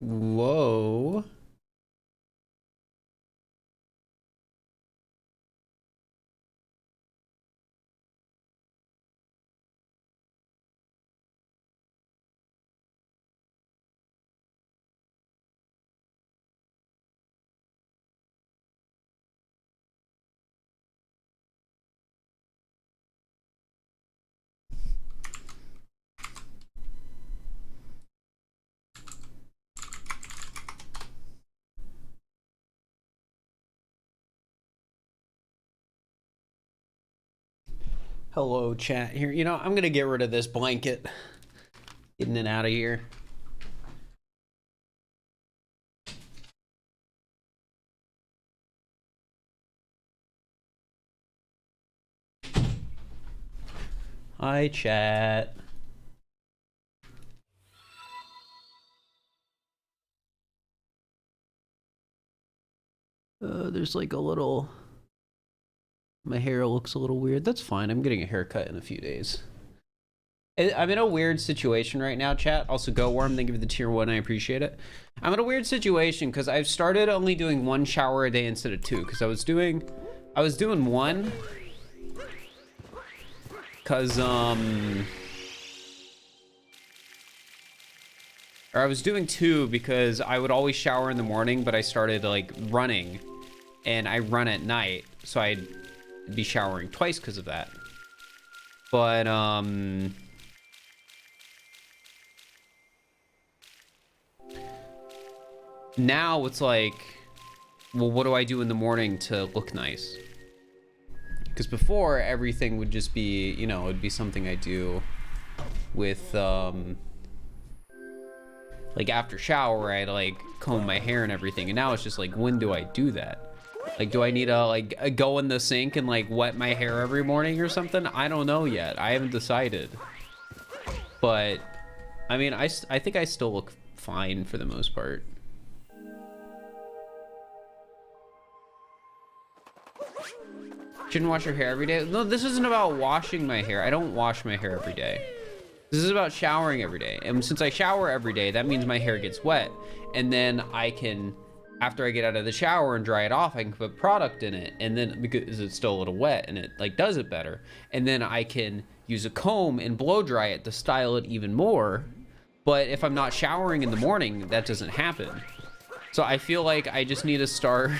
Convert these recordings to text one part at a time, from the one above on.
Whoa. Hello, chat. Here, you know, I'm gonna get rid of this blanket. Getting it out of here. Hi, chat. There's like a little... My hair looks a little weird. That's fine. I'm getting a haircut in a few days. I'm in a weird situation right now, chat. Also, Go Worm, thank you for the tier 1. I appreciate it. I'm in a weird situation because I've started only doing 1 shower a day instead of 2. Because I was doing 1. Because, or I was doing 2 because I would always shower in the morning, but I started, like, running. And I run at night, so I'd be showering twice because of that. But, now it's like, well, what do I do in the morning to look nice? Because before, everything would just be, you know, it'd be something I do with, like, after shower, I'd, like, comb my hair and everything. And now it's just like, when do I do that? Like, do I need to, like, go in the sink and, like, wet my hair every morning or something? I don't know yet. I haven't decided. But, I mean, I think I still look fine for the most part. Shouldn't wash your hair every day? No, this isn't about washing my hair. I don't wash my hair every day. This is about showering every day. And since I shower every day, that means my hair gets wet. And then I can, after I get out of the shower and dry it off, I can put product in it. And then, because it's still a little wet and it like does it better. And then I can use a comb and blow dry it to style it even more. But if I'm not showering in the morning, that doesn't happen. So I feel like I just need to start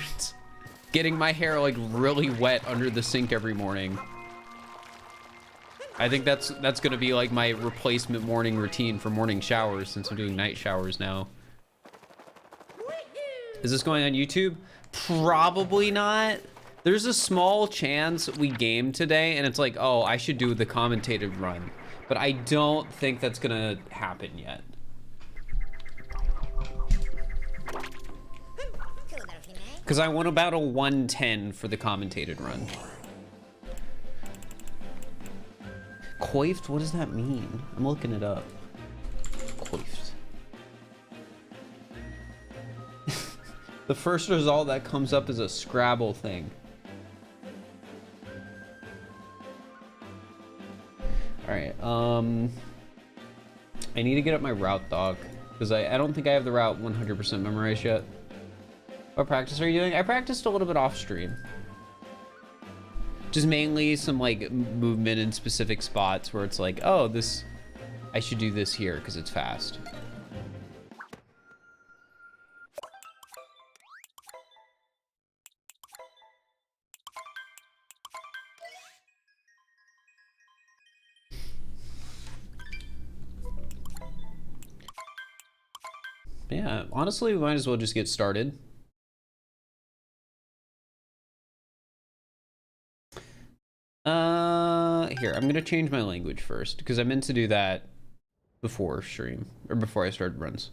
getting my hair like really wet under the sink every morning. I think that's gonna be like my replacement morning routine for morning showers, since I'm doing night showers now. Is this going on YouTube? Probably not. There's a small chance we game today and it's like, oh, I should do the commentated run, but I don't think that's gonna happen yet. Because I want about a 110 for the commentated run. Coiffed? What does that mean? I'm looking it up. Coiffed. The first result that comes up is a Scrabble thing. Alright, I need to get up my route dog. Because I don't think I have the route 100% memorized yet. What practice are you doing? I practiced a little bit off stream. Just mainly some like movement in specific spots where it's like, oh, this, I should do this here because it's fast. Yeah, honestly, we might as well just get started. Here, I'm gonna change my language first because I meant to do that before stream or before I started runs.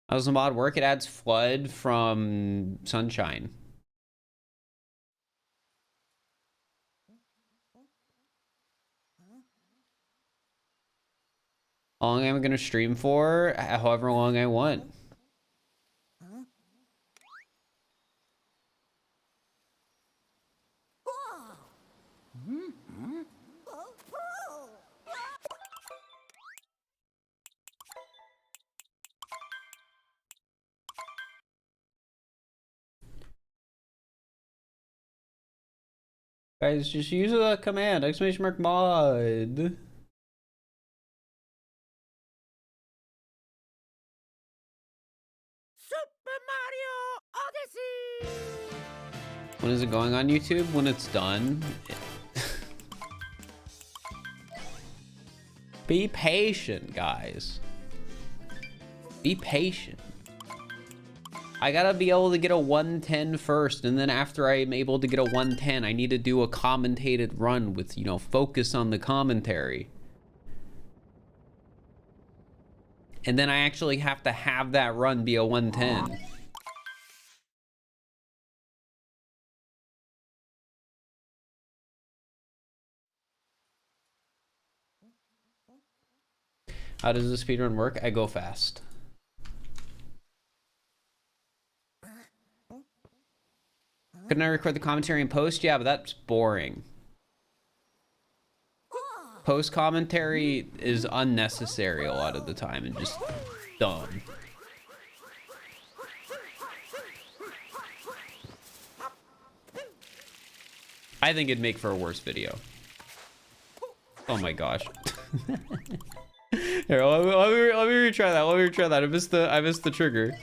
How's the mod work? It adds FLUDD from Sunshine. How long am I gonna stream for? However long I want. Guys, just use a command, !mod. When is it going on YouTube? When it's done. Be patient, guys. Be patient. I gotta be able to get a 110 first, and then after I'm able to get a 110, I need to do a commentated run with, you know, focus on the commentary. And then I actually have to have that run be a 110. How does the speedrun work? I go fast. Couldn't I record the commentary in post? Yeah, but that's boring. Post commentary is unnecessary a lot of the time and just dumb. I think it'd make for a worse video. Oh my gosh. Here, let me retry that. Let me retry that. I missed the trigger.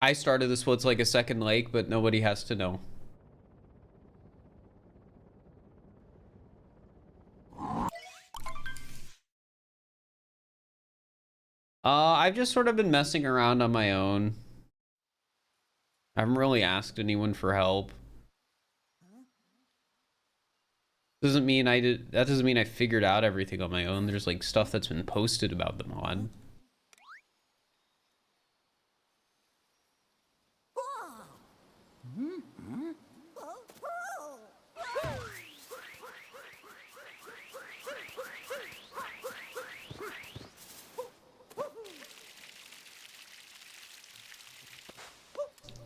I started this what's like a second lake, but nobody has to know. I've just sort of been messing around on my own. I haven't really asked anyone for help. Doesn't mean I did. That doesn't mean I figured out everything on my own. There's like stuff that's been posted about the mod.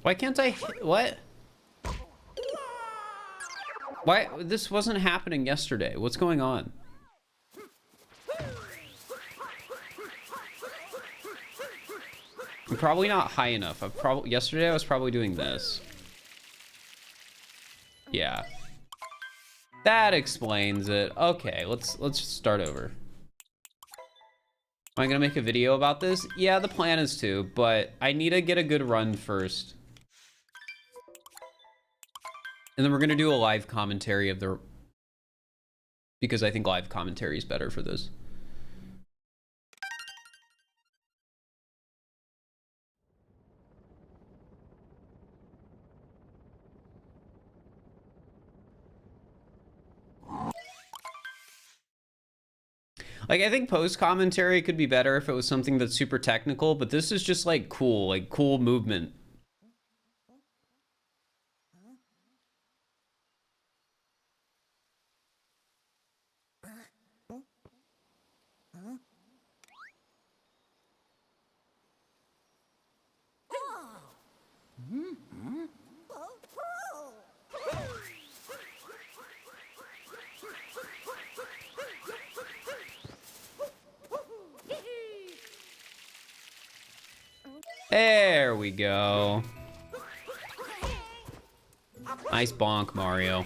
Why can't I hit, what? Why, this wasn't happening yesterday. What's going on? I'm probably not high enough. Yesterday I was probably doing this. Yeah. That explains it. Okay, let's start over. Am I gonna make a video about this? Yeah, the plan is to, but I need to get a good run first. And then we're gonna do a live commentary of the, because I think live commentary is better for this. Like, I think post commentary could be better if it was something that's super technical, but this is just like cool movement. There we go. Nice bonk, Mario.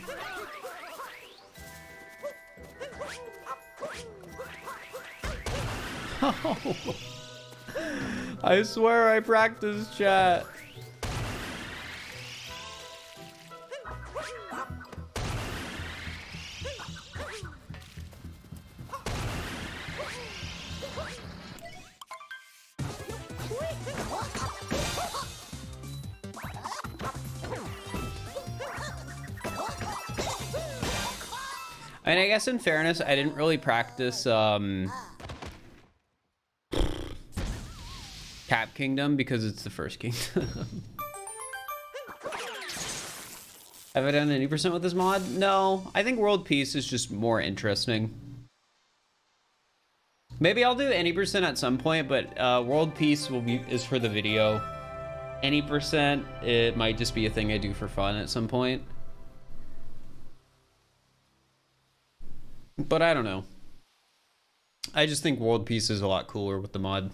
I swear I practiced, chat. I mean, I guess in fairness, I didn't really practice Cap Kingdom because it's the first kingdom. Have I done 80% with this mod? No, I think World Peace is just more interesting. Maybe I'll do 80% at some point, but World Peace is for the video. 80%, it might just be a thing I do for fun at some point. But I don't know. I just think world peace is a lot cooler with the mod.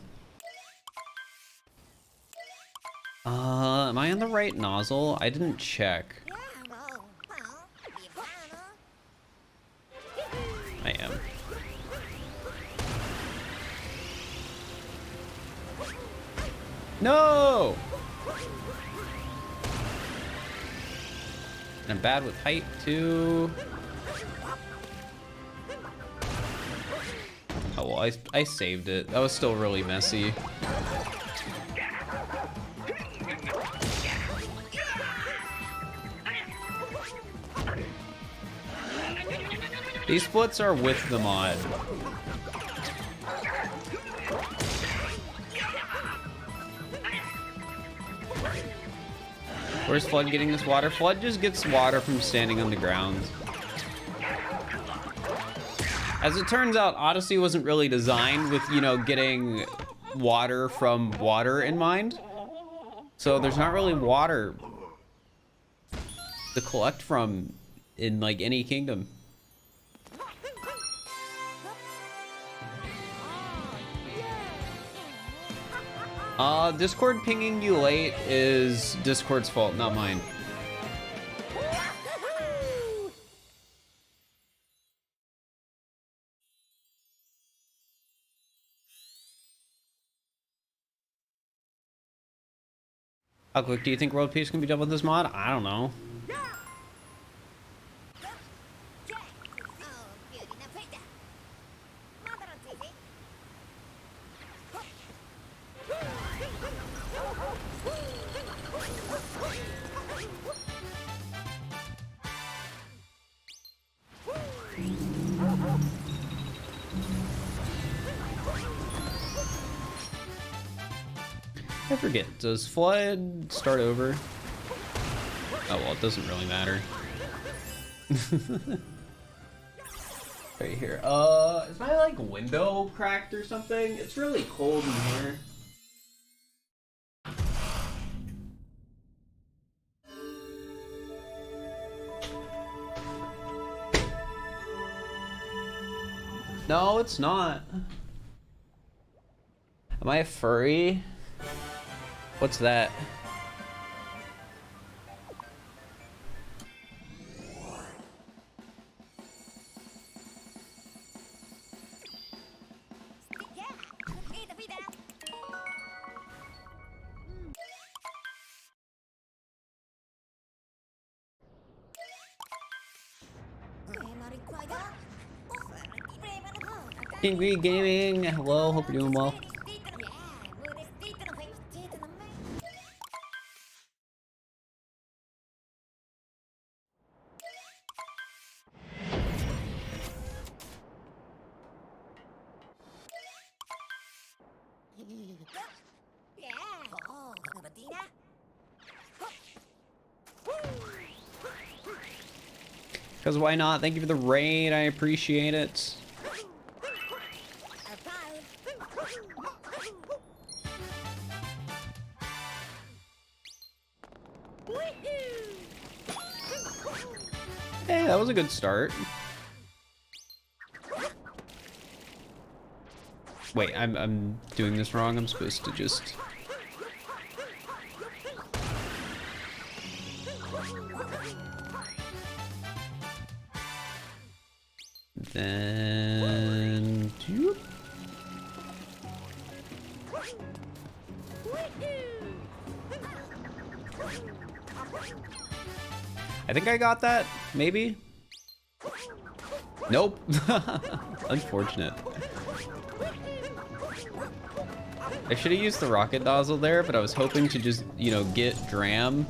Am I on the right nozzle? I didn't check. I am. No! And I'm bad with height too. Oh well, I saved it. That was still really messy. These splits are with the mod. Where's FLUDD getting this water? FLUDD just gets water from standing on the ground. As it turns out, Odyssey wasn't really designed with, you know, getting water from water in mind. So there's not really water to collect from in like any kingdom. Discord pinging you late is Discord's fault, not mine. How quick do you think world peace can be done with this mod? I don't know. I forget, does FLUDD start over? Oh well, it doesn't really matter. Right here. Is my like window cracked or something? It's really cold in here. No, it's not. Am I a furry? What's that? Angry Gaming, hello, hope you're doing well. Because why not? Thank you for the raid, I appreciate it. Hey, that was a good start. Wait, I'm doing this wrong. I'm supposed to just... Then... I think I got that, maybe? Nope. Unfortunate. I should have used the rocket nozzle there, but I was hoping to just, you know, get Dram.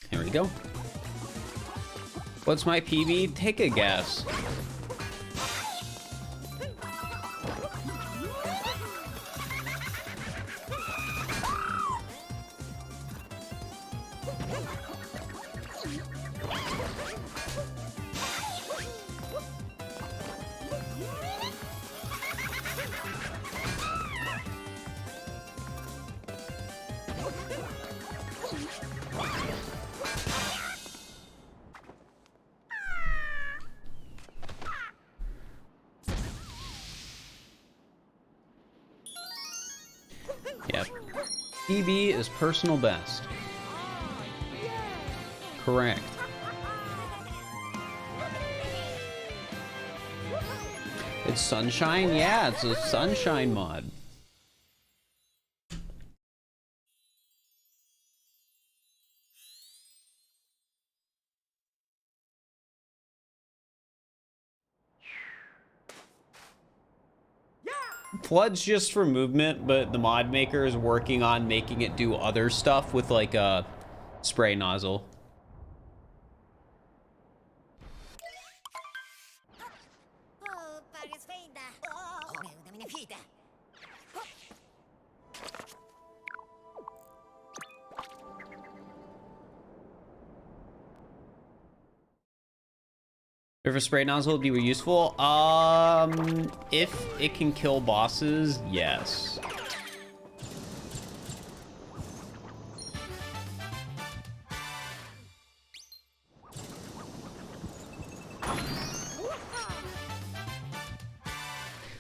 Here we go. What's my PB? Take a guess. Yep. PB is personal best. Correct. It's sunshine? Yeah, it's a sunshine mod. FLUDD's just for movement, but the mod maker is working on making it do other stuff with like a spray nozzle. If a spray nozzle would be useful, if it can kill bosses, yes.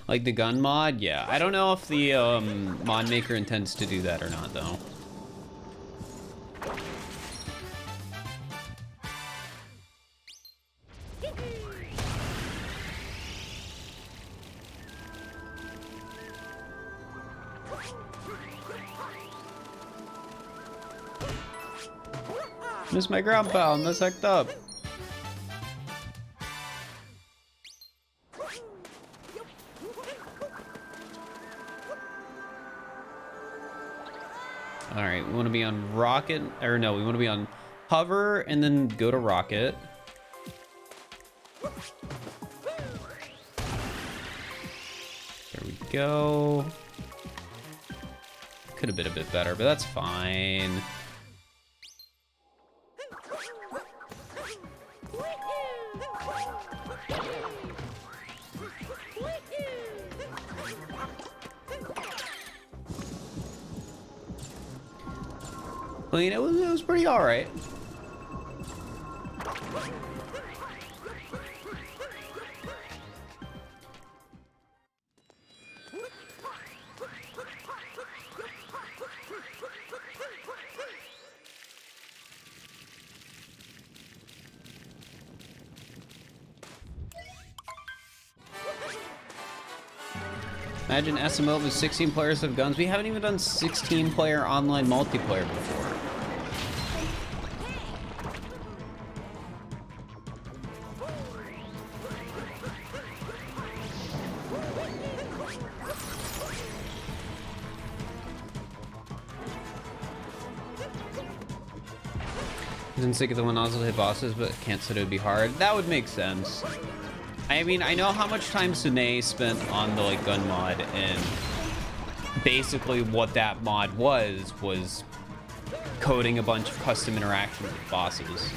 Like the gun mod, yeah. I don't know if the mod maker intends to do that or not, though. Miss my ground pound, that's hecked up. Alright, we want to be on rocket, or no, we want to be on hover and then go to rocket. There we go. Could have been a bit better, but that's fine. I mean, it was pretty all right. Imagine SMO with 16 players of guns. We haven't even done 16-player online multiplayer before. Isn't sick of the one nozzle hit bosses, but can't said it would be hard. That would make sense. I mean, I know how much time Sine spent on the like gun mod, and basically what that mod was coding a bunch of custom interactions with bosses.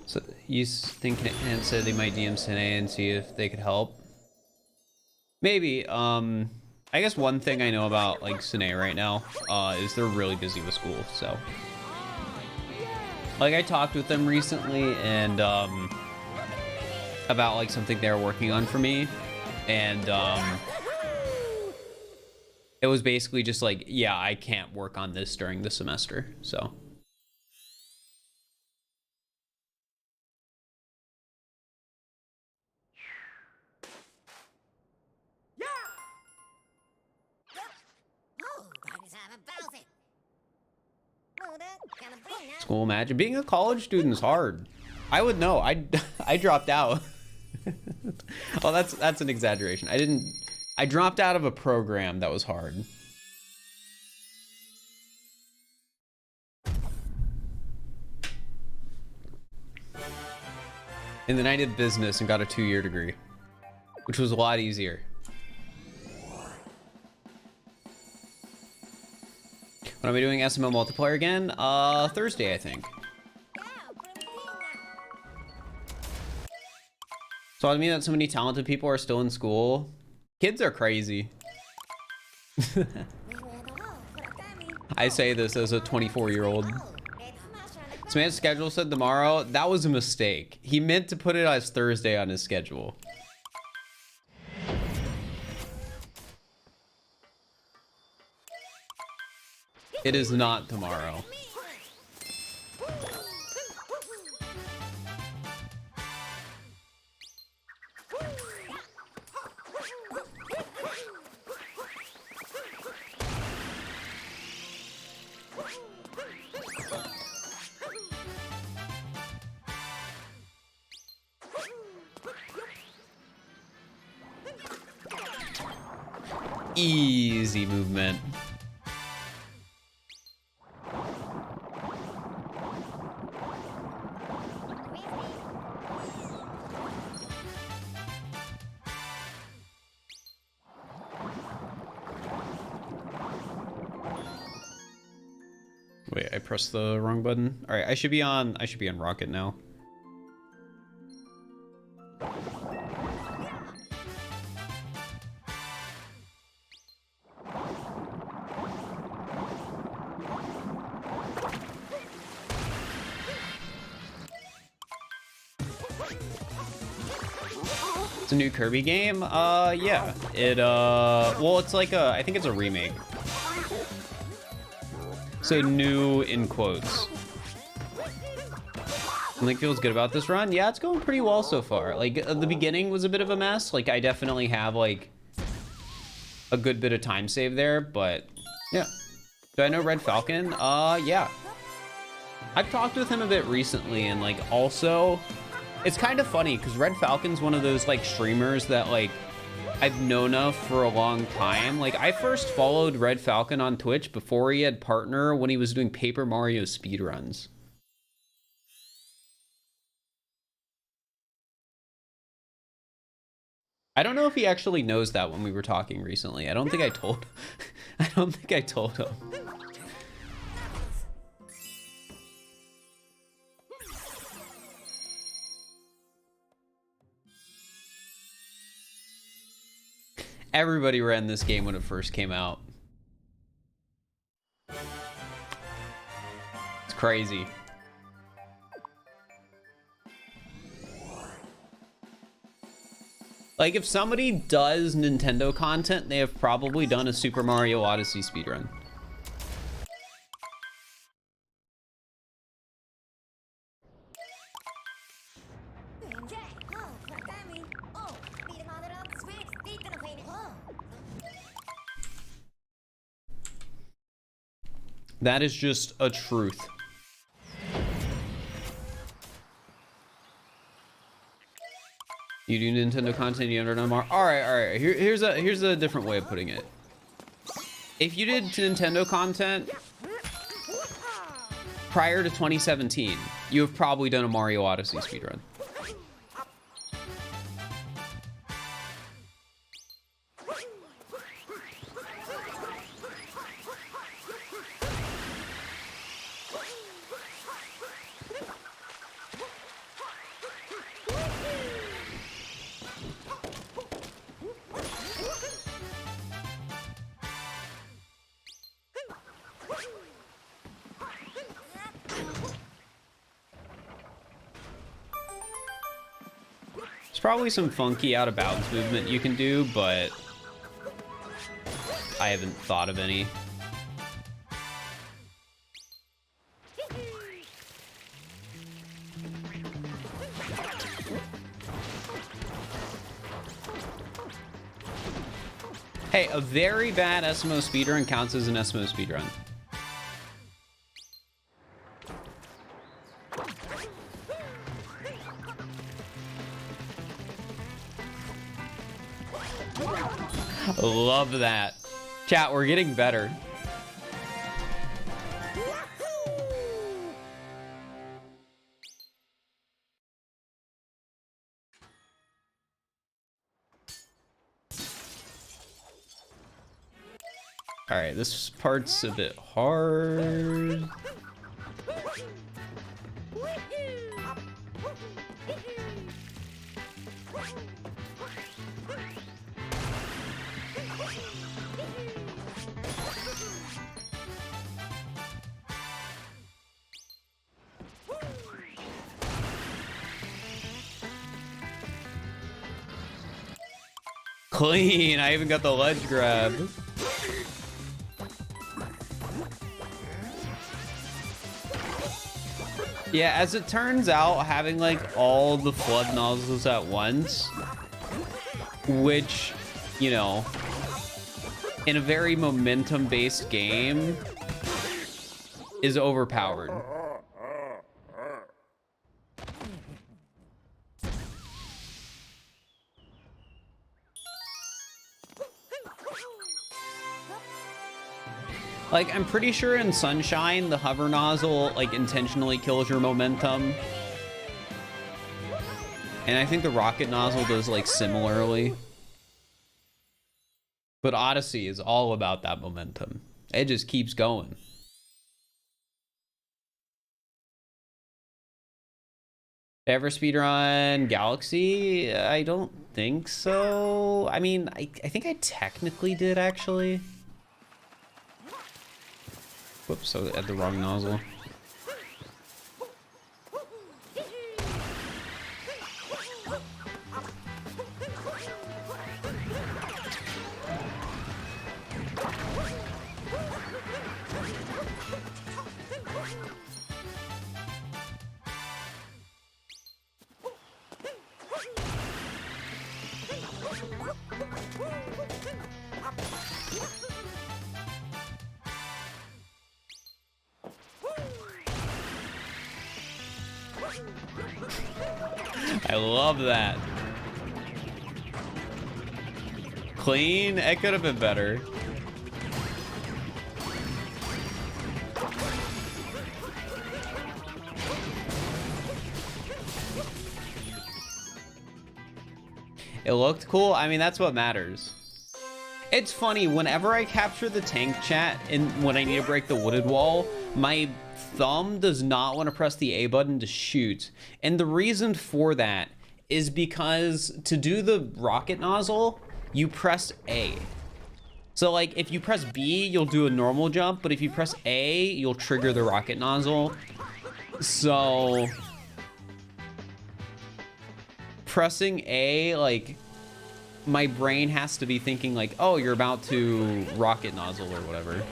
So you think and said they might DM Sine and see if they could help? Maybe. I guess one thing I know about like Sine right now is they're really busy with school. So like I talked with them recently and about like something they're working on for me, and it was basically just like, yeah, I can't work on this during the semester. So school, imagine being a college student is hard. I would know. I dropped out. Oh, that's an exaggeration. I dropped out of a program that was hard. And then I did business and got a 2-year degree, which was a lot easier. When am I doing SMO multiplayer again? Thursday, I think. So I mean that so many talented people are still in school. Kids are crazy. I say this as a 24-year-old. This man's schedule said tomorrow. That was a mistake. He meant to put it as Thursday on his schedule. It is not tomorrow. Easy movement. Wait, I pressed the wrong button. All right, I should be on Rocket now. It's a new Kirby game? Yeah. Well, it's like I think it's a remake. So new in quotes. Something feels good about this run? Yeah, it's going pretty well so far. Like, the beginning was a bit of a mess. Like, I definitely have, like, a good bit of time saved there, but yeah. Do I know Red Falcon? Yeah. I've talked with him a bit recently, and, like, also, it's kind of funny, because Red Falcon's one of those, like, streamers that, like, I've known of for a long time. Like, I first followed Red Falcon on Twitch before he had partner when he was doing Paper Mario speedruns. I don't know if he actually knows that when we were talking recently. I don't think I told I don't think I told him. Everybody ran this game when it first came out. It's crazy. Like, if somebody does Nintendo content, they have probably done a Super Mario Odyssey speedrun. That is just a truth. You do Nintendo content, you don't know more. All right. Here's a different way of putting it. If you did Nintendo content prior to 2017, you have probably done a Mario Odyssey speedrun. Probably some funky out of bounds movement you can do, but I haven't thought of any. Hey, a very bad SMO speedrun counts as an SMO speedrun. Love that. Chat, we're getting better. All right, this part's a bit hard. Clean, I even got the ledge grab. Yeah, as it turns out, having like all the FLUDD nozzles at once, which, you know, in a very momentum-based game, is overpowered. Like, I'm pretty sure in Sunshine, the hover nozzle, like, intentionally kills your momentum. And I think the rocket nozzle does, like, similarly. But Odyssey is all about that momentum. It just keeps going. Ever speedrun Galaxy? I don't think so. I mean, I think I technically did, actually. Whoops, I had the wrong nozzle. I love that. Clean? It could have been better. It looked cool. I mean, that's what matters. It's funny, whenever I capture the tank chat and when I need to break the wooded wall, my thumb does not want to press the A button to shoot. And the reason for that is because to do the rocket nozzle, you press A. So like if you press B, you'll do a normal jump, but if you press A, you'll trigger the rocket nozzle. So pressing A, like, my brain has to be thinking like, oh, you're about to rocket nozzle or whatever.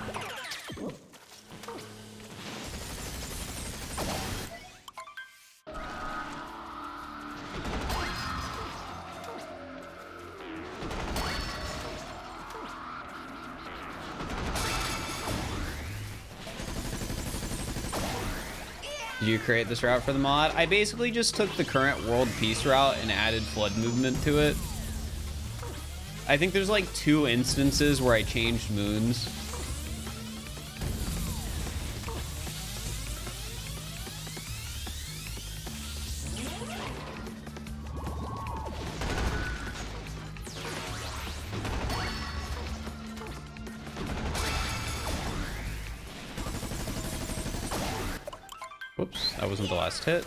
Did you create this route for the mod? I basically just took the current world peace route and added FLUDD movement to it. I think there's like 2 instances where I changed moons. Whoops, that wasn't the last hit.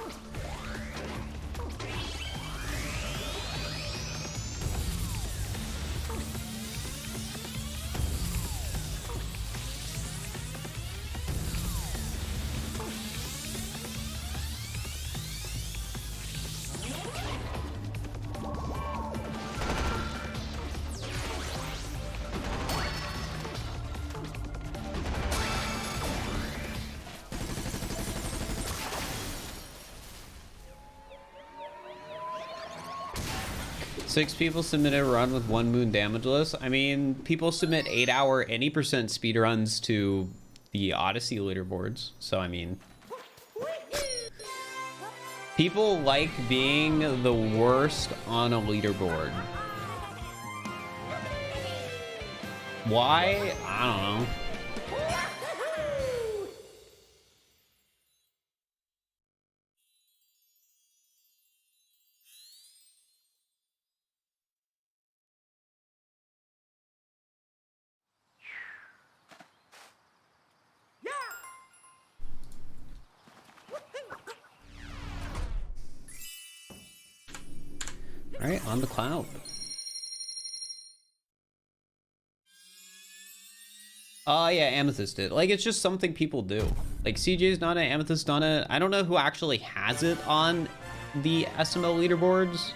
Six people submitted a run with 1 moon damageless. I mean, people submit 8-hour any percent speedruns to the Odyssey leaderboards. So, I mean, people like being the worst on a leaderboard. Why? I don't know. All right, on the cloud. Oh yeah, Amethyst did. Like, it's just something people do. Like, CJ's done it, Amethyst done it. I don't know who actually has it on the SMO leaderboards.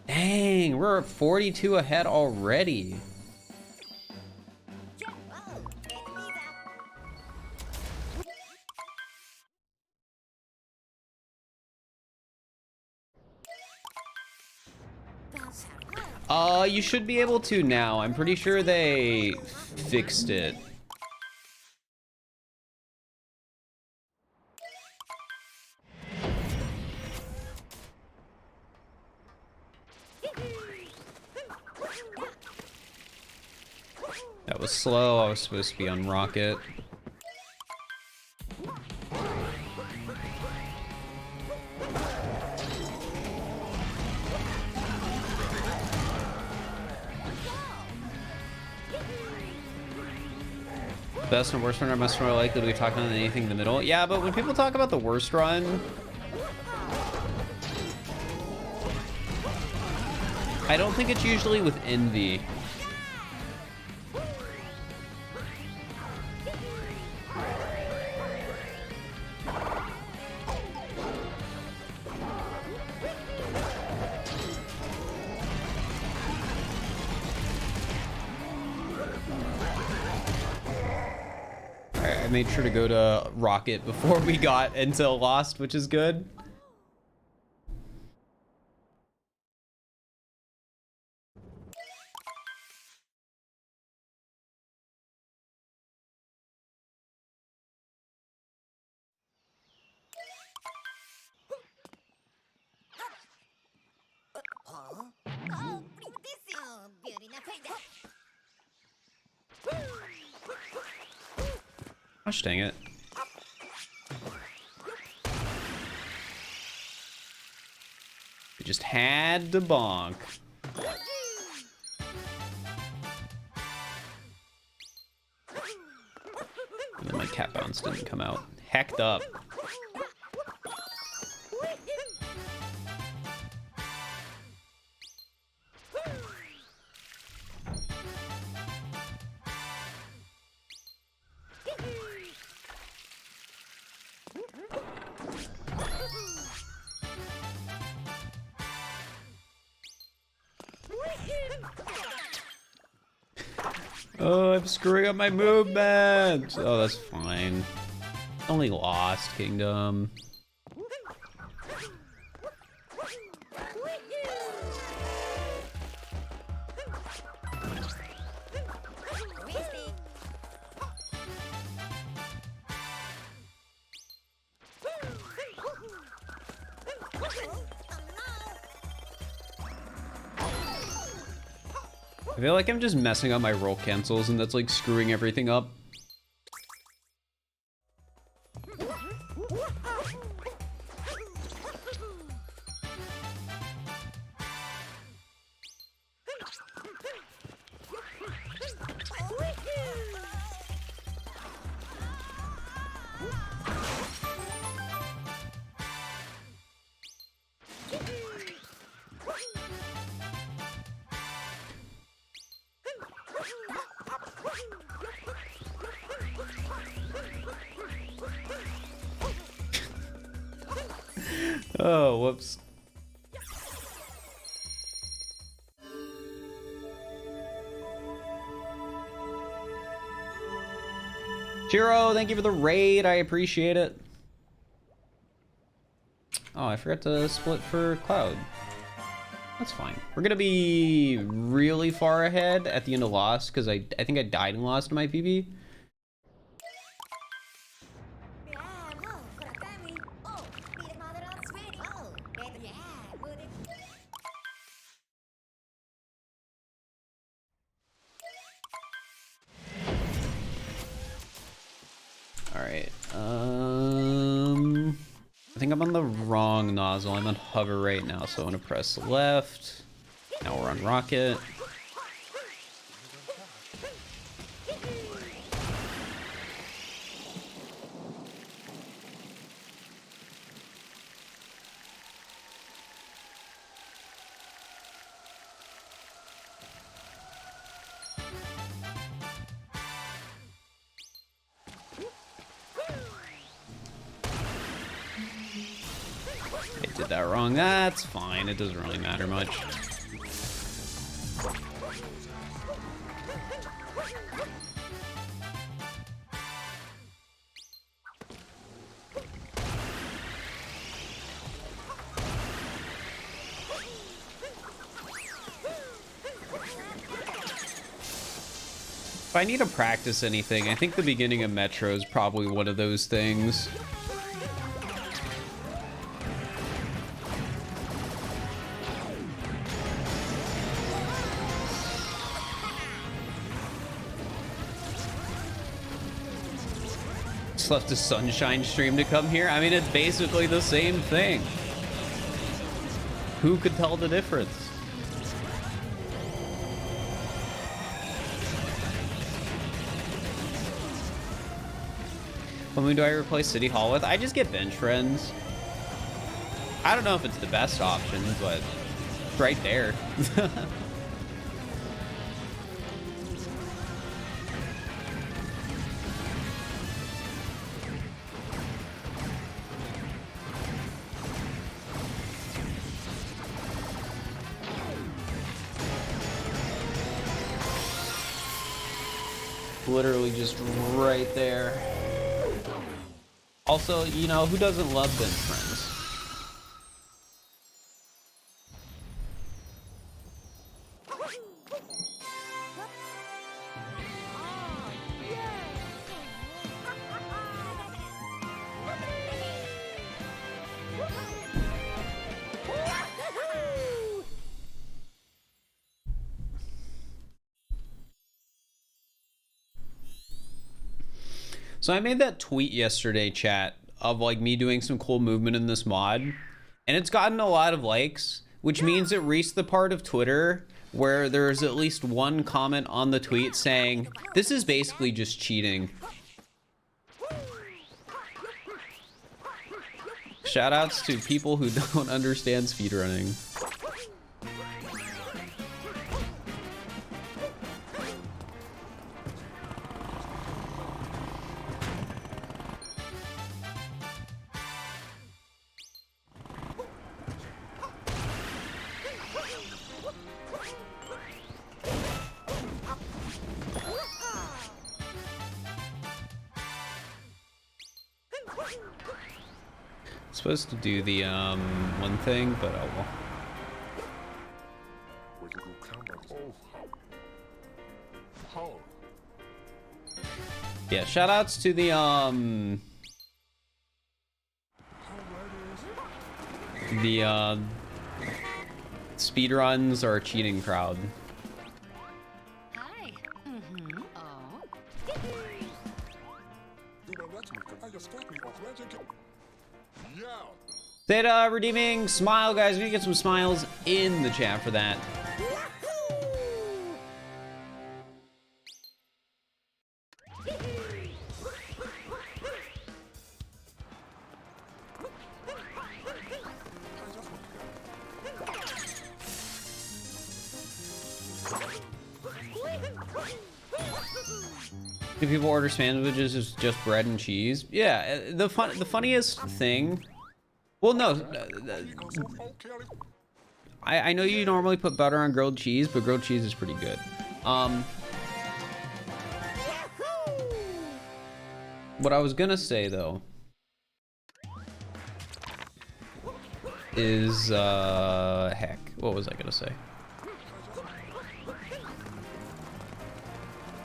Dang, we're at 42 ahead already. You should be able to now. I'm pretty sure they fixed it. That was slow. I was supposed to be on rocket. Best and worst run are much more likely to be talking on anything in the middle. Yeah, but when people talk about the worst run, I don't think it's usually with envy. I made sure to go to rocket before we got into lost, which is good. Gosh dang it. We just had to bonk. And then my cat bounce didn't come out. Hecked up. Oh, I'm screwing up my movement. Oh, that's fine. Only lost, Kingdom. I feel like I'm just messing up my roll cancels and that's like screwing everything up. Oh, whoops. Chiro, thank you for the raid. I appreciate it. Oh, I forgot to split for Cloud. That's fine. We're gonna be really far ahead at the end of Lost because I think I died in Lost in my PB. Alright, I think I'm on the wrong nozzle. I'm on hover right now, so I'm gonna press left. Now we're on rocket. did that wrong. That's fine. It doesn't really matter much. If I need to practice anything, I think the beginning of Metro is probably one of those things. Just left a Sunshine stream to come here. I mean, it's basically the same thing. Who could tell the difference? What do I replace City Hall with? I just get bench friends. I don't know if it's the best option, but it's right there. Literally just right there. Also, you know, who doesn't love bench friends? So I made that tweet yesterday, chat, of like me doing some cool movement in this mod, and it's gotten a lot of likes, which means it reached the part of Twitter where there's at least one comment on the tweet saying, this is basically just cheating. Shoutouts to people who don't understand speedrunning. Supposed to do the one thing, but oh well. Yeah, shoutouts to the speedruns are a cheating crowd. Hi. Oh. Theta redeeming smile, guys. We need to get some smiles in the chat for that. Do people order sandwiches as just bread and cheese? Yeah, the funniest thing. Well, no. I know you normally put butter on grilled cheese, but grilled cheese is pretty good. What I was gonna say though is heck, what was I gonna say?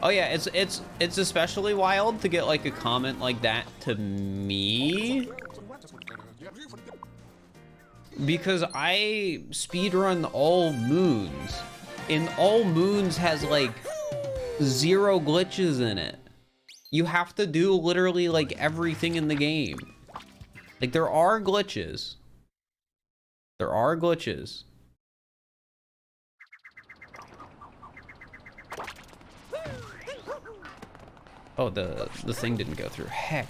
Oh yeah, it's especially wild to get like a comment like that to me, because I speedrun All Moons, and All Moons has like 0 glitches in it. You have to do literally like everything in the game. Like there are glitches. There are glitches. Oh, the thing didn't go through. Heck.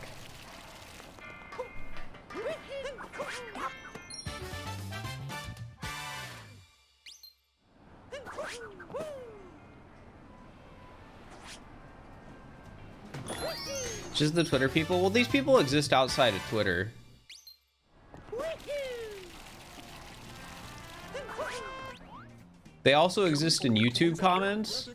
Just the Twitter people? Well, these people exist outside of Twitter. They also exist in YouTube comments.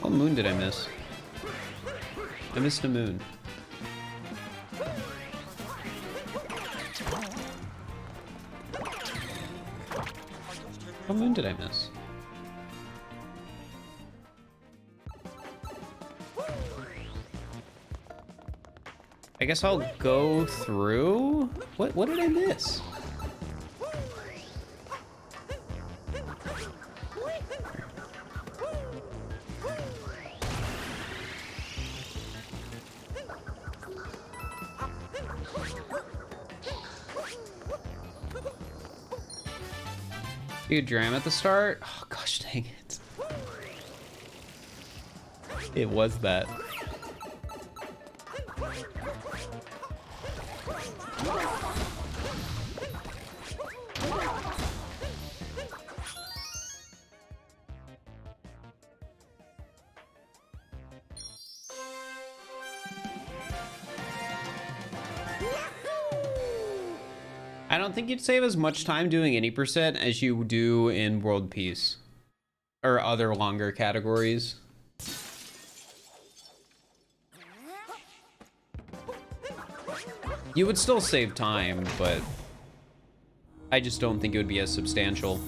What moon did I miss? I missed a moon. What moon did I miss? I guess I'll go through. What did I miss? You dram at the start? Oh gosh dang it. It was that. I don't think you'd save as much time doing any percent as you do in World Peace or other longer categories. You would still save time, but I just don't think it would be as substantial.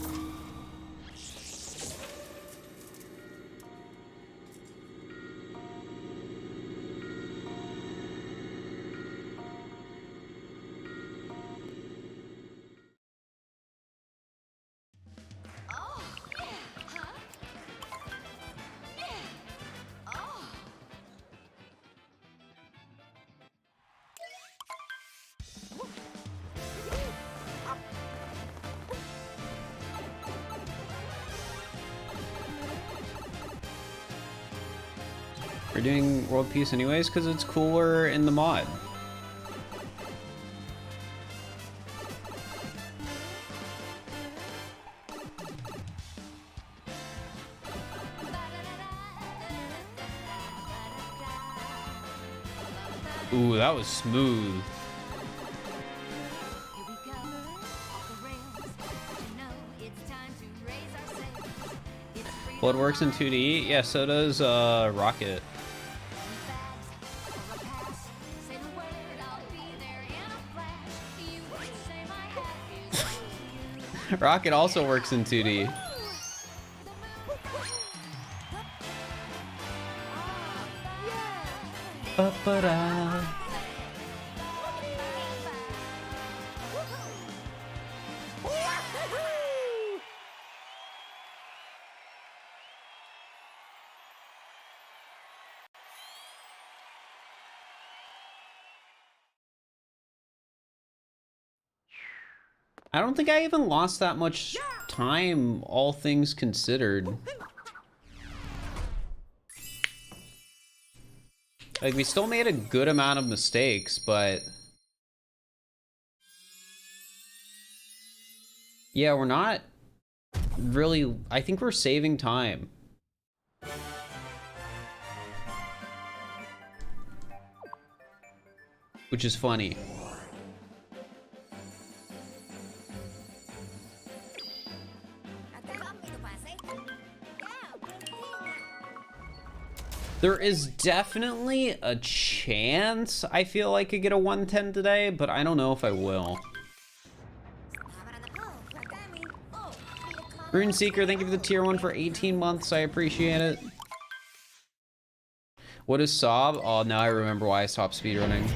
We're doing World Peace anyways because it's cooler in the mod. Ooh, that was smooth. Blood works in 2D? Yeah, so does Rocket. Rocket also works in 2D. Ba-ba-da. I don't think I even lost that much time, all things considered. Like, we still made a good amount of mistakes, but... yeah, we're not really... I think we're saving time. Which is funny. There is definitely a chance I feel like I could get a 110 today, but I don't know if I will. Rune Seeker, thank you for the tier 1 for 18 months. I appreciate it. What is Sob? Oh, now I remember why I stopped speedrunning.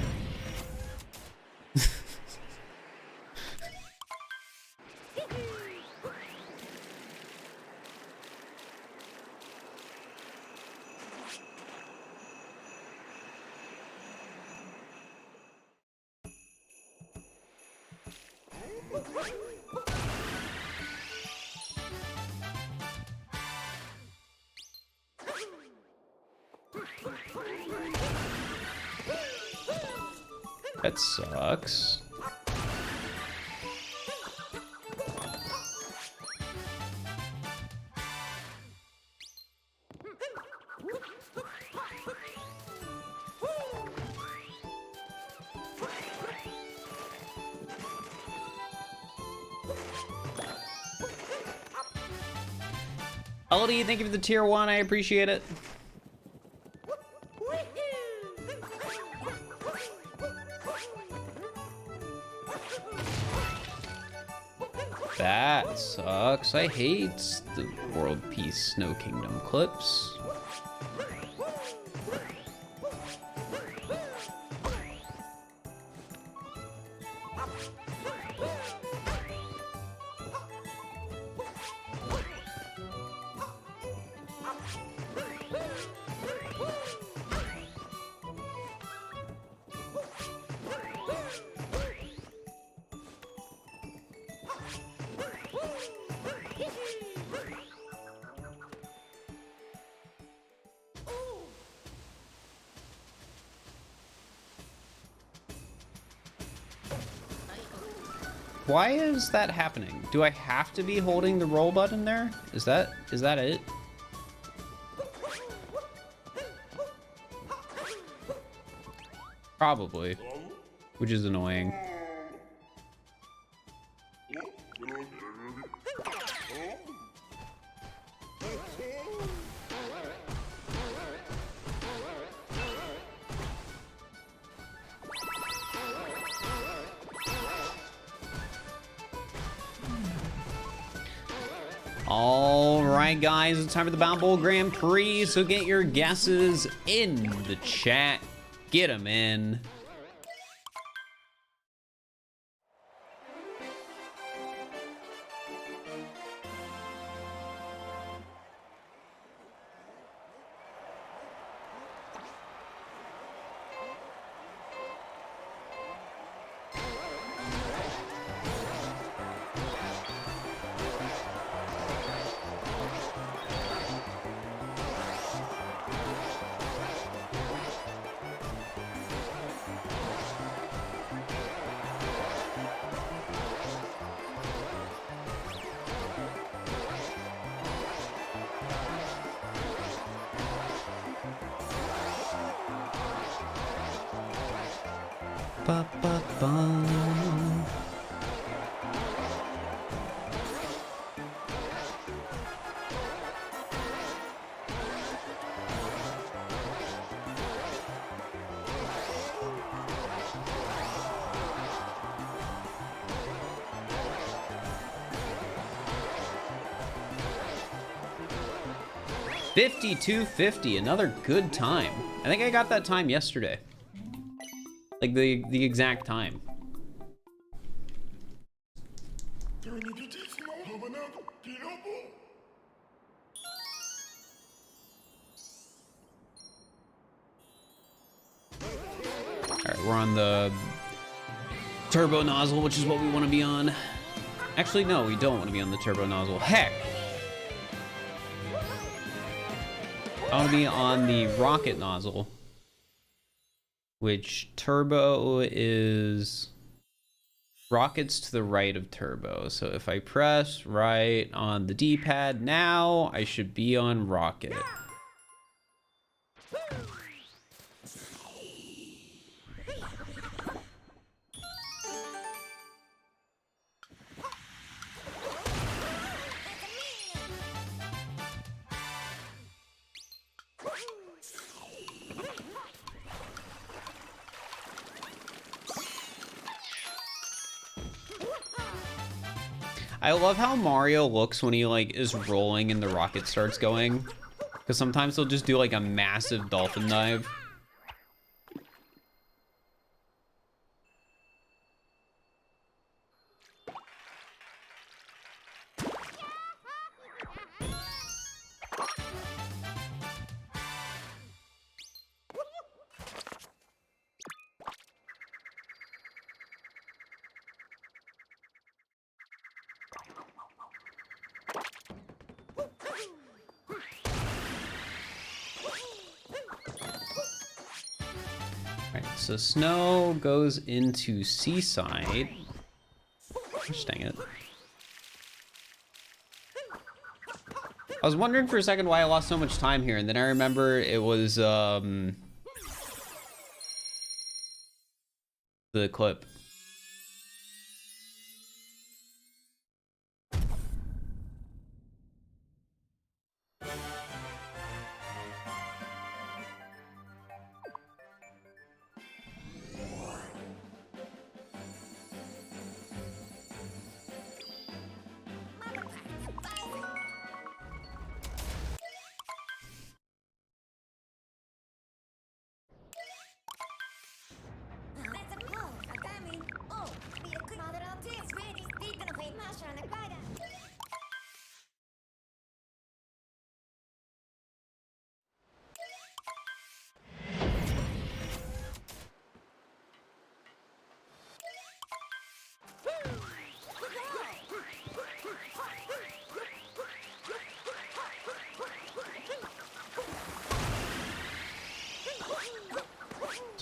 That sucks. LD, thank you for the tier 1. I appreciate it. That sucks. I hate the World Peace Snow Kingdom clips. Why is that happening? Do I have to be holding the roll button there? Is that it? Probably, which is annoying. All right, guys, it's time for the Bound Bowl Grand Prix. So get your guesses in the chat. Get them in. Ba, ba, ba. $52.50, another good time. I think I got that time yesterday. Like the exact time. Alright, we're on the turbo nozzle, which is what we want to be on. Actually, no, we don't want to be on the turbo nozzle. Heck! I want to be on the rocket nozzle. Which turbo is rockets to the right of turbo. So if I press right on the D-pad now, I should be on rocket. I love how Mario looks when he like is rolling and the rocket starts going. Because sometimes he'll just do like a massive dolphin dive. So snow goes into seaside. Gosh dang it. I was wondering for a second why I lost so much time here, and then I remember it was the clip.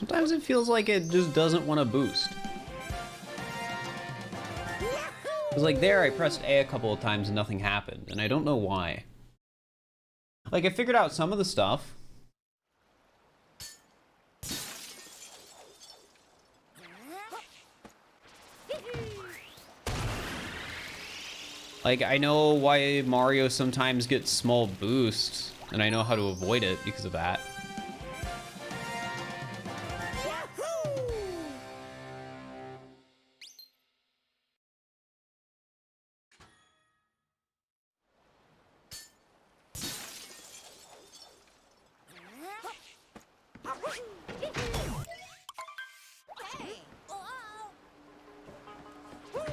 Sometimes it feels like it just doesn't want to boost. Cause like there, I pressed A a couple of times and nothing happened, and I don't know why. Like I figured out some of the stuff. Like I know why Mario sometimes gets small boosts, and I know how to avoid it because of that.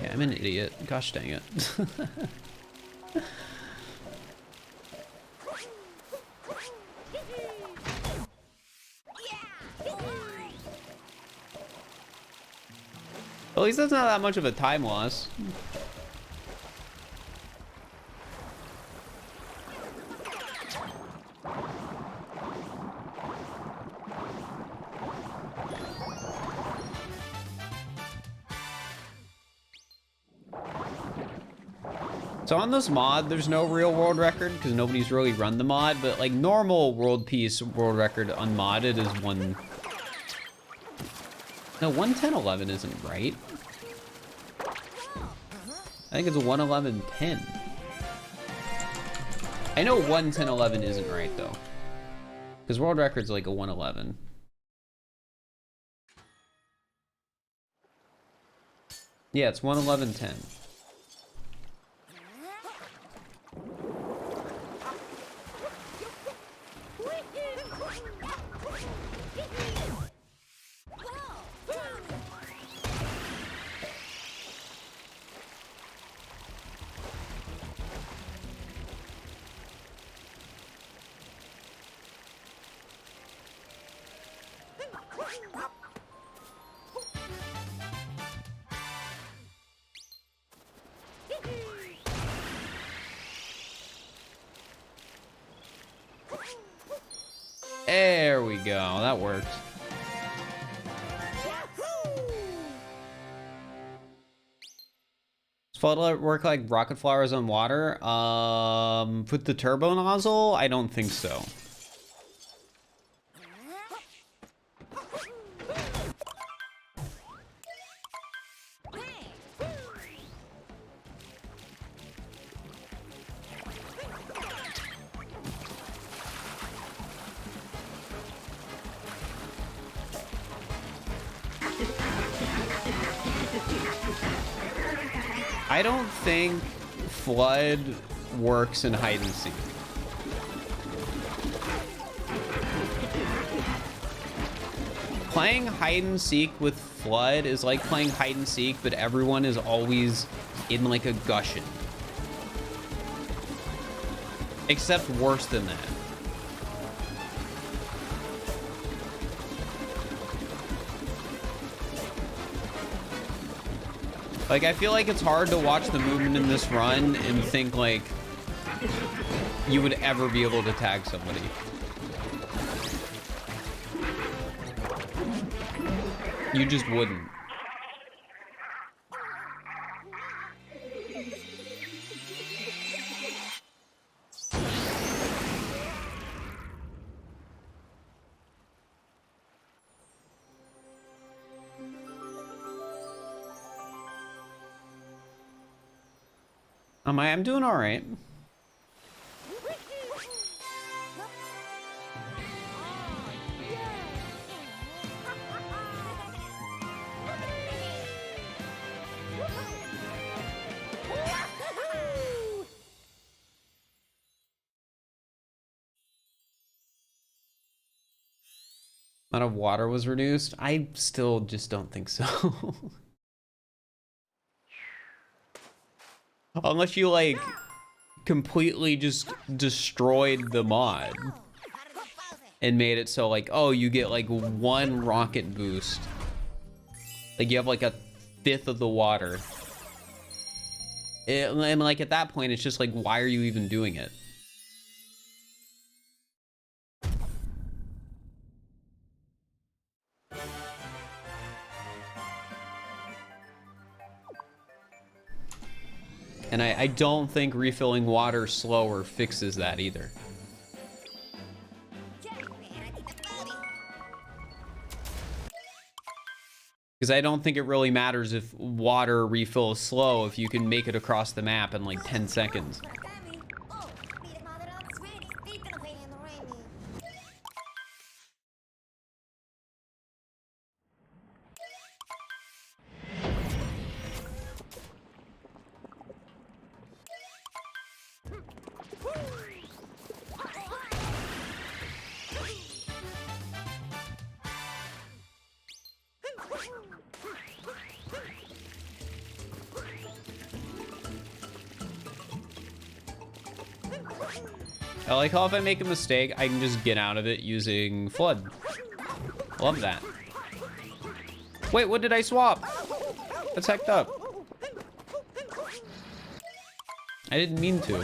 Yeah, I'm an idiot. Gosh dang it. At least that's not that much of a time loss. So on this mod, there's no real world record because nobody's really run the mod, but like normal world peace world record unmodded is one. No, 110.11 isn't right. I think it's a 111.10. I know 110.11 isn't right though, because world record's like a 111. Yeah, it's 111.10. There we go, that worked. Does FLUDD work like rocket flowers on water? With the turbo nozzle? I don't think so. I don't think FLUDD works in hide and seek. Playing hide and seek with FLUDD is like playing hide and seek, but everyone is always in like a gushin. Except worse than that. Like, I feel like it's hard to watch the movement in this run and think, like, you would ever be able to tag somebody. You just wouldn't. I'm doing all right. Amount of water was reduced. I still just don't think so. Unless you like completely just destroyed the mod and made it so like, oh, you get like one rocket boost. Like you have like a fifth of the water. And like at that point, it's just like, why are you even doing it? And I don't think refilling water slower fixes that either. Because I don't think it really matters if water refills slow if you can make it across the map in like 10 seconds. I like how if I make a mistake, I can just get out of it using FLUDD. Love that. Wait, what did I swap? That's hecked up. I didn't mean to.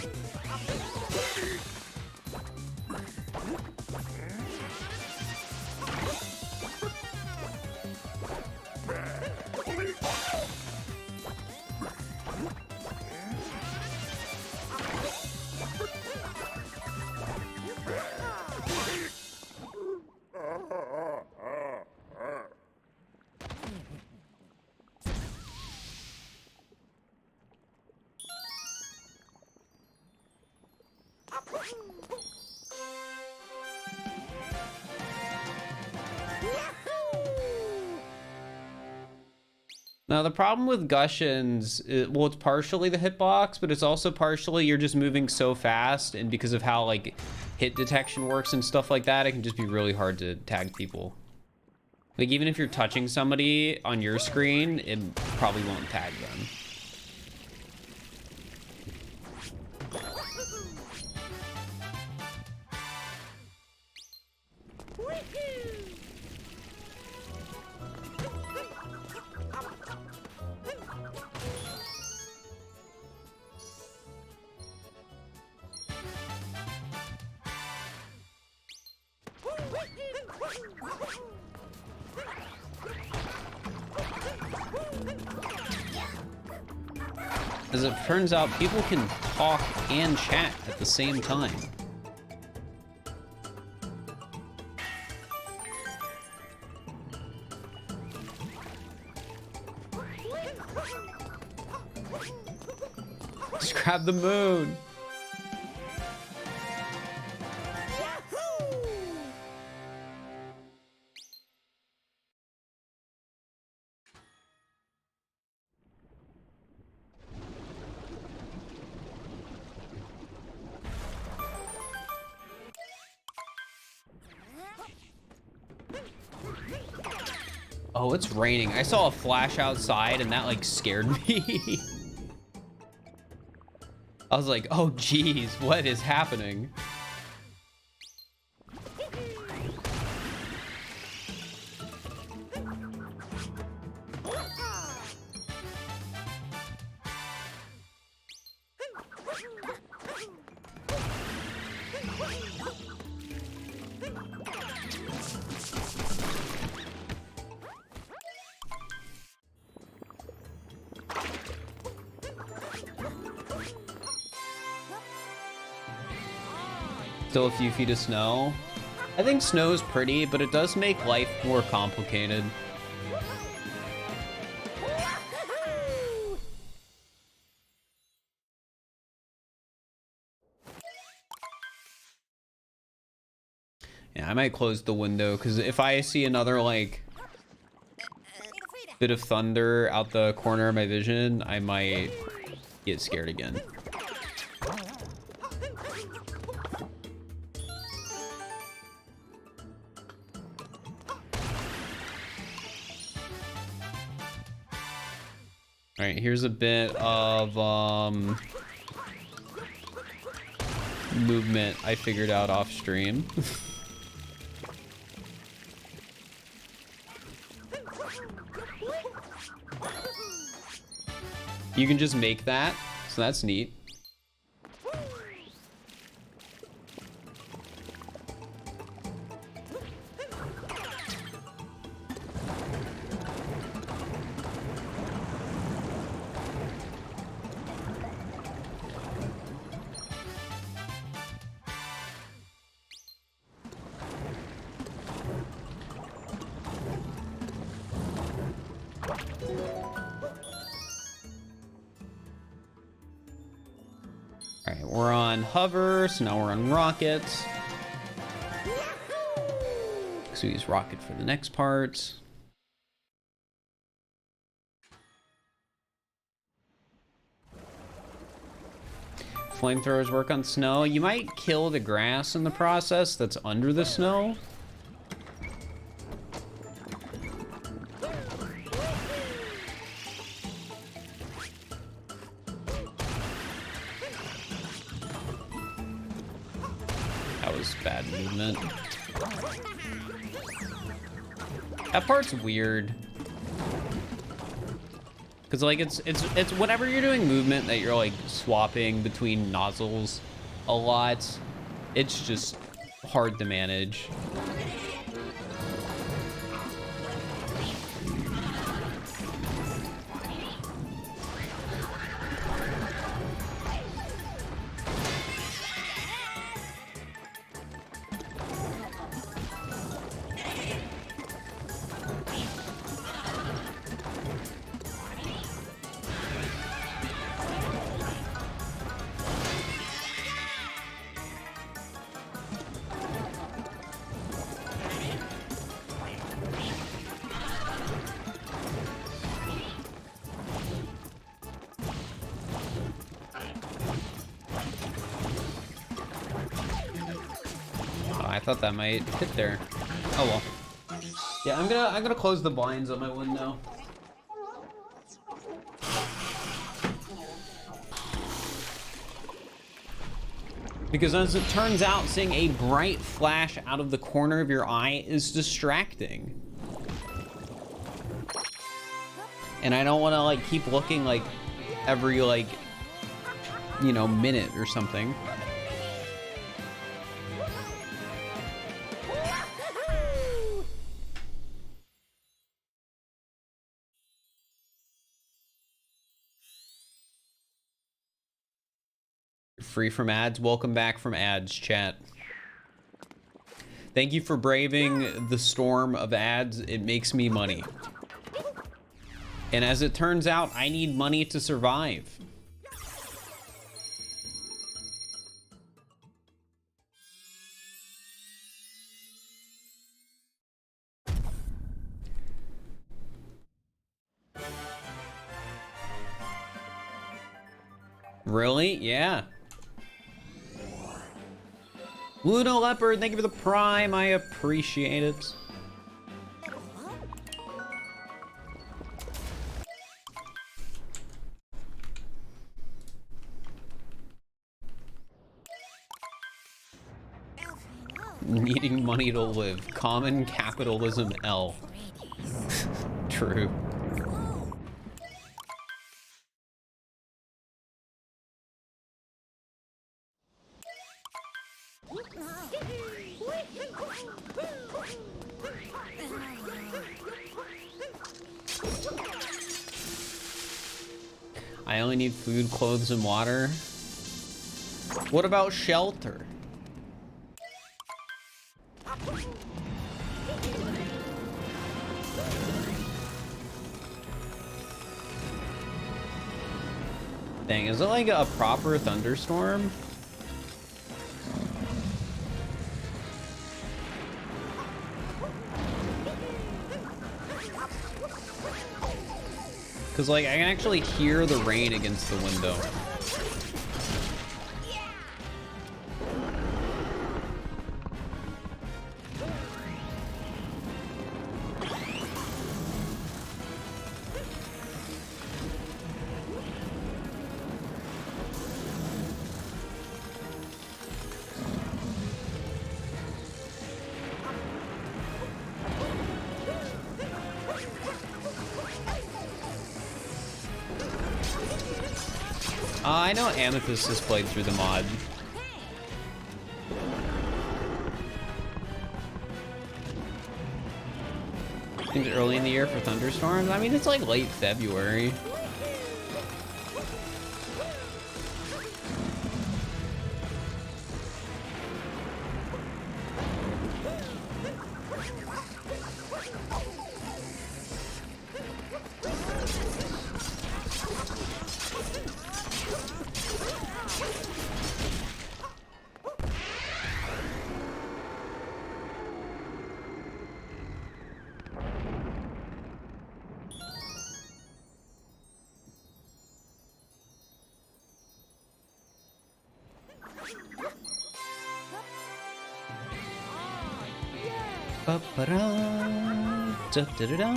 Now, the problem with Gushins, well, it's partially the hitbox, but it's also partially you're just moving so fast, and because of how, like, hit detection works and stuff like that, it can just be really hard to tag people. Like, even if you're touching somebody on your screen, it probably won't tag them. As it turns out, people can talk and chat at the same time. Just grab the moon. Oh, it's raining. I saw a flash outside and that like scared me. I was like, oh geez, what is happening? Still a few feet of snow. I think snow's pretty, but it does make life more complicated. Yeah, I might close the window because if I see another like bit of thunder out the corner of my vision, I might get scared again. All right, here's a bit of movement I figured out off stream. You can just make that, so that's neat. on hover, so now we're on rockets. So we use rocket for the next part. Flamethrowers work on snow. You might kill the grass in the process that's under the snow. That was bad movement. That part's weird. Cause like it's whenever you're doing movement that you're like swapping between nozzles a lot, it's just hard to manage. I thought that might hit there. Oh well. Yeah, I'm gonna close the blinds on my window. Because as it turns out, seeing a bright flash out of the corner of your eye is distracting. And I don't want to like keep looking like every like, you know, minute or something. Free from ads. Welcome back from ads, chat. Thank you for braving the storm of ads. It makes me money. And as it turns out, I need money to survive. Really? Yeah. Luno Leopard, thank you for the prime. I appreciate it. Needing money to live. Common capitalism L. True. I only need food, clothes, and water. What about shelter? Dang, is it like a proper thunderstorm? Because, like, I can actually hear the rain against the window. I know Amethyst has played through the mod. Seems early in the year for thunderstorms. I mean, it's like late February. Ba-ba-da, da-da-da-da.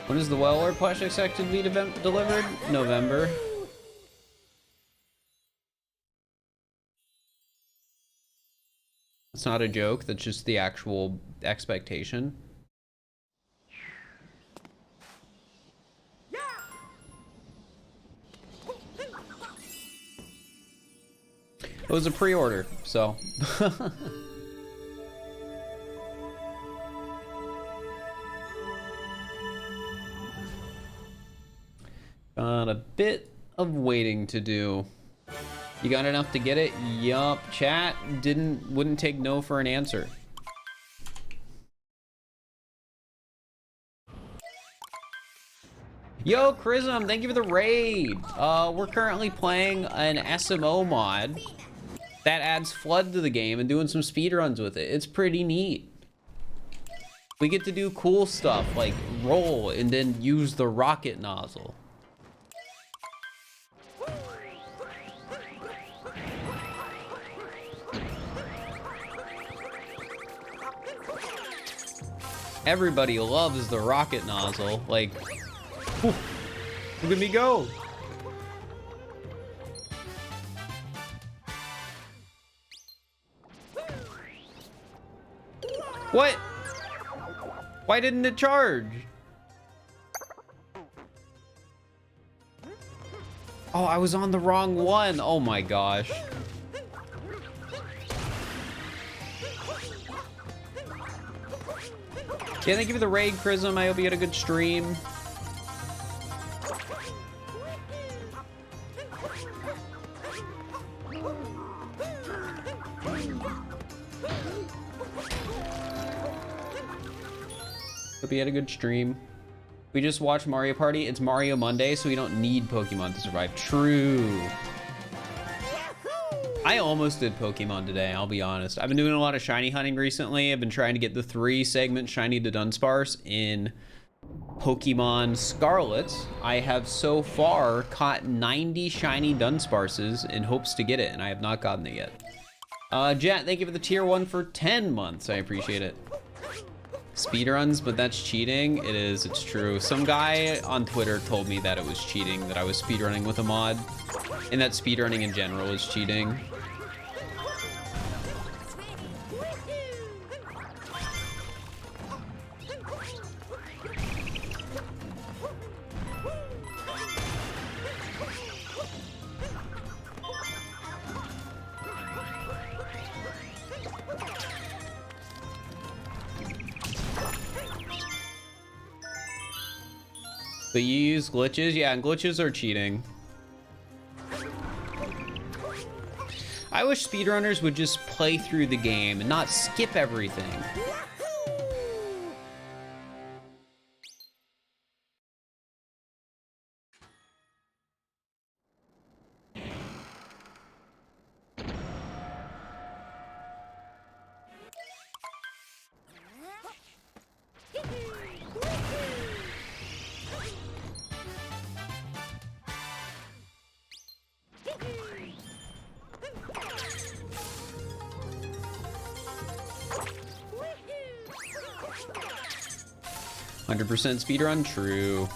When is the Well Lord plush expected to be delivered? November. It's not a joke, that's just the actual expectation. It was a pre-order, so. Got a bit of waiting to do. You got enough to get it? Yup. Chat wouldn't take no for an answer. Yo, Chrism, thank you for the raid. We're currently playing an SMO mod that adds FLUDD to the game and doing some speedruns with it. It's pretty neat. We get to do cool stuff like roll and then use the rocket nozzle. Everybody loves the rocket nozzle. Like, whew, look at me go. What? Why didn't it charge? Oh, I was on the wrong one. Oh my gosh. Yeah, thank you for the raid, Chrism. I hope you had a good stream. Hope you had a good stream. We just watched Mario Party. It's Mario Monday, so we don't need Pokemon to survive. True. I almost did Pokemon today, I'll be honest. I've been doing a lot of shiny hunting recently. I've been trying to get the 3-segment shiny to Dunsparce in Pokemon Scarlet. I have so far caught 90 shiny Dunsparces in hopes to get it, and I have not gotten it yet. Jet, thank you for the tier 1 for 10 months. I appreciate it. Speedruns, but that's cheating. It is, it's true. Some guy on Twitter told me that it was cheating, that I was speedrunning with a mod, and that speedrunning in general is cheating. But you use glitches? Yeah, and glitches are cheating. I wish speedrunners would just play through the game and not skip everything. %, speedrun? True.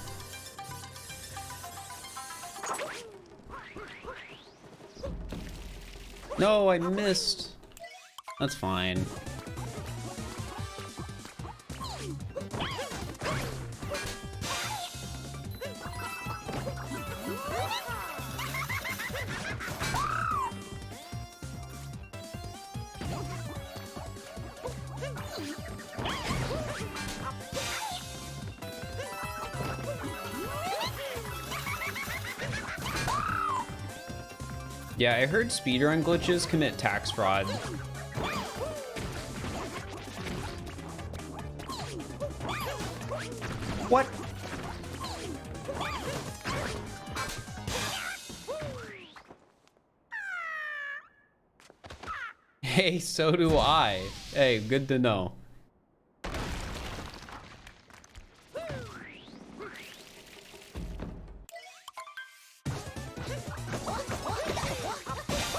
No, I missed. That's fine. Yeah, I heard speedrun glitches commit tax fraud. What? Hey, so do I. Hey, good to know.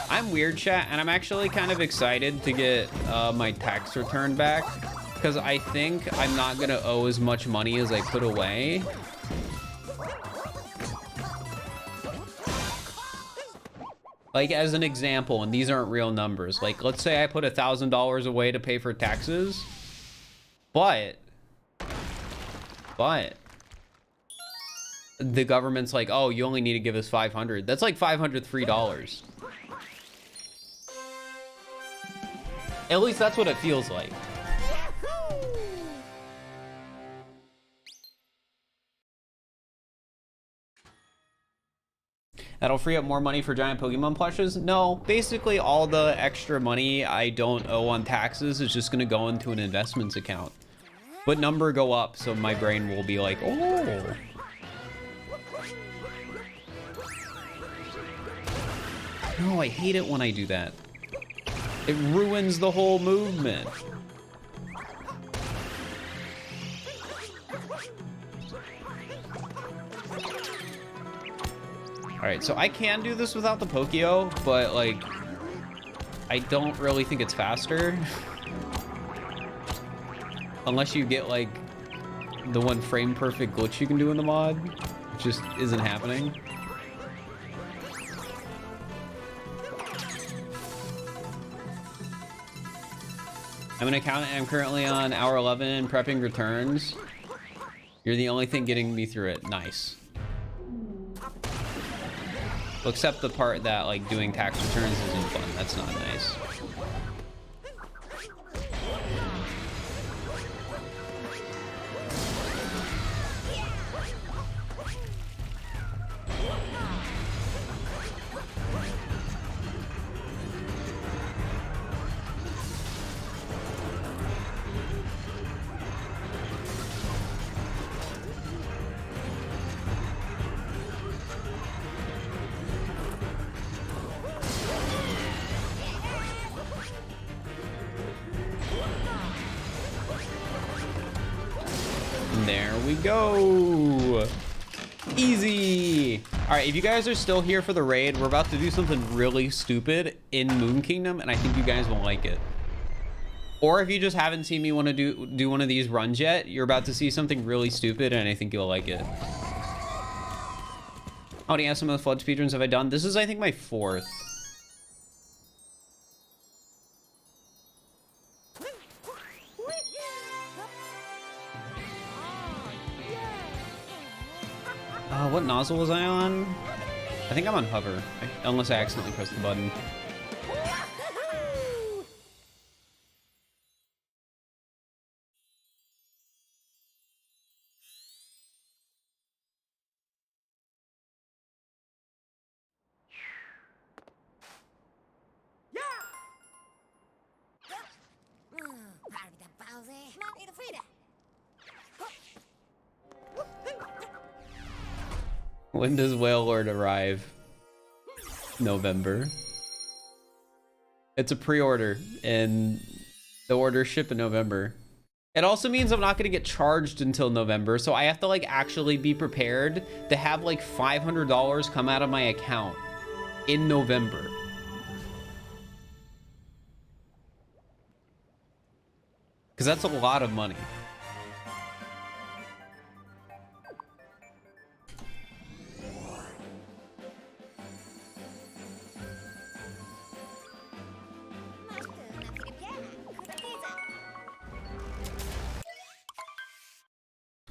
I'm weird, chat, and I'm actually kind of excited to get my tax return back because I think I'm not gonna owe as much money as I put away. Like, as an example, and these aren't real numbers, like, let's say I put $1,000 away to pay for taxes, but the government's like, oh, you only need to give us 500. That's like $503. At least that's what it feels like. That'll free up more money for giant Pokemon plushes? No, basically all the extra money I don't owe on taxes is just gonna go into an investments account. But number go up, so my brain will be like, oh. No, I hate it when I do that. It ruins the whole movement. Alright, so I can do this without the Pokeo, but like, I don't really think it's faster. Unless you get like the one frame perfect glitch you can do in the mod, which just isn't happening. I'm an accountant and I'm currently on hour 11 prepping returns. You're the only thing getting me through it. Nice. Well, except the part that like doing tax returns isn't fun. That's not nice. There we go. Easy. All right, if you guys are still here for the raid, we're about to do something really stupid in Moon Kingdom, and I think you guys will like it. Or if you just haven't seen me want to do one of these runs yet, you're about to see something really stupid, and I think you'll like it. How many SMO FLUDD speedruns have I done? This is, I think, my 4th. What nozzle was I on? I think I'm on hover, unless I accidentally pressed the button. When does Whale Lord arrive? November. It's a pre-order, and the orders ship in November. It also means I'm not gonna get charged until November, so I have to like actually be prepared to have like $500 come out of my account in November. Because that's a lot of money.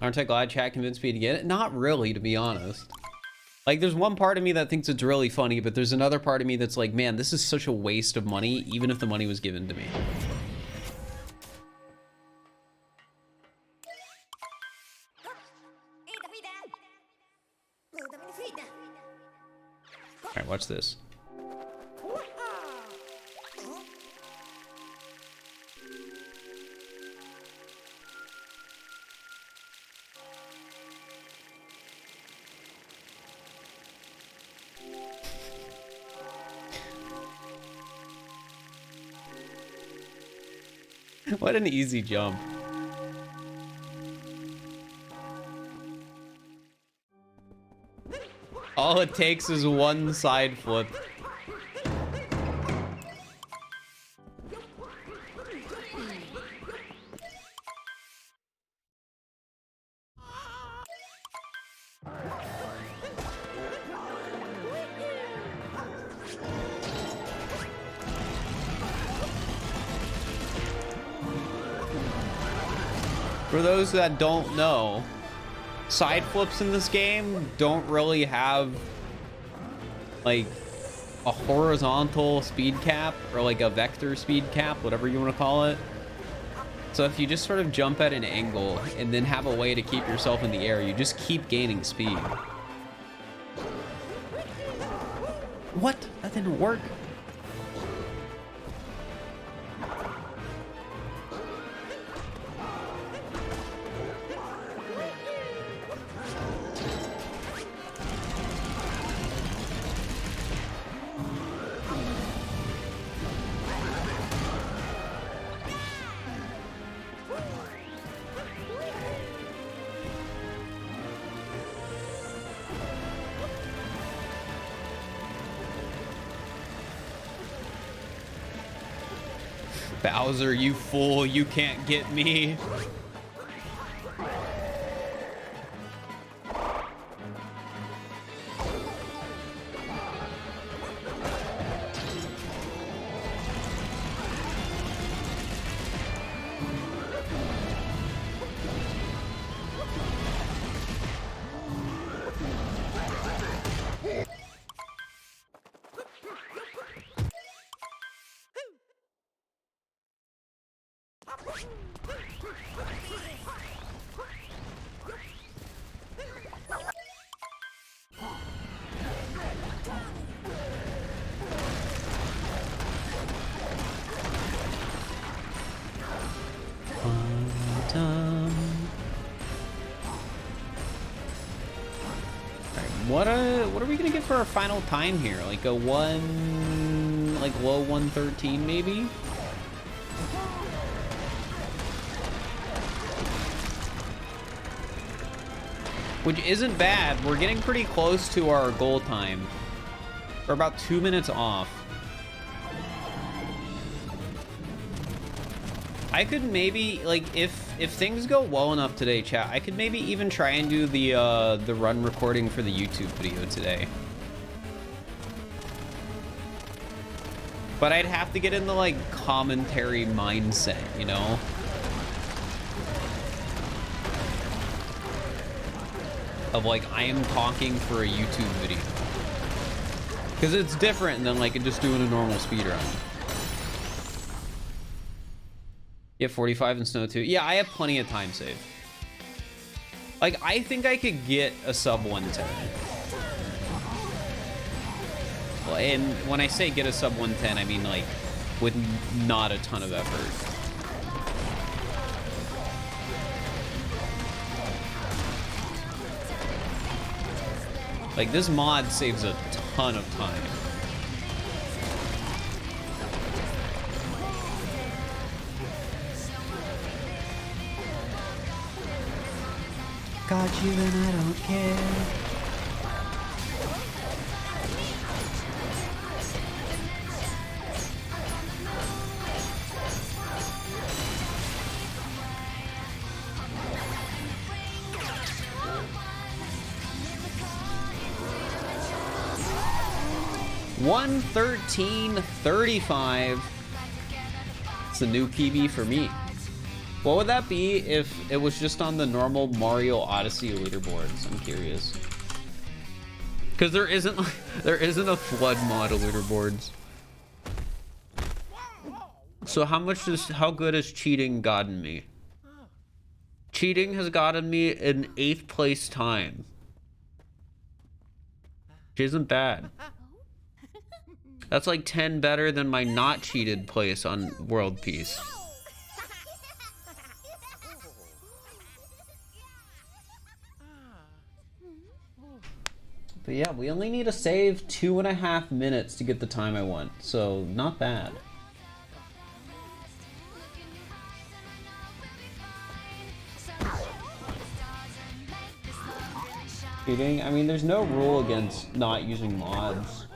Aren't I glad chat convinced me to get it? Not really, to be honest. Like, there's one part of me that thinks it's really funny, but there's another part of me that's like, man, this is such a waste of money, even if the money was given to me. All right, watch this. What an easy jump. All it takes is one side flip. For those that don't know, side flips in this game don't really have like a horizontal speed cap or like a vector speed cap, whatever you want to call it. So if you just sort of jump at an angle and then have a way to keep yourself in the air, you just keep gaining speed. What? That didn't work. Bowser, you fool, you can't get me. What are we gonna get for our final time here? Like a low 113 maybe? Which isn't bad. We're getting pretty close to our goal time. We're about 2 minutes off. I could maybe, like, if things go well enough today, chat, I could maybe even try and do the run recording for the YouTube video today. But I'd have to get in the, like, commentary mindset, you know? Of, like, I am talking for a YouTube video. Because it's different than, like, just doing a normal speedrun. Yeah, 45 in snow too. Yeah, I have plenty of time save. Like, I think I could get a sub 110. Well, and when I say get a sub 110, I mean, like, with not a ton of effort. Like, this mod saves a ton of time. Got you and I don't care. $113.35. It's a new PB for me. What would that be if it was just on the normal Mario Odyssey leaderboards? I'm curious. Because there isn't a FLUDD mod of leaderboards. So how good has cheating gotten me? Cheating has gotten me an 8th place time. Which isn't bad. That's like 10 better than my not cheated place on World Peace. But yeah, we only need to save 2.5 minutes to get the time I want, so not bad. Cheating? I mean, there's no rule against not using mods.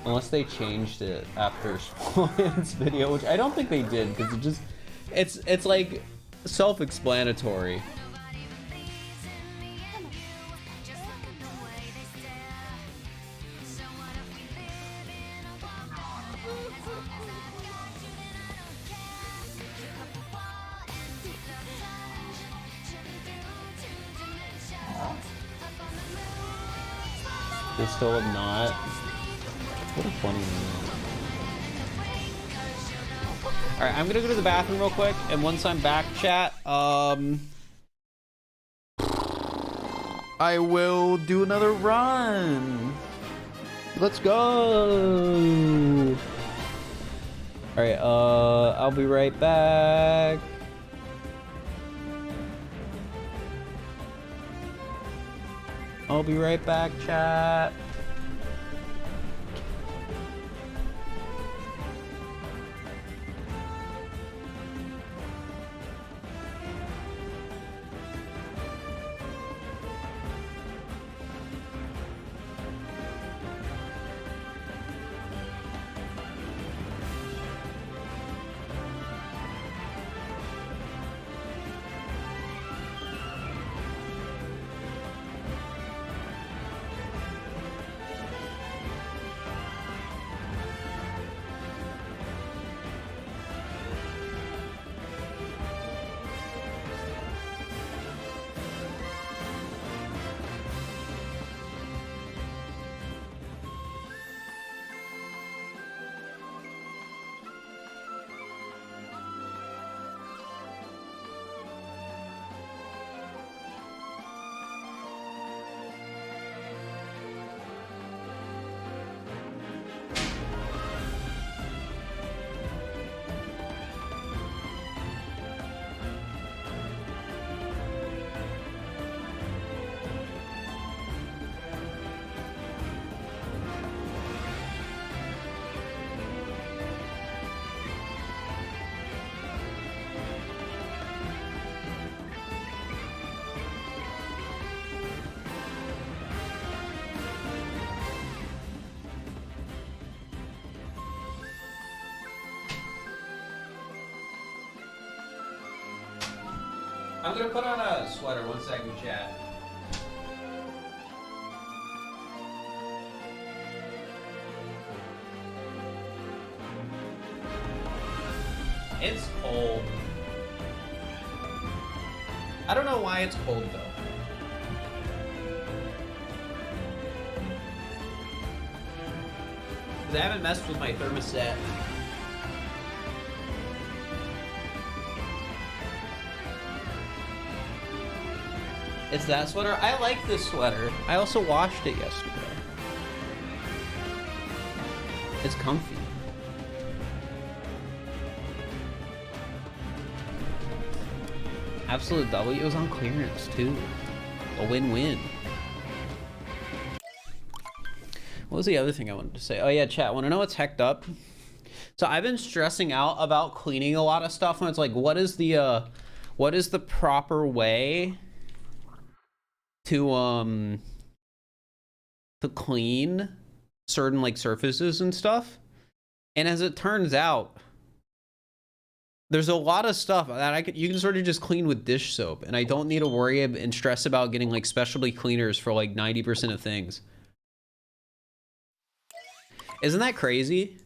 Unless they changed it after Spoil's video, which I don't think they did, because it's like self-explanatory. They still have not. What a funny moment. Alright, I'm gonna go to the bathroom real quick, and once I'm back, chat, I will do another run. Let's go. Alright, I'll be right back. I'll be right back, chat. I'm gonna put on a sweater, 1 second, chat. It's cold. I don't know why it's cold though. Because I haven't messed with my thermostat. It's that sweater? I like this sweater. I also washed it yesterday. It's comfy. Absolute W. It was on clearance too. A win-win. What was the other thing I wanted to say? Oh yeah, chat. Want to know what's hecked up? So I've been stressing out about cleaning a lot of stuff, and it's like, what is the proper way to clean certain like surfaces and stuff? And as it turns out, there's a lot of stuff that you can sort of just clean with dish soap, and I don't need to worry and stress about getting like specialty cleaners for like 90% of things. Isn't that crazy?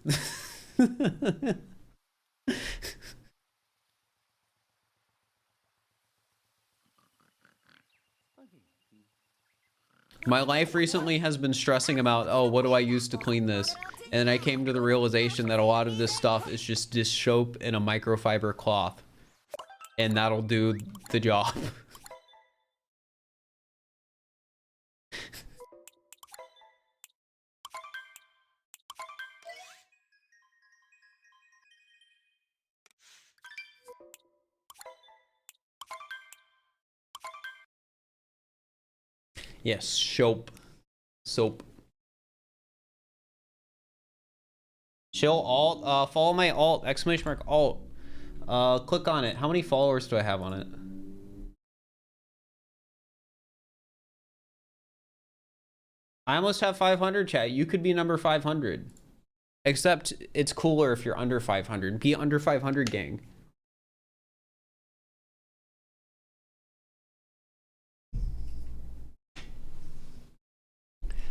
My life recently has been stressing about, oh, what do I use to clean this? And I came to the realization that a lot of this stuff is just dish soap and a microfiber cloth. And that'll do the job. Yes, soap. Soap. Chill alt, follow my alt, exclamation mark alt. Click on it. How many followers do I have on it? I almost have 500, chat. You could be number 500. Except it's cooler if you're under 500. Be under 500, gang.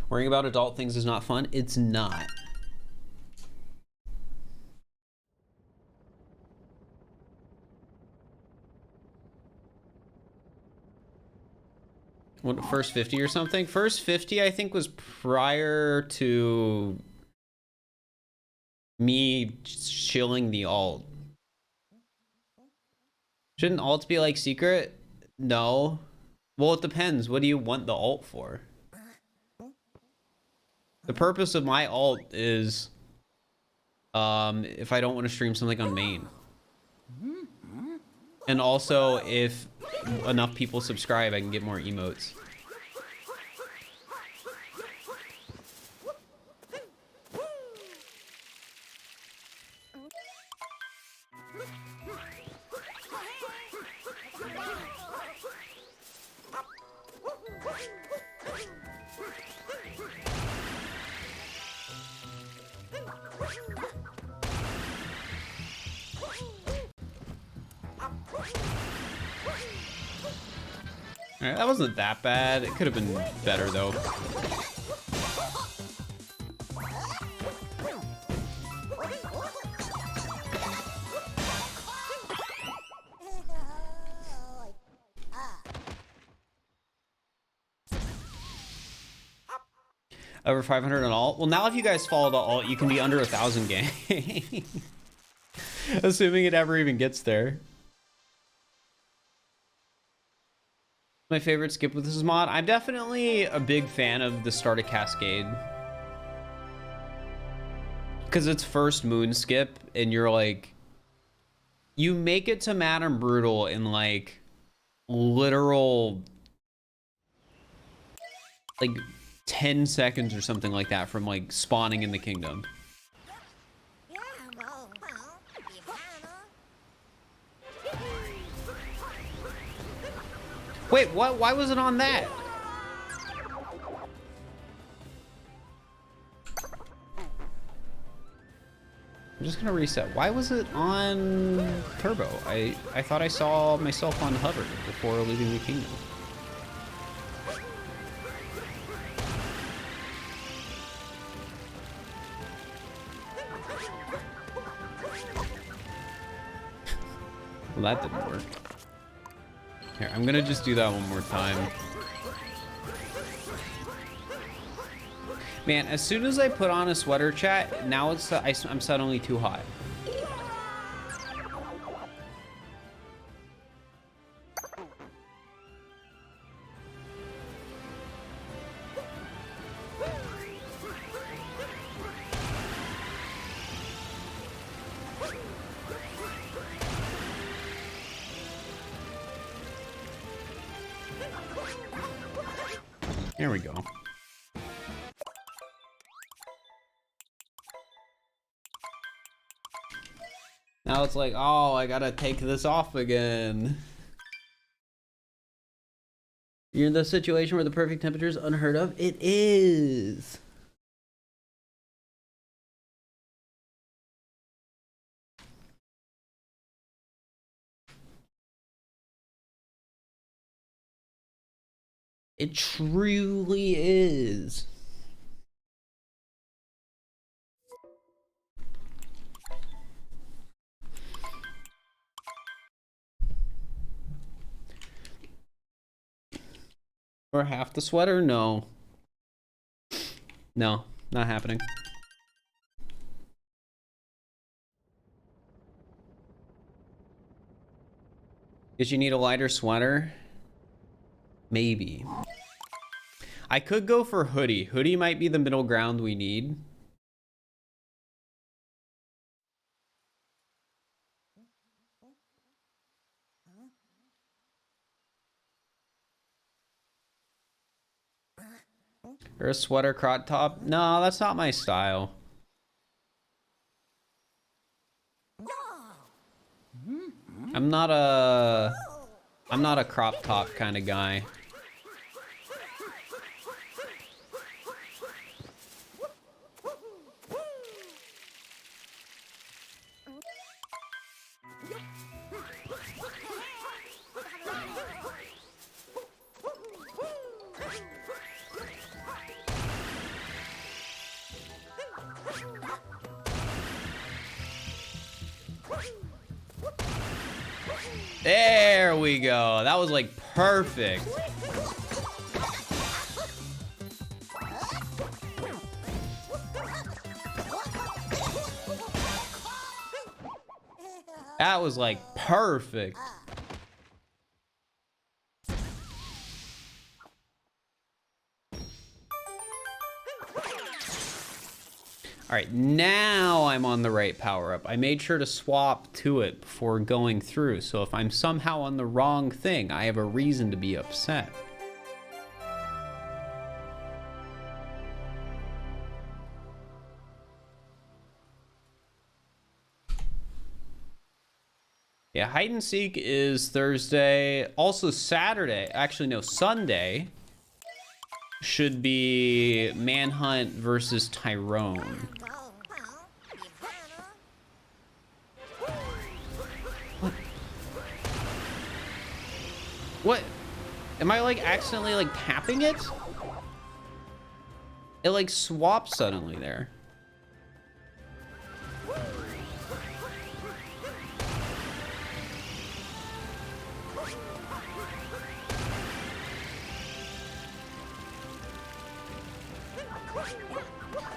Worrying about adult things is not fun. It's not. What, first 50 or something? First 50, I think, was prior to me chilling the alt. Shouldn't alts be like secret? No. Well, it depends. What do you want the alt for? The purpose of my alt is if I don't want to stream something on main. And also if enough people subscribe, I can get more emotes. Alright, that wasn't that bad. It could have been better though. Over 500 on alt? Well, now if you guys follow the alt, you can be under 1,000 gang. Assuming it ever even gets there. My favorite skip with this mod? I'm definitely a big fan of the start of Cascade. Because it's first moon skip, and you're like... You make it to Madame Brutal in like... literal... like 10 seconds or something like that from like spawning in the kingdom. Wait, what? Why was it on that? I'm just gonna reset. Why was it on turbo? I thought I saw myself on hover before leaving the kingdom. Well, that didn't work. Here, I'm gonna just do that one more time. Man, as soon as I put on a sweater, chat, now it's I'm suddenly too hot. There we go. Now it's like, oh, I gotta take this off again. You're in the situation where the perfect temperature is unheard of? It is. It truly is. Or half the sweater? No. No, not happening. Did you need a lighter sweater? Maybe. I could go for hoodie. Hoodie might be the middle ground we need. Or a sweater crop top? No, that's not my style. I'm not a crop top kind of guy. There we go. That was like perfect. That was like perfect. All right, now I'm on the right power up. I made sure to swap to it before going through. So if I'm somehow on the wrong thing, I have a reason to be upset. Yeah, hide and seek is Thursday. Also Saturday, actually no, Sunday should be Manhunt versus Tyrone. What? Am I like accidentally like tapping it? It like swaps suddenly there.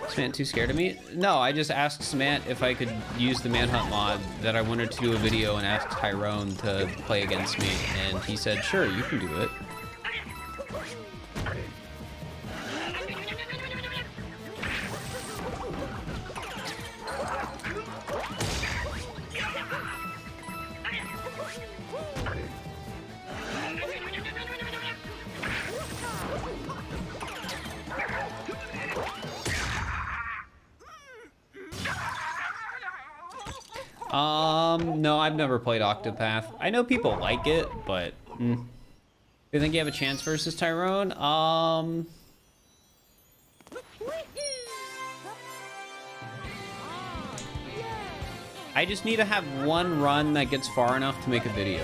Smant too scared of me? No, I just asked Smant if I could use the Manhunt mod, that I wanted to do a video and ask Tyrone to play against me, and he said, sure, you can do it. No, I've never played Octopath. I know people like it, but do you think you have a chance versus Tyrone? I just need to have one run that gets far enough to make a video.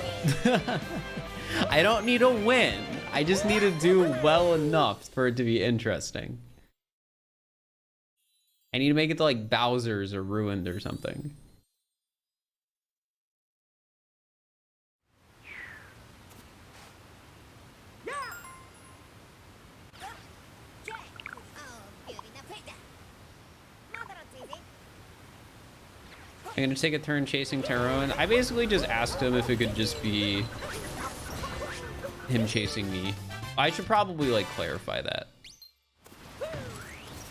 I don't need to win. I just need to do well enough for it to be interesting. I need to make it to like Bowser's or Ruined or something. I'm gonna take a turn chasing Tyrone. I basically just asked him if it could just be him chasing me. I should probably like clarify that.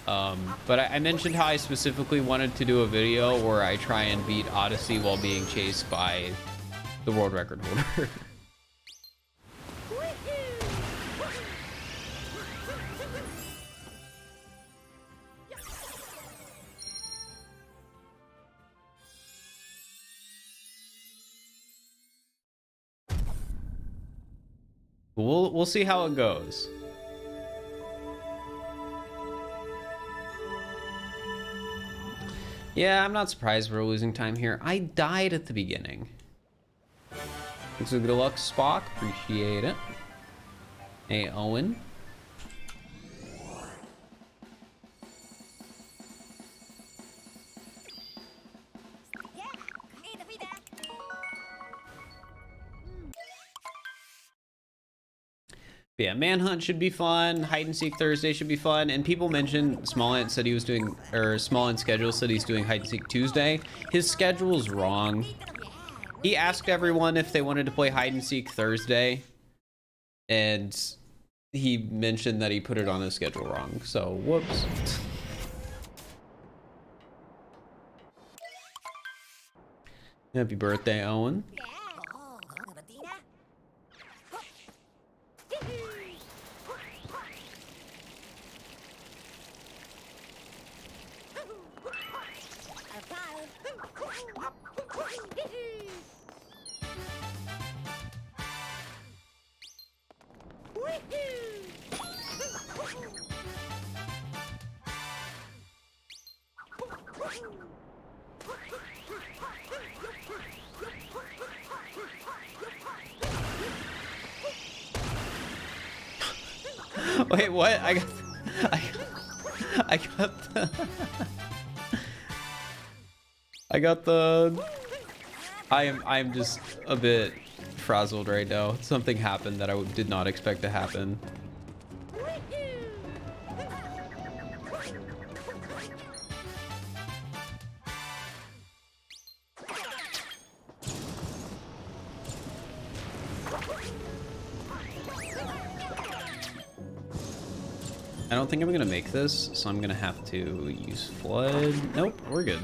But I mentioned how I specifically wanted to do a video where I try and beat Odyssey while being chased by the world record holder. We'll see how it goes. Yeah, I'm not surprised we're losing time here. I died at the beginning. Thanks for the deluxe Spock. Appreciate it. Hey, Owen. But yeah, Manhunt should be fun. Hide and Seek Thursday should be fun. And people mentioned Smallant said he was doing, or Smallant's schedule said he's doing Hide and Seek Tuesday. His schedule's wrong. He asked everyone if they wanted to play Hide and Seek Thursday, and he mentioned that he put it on his schedule wrong. So, whoops. Happy birthday, Owen. Wait, what? I got the I'm just a bit frazzled right now. Something happened that I did not expect to happen. I don't think I'm gonna make this, so I'm gonna have to use FLUDD. Nope, we're good.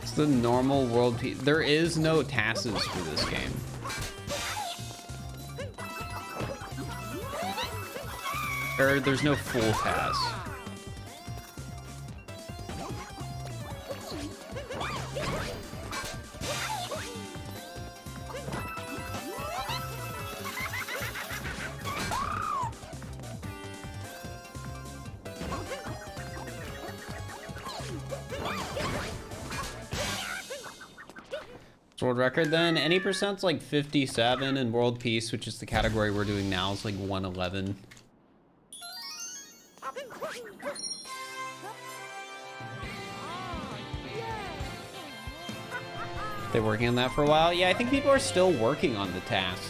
It's the normal world. There is no tasks for this game. Or there's no full task. World record then, any percent's like 57, and world peace, which is the category we're doing now, is like 111. They working on that for a while? Yeah, I think people are still working on the task.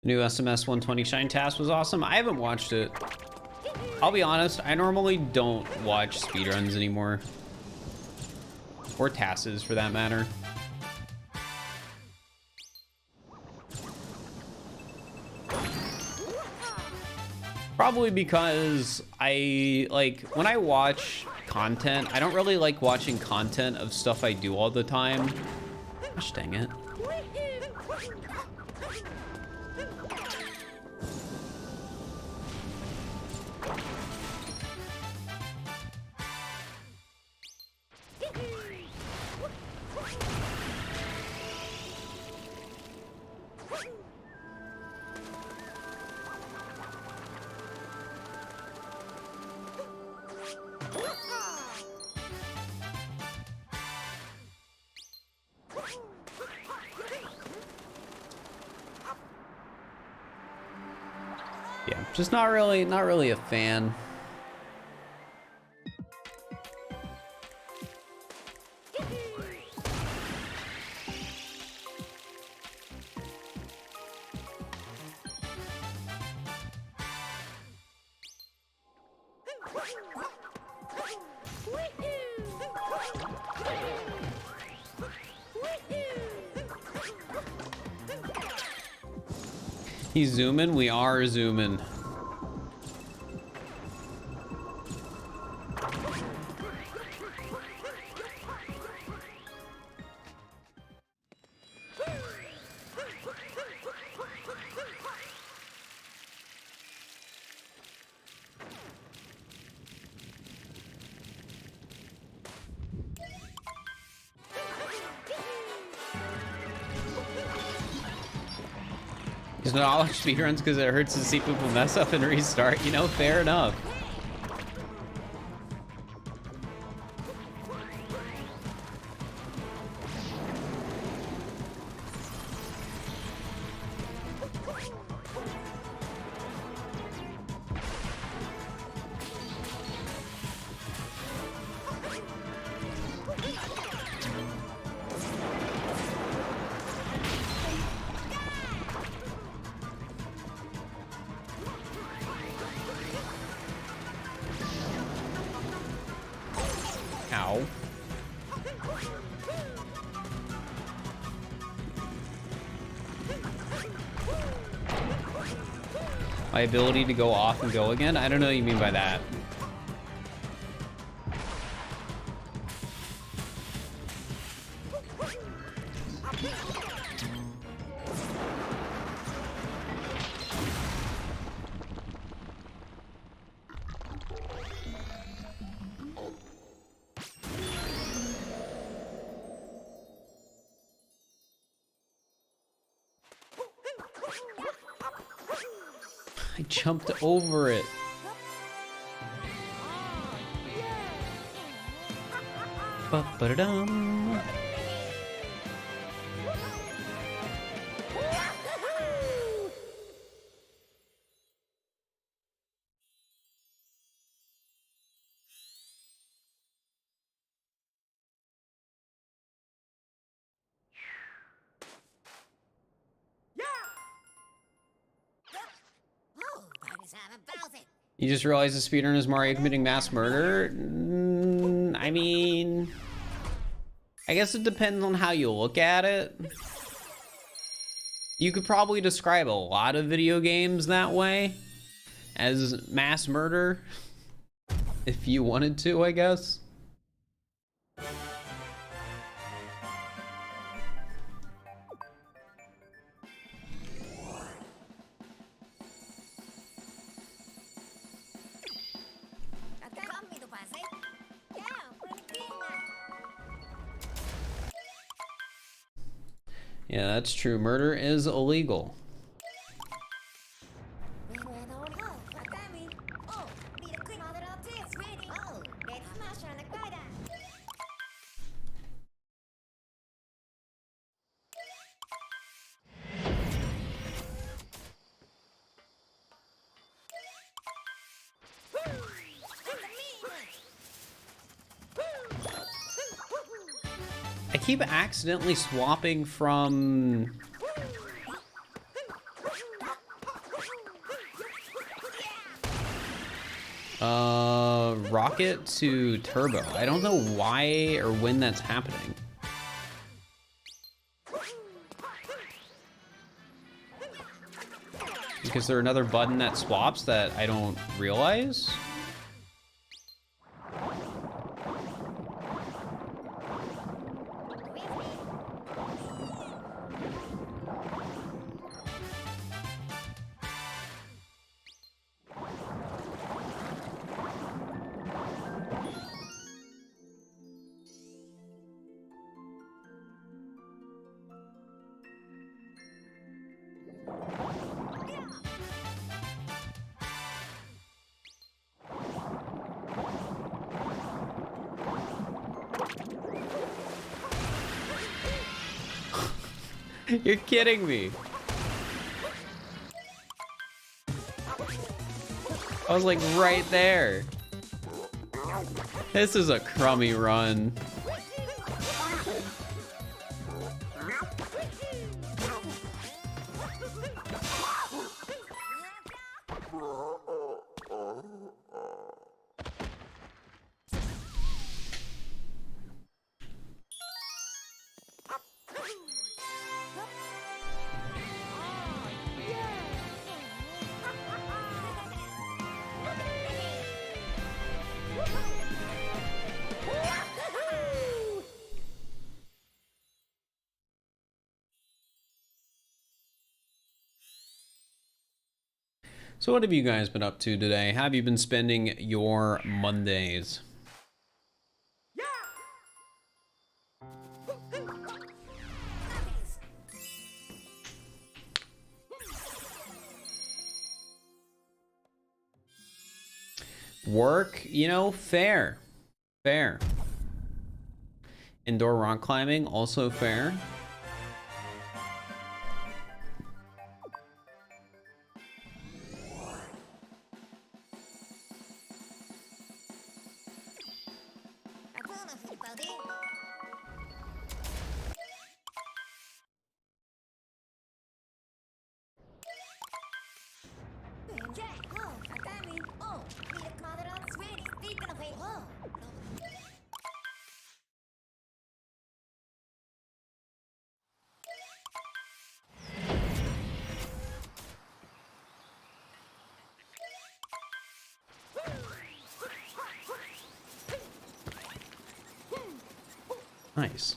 New SMS 120 Shine task was awesome. I haven't watched it. I'll be honest, I normally don't watch speedruns anymore. Or tasks for that matter. Probably because when I watch content, I don't really like watching content of stuff I do all the time. Gosh dang it. Yeah, just not really a fan. He's zooming. We are zooming. He's not all speedruns because it hurts to see people mess up and restart. You know, fair enough. Ow. My ability to go off and go again? I don't know what you mean by that. I jumped over it. Ba-ba-da-dum. You just realized the speedrun is Mario committing mass murder? I mean, I guess it depends on how you look at it. You could probably describe a lot of video games that way, as mass murder, if you wanted to, I guess. Yeah, that's true. Murder is illegal. I keep accidentally swapping from rocket to turbo. I don't know why or when that's happening. Is there another button that swaps that I don't realize? You're kidding me. I was like right there. This is a crummy run. So what have you guys been up to today? How have you been spending your Mondays? Work, you know, fair. Fair. Indoor rock climbing, also fair. Nice.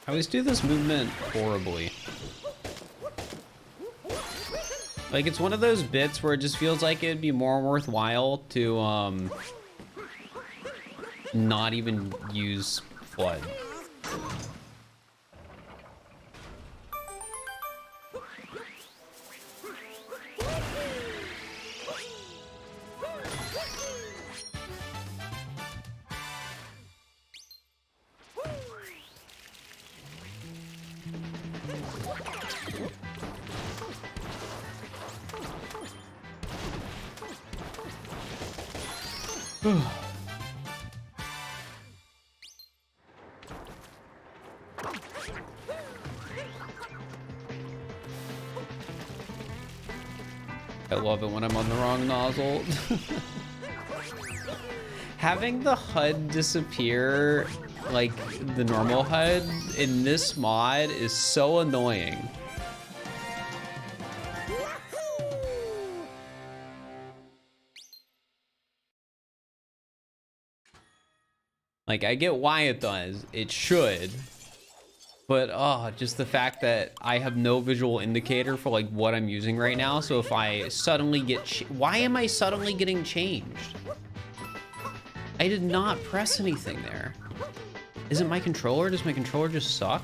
I always do this movement horribly. Like, it's one of those bits where it just feels like it'd be more worthwhile to, not even use FLUDD. I love it when I'm on the wrong nozzle. Having the HUD disappear like the normal HUD in this mod is so annoying. Like, I get why it does. It should. But, oh, just the fact that I have no visual indicator for, like, what I'm using right now. So if I suddenly get... Why am I suddenly getting changed? I did not press anything there. Is it my controller? Does my controller just suck?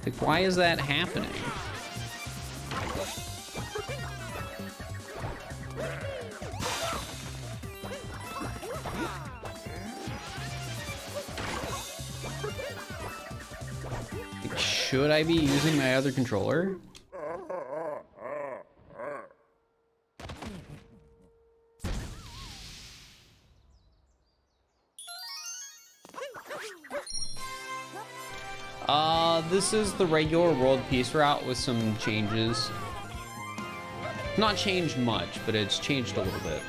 Like, why is that happening? Like, should I be using my other controller? This is the regular world peace route with some changes. Not changed much, but it's changed a little bit.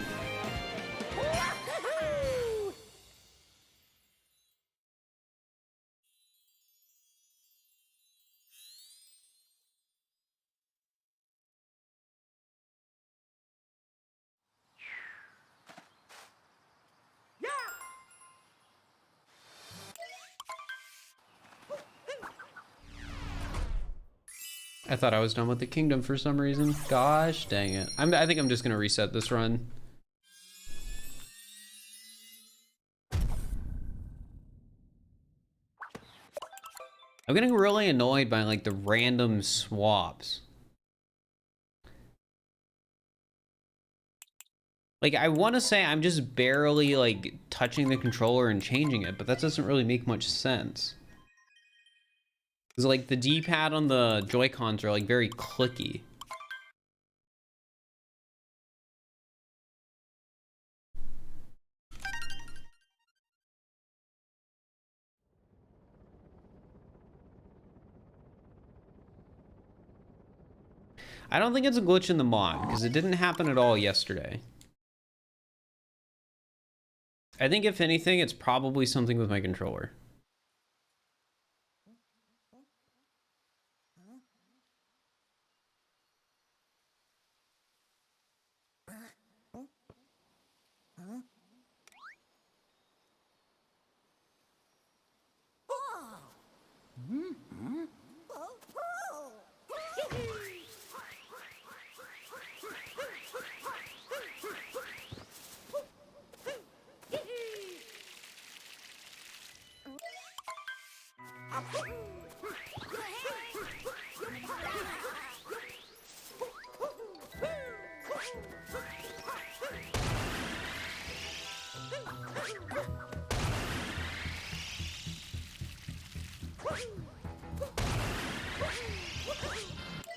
I thought I was done with the kingdom for some reason. Gosh dang it. I think I'm just gonna reset this run. I'm getting really annoyed by like the random swaps. Like, I want to say I'm just barely like touching the controller and changing it, but that doesn't really make much sense. Because like the D-pad on the Joy-Cons are like very clicky. I don't think it's a glitch in the mod, because it didn't happen at all yesterday. I think if anything, it's probably something with my controller.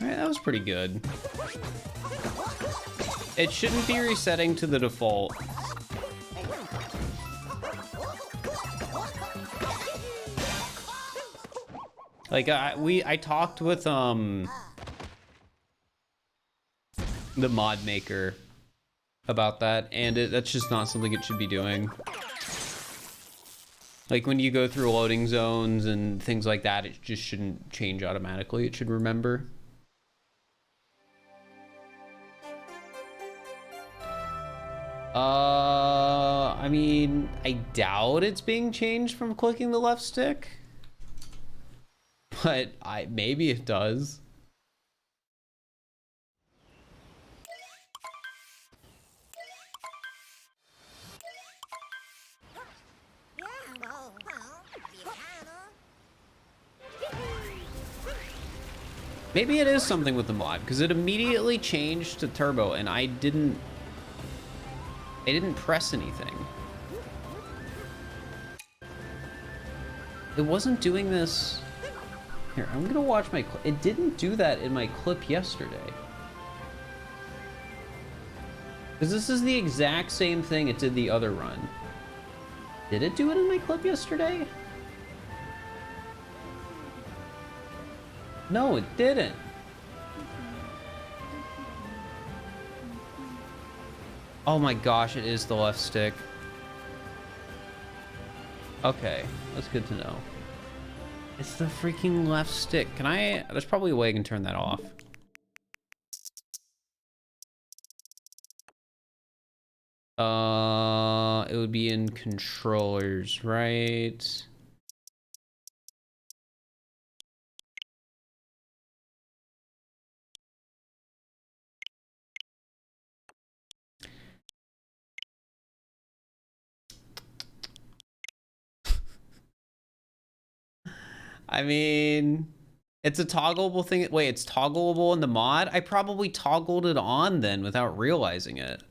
Alright, that was pretty good. It shouldn't be resetting to the default. Like, I talked with, the mod maker about that, and that's just not something it should be doing. Like when you go through loading zones and things like that, it just shouldn't change automatically. It should remember. I mean, I doubt it's being changed from clicking the left stick, but maybe it does. Maybe it is something with the mod, because it immediately changed to turbo and I didn't press anything. It wasn't doing this. Here, I'm gonna watch my clip. It didn't do that in my clip yesterday. Because this is the exact same thing it did the other run. Did it do it in my clip yesterday? No, it didn't. Oh my gosh, it is the left stick. Okay, that's good to know. It's the freaking left stick. Can I... There's probably a way I can turn that off. It would be in controllers, right? I mean, it's a toggleable thing. Wait, it's toggleable in the mod? I probably toggled it on then without realizing it.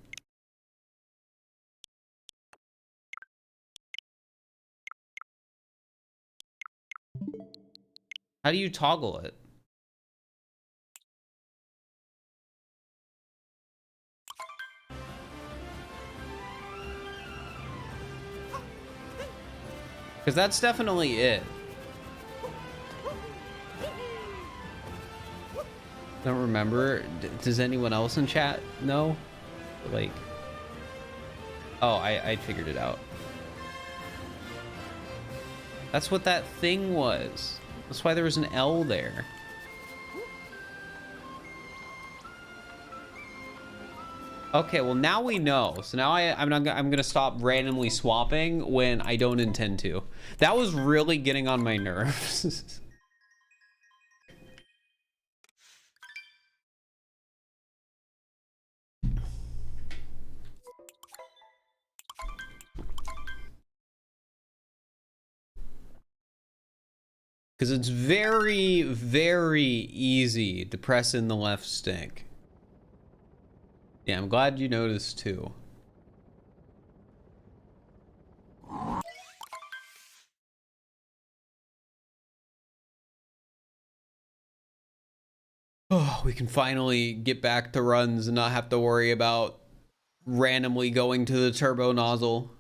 How do you toggle it? Because that's definitely it. Don't remember. Does anyone else in chat know? Like, oh, I figured it out. That's what that thing was. That's why there was an L there. Okay, well now we know. So now I'm gonna stop randomly swapping when I don't intend to. That was really getting on my nerves. Because it's very, very easy to press in the left stick. Yeah, I'm glad you noticed too. Oh, we can finally get back to runs and not have to worry about randomly going to the turbo nozzle.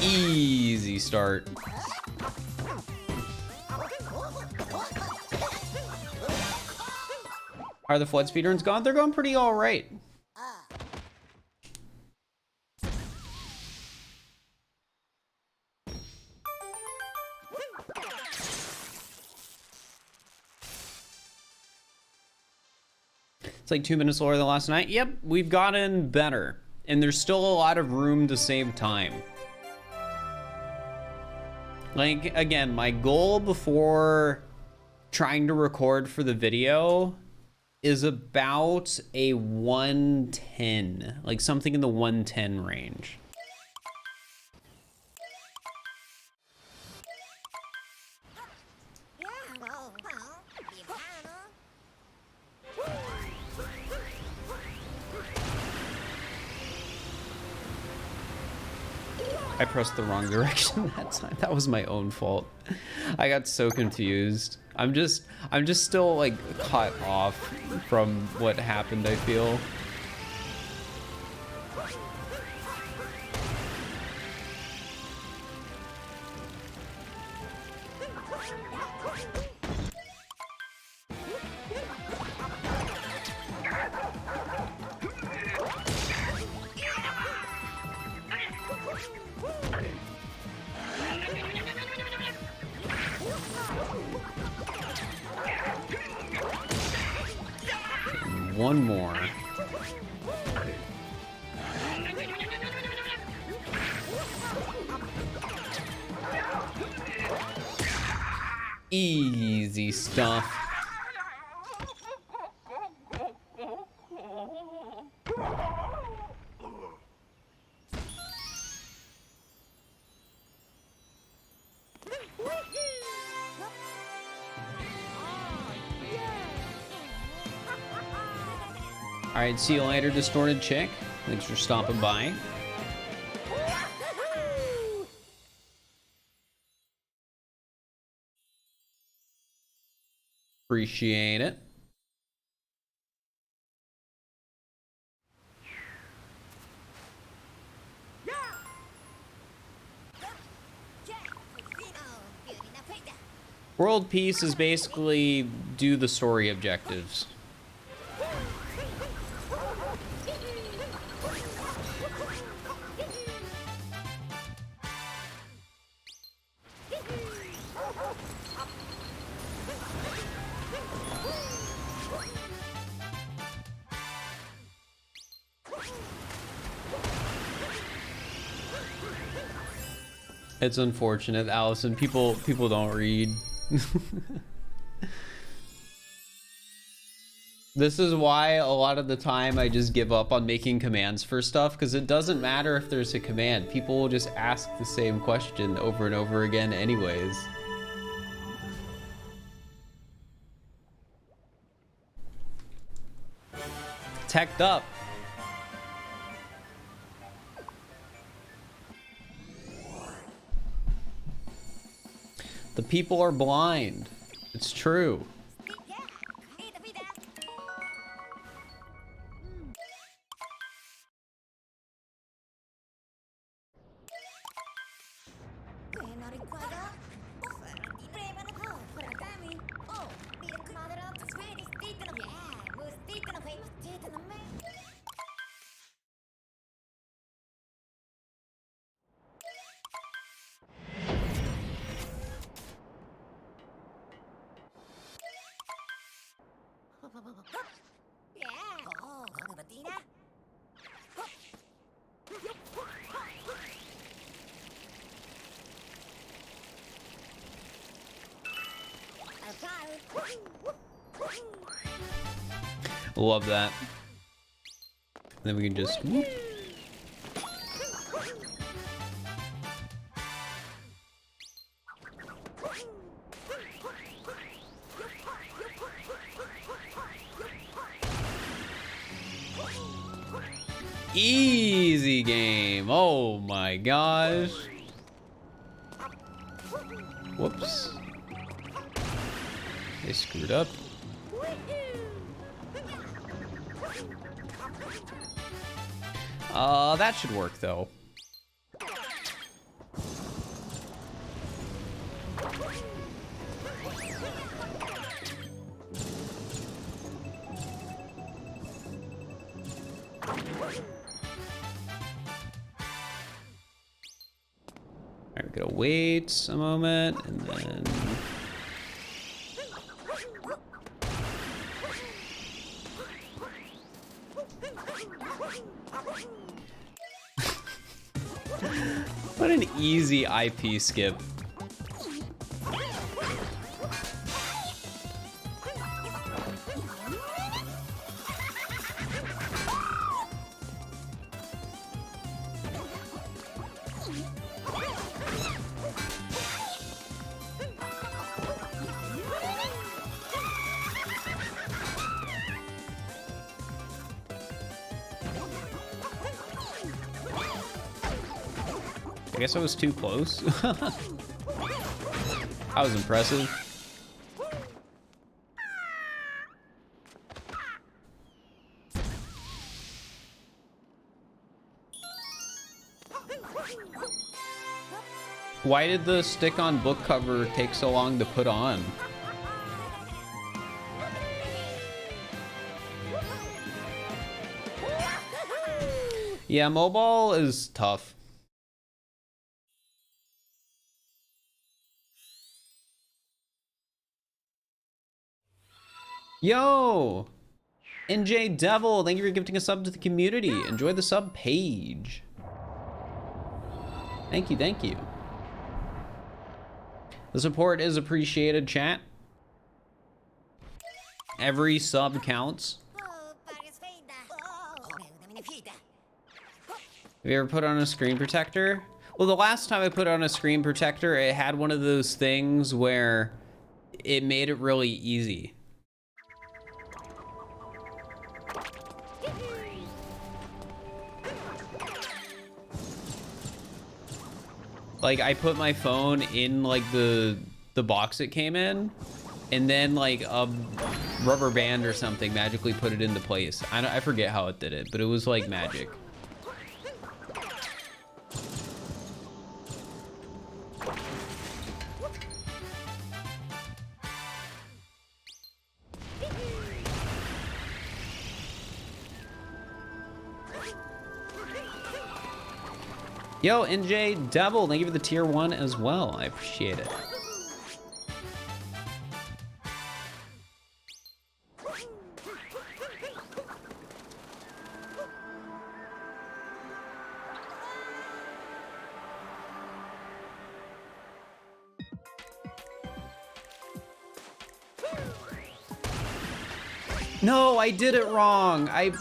Easy start. Are the FLUDD speedruns gone? They're going pretty all right. It's like 2 minutes lower than last night. Yep, we've gotten better. And there's still a lot of room to save time. Like, again, my goal before trying to record for the video is about a 110. Like, something in the 110 range. I pressed the wrong direction that time. That was my own fault. I got so confused. I'm just still like caught off from what happened, I feel. One more. Easy stuff. All right, see you later, Distorted Chick. Thanks for stopping by. Appreciate it. World peace is basically do the story objectives. It's unfortunate, Allison. People don't read. This is why a lot of the time I just give up on making commands for stuff, because it doesn't matter if there's a command. People will just ask the same question over and over again anyways. Teched up. The people are blind. It's true. Love that. And then we can just whoop. Easy game. Oh my gosh. Whoops. They screwed up. That should work though. Alright, we gotta wait a moment and then what an easy IP skip. I guess I was too close. That was impressive. Why did the stick-on book cover take so long to put on? Yeah, mobile is tough. Yo! NJ Devil, thank you for gifting a sub to the community. Enjoy the sub page. Thank you, thank you. The support is appreciated, chat. Every sub counts. Have you ever put on a screen protector? Well, the last time I put on a screen protector, it had one of those things where it made it really easy. Like, I put my phone in like the box it came in, and then like a rubber band or something magically put it into place. I forget how it did it, but it was like magic. Yo, NJ Devil, thank you for the tier 1 as well. I appreciate it. No, I did it wrong. I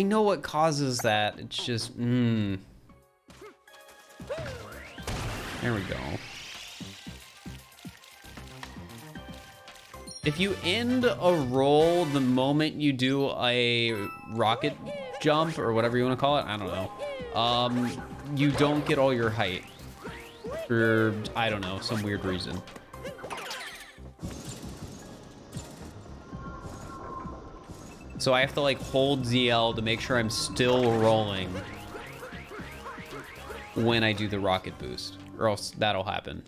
know what causes that. It's just, There we go. If you end a roll the moment you do a rocket jump or whatever you want to call it, I don't know. You don't get all your height for, I don't know, some weird reason. So I have to like hold ZL to make sure I'm still rolling when I do the rocket boost, or else that'll happen.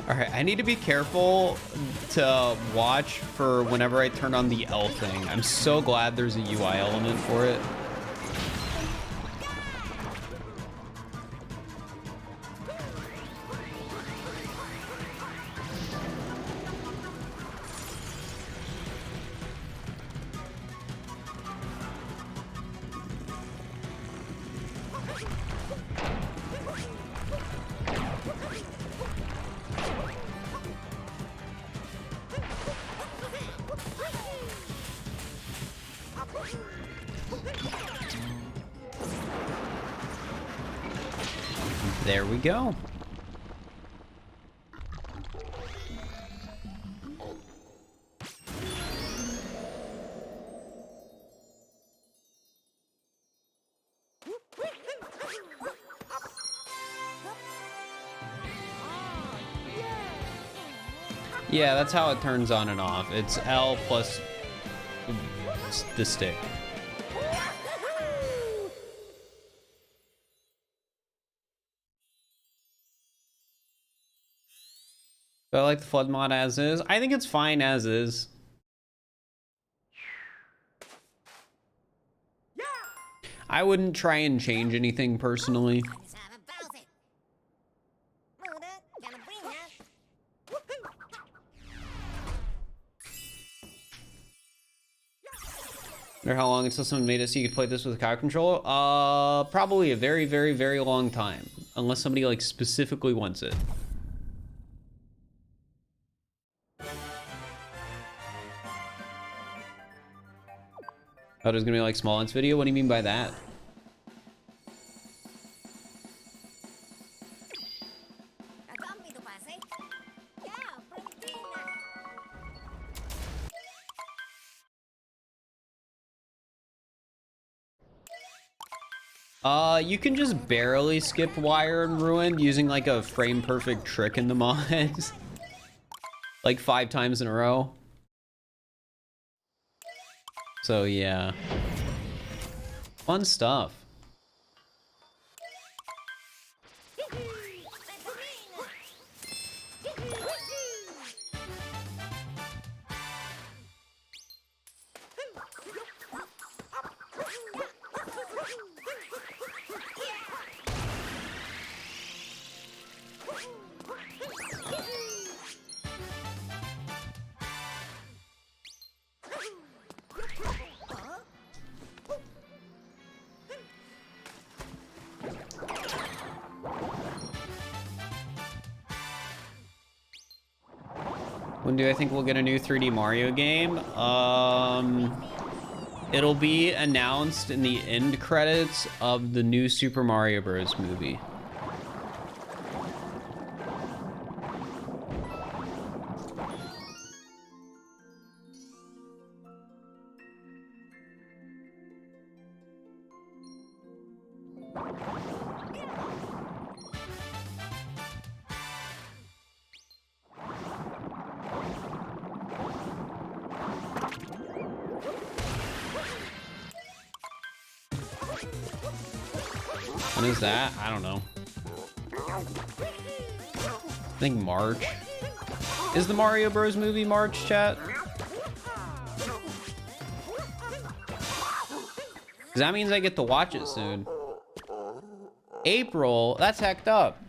All right, I need to be careful to watch for whenever I turn on the L thing. I'm so glad there's a UI element for it. There we go. Yeah, that's how it turns on and off. It's L plus the stick. Do I like the FLUDD mod as is? I think it's fine as is. I wouldn't try and change anything personally. Wonder how long until someone made it so you could play this with a cow controller? Probably a very, very, very long time. Unless somebody, like, specifically wants it. Oh, there's gonna be, like, small ants video? What do you mean by that? You can just barely skip Wire and Ruined using like a frame perfect trick in the mods. Like 5 times in a row. So yeah. Fun stuff. When do I think we'll get a new 3D Mario game? It'll be announced in the end credits of the new Super Mario Bros. Movie. When is that? I don't know. I think March. Is the Mario Bros. Movie March, chat? Because that means I get to watch it soon. April? That's hecked up.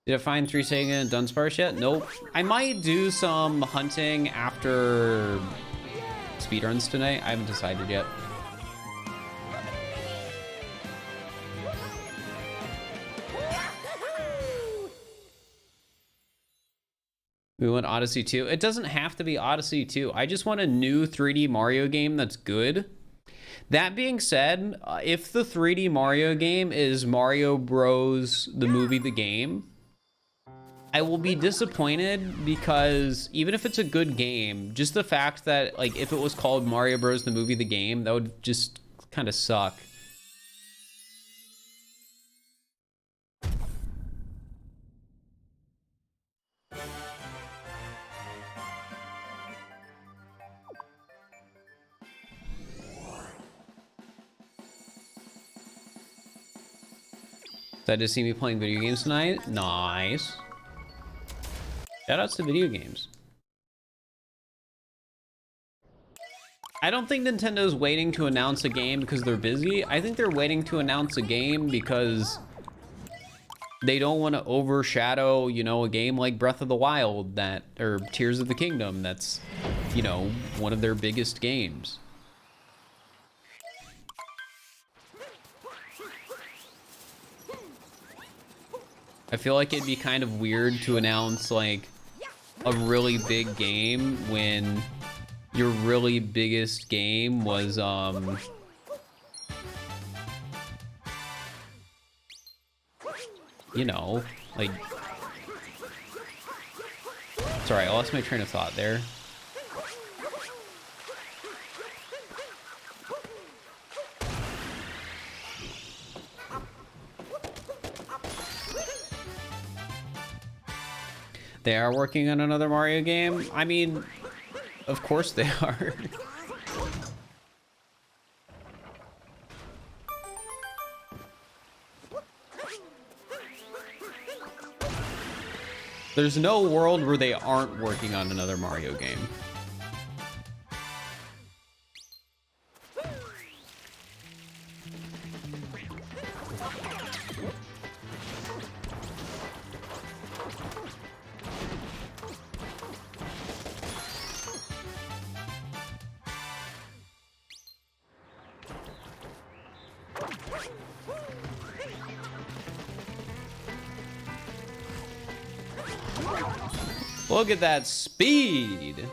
Did I find 3 Sega and Dunsparce yet? Nope. I might do some hunting after speedruns tonight. I haven't decided yet. We want Odyssey 2. It doesn't have to be Odyssey 2. I just want a new 3D Mario game that's good. That being said, if the 3D Mario game is Mario Bros. The movie, the game, I will be disappointed because even if it's a good game, just the fact that, like, if it was called Mario Bros. The movie, the game, that would just kind of suck. That just see me playing video games tonight. Nice. Shoutouts to video games. I don't think Nintendo's waiting to announce a game because they're busy. I think they're waiting to announce a game because they don't want to overshadow, you know, a game like Breath of the Wild that, or Tears of the Kingdom, that's, you know, one of their biggest games. I feel like it'd be kind of weird to announce like a really big game when your really biggest game was you know, like, sorry, I lost my train of thought there. They are working on another Mario game? I mean, of course they are. There's no world where they aren't working on another Mario game. Look at that speed.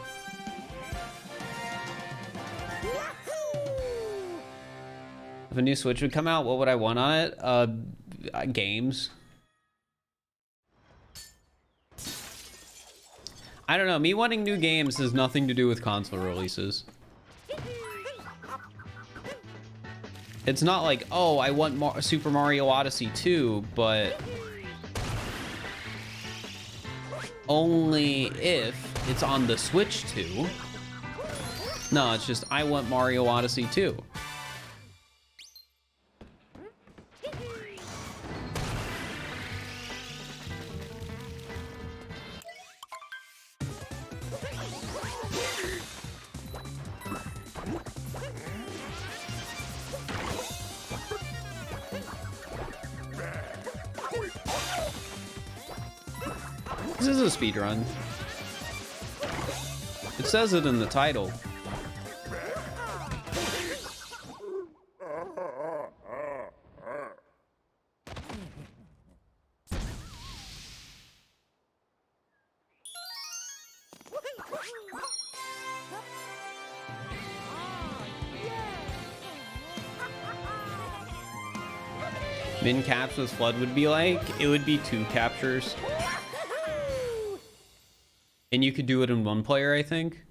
If a new Switch would come out, what would I want on it? Games. I don't know. Me wanting new games has nothing to do with console releases. It's not like, oh, I want Super Mario Odyssey 2, but only if it's on the Switch 2. No, it's just, I want Mario Odyssey 2. This is a speedrun. It says it in the title. Min caps with FLUDD would be like, it would be 2 captures. And you could do it in 1 player, I think.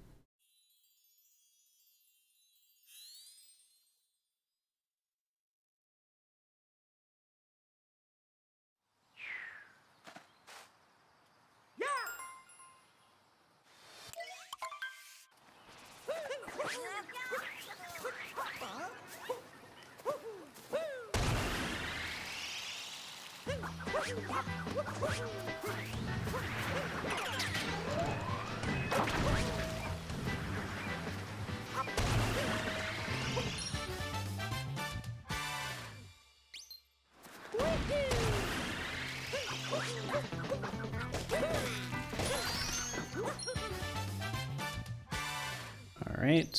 All right.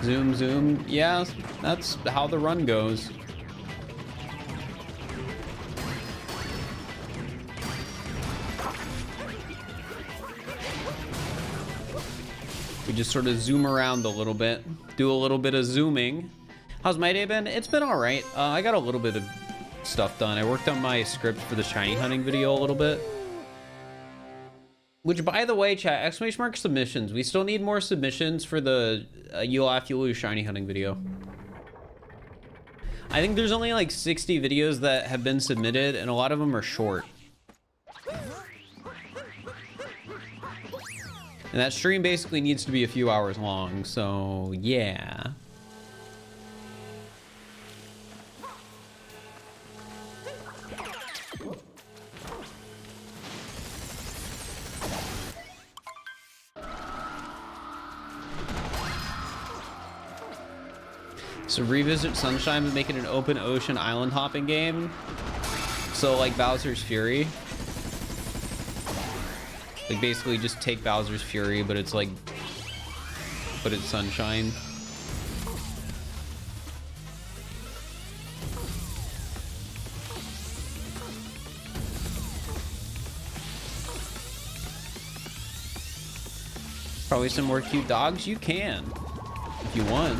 Zoom, zoom. Yeah, that's how the run goes. We just sort of zoom around a little bit, do a little bit of zooming. How's my day been? It's been all right. I got a little bit of stuff done. I worked on my script for the shiny hunting video a little bit. Which, by the way, chat, exclamation mark submissions. We still need more submissions for the You Laugh, You Lose shiny hunting video. I think there's only like 60 videos that have been submitted, and a lot of them are short. And that stream basically needs to be a few hours long, so yeah. So revisit Sunshine and make it an open ocean island hopping game. So like Bowser's Fury. Like basically just take Bowser's Fury, but it's like, but it's Sunshine. Probably some more cute dogs. You can, if you want.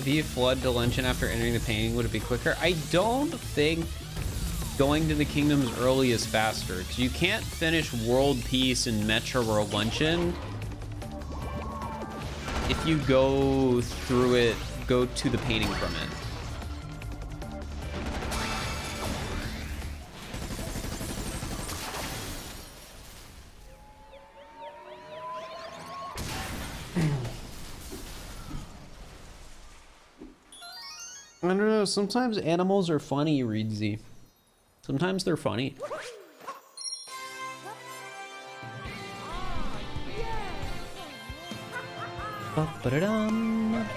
If you flood to luncheon after entering the painting, would it be quicker? I don't think going to the kingdoms early is faster, because you can't finish World Peace and Metro World Luncheon if you go through it, go to the painting from it. I don't know, sometimes animals are funny, Reedsy. Sometimes they're funny. Ba-ba-da-dum.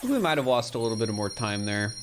We might have lost a little bit of more time there.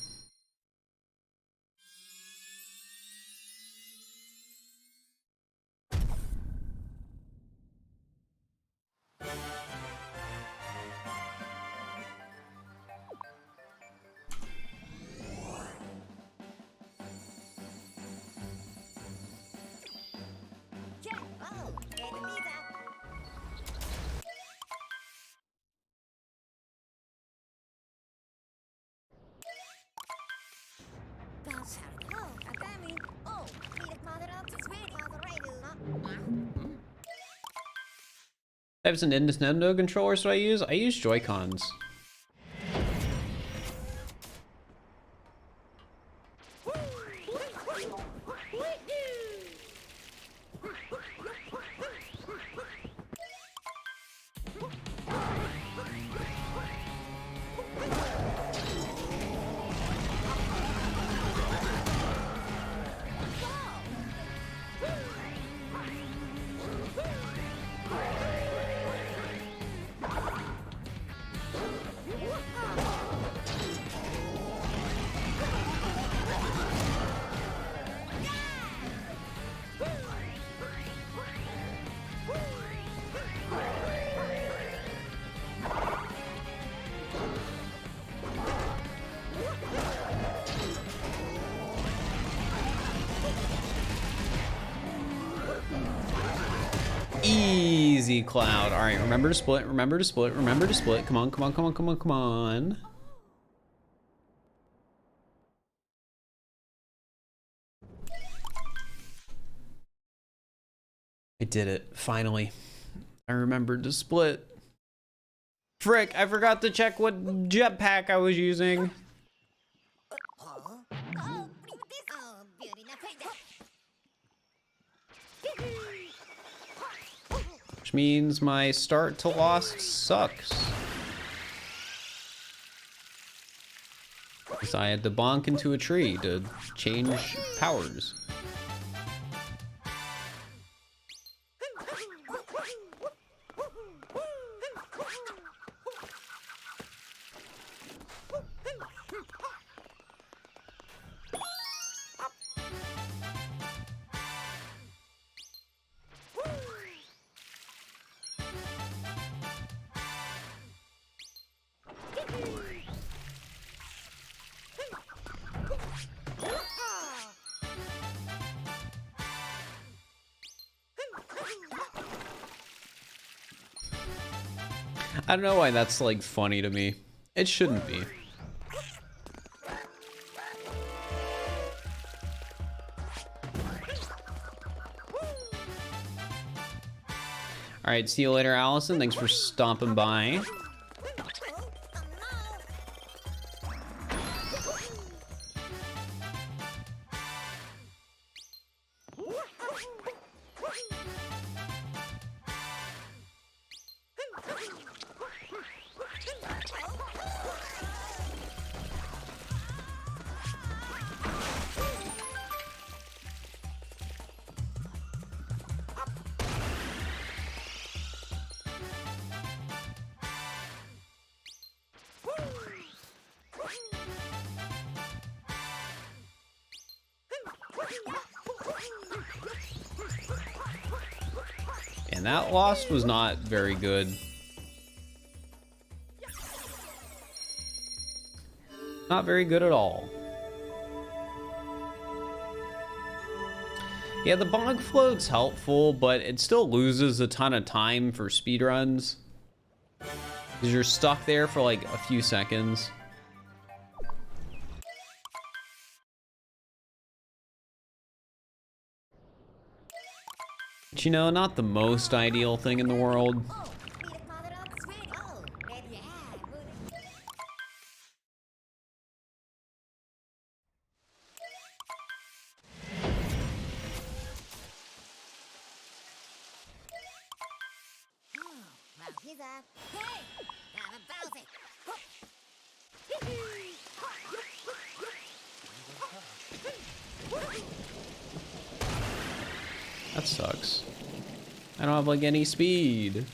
Types of Nintendo controllers do I use? I use Joy-Cons. Easy, Cloud. All right, remember to split, remember to split, remember to split. Come on, come on, come on, come on, come on. I did it, finally. I remembered to split. Frick, I forgot to check what jetpack I was using. Which means my start to Lost sucks. Because I had to bonk into a tree to change powers. I don't know why that's like funny to me. It shouldn't be. All right, see you later, Allison. Thanks for stopping by. And that Lost was not very good. Not very good at all. Yeah, the bog float's helpful, but it still loses a ton of time for speedruns. Because you're stuck there for like a few seconds. But you know, not the most ideal thing in the world. That sucks. I don't have like any speed.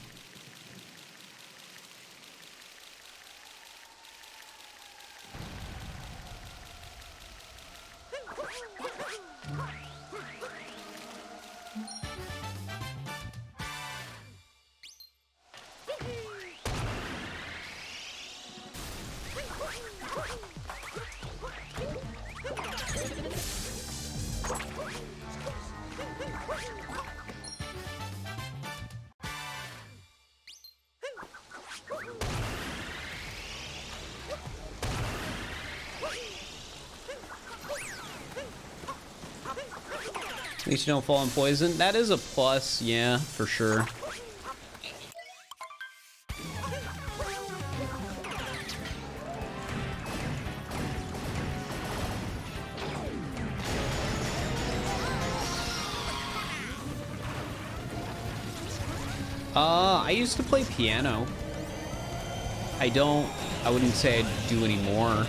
At least you don't fall in poison. That is a plus, yeah, for sure. I used to play piano. I wouldn't say I do anymore.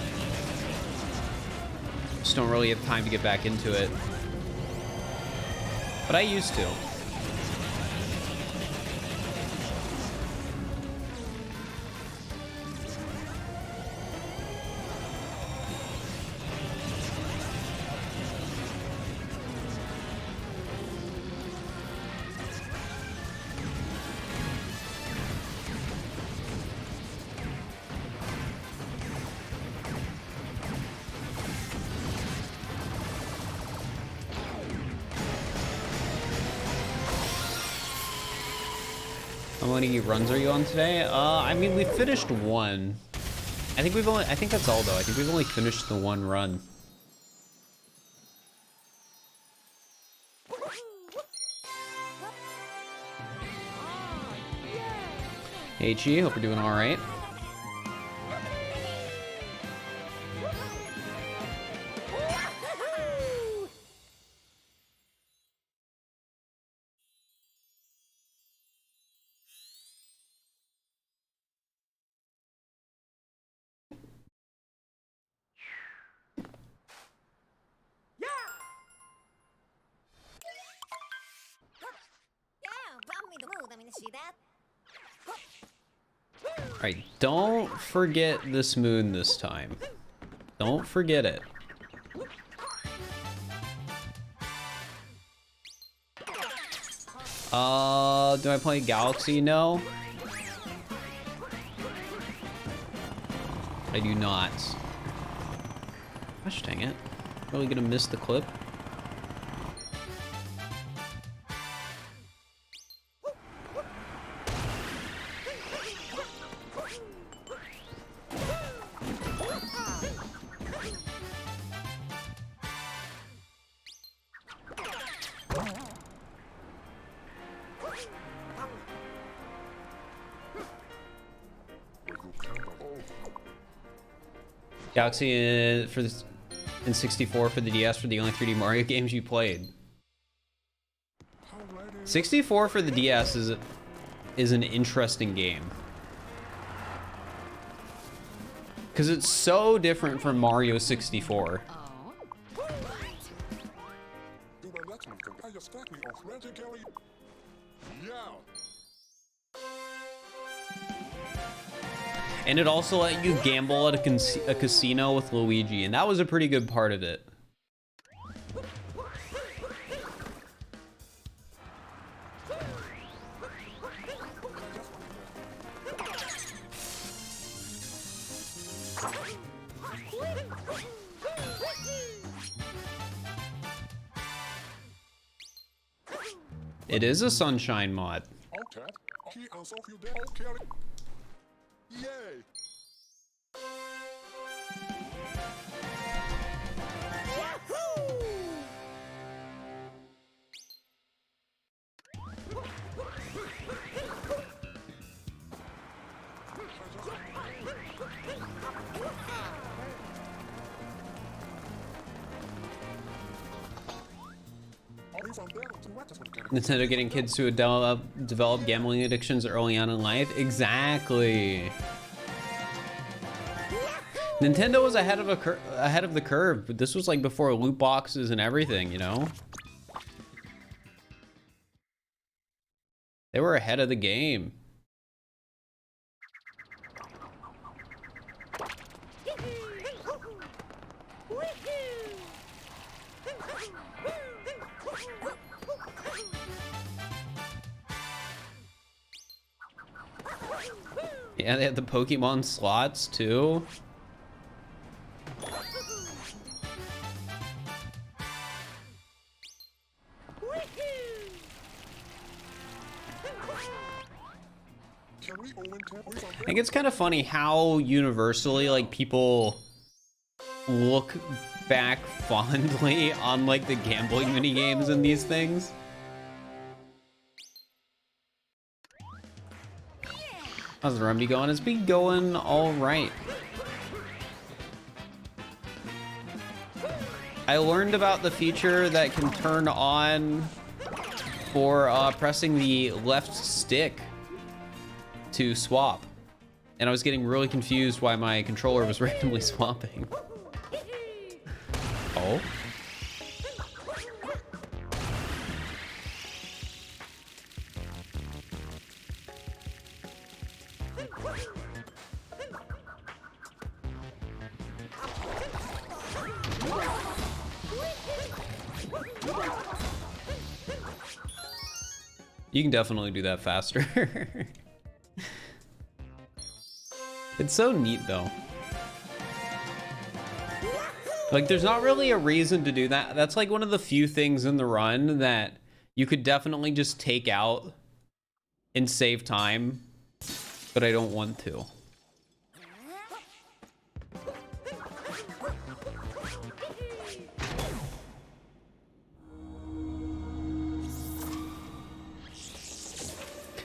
Just don't really have time to get back into it. But I used to. How many runs are you on today? I mean, we finished one. I think that's all though. I think we've only finished the one run. Hey Chi, hope you're doing all right. Alright, don't forget this moon this time. Don't forget it. Do I play Galaxy? No. I do not. Gosh dang it. Really gonna miss the clip? Galaxy in 64 for the DS for the only 3D Mario games you played. 64 for the DS is an interesting game. Because it's so different from Mario 64. And it also let you gamble at a casino with Luigi, and that was a pretty good part of it. It is a Sunshine mod. Yay! Nintendo getting kids to develop gambling addictions early on in life. Exactly. Nintendo was ahead of the curve, but this was like before loot boxes and everything, you know? They were ahead of the game. Yeah, they had the Pokemon slots too. I think it's kind of funny how universally like people look back fondly on like the gambling mini games in these things. How's the remedy going? It's been going all right. I learned about the feature that can turn on for pressing the left stick to swap. And I was getting really confused why my controller was randomly swapping. Oh. You can definitely do that faster. It's so neat though. Like there's not really a reason to do that. That's like one of the few things in the run that you could definitely just take out and save time, but I don't want to.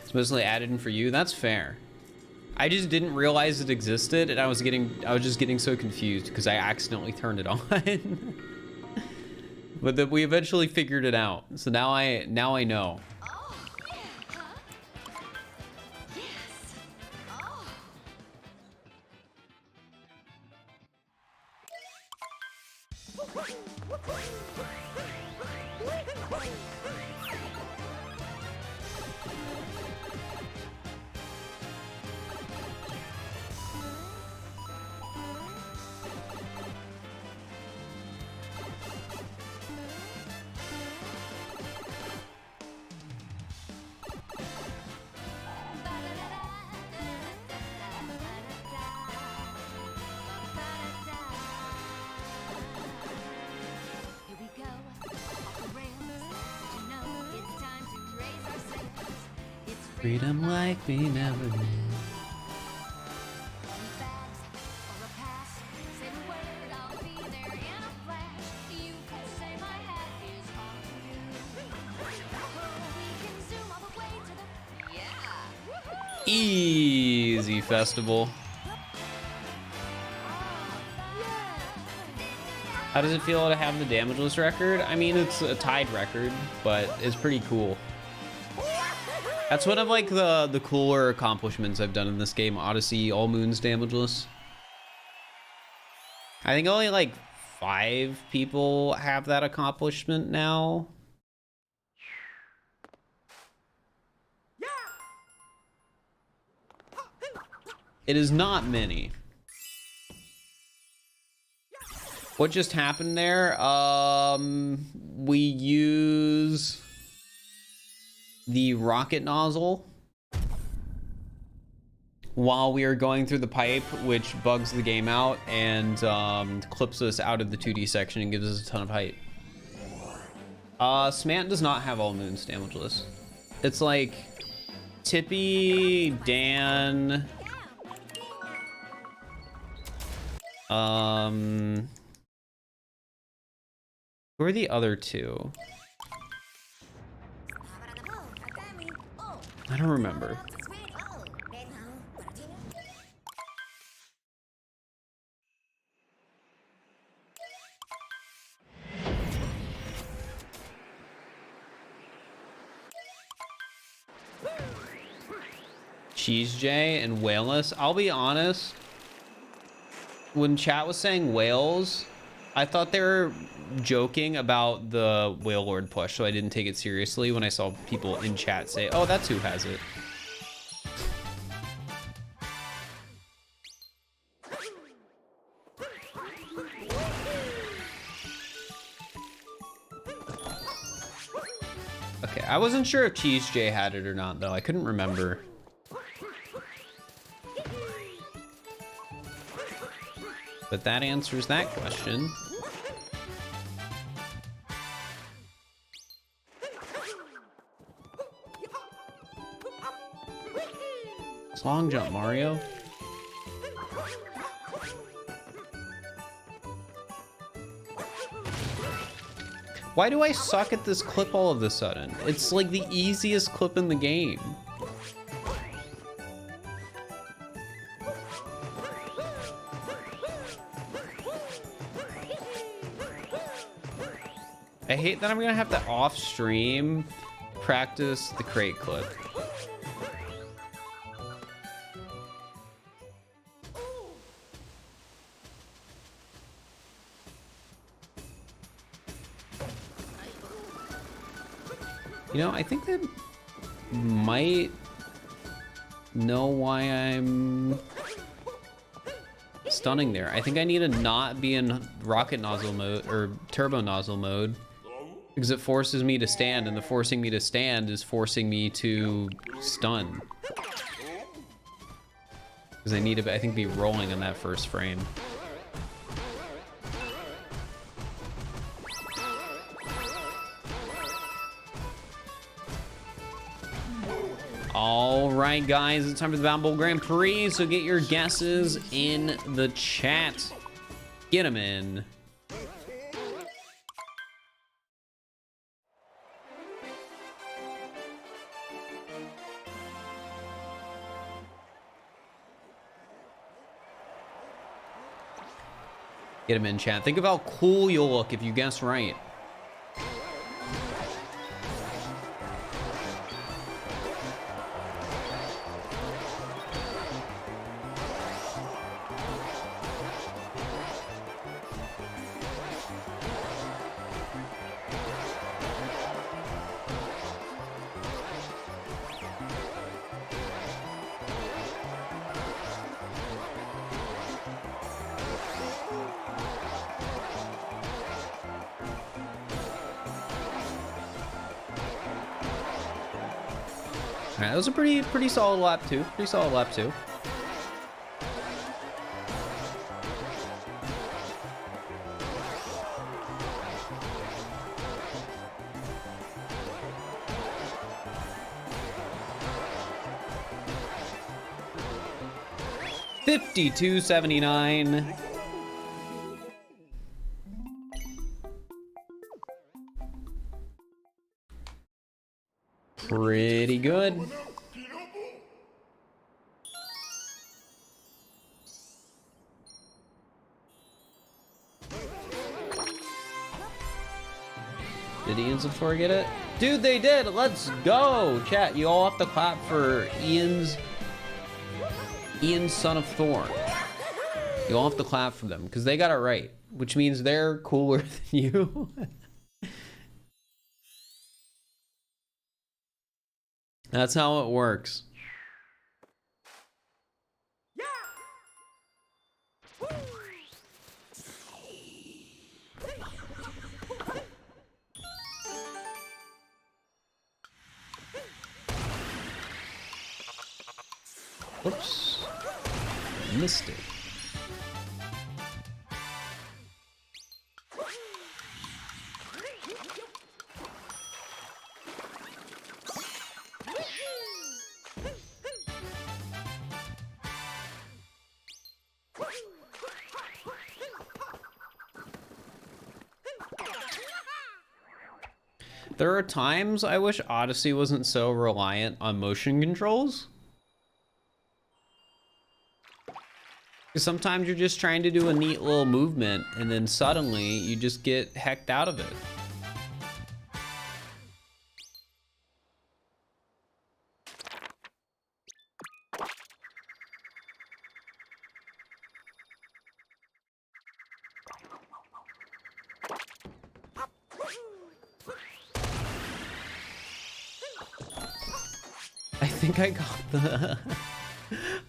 It's mostly added in for you. That's fair. I just didn't realize it existed, and I was just getting so confused because I accidentally turned it on. But then we eventually figured it out. So now I know. Freedom like we never knew. Easy festival. How does it feel to have the damageless record? I mean, it's a tied record, but it's pretty cool. That's one of like the cooler accomplishments I've done in this game. Odyssey, All Moons damageless. I think only like 5 people have that accomplishment now. It is not many. What just happened there? We use the rocket nozzle while we are going through the pipe, which bugs the game out and clips us out of the 2D section and gives us a ton of height. Smant does not have All Moons damageless. It's like Tippy, Dan, who are the other 2? I don't remember. Cheese J and Whaleless. I'll be honest. When chat was saying whales, I thought they were joking about the Whale Lord push, so I didn't take it seriously when I saw people in chat say, oh, that's who has it. Okay, I wasn't sure if Cheese J had it or not, though. I couldn't remember. But that answers that question. It's long jump, Mario. Why do I suck at this clip all of a sudden? It's like the easiest clip in the game. I hate that I'm gonna have to off stream practice the crate clip. You know, I think that might know why I'm stunning there. I think I need to not be in rocket nozzle mode or turbo nozzle mode because it forces me to stand, and the forcing me to stand is forcing me to stun. Because I need to, I think, be rolling on that first frame. All right, guys, it's time for the Bound Bowl Grand Prix, so get your guesses in the chat. Get them in. Get them in, chat. Think of how cool you'll look if you guess right. That was a pretty solid lap two. Pretty solid lap two. $52.79. Pretty good. Did Ian's before get it? Dude, they did. Let's go. Chat, you all have to clap for Ian's son of Thorn. You all have to clap for them because they got it right, which means they're cooler than you. That's how it works. Whoops. Missed it. There are times I wish Odyssey wasn't so reliant on motion controls. Because sometimes you're just trying to do a neat little movement and then suddenly you just get hecked out of it. think I got the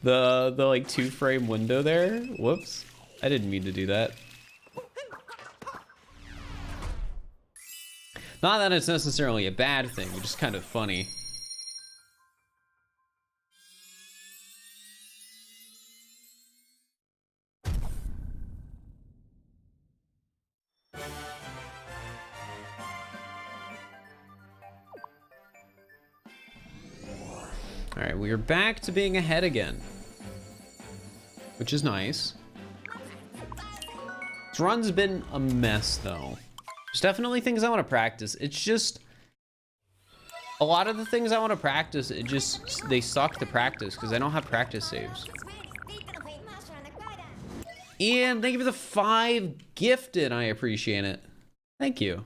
the like 2-frame window there. Whoops. I didn't mean to do that. Not that it's necessarily a bad thing, but just kind of funny. All right, we are back to being ahead again, which is nice. This run's been a mess though. There's definitely things I want to practice. It's just a lot of the things I want to practice, they suck to practice because I don't have practice saves. Ian, thank you for the 5 gifted. I appreciate it. Thank you.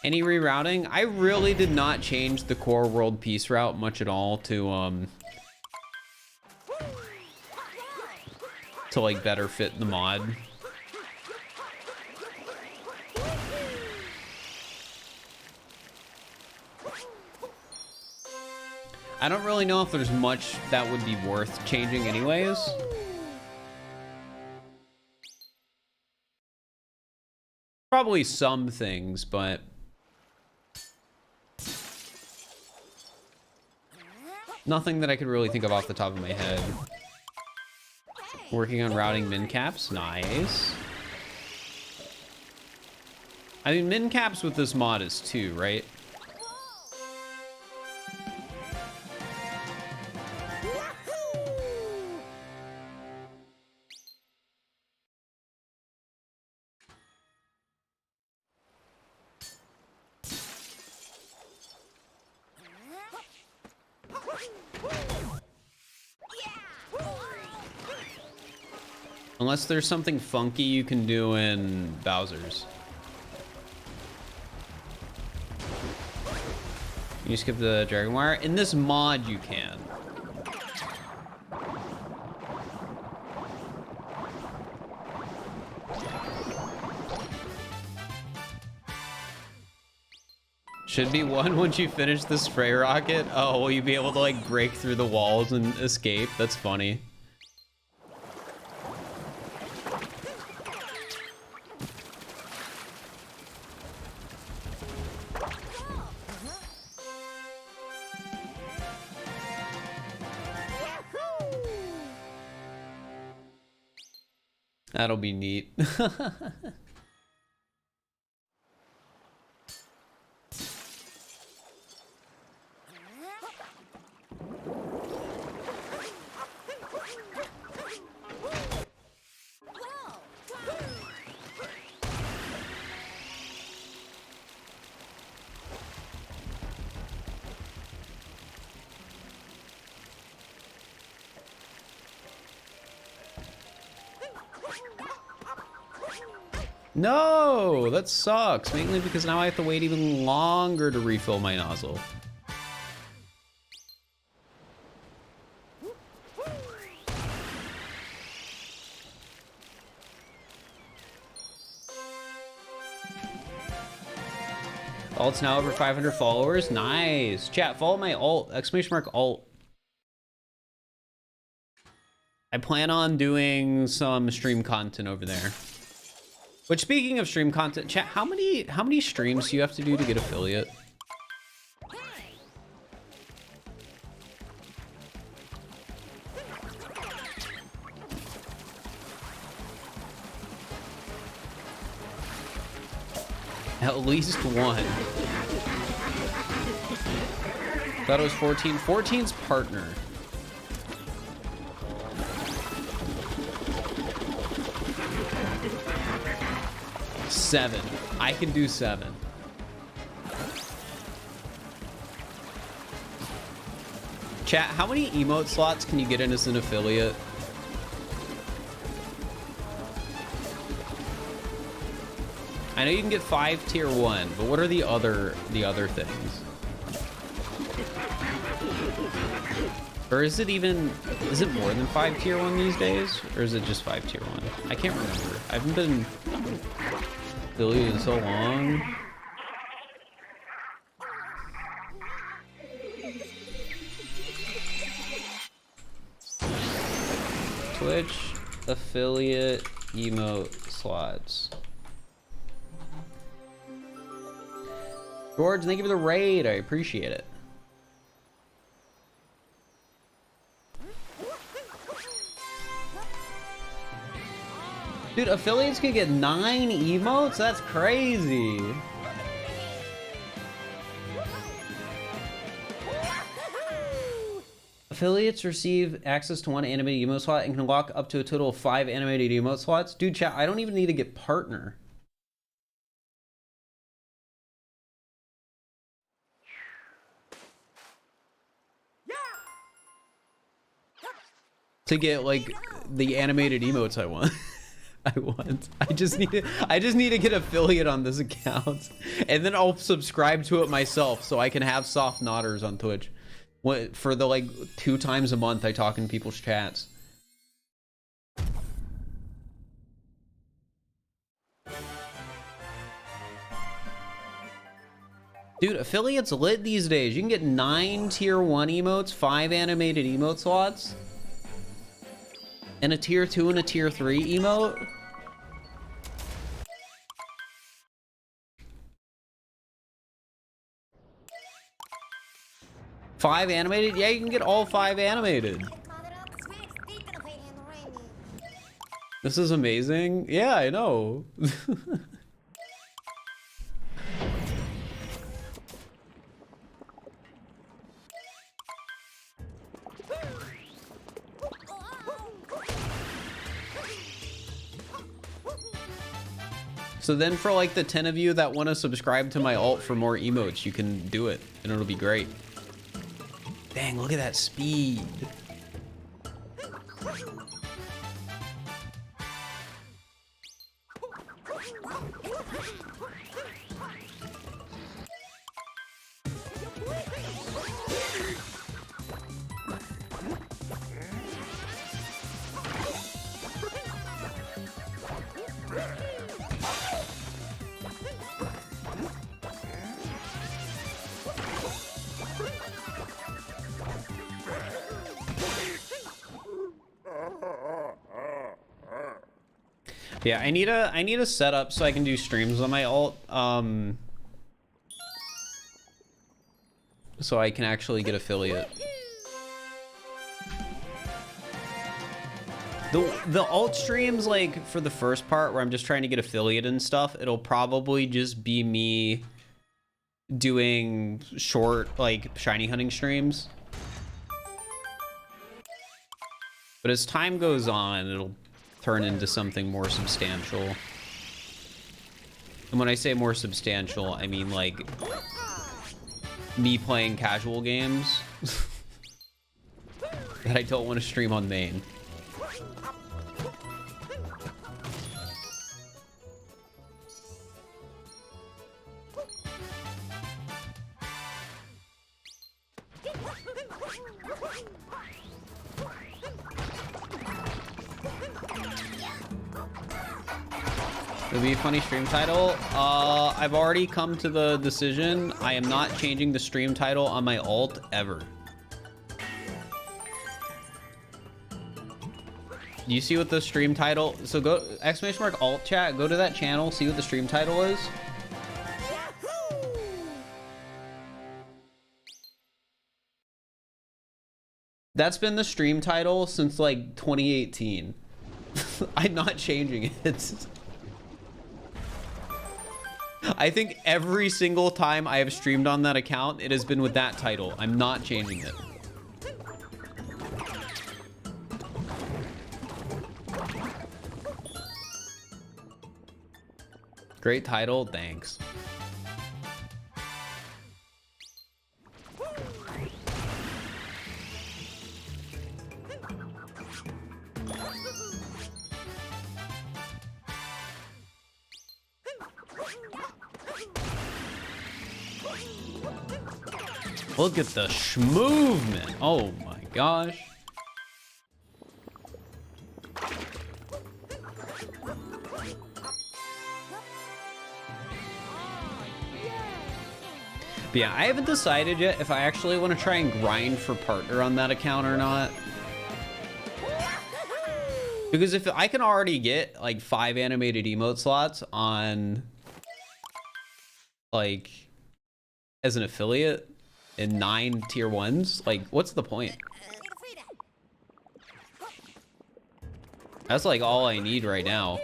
Any rerouting? I really did not change the core world peace route much at all to like better fit the mod. I don't really know if there's much that would be worth changing anyways. Probably some things, but nothing that I could really think of off the top of my head. Working on routing min caps, nice. I mean, min caps with this mod is 2, right? Unless there's something funky you can do in Bowser's. You skip the Dragon Wire? In this mod, you can. Should be 1 once you finish the spray rocket. Oh, will you be able to like break through the walls and escape? That's funny. That'll be neat. No, that sucks, mainly because now I have to wait even longer to refill my nozzle. Alt's now over 500 followers. Nice. Chat, follow my alt, !alt. I plan on doing some stream content over there. Which, speaking of stream content, chat, how many streams do you have to do to get affiliate? At least 1. Thought it was 14. 14's partner. 7. I can do 7. Chat, how many emote slots can you get in as an affiliate? I know you can get 5 tier 1, but what are the other things? Or is it more than 5 tier 1 these days? Or is it just 5 tier 1? I can't remember. I haven't been affiliated in so long. Twitch affiliate emote slots. George, thank you for the raid. I appreciate it. Dude, affiliates can get 9 emotes? That's crazy. Affiliates receive access to 1 animated emote slot and can lock up to a total of 5 animated emote slots. Dude, chat, I don't even need to get partner. To get like the animated emotes I want. I just need to get affiliate on this account, and then I'll subscribe to it myself so I can have soft nodders on Twitch. What, for the like 2 times a month I talk in people's chats. Dude, affiliates lit these days. You can get 9 tier 1 emotes, 5 animated emote slots, and a tier 2 and a tier 3 emote. Five animated? Yeah, you can get all 5 animated. This is amazing. Yeah, I know. So then for like the 10 of you that want to subscribe to my alt for more emotes, you can do it and it'll be great. Dang, look at that speed. Yeah, I need a setup so I can do streams on my alt, so I can actually get affiliate. The alt streams, like for the first part where I'm just trying to get affiliate and stuff, it'll probably just be me doing short like shiny hunting streams. But as time goes on, it'll turn into something more substantial. And when I say more substantial, I mean like me playing casual games that I don't want to stream on main. It'll be a funny stream title. I've already come to the decision. I am not changing the stream title on my alt ever. Do you see what the stream title? So go !alt chat. Go to that channel. See what the stream title is. That's been the stream title since like 2018. I'm not changing it. I think every single time I have streamed on that account, it has been with that title. I'm not changing it. Great title, thanks. Look at the movement. Oh my gosh. But yeah, I haven't decided yet if I actually want to try and grind for partner on that account or not. Because if I can already get like 5 animated emote slots on like as an affiliate and 9 tier 1s, like what's the point? That's like all I need right now.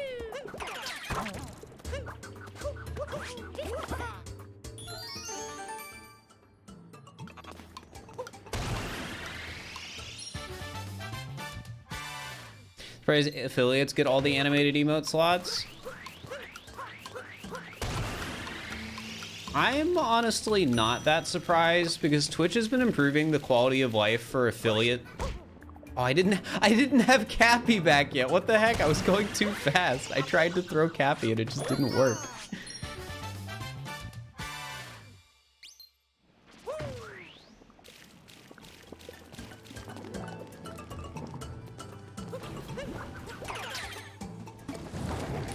Surprised affiliates get all the animated emote slots. I'm honestly not that surprised because Twitch has been improving the quality of life for affiliate. Oh, I didn't have Cappy back yet. What the heck? I was going too fast. I tried to throw Cappy and it just didn't work.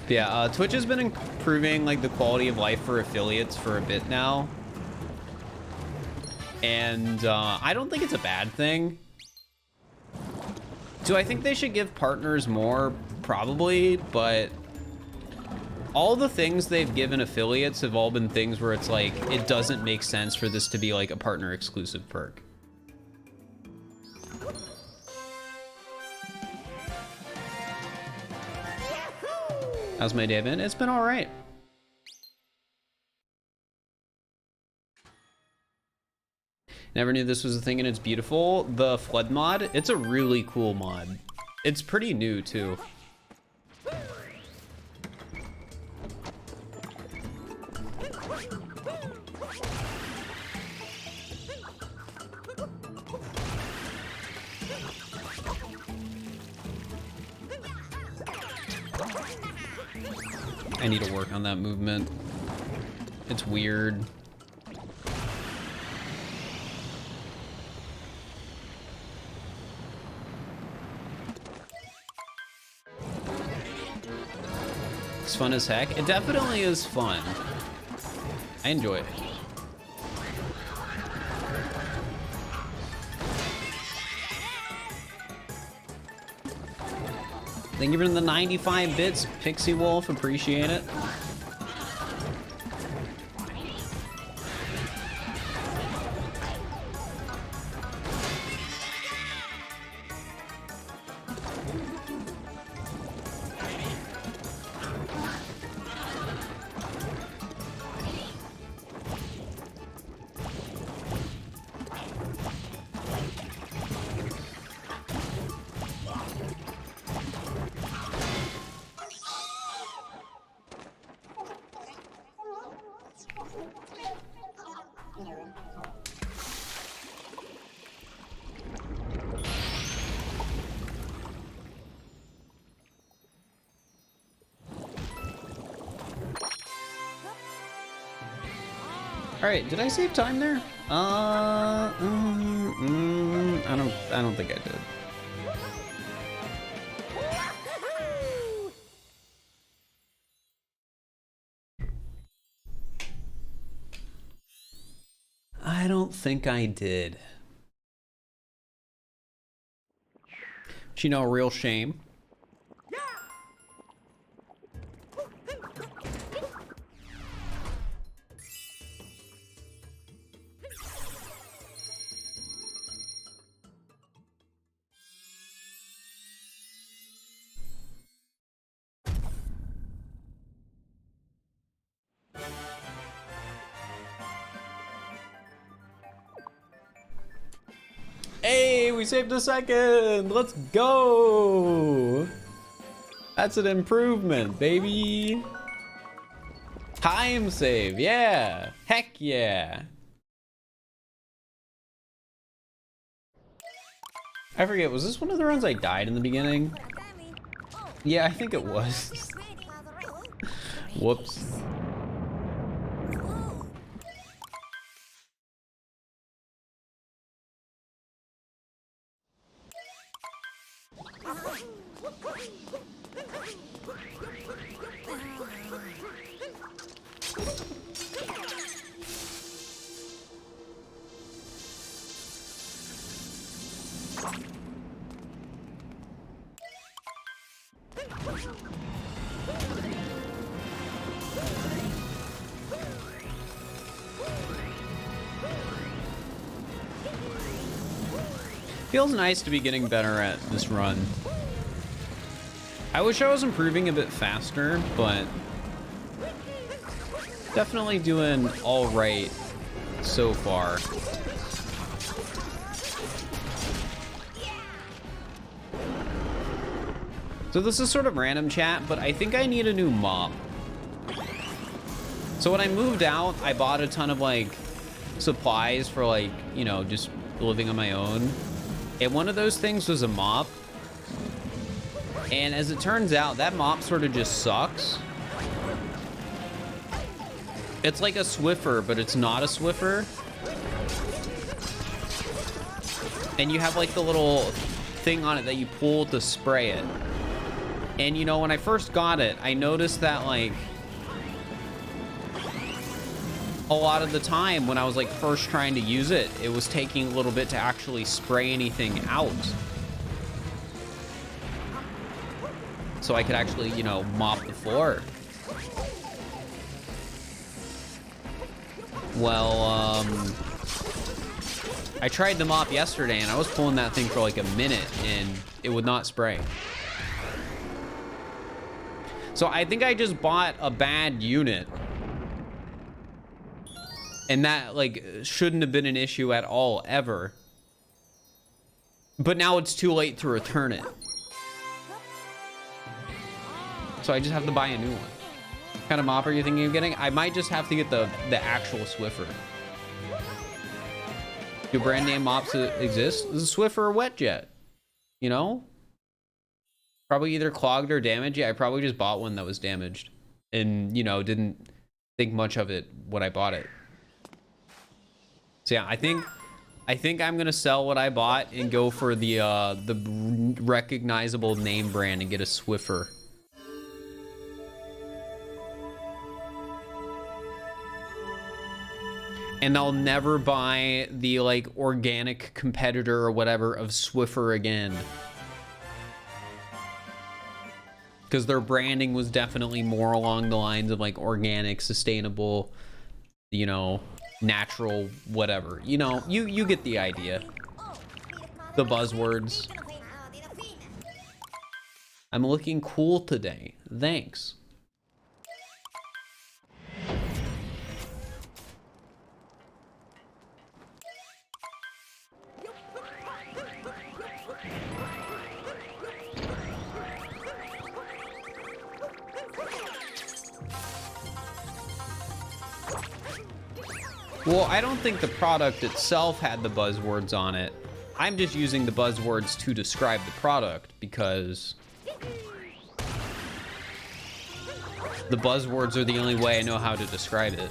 Yeah, Twitch has been improving like the quality of life for affiliates for a bit now. And I don't think it's a bad thing. Do I think they should give partners more? Probably, but all the things they've given affiliates have all been things where it's like, it doesn't make sense for this to be like a partner exclusive perk. How's my day been? It's been all right. Never knew this was a thing and it's beautiful. The FLUDD mod, it's a really cool mod. It's pretty new too. I need to work on that movement. It's weird. It's fun as heck. It definitely is fun. I enjoy it. Thank you for the 95 bits, Pixie Wolf. Appreciate it. All right, did I save time there? I don't think I did. I don't think I did. But you know, a real shame. Hey, we saved a second. Let's go. That's an improvement, baby. Time save. Yeah. Heck yeah. I forget, was this one of the rounds I died in the beginning? Yeah, I think it was. Whoops. Feels nice to be getting better at this run. I wish I was improving a bit faster, but definitely doing all right so far. So this is sort of random chat, but I think I need a new mop. So when I moved out, I bought a ton of like supplies for like, you know, just living on my own. And one of those things was a mop. And as it turns out, that mop sort of just sucks. It's like a Swiffer, but it's not a Swiffer. And you have like the little thing on it that you pull to spray it. And you know, when I first got it, I noticed that like a lot of the time when I was like first trying to use it, it was taking a little bit to actually spray anything out. So I could actually, you know, mop the floor. Well, I tried the mop yesterday and I was pulling that thing for like a minute and it would not spray. So I think I just bought a bad unit. And that like shouldn't have been an issue at all, ever. But now it's too late to return it. So I just have to buy a new one. What kind of mop are you thinking of getting? I might just have to get the actual Swiffer. Do brand name mops exist? This is Swiffer or Wet Jet. You know? Probably either clogged or damaged. Yeah, I probably just bought one that was damaged. And, you know, didn't think much of it when I bought it. So yeah, I think I'm gonna sell what I bought and go for the recognizable name brand and get a Swiffer. And I'll never buy the like organic competitor or whatever of Swiffer again. Because their branding was definitely more along the lines of like organic, sustainable, you know, natural, whatever. You know, you get the idea. The buzzwords. I'm looking cool today. Thanks. Well, I don't think the product itself had the buzzwords on it. I'm just using the buzzwords to describe the product because the buzzwords are the only way I know how to describe it.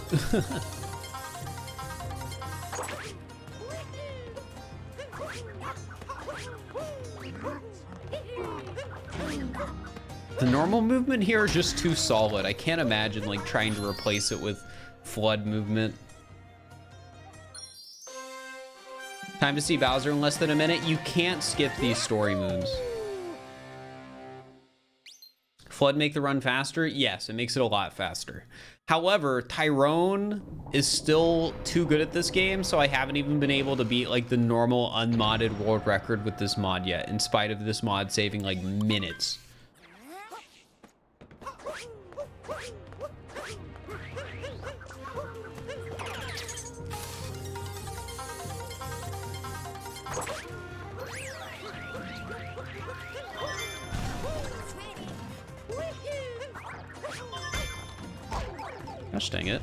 The normal movement here is just too solid. I can't imagine like trying to replace it with FLUDD movement. Time to see Bowser in less than a minute. You can't skip these story moves. FLUDD make the run faster? Yes, it makes it a lot faster. However, Tyrone is still too good at this game, so I haven't even been able to beat like the normal unmodded world record with this mod yet, in spite of this mod saving like minutes. Gosh dang it.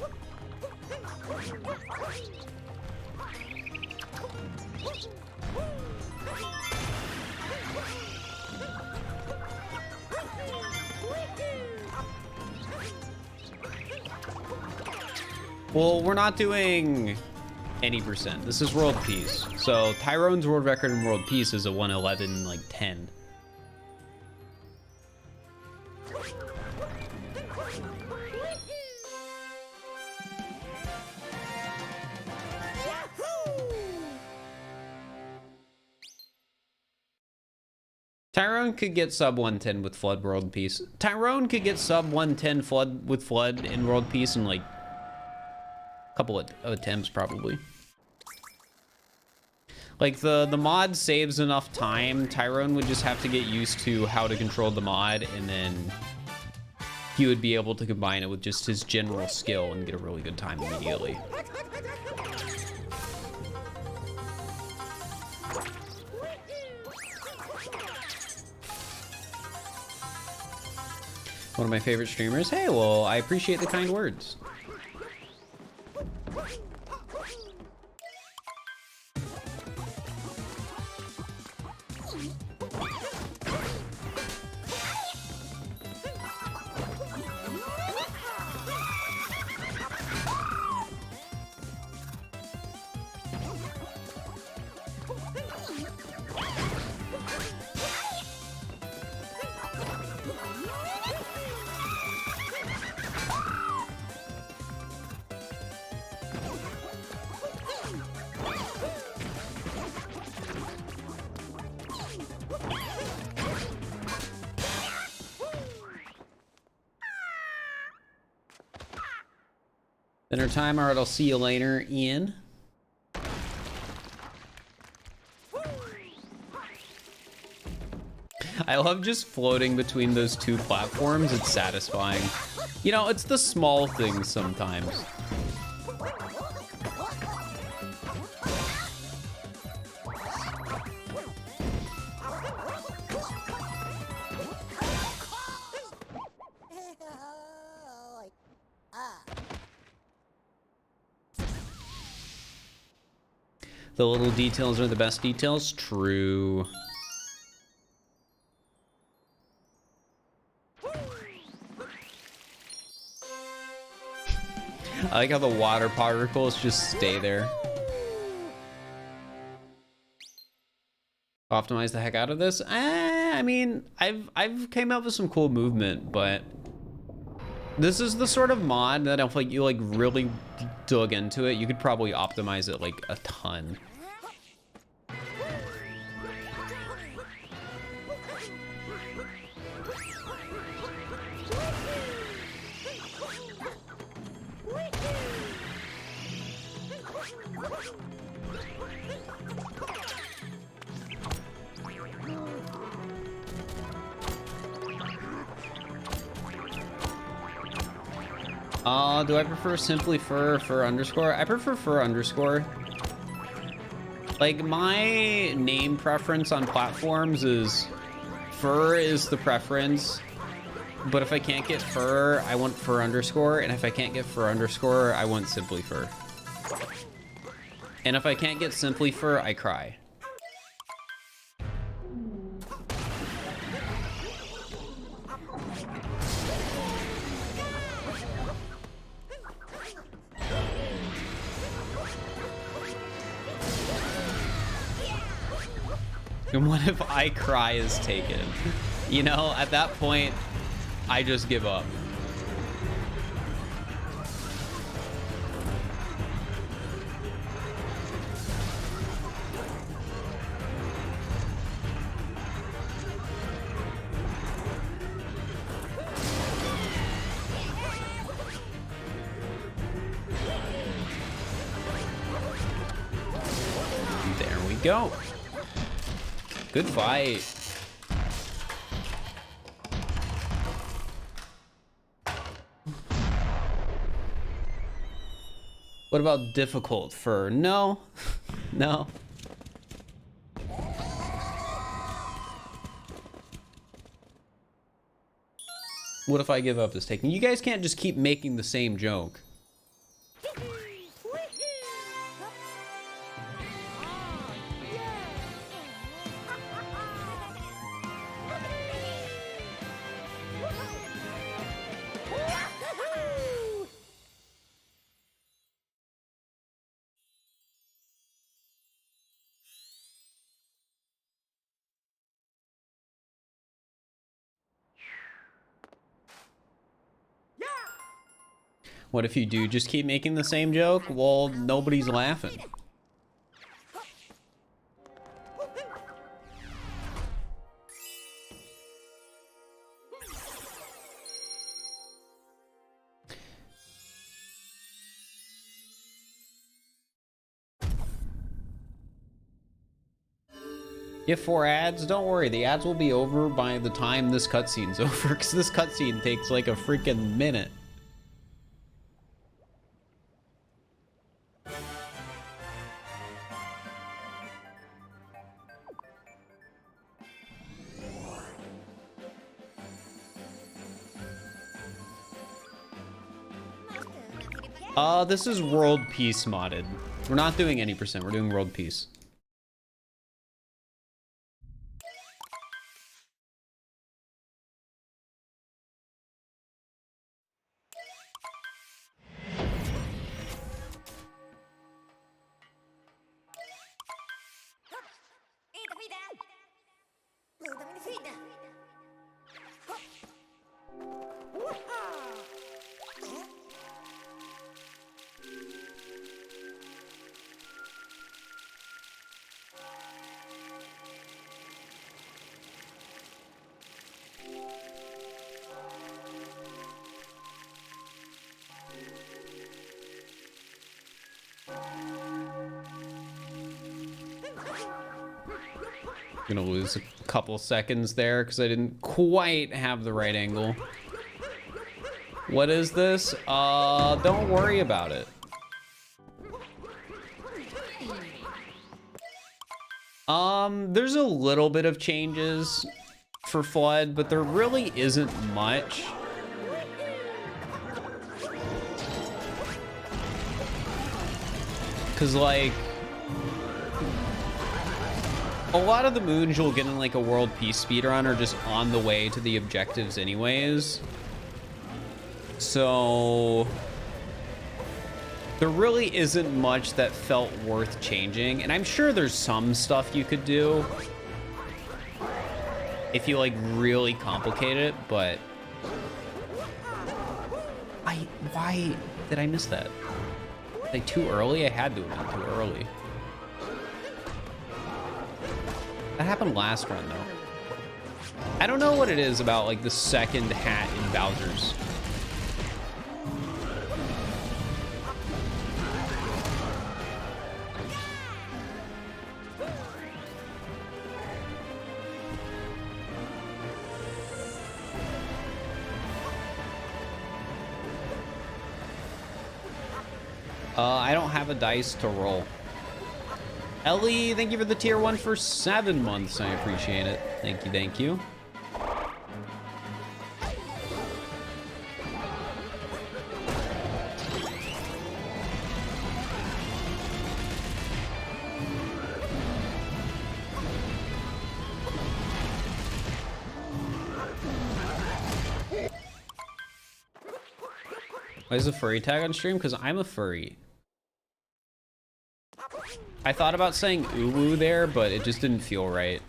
Well, we're not doing any percent. This is world peace. So Tyrone's world record in world peace is a 111, like 10. Tyrone could get sub 110 with FLUDD world peace. Tyrone could get sub 110 FLUDD with FLUDD in world peace in like a couple of attempts probably. Like the mod saves enough time. Tyrone would just have to get used to how to control the mod, and then he would be able to combine it with just his general skill and get a really good time immediately. One of my favorite streamers. Hey, well, I appreciate the kind words. Dinner time. All right, I'll see you later, Ian. I love just floating between those two platforms. It's satisfying. You know, it's the small things sometimes. The little details are the best details. True. I like how the water particles just stay there. Optimize the heck out of this. I mean, I've came up with some cool movement, but this is the sort of mod that if like you like really dug into it, you could probably optimize it like a ton. Do I prefer simply fur underscore? I prefer fur underscore. Like my name preference on platforms is fur is the preference, but if I can't get fur, I want fur underscore, and if I can't get fur underscore, I want simply fur. And if I can't get simply fur, I cry. And what if I cry is taken? You know, at that point, I just give up. There we go. Good fight. What about difficult fur? No. No. What if I give up this taking? You guys can't just keep making the same joke. What if you do just keep making the same joke? Well, nobody's laughing. If for ads, don't worry, the ads will be over by the time this cutscene's over, because this cutscene takes like a freaking minute. This is world peace modded. We're not doing any percent, we're doing world peace. Gonna lose a couple seconds there because I didn't quite have the right angle. What is this? Don't worry about it. There's a little bit of changes for FLUDD, but there really isn't much. Cause like, a lot of the moons you'll get in like a world peace speedrun are just on the way to the objectives anyways. So there really isn't much that felt worth changing. And I'm sure there's some stuff you could do if you like really complicate it, but why did I miss that? Like too early? I had to have been too early. That happened last run though. I don't know what it is about like the second hat in Bowser's. I don't have a dice to roll. Ellie, thank you for the tier 1 for 7 months. I appreciate it. Thank you, thank you. Why is a furry tag on stream? Because I'm a furry. I thought about saying uwu there, but it just didn't feel right.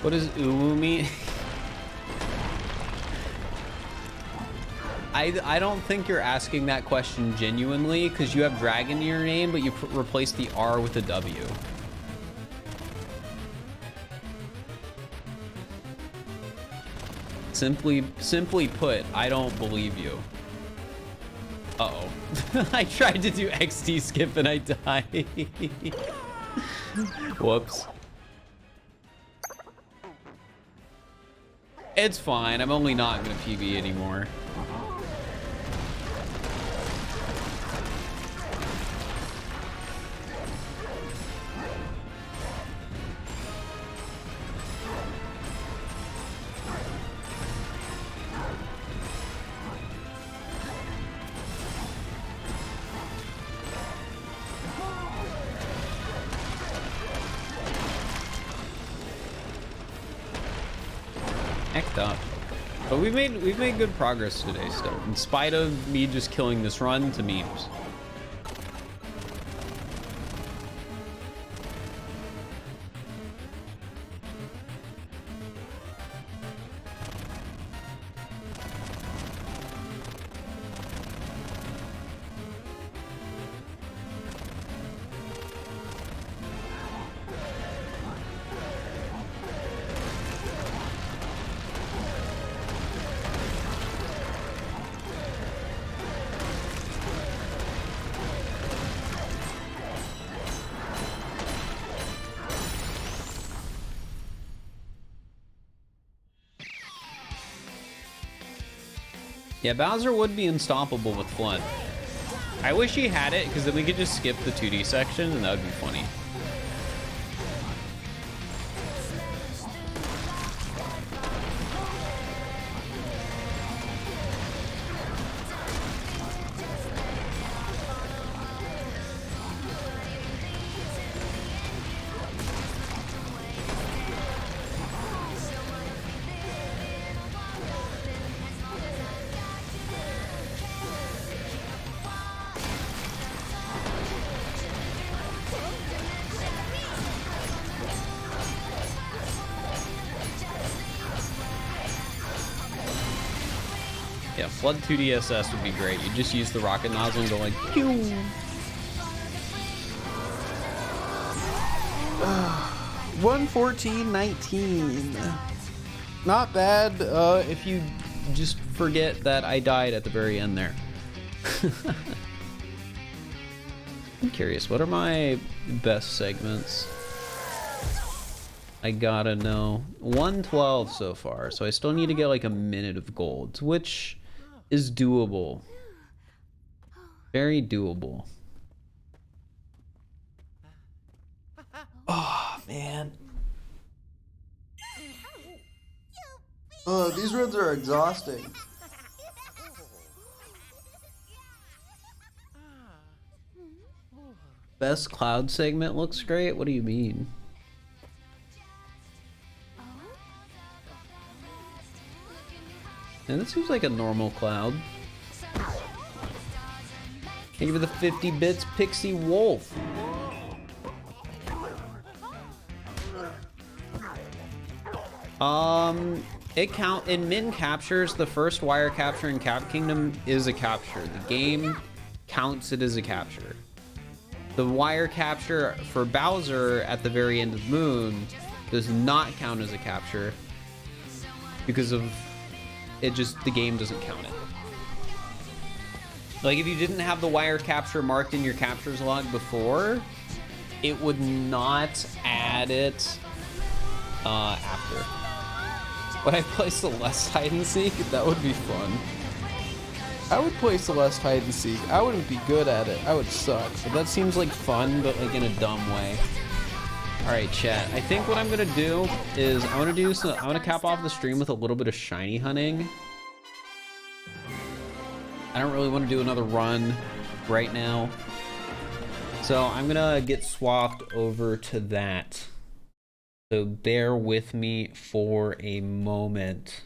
What does uwu mean? I don't think you're asking that question genuinely because you have dragon in your name, but you replace the R with a W. Simply put, I don't believe you. Uh-oh. I tried to do XT skip and I died. Whoops. It's fine. I'm only not gonna PB anymore. Hecked up. But we've made good progress today still, in spite of me just killing this run to memes. Yeah, Bowser would be unstoppable with FLUDD. I wish he had it, because then we could just skip the 2D section, and that would be funny. Yeah, FLUDD 2DSS would be great. You just use the rocket nozzle and go like, pew! 114.19. Not bad if you just forget that I died at the very end there. I'm curious, what are my best segments? I gotta know. 112 so far, so I still need to get like a minute of gold, which is doable. Very doable. Oh, man. Oh, these runs are exhausting. Best cloud segment looks great? What do you mean? And this seems like a normal cloud. Thank you for the 50 bits, Pixie Wolf. It count in min captures. The first wire capture in Cap Kingdom is a capture. The game counts it as a capture. The wire capture for Bowser at the very end of Moon does not count as a capture because of it. Just the game doesn't count it. Like if you didn't have the wire capture marked in your captures log before, it would not add it after. Would I play Celeste hide and seek? That would be fun. I would play Celeste hide and seek. I wouldn't be good at it. I would suck. But that seems like fun, but like in a dumb way. All right, chat. I think what I'm gonna do is I want to cap off the stream with a little bit of shiny hunting. I don't really want to do another run right now, so I'm gonna get swapped over to that. So bear with me for a moment.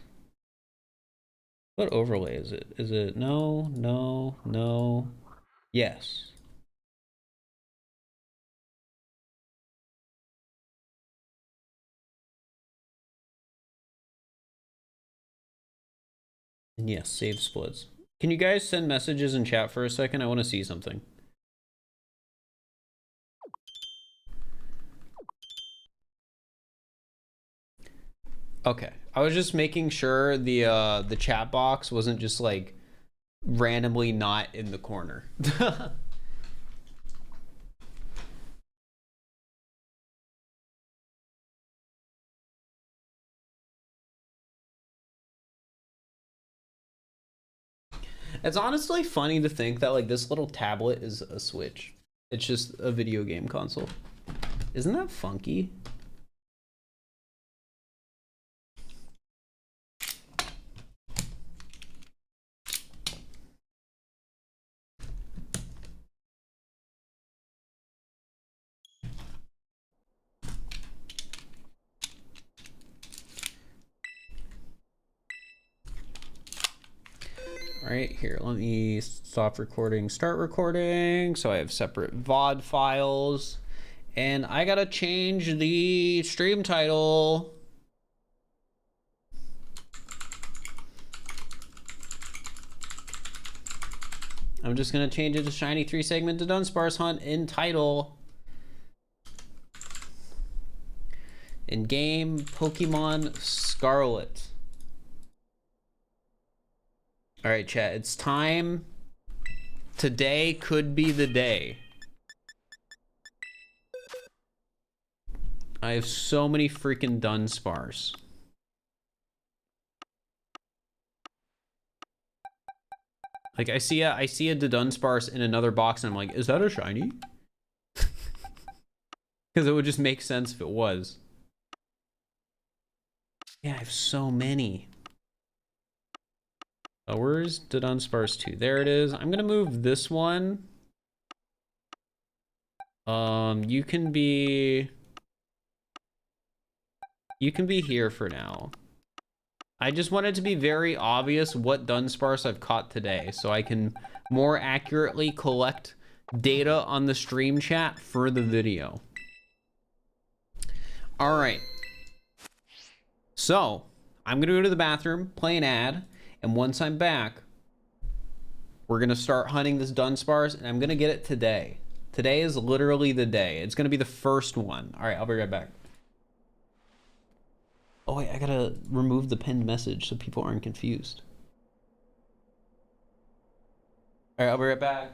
What overlay is it? Is it no, no, no, yes? And yes, save splits. Can you guys send messages in chat for a second? I want to see something. Okay, I was just making sure the chat box wasn't just like randomly not in the corner. It's honestly funny to think that like this little tablet is a Switch. It's just a video game console. Isn't that funky? All right, here, let me stop recording, start recording. So I have separate VOD files, and I gotta change the stream title. I'm just gonna change it to Shiny 3 Segment to Dunsparce Hunt in title. In game, Pokemon Scarlet. All right, chat, it's time. Today could be the day. I have so many freaking Dunsparce. Like I see a Dunsparce in another box and I'm like, is that a shiny? Because it would just make sense if it was. Yeah, I have so many. Oh, where's the Dunsparce 2? There it is. I'm gonna move this one. You can be here for now. I just want it to be very obvious what Dunsparce I've caught today, so I can more accurately collect data on the stream chat for the video. All right. So, I'm gonna go to the bathroom, play an ad, and once I'm back, we're gonna start hunting this Dunsparce, and I'm gonna get it today. Today is literally the day. It's gonna be the first one. All right, I'll be right back. Oh wait, I gotta remove the pinned message so people aren't confused. All right, I'll be right back.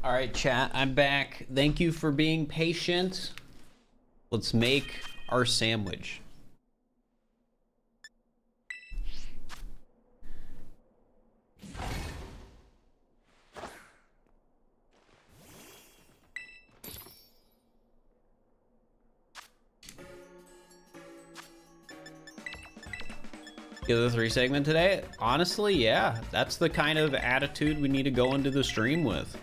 All right, chat, I'm back. Thank you for being patient. Let's make our sandwich. Get the 3 segment today? Honestly, yeah. That's the kind of attitude we need to go into the stream with.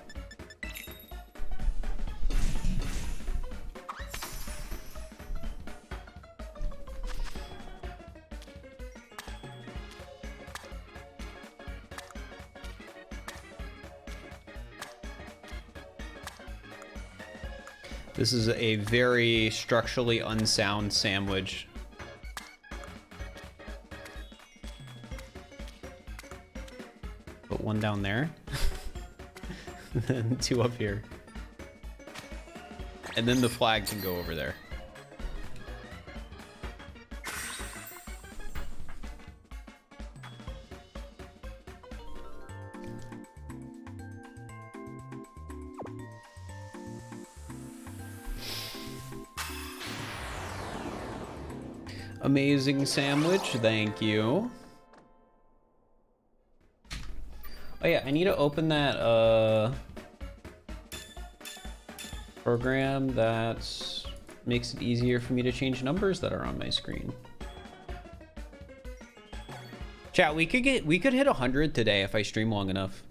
This is a very structurally unsound sandwich. Put one down there. And then 2 up here. And then the flag can go over there. Amazing sandwich, thank you. Oh yeah, I need to open that program that makes it easier for me to change numbers that are on my screen. Chat, we could hit 100 today if I stream long enough.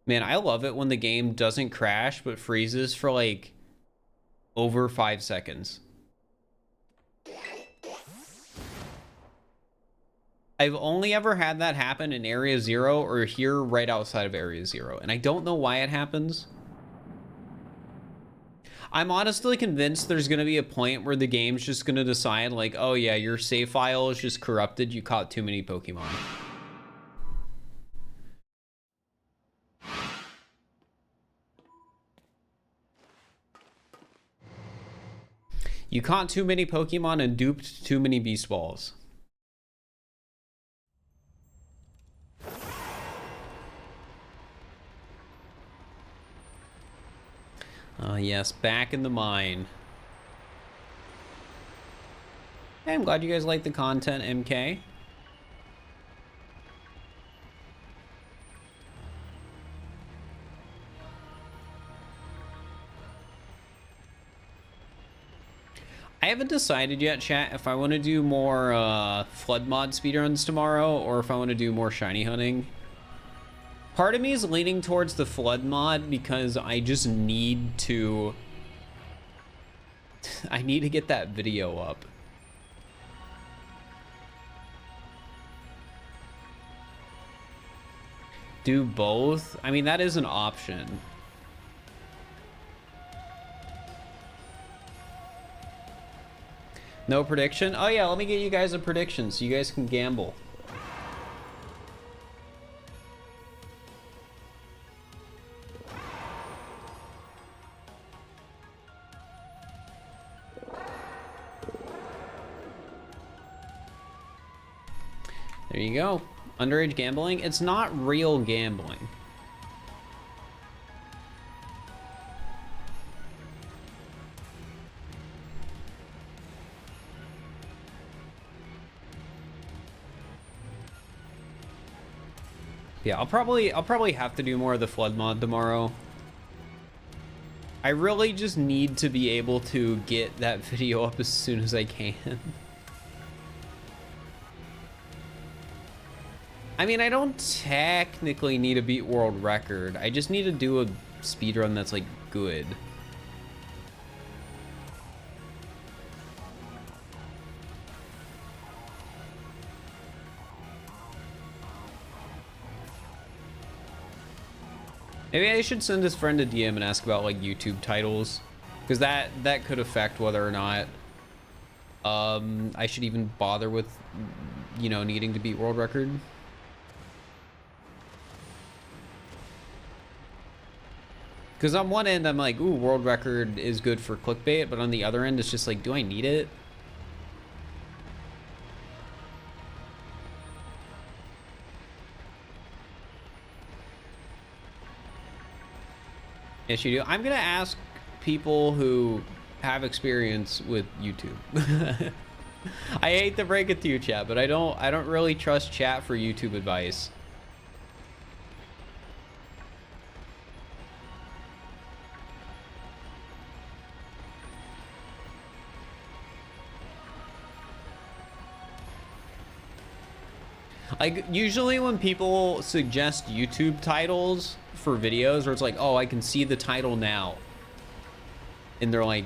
Man, I love it when the game doesn't crash but freezes for like over 5 seconds. I've only ever had that happen in Area 0 or here right outside of Area 0, and I don't know why it happens. I'm honestly convinced there's going to be a point where the game's just going to decide, like, oh yeah, your save file is just corrupted, you caught too many Pokemon. You caught too many Pokemon and duped too many Beast Balls. Yes, back in the mine. Hey, I'm glad you guys like the content, MK. I haven't decided yet, chat, if I want to do more FLUDD mod speedruns tomorrow or if I want to do more shiny hunting. Part of me is leaning towards the FLUDD mod because I just need to... I need to get that video up. Do both? I mean, that is an option. No prediction? Oh yeah, let me get you guys a prediction so you guys can gamble. There you go. Underage gambling. It's not real gambling. Yeah, I'll probably have to do more of the FLUDD mod tomorrow. I really just need to be able to get that video up as soon as I can. I mean, I don't technically need to beat world record. I just need to do a speedrun that's like good. Maybe I should send his friend a DM and ask about like YouTube titles, because that could affect whether or not I should even bother with, you know, needing to beat world record. Because on one end I'm like, ooh, world record is good for clickbait, but on the other end it's just like, do I need it? Yes, you do. I'm gonna ask people who have experience with YouTube. I hate to break it to you, chat, but I don't really trust chat for YouTube advice. Like, usually when people suggest YouTube titles for videos where it's like, oh, I can see the title now, and they're like,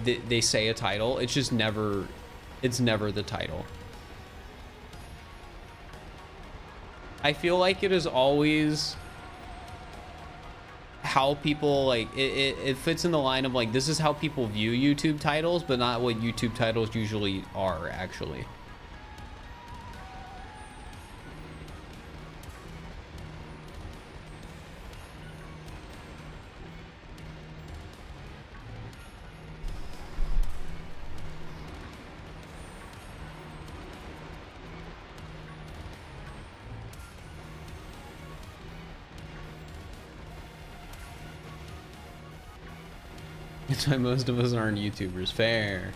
they say a title, it's just never, it's never the title. I feel like it is always how people, like, it fits in the line of like, this is how people view YouTube titles, but not what YouTube titles usually are, actually. That's why most of us aren't YouTubers. Fair.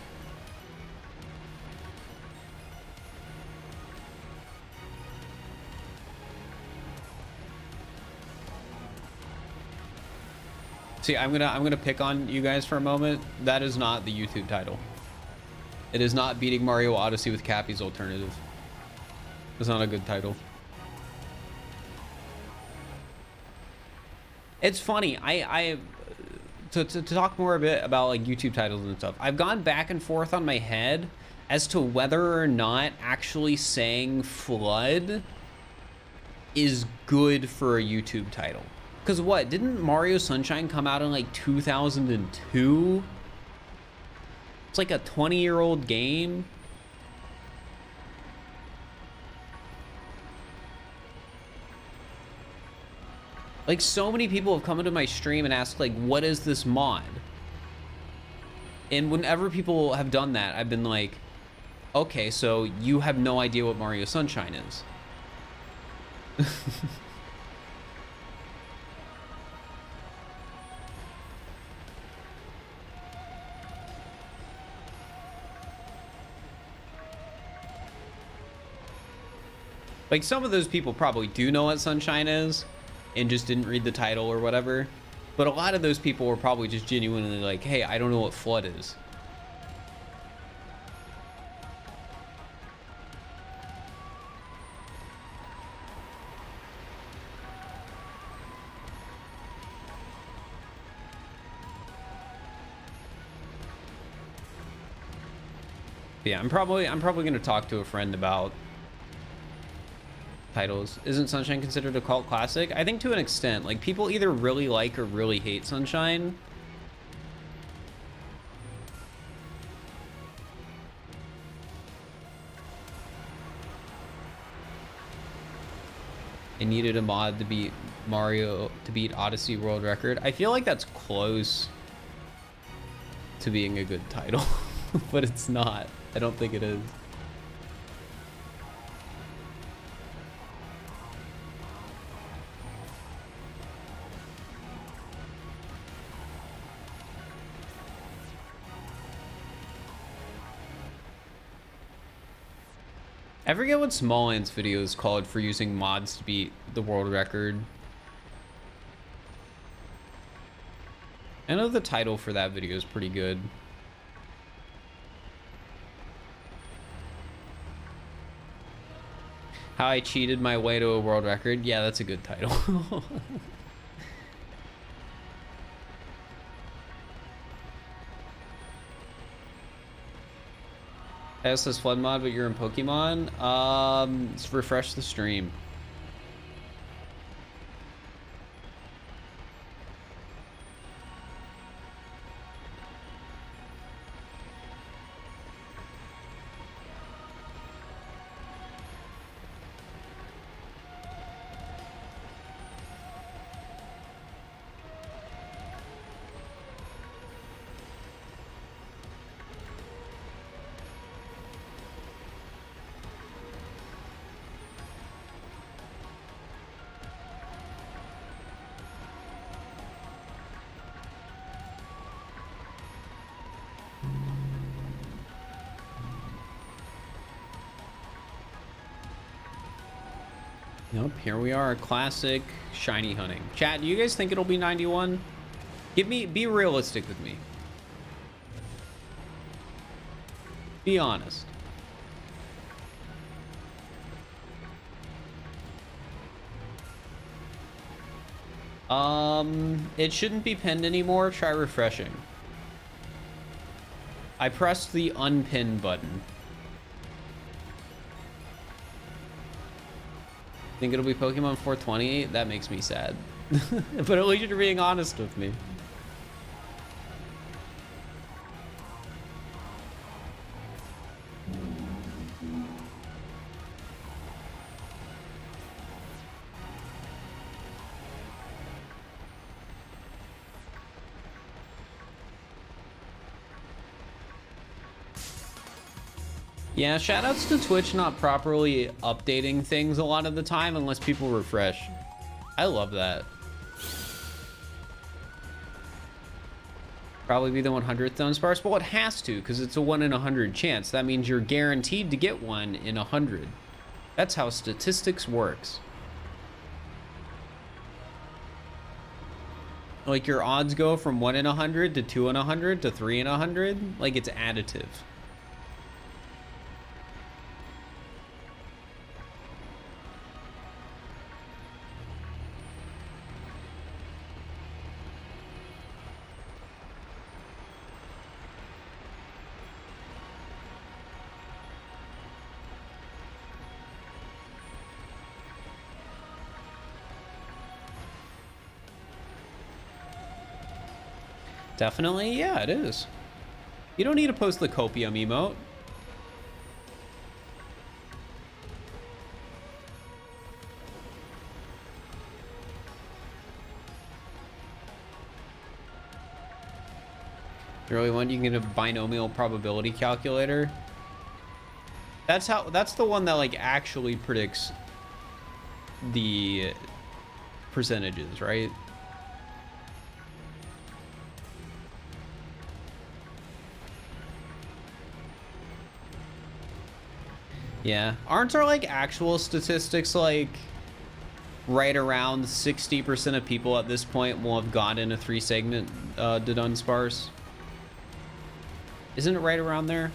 See, I'm gonna pick on you guys for a moment. That is not the YouTube title. It is not beating Mario Odyssey with Cappy's alternative. It's not a good title. It's funny. To talk more a bit about like YouTube titles and stuff, I've gone back and forth on my head as to whether or not actually saying FLUDD is good for a YouTube title. Because what, didn't Mario Sunshine come out in like 2002? It's like a 20-year-old game. Like, so many people have come into my stream and asked, like, what is this mod? And whenever people have done that, I've been like, okay, so you have no idea what Mario Sunshine is. Like, some of those people probably do know what Sunshine is and just didn't read the title or whatever. But a lot of those people were probably just genuinely like, hey, I don't know what FLUDD is. Yeah, I'm probably gonna talk to a friend about titles. Isn't Sunshine considered a cult classic? I think to an extent. Like, people either really like or really hate Sunshine. I needed a mod to beat Odyssey world record. I feel like that's close to being a good title, but it's not. I don't think it is. I forget what Smallhand's video is called for using mods to beat the world record. I know the title for that video is pretty good. How I cheated my way to a world record. Yeah, that's a good title. This says flood mod, but you're in Pokemon. Let's refresh the stream. Nope, here we are, classic shiny hunting. Chat, do you guys think it'll be 91? Be realistic with me. Be honest. It shouldn't be pinned anymore. Try refreshing. I pressed the unpin button. Think it'll be Pokemon 420? That makes me sad. But at least you're being honest with me. Yeah, shoutouts to Twitch not properly updating things a lot of the time unless people refresh. I love that. Probably be the 100th Dunsparce. Well, it has to, because it's a 1 in 100 chance. That means you're guaranteed to get one in 100. That's how statistics works. Like, your odds go from 1 in 100 to 2 in 100 to 3 in 100. Like, it's additive. Definitely, yeah, it is. You don't need to post the copium emote. You really want, you can get a binomial probability calculator. That's the one that like actually predicts the percentages, right? Yeah. Aren't our like actual statistics like right around 60% of people at this point will have gotten a 3-segment Dodun sparse? Isn't it right around there?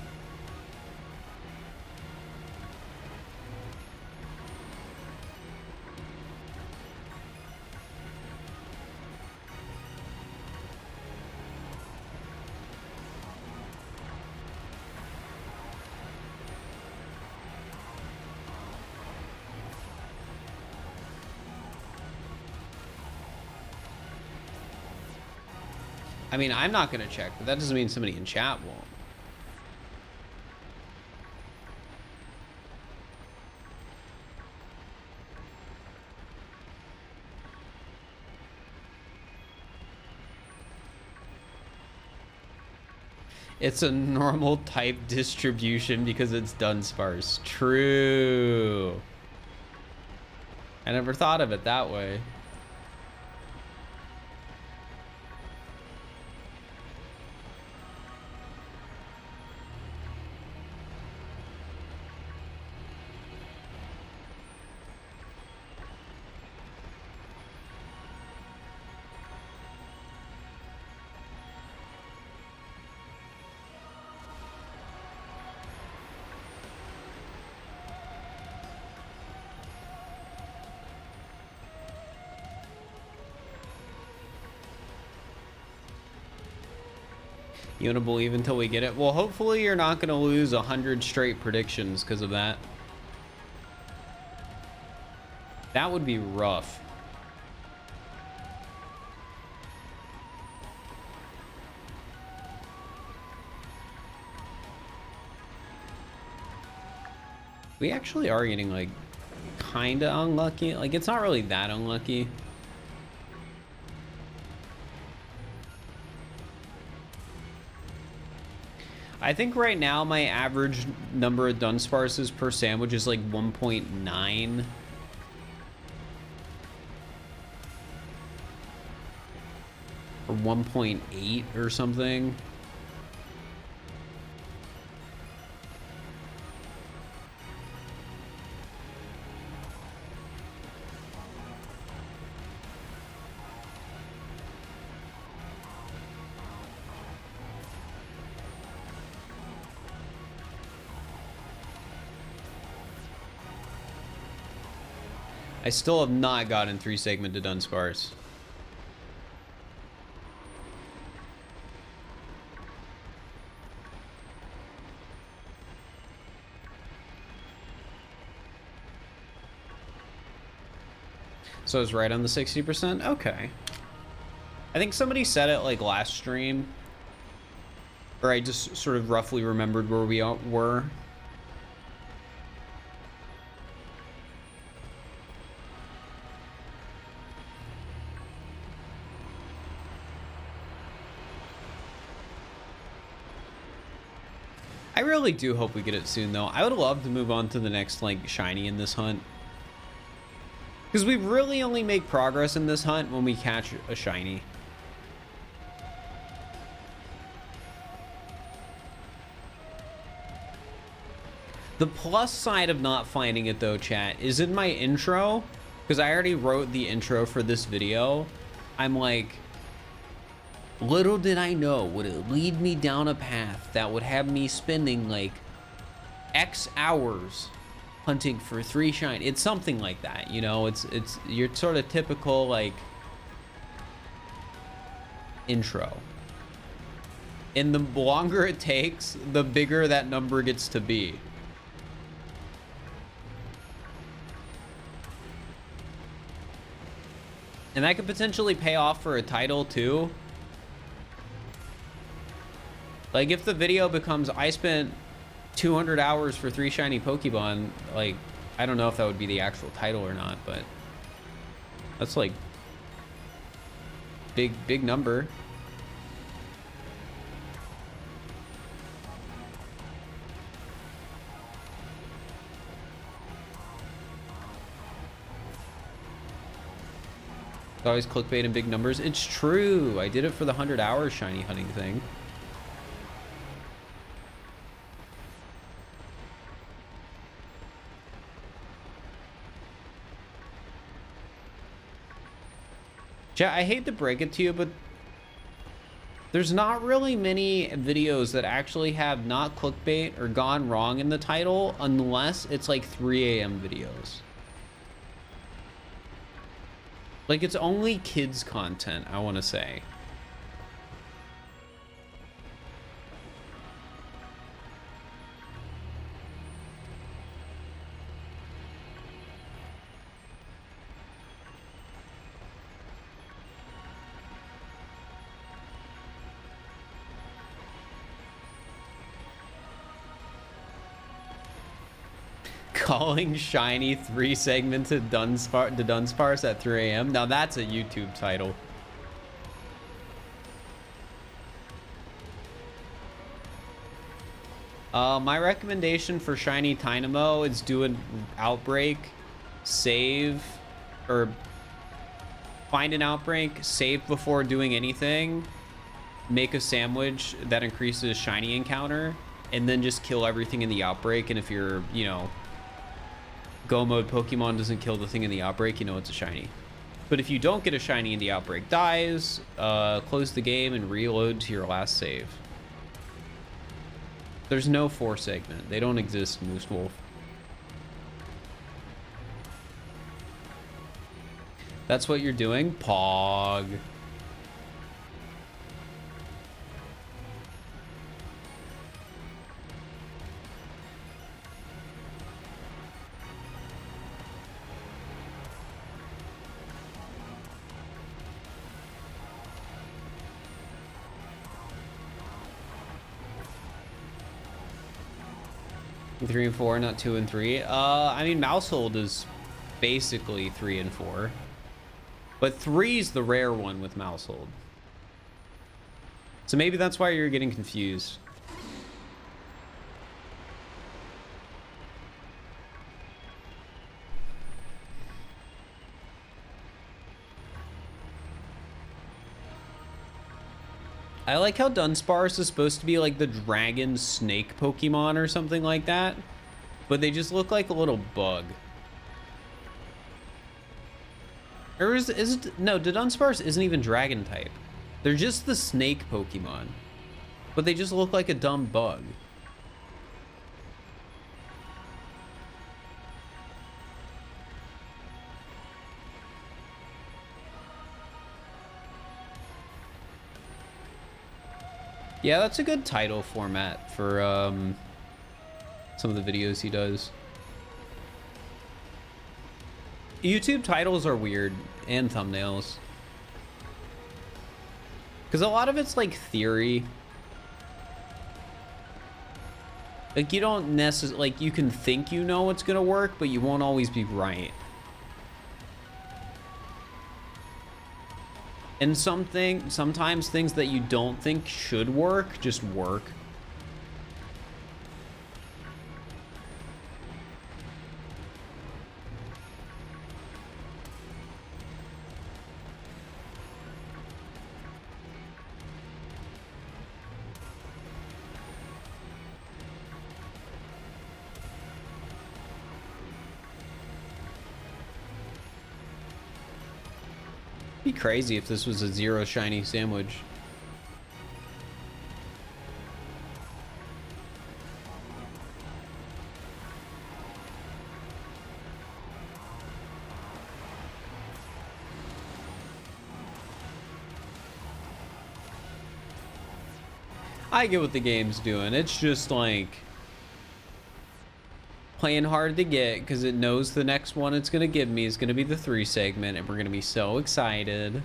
I mean, I'm not gonna check, but that doesn't mean somebody in chat won't. It's a normal type distribution because it's done sparse. True. I never thought of it that way. You want to believe until we get it? Well, hopefully you're not going to lose 100 straight predictions because of that. That would be rough. We actually are getting like kind of unlucky. Like it's not really that unlucky. I think right now my average number of Dunsparces per sandwich is like 1.9. Or 1.8 or something. I still have not gotten 3-segmented Dunsparce. So I was right on the 60%? Okay. I think somebody said it like last stream. Or I just sort of roughly remembered where we were. I really do hope we get it soon, though. I would love to move on to the next, like, shiny in this hunt. Because we really only make progress in this hunt when we catch a shiny. The plus side of not finding it, though, chat, is in my intro. Because I already wrote the intro for this video. I'm like... Little did I know, would it lead me down a path that would have me spending like X hours hunting for 3 shine. It's something like that, you know. It's your sort of typical like intro. And the longer it takes, the bigger that number gets to be. And that could potentially pay off for a title too. Like, if the video becomes, I spent 200 hours for 3 shiny Pokemon, like, I don't know if that would be the actual title or not, but that's, like, big number. It's always clickbait and big numbers. It's true. I did it for the 100-hour shiny hunting thing. Chat, I hate to break it to you, but there's not really many videos that actually have not clickbait or gone wrong in the title unless it's like 3 a.m. videos. Like, it's only kids content, I want to say. Calling shiny 3 segmented Dunsparce at 3 a.m. Now that's a YouTube title. My recommendation for shiny Dynamo is do an outbreak, save, or find an outbreak, save before doing anything, make a sandwich that increases shiny encounter, and then just kill everything in the outbreak. And if you're, you know, go mode Pokemon doesn't kill the thing in the outbreak, you know it's a shiny. But if you don't get a shiny and the outbreak dies, close the game and reload to your last save. There's no 4 segment. They don't exist, Moose Wolf. That's what you're doing? Pog. Three and 4, not 2 and 3. I mean, Mousehold is basically 3 and 4, but 3's the rare one with Mousehold. So maybe that's why you're getting confused. I like how Dunsparce is supposed to be like the dragon snake Pokemon or something like that, but they just look like a little bug. Or is it, no, the Dunsparce isn't even dragon type. They're just the snake Pokemon, but they just look like a dumb bug. Yeah, that's a good title format for some of the videos he does. YouTube titles are weird, and thumbnails. Because a lot of it's like theory. Like, you don't necessarily, like, you can think you know what's gonna work, but you won't always be right. And sometimes things that you don't think should work just work. Be crazy if this was a 0 shiny sandwich. I get what the game's doing. It's just like playing hard to get because it knows the next one it's gonna give me is gonna be the 3 segment, and we're gonna be so excited.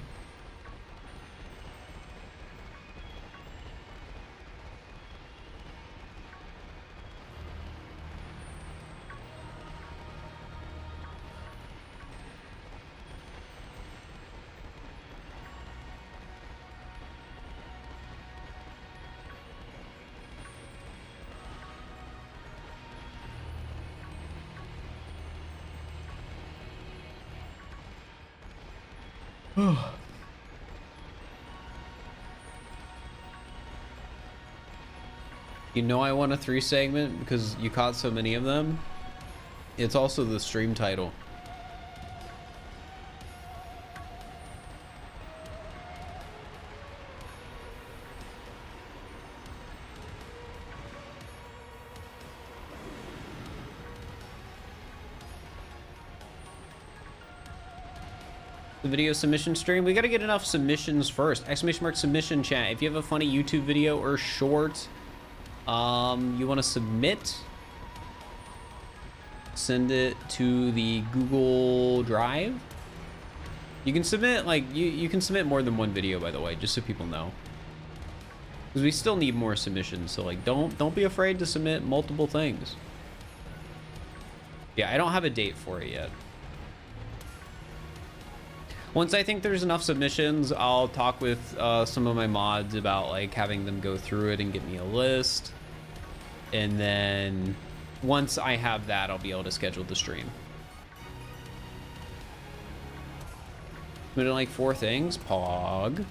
You know I want a 3 segment because you caught so many of them. It's also the stream title. the video submission stream. We got to get enough submissions first. Exclamation mark submission chat. If you have a funny YouTube video or short you want to submit, send it to the Google Drive. You can submit like you can submit more than one video, by the way, just so people know, because we still need more submissions. So like don't be afraid to submit multiple things. Yeah, I don't have a date for it yet. Once I think there's enough submissions, I'll talk with some of my mods about like having them go through it and get me a list. And then once I have that, I'll be able to schedule the stream. Submitted like 4 things. Pog.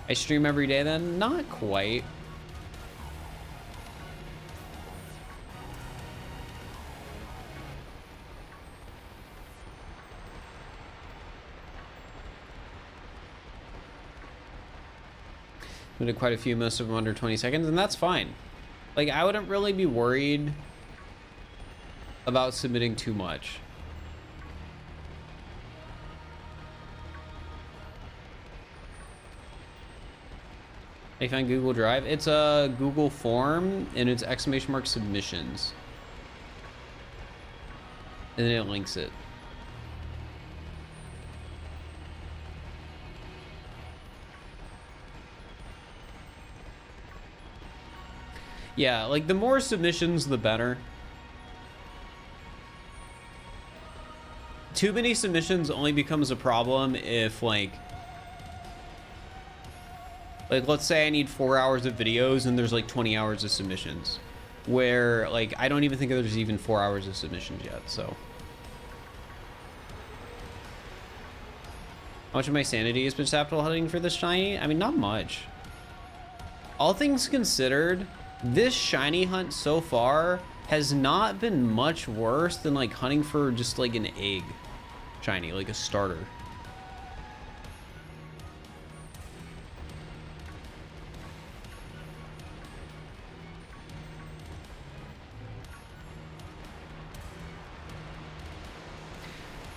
I stream every day then? Not quite. We did quite a few, most of them under 20 seconds, and that's fine. Like, I wouldn't really be worried about submitting too much. I found Google Drive. It's a Google form, and it's exclamation mark submissions. And then it links it. Yeah, like the more submissions, the better. Too many submissions only becomes a problem if like let's say I need 4 hours of videos and there's like 20 hours of submissions, where like I don't even think there's even 4 hours of submissions yet. So how much of my sanity has been sapped while hunting for this shiny? I mean, not much. All things considered, this shiny hunt so far has not been much worse than like hunting for just like an egg shiny, like a starter.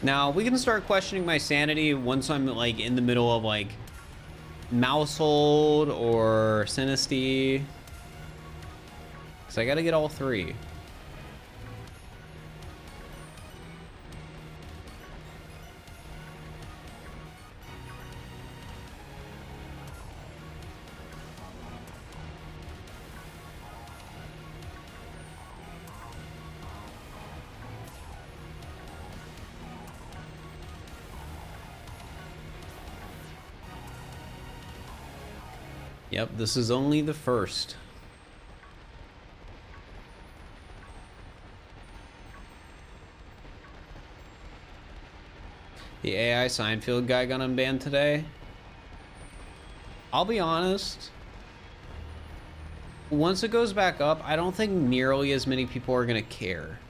Now we can start questioning my sanity once I'm like in the middle of like Mousehold or Sinisty. So I gotta get all 3. Yep, this is only the first. The AI Seinfeld guy got unbanned today. I'll be honest. Once it goes back up, I don't think nearly as many people are gonna care.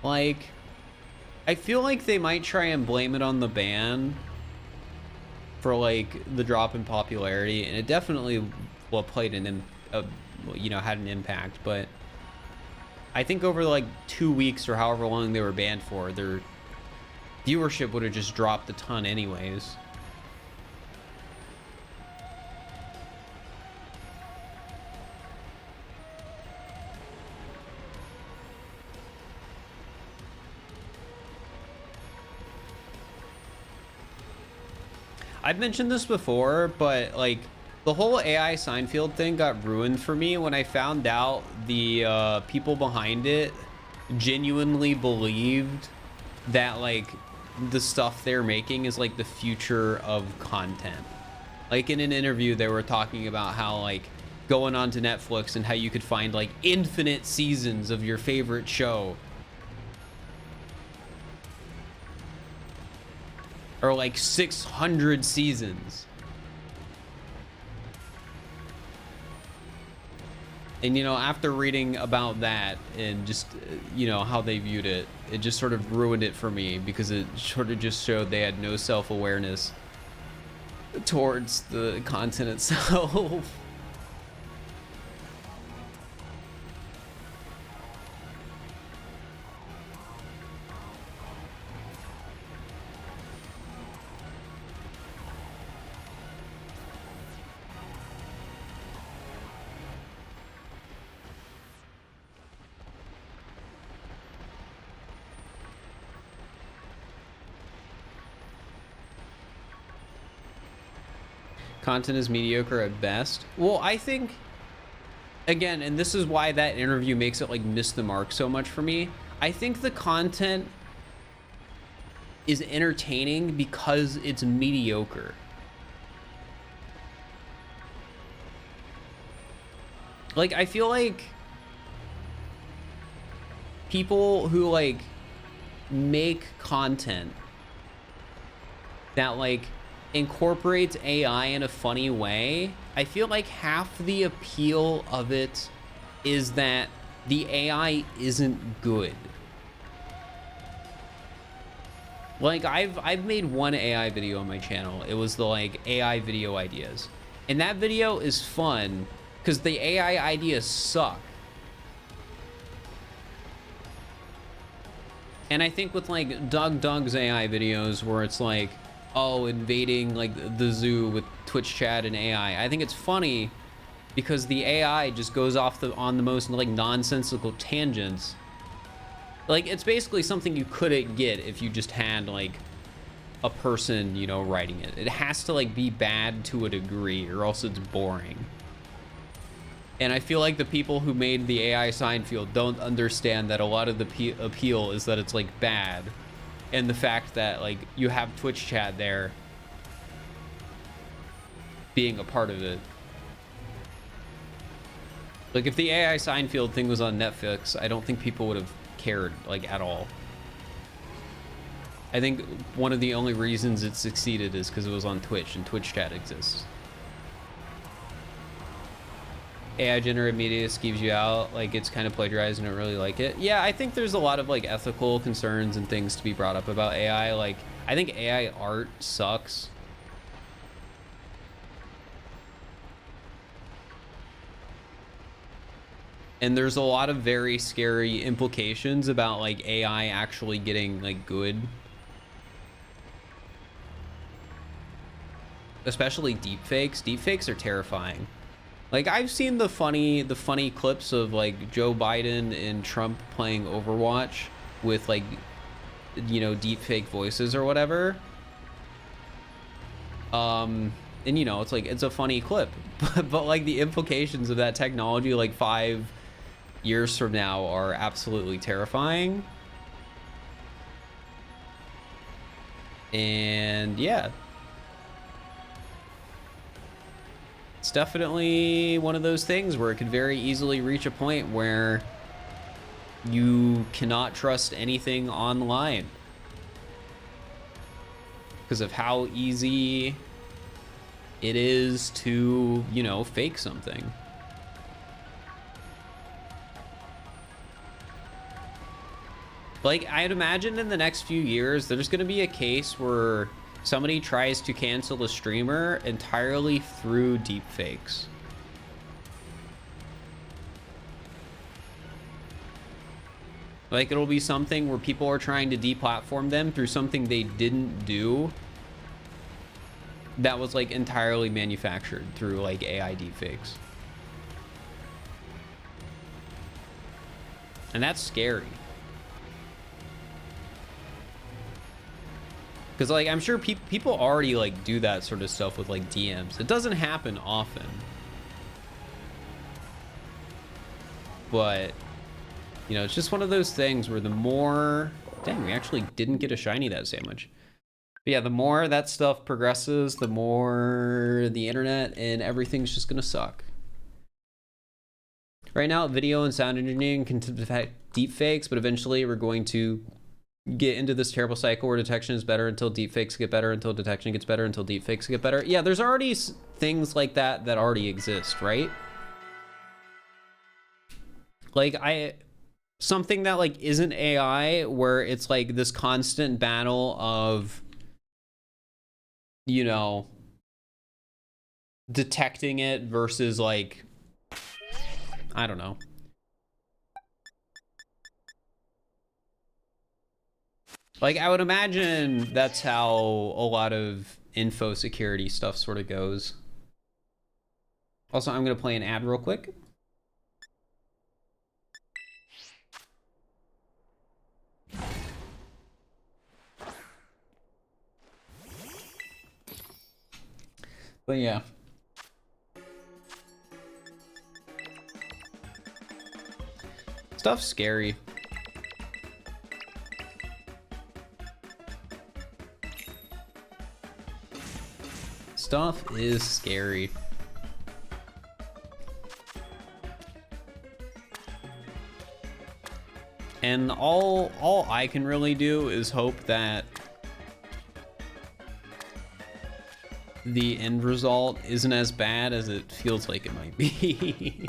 Like, I feel like they might try and blame it on the ban for like the drop in popularity, and it definitely played an you know, had an impact, but I think over like 2 weeks or however long they were banned for, their viewership would have just dropped a ton anyways. I've mentioned this before, but like the whole AI Seinfeld thing got ruined for me when I found out the people behind it genuinely believed that like the stuff they're making is like the future of content. Like in an interview they were talking about how like going on to Netflix and how you could find like infinite seasons of your favorite show, or like 600 seasons. And, you know, after reading about that and just, you know, how they viewed it, it just sort of ruined it for me, because it sort of just showed they had no self-awareness towards the content itself. Content is mediocre at best. Well, I think, again, and this is why that interview makes it like miss the mark so much for me. I think the content is entertaining because it's mediocre. Like, I feel like people who like make content that like incorporates AI in a funny way, I feel like half the appeal of it is that the AI isn't good. Like, I've made one AI video on my channel. It was the like AI video ideas, and that video is fun because the AI ideas suck. And I think with like Doug's AI videos where it's like, oh, invading like the zoo with Twitch chat and AI, I think it's funny because the AI just goes off on the most like nonsensical tangents. Like, it's basically something you couldn't get if you just had like a person, you know, writing it. It has to like be bad to a degree or else it's boring. And I feel like the people who made the AI sign field don't understand that a lot of the appeal is that it's like bad. And the fact that like you have Twitch chat there being a part of it. Like, if the AI sign field thing was on Netflix, I don't think people would have cared like at all. I think one of the only reasons it succeeded is because it was on Twitch and Twitch chat exists. AI generated media skeeves you out, like it's kind of plagiarized and I don't really like it. Yeah, I think there's a lot of like ethical concerns and things to be brought up about AI. Like, I think AI art sucks. And there's a lot of very scary implications about like AI actually getting like good. Especially deepfakes. Deepfakes are terrifying. Like, I've seen the funny clips of like Joe Biden and Trump playing Overwatch with like, you know, deepfake voices or whatever. And you know, it's like, it's a funny clip, but like the implications of that technology like 5 years from now are absolutely terrifying. And yeah, it's definitely one of those things where it could very easily reach a point where you cannot trust anything online because of how easy it is to, you know, fake something. Like, I'd imagine in the next few years, there's going to be a case where somebody tries to cancel a streamer entirely through deepfakes. Like, it'll be something where people are trying to deplatform them through something they didn't do that was, like, entirely manufactured through, like, AI deepfakes. And that's scary. Because, like, I'm sure people already, like, do that sort of stuff with, like, DMs. It doesn't happen often. But, you know, it's just one of those things where the more... Dang, we actually didn't get a shiny that sandwich. But yeah, the more that stuff progresses, the more the internet and everything's just gonna suck. Right now, video and sound engineering can detect deepfakes, but eventually we're going to get into this terrible cycle where detection is better until deepfakes get better, until detection gets better, until deepfakes get better. Yeah, there's already things like that that already exist, right? Like, something that like isn't AI, where it's like this constant battle of, you know, detecting it versus like, I don't know. Like, I would imagine that's how a lot of info security stuff sort of goes. Also, I'm going to play an ad real quick. But yeah. Stuff's scary. Stuff is scary. And all I can really do is hope that the end result isn't as bad as it feels like it might be.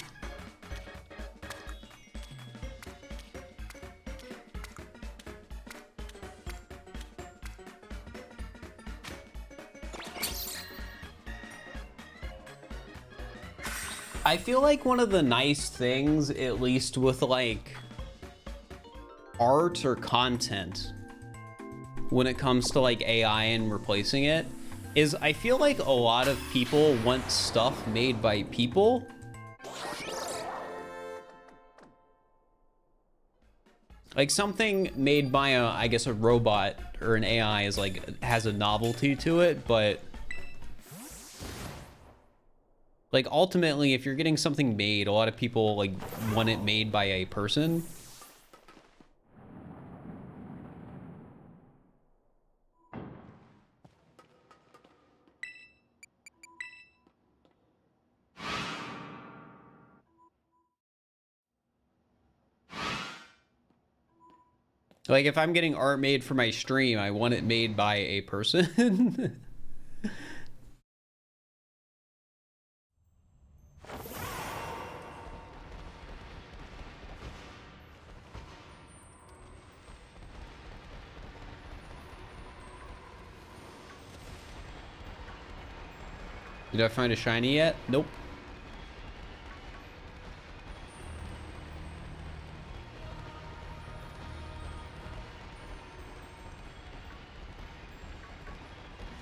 I feel like one of the nice things, at least with like art or content, when it comes to like AI and replacing it, is I feel like a lot of people want stuff made by people. Like something made by a, I guess, a robot or an AI is like, has a novelty to it, but like ultimately, if you're getting something made, a lot of people like want it made by a person. Like if I'm getting art made for my stream, I want it made by a person. Did I find a shiny yet? Nope.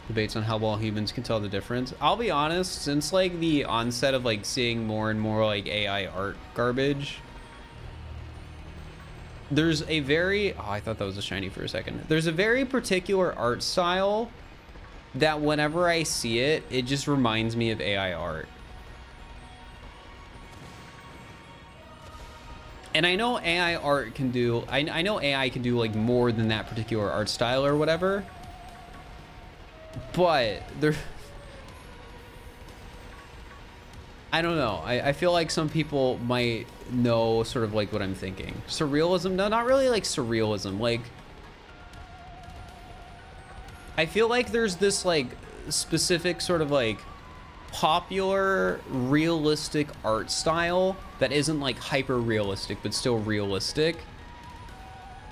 Debates on how well humans can tell the difference. I'll be honest, since like the onset of like seeing more and more like AI art garbage, there's a very, oh, I thought that was a shiny for a second. There's a very particular art style that whenever I see it, it just reminds me of AI art. And I know AI art can do, I know AI can do like more than that particular art style or whatever, but there, I don't know. I feel like some people might know sort of like what I'm thinking. Surrealism? No, not really like surrealism. Like, I feel like there's this like specific sort of like popular realistic art style that isn't like hyper realistic but still realistic,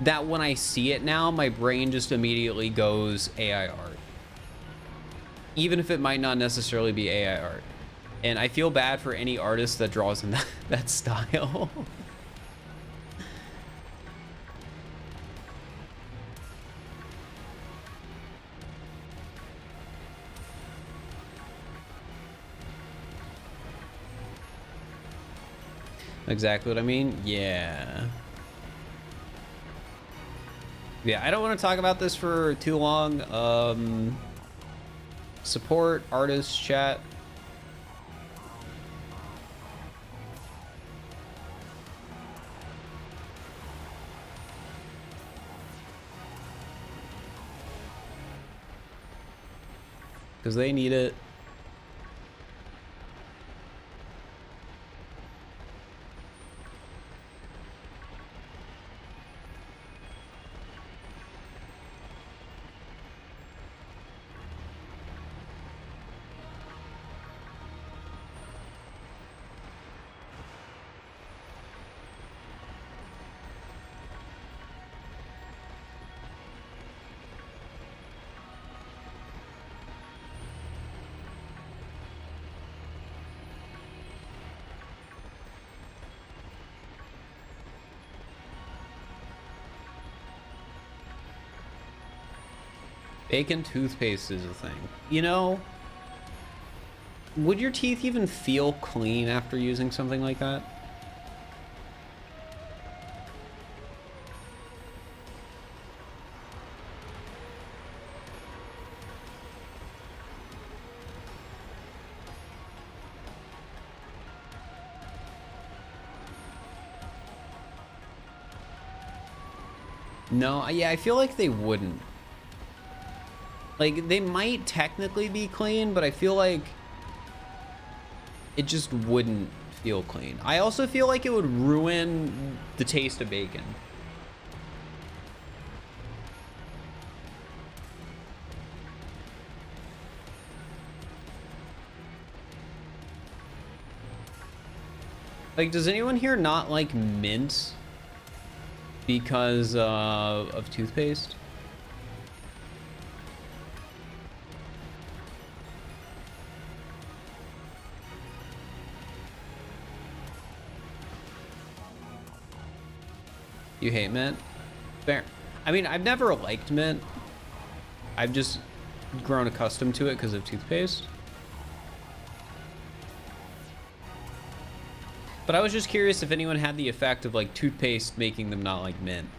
that when I see it now, my brain just immediately goes AI art, even if it might not necessarily be AI art. And I feel bad for any artist that draws in that style. Exactly what I mean? Yeah. Yeah, I don't want to talk about this for too long. Support, artists, chat. Because they need it. Bacon toothpaste is a thing. You know, would your teeth even feel clean after using something like that? No, yeah, I feel like they wouldn't. Like, they might technically be clean, but I feel like it just wouldn't feel clean. I also feel like it would ruin the taste of bacon. Like, does anyone here not like mint because of toothpaste? You hate mint? Fair. I mean, I've never liked mint. I've just grown accustomed to it because of toothpaste. But I was just curious if anyone had the effect of like toothpaste making them not like mint.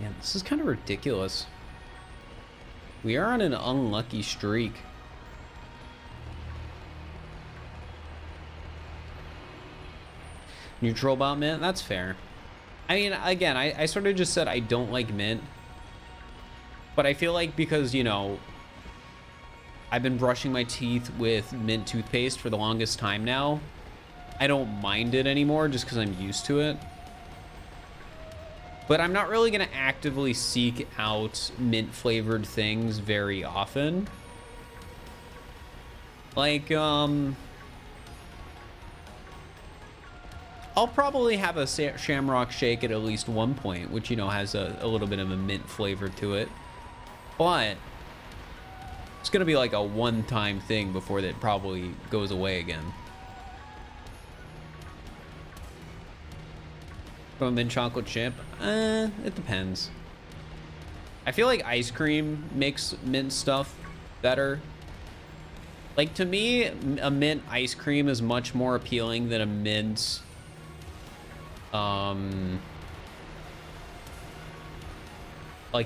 Yeah, this is kind of ridiculous. We are on an unlucky streak. Neutral about mint? That's fair. I mean, again, I sort of just said I don't like mint. But I feel like because, you know, I've been brushing my teeth with mint toothpaste for the longest time now, I don't mind it anymore just because I'm used to it. But I'm not really going to actively seek out mint flavored things very often. Like, I'll probably have a Shamrock Shake at least one point, which, you know, has a little bit of a mint flavor to it. But it's going to be like a one-time thing before that probably goes away again. From a mint chocolate chip? It depends. I feel like ice cream makes mint stuff better. Like, to me, a mint ice cream is much more appealing than a mint, like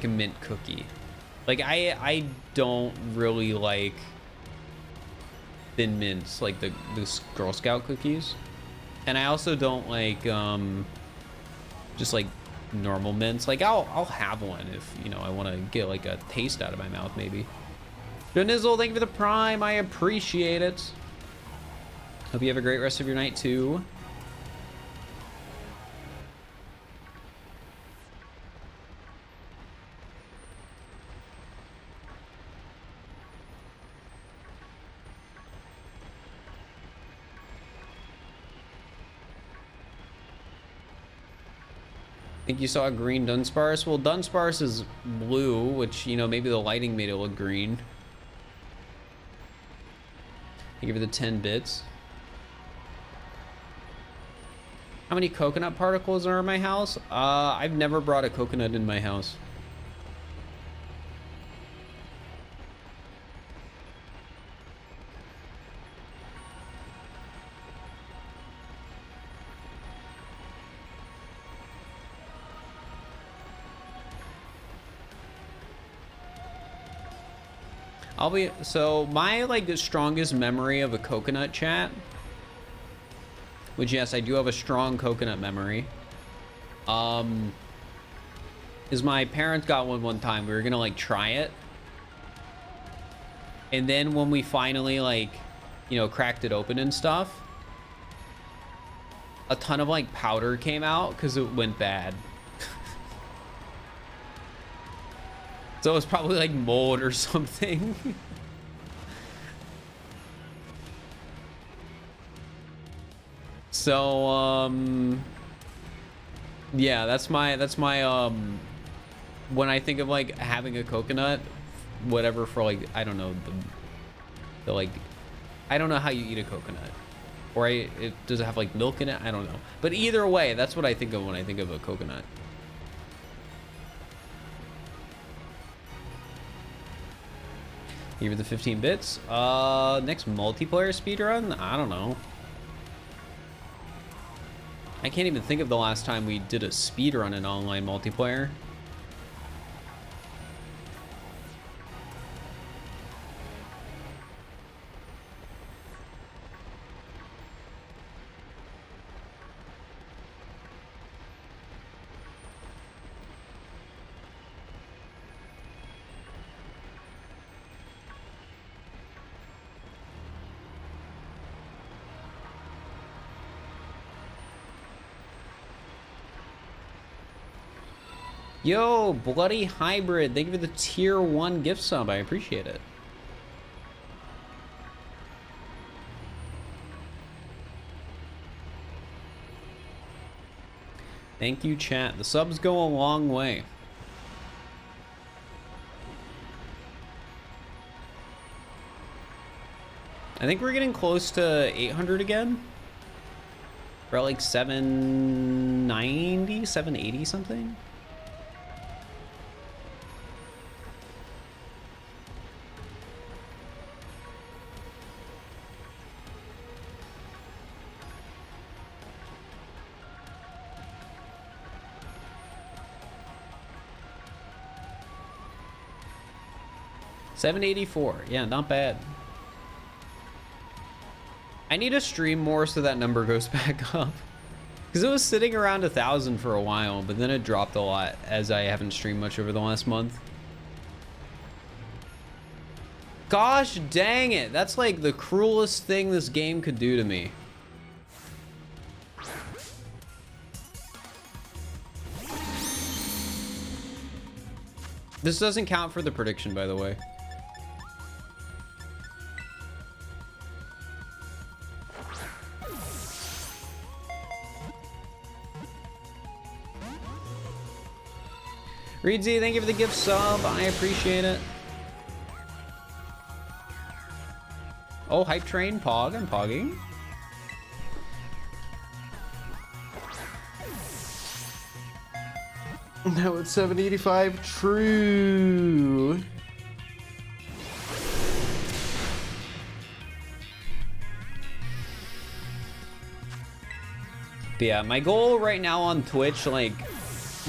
a mint cookie. Like, I don't really like thin mints, like the Girl Scout cookies. And I also don't like, just like normal mints. Like I'll have one if, you know, I want to get like a taste out of my mouth maybe. Donizzle, thank you for the prime. I appreciate it. Hope you have a great rest of your night too. I think you saw a green Dunsparce. Well, Dunsparce is blue, which, you know, maybe the lighting made it look green. Thank you for the 10 bits. How many coconut particles are in my house? I've never brought a coconut in my house. So my like strongest memory of a coconut chat, which yes, I do have a strong coconut memory, is my parents got one time. We were gonna like try it, and then when we finally like, you know, cracked it open and stuff, a ton of like powder came out because it went bad. So it was probably like mold or something. So, yeah, that's my, when I think of like having a coconut, whatever, for like, I don't know, the like, I don't know how you eat a coconut. Or does it have like milk in it? I don't know. But either way, that's what I think of when I think of a coconut. Give her the 15 bits. Next multiplayer speedrun? I don't know. I can't even think of the last time we did a speedrun in online multiplayer. Yo, Bloody Hybrid, thank you for the tier 1 gift sub. I appreciate it. Thank you, chat. The subs go a long way. I think we're getting close to 800 again. We're at like 790, 780 something. $784, yeah, not bad. I need to stream more so that number goes back up. Because it was sitting around 1,000 for a while, but then it dropped a lot as I haven't streamed much over the last month. Gosh dang it, that's like the cruelest thing this game could do to me. This doesn't count for the prediction, by the way. Reedsy, thank you for the gift sub. I appreciate it. Oh, hype train, Pog. I'm pogging. Now it's 785. True. But yeah, my goal right now on Twitch, like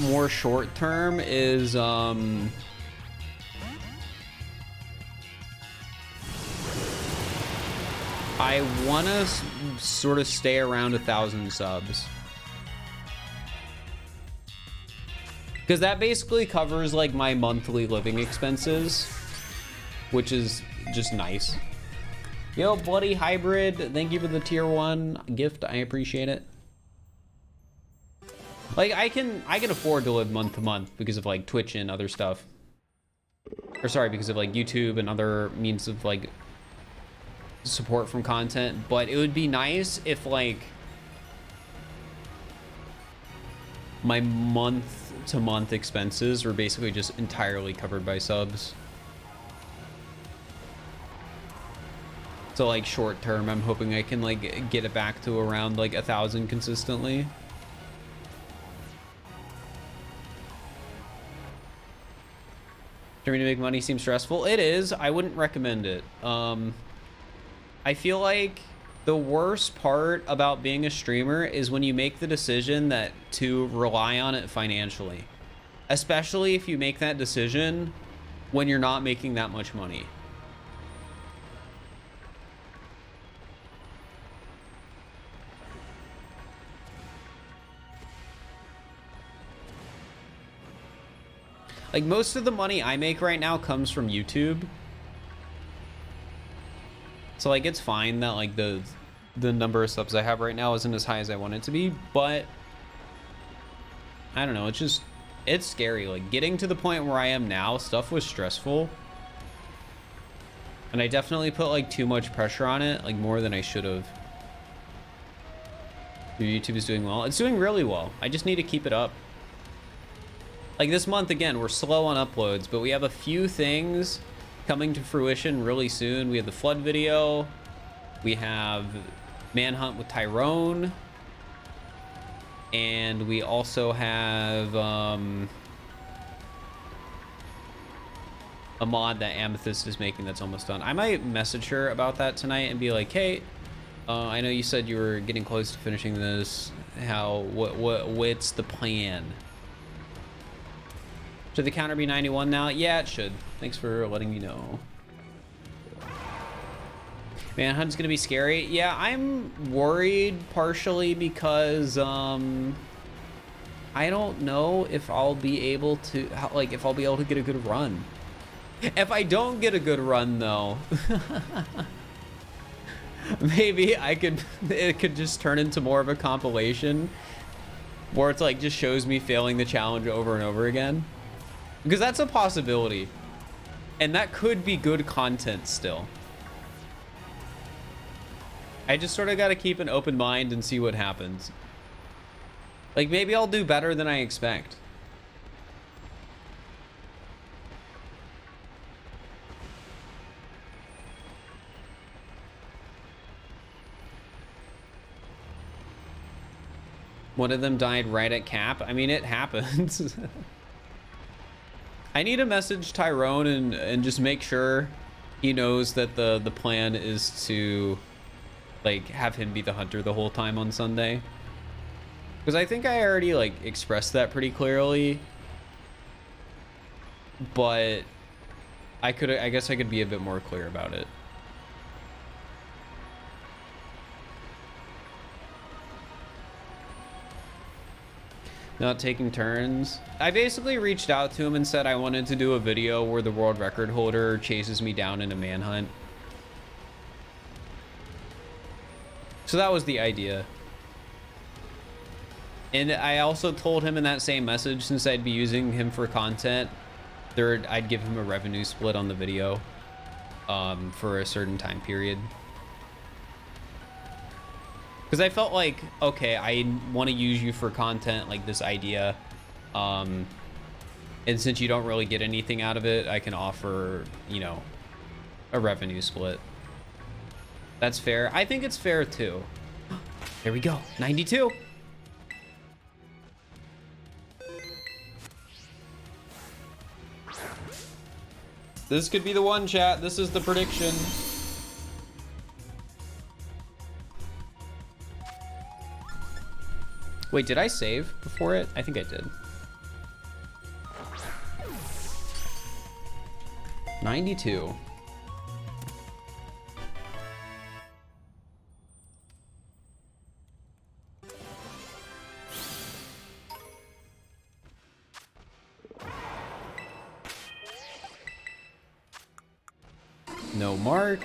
more short term, is I want to sort of stay around 1,000 subs. Because that basically covers like my monthly living expenses, which is just nice. Yo, Bloody Hybrid, thank you for the tier 1 gift. I appreciate it. Like I can afford to live month to month because of like Twitch and other stuff. Or sorry, because of like YouTube and other means of like support from content, but it would be nice if like my month to month expenses were basically just entirely covered by subs. So like short term, I'm hoping I can like get it back to around like 1,000 consistently. Trying to make money seems stressful. It is. I wouldn't recommend it. I feel like the worst part about being a streamer is when you make the decision that to rely on it financially, especially if you make that decision when you're not making that much money. Like most of the money I make right now comes from YouTube. So like it's fine that like the number of subs I have right now isn't as high as I want it to be, but I don't know, it's scary. Like getting to the point where I am now, stuff was stressful. And I definitely put like too much pressure on it, like more than I should have. YouTube is doing well. It's doing really well. I just need to keep it up. Like this month, again, we're slow on uploads, but we have a few things coming to fruition really soon. We have the FLUDD video. We have Manhunt with Tyrone. And we also have a mod that Amethyst is making that's almost done. I might message her about that tonight and be like, hey, I know you said you were getting close to finishing this. What's the plan? Should the counter be 91 now? Yeah, it should. Thanks for letting me know. Manhunt's gonna be scary. Yeah, I'm worried partially because I don't know if I'll be able to if I'll be able to get a good run. If I don't get a good run though, maybe it could just turn into more of a compilation where it's like just shows me failing the challenge over and over again. Because that's a possibility. And that could be good content still. I just sort of got to keep an open mind and see what happens. Like maybe I'll do better than I expect. One of them died right at cap. I mean, it happens. I need to message Tyrone and just make sure he knows that the plan is to like have him be the hunter the whole time on Sunday. Because I think I already like expressed that pretty clearly. But I guess I could be a bit more clear about it. Not taking turns. I basically reached out to him and said I wanted to do a video where the world record holder chases me down in a manhunt. So that was the idea. And I also told him in that same message, since I'd be using him for content, I'd give him a revenue split on the video for a certain time period. Because I felt like, okay, I want to use you for content, like this idea. And since you don't really get anything out of it, I can offer, you know, a revenue split. That's fair. I think it's fair too. There we go. 92. This could be the one, chat. This is the prediction. Wait, did I save before it? I think I did. 92. No mark.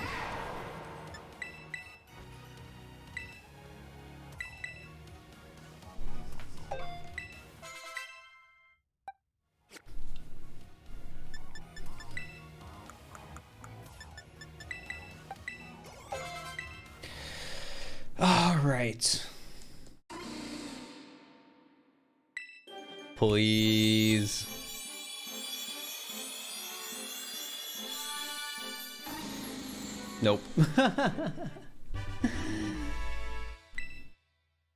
All right. Please. Nope.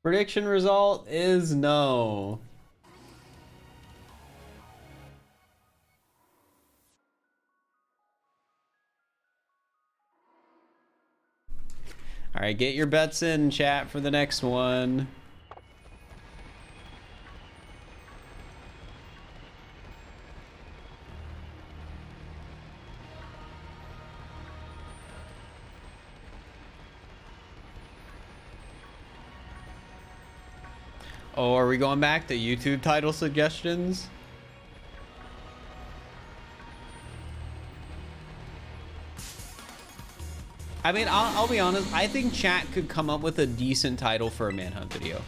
Prediction result is no. All right, get your bets in, chat, for the next one. Oh, are we going back to YouTube title suggestions? I mean, I'll be honest. I think chat could come up with a decent title for a manhunt video.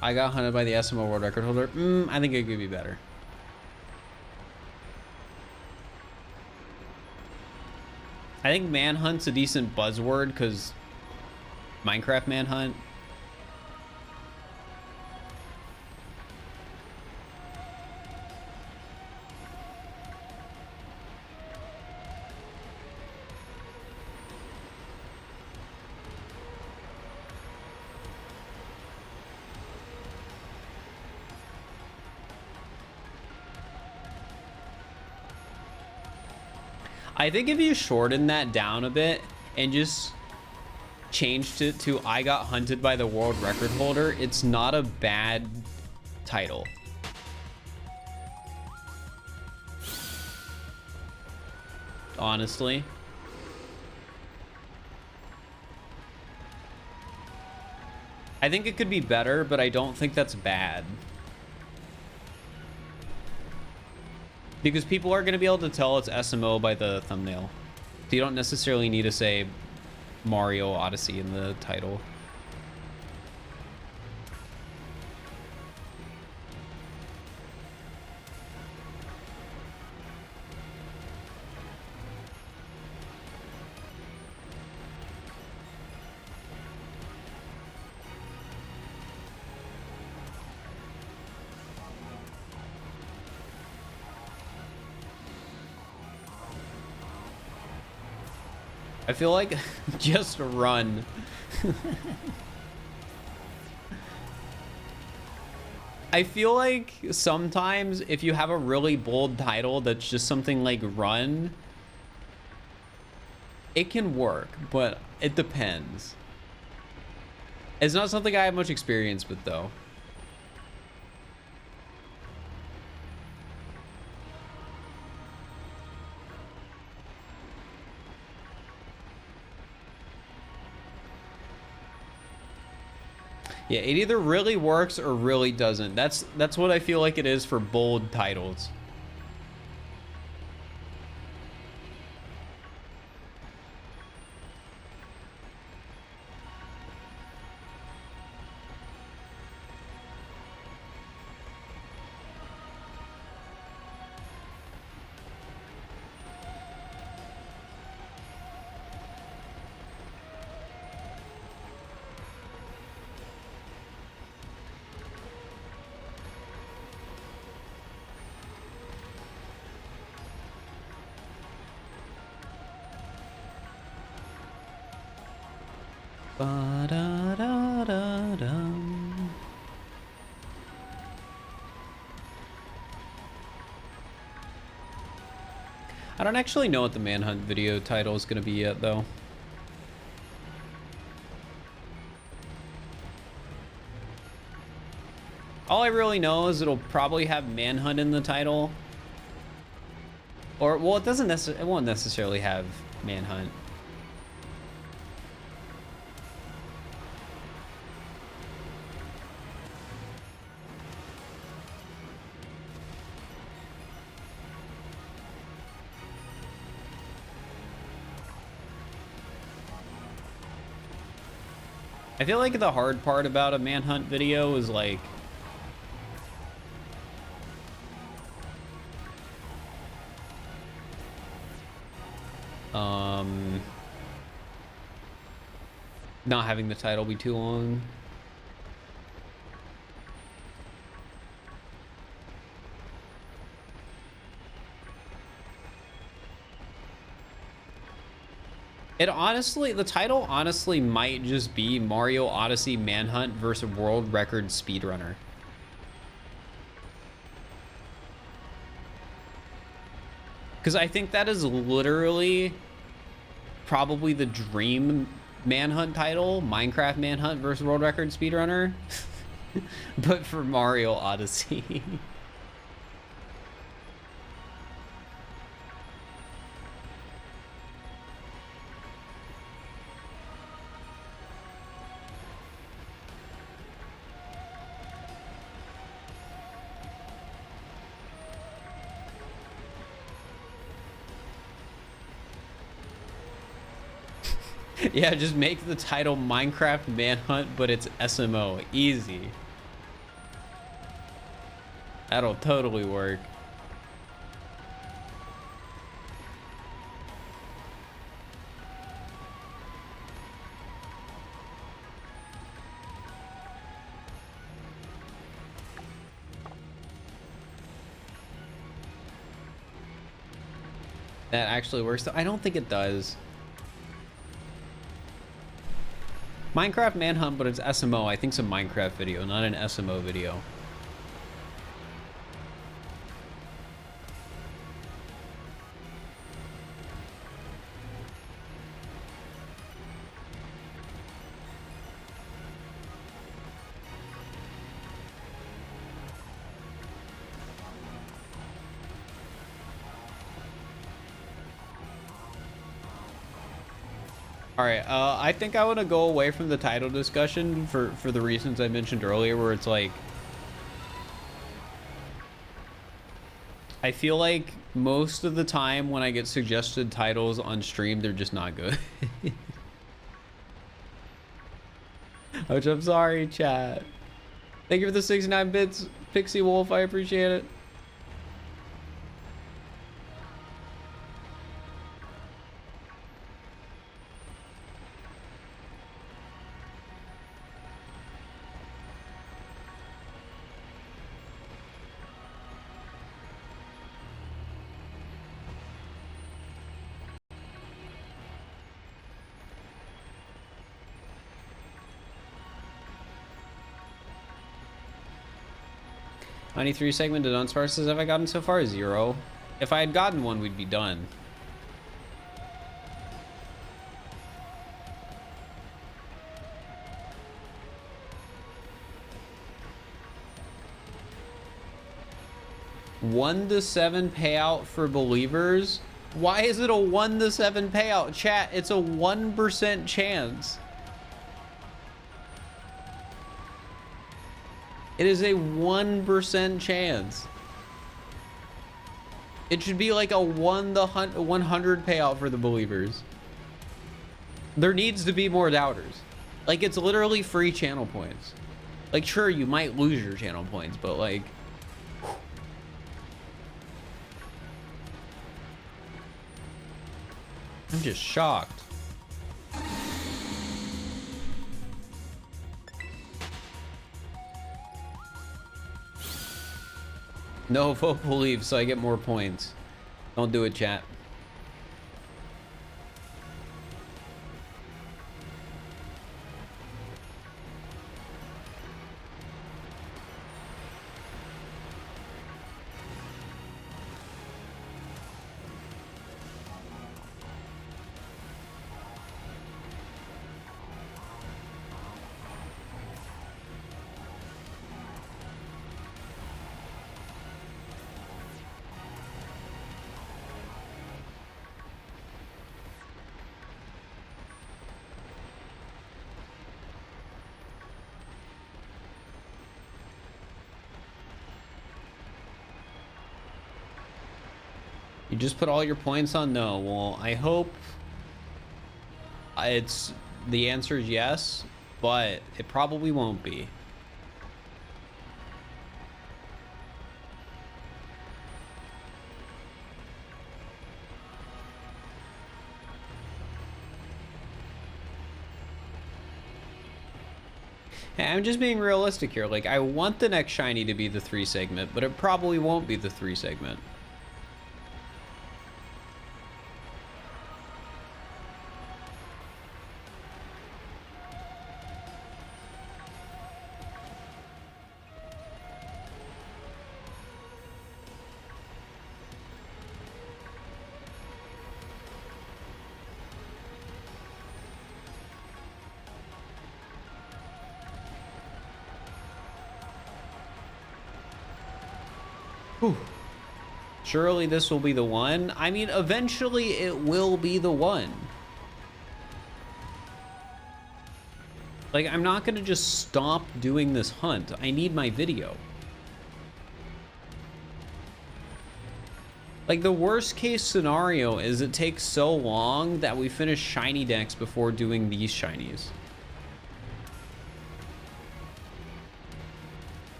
I got hunted by the SMO world record holder. I think it could be better. I think manhunt's a decent buzzword because Minecraft manhunt. I think if you shorten that down a bit and just changed it to I got hunted by the world record holder, it's not a bad title. Honestly. I think it could be better, but I don't think that's bad. Because people are going to be able to tell it's SMO by the thumbnail. So you don't necessarily need to say Mario Odyssey in the title. I feel like just run. I feel like sometimes if you have a really bold title that's just something like run, it can work, but it depends. It's not something I have much experience with though. Yeah, it either really works or really doesn't. That's what I feel like it is for bold titles. Ba-da-da-da-dum. I don't actually know what the manhunt video title is going to be yet, though. All I really know is it'll probably have manhunt in the title. Or, well, it won't necessarily have manhunt. I feel like the hard part about a manhunt video is like not having the title be too long. The title honestly might just be Mario Odyssey Manhunt versus World Record Speedrunner. Because I think that is literally probably the dream Manhunt title, Minecraft Manhunt versus World Record Speedrunner, but for Mario Odyssey. Yeah, just make the title Minecraft Manhunt, but it's SMO. Easy. That'll totally work. That actually works, though. I don't think it does. Minecraft Manhunt, but it's SMO. I think it's a Minecraft video, not an SMO video. All right, I think I want to go away from the title discussion for the reasons I mentioned earlier, where it's like, I feel like most of the time when I get suggested titles on stream, they're just not good. Which I'm sorry, chat. Thank you for the 69 bits, Pixie Wolf. I appreciate it. How many 3 segmented unsparses have I gotten so far? 0. If I had gotten one, we'd be done. One to 7 payout for believers. Why is it a 1 to 7 payout? Chat, it's a 1% chance. It is a 1% chance. It should be like a 1 to 100 payout for the believers. There needs to be more doubters. Like, it's literally free channel points. Like, sure, you might lose your channel points, but like... I'm just shocked. No, vote believe so I get more points. Don't do it, chat. You just put all your points on? No. Well, I hope it's the answer is yes, but it probably won't be. Hey, I'm just being realistic here. Like, I want the next shiny to be the 3 segment, but it probably won't be the 3 segment. Whew. Surely this will be the one. I mean, eventually it will be the one. Like, I'm not gonna just stop doing this hunt. I need my video. Like, the worst case scenario is it takes so long that we finish shiny decks before doing these shinies.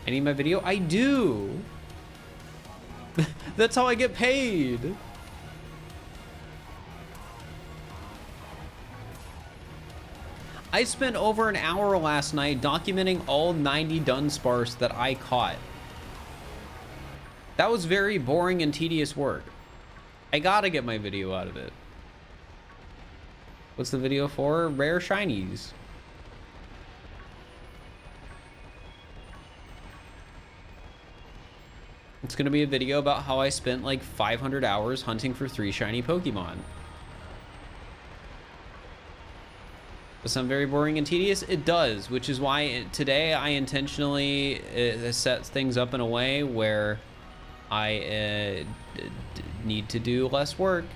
I need my video? I do. That's how I get paid. I spent over an hour last night documenting all 90 Dunsparce that I caught. That was very boring and tedious work. I gotta get my video out of it. What's the video for? Rare shinies. It's gonna be a video about how I spent like 500 hours hunting for 3 shiny Pokemon. Does sound very boring and tedious? It does, which is why today I intentionally set things up in a way where I need to do less work.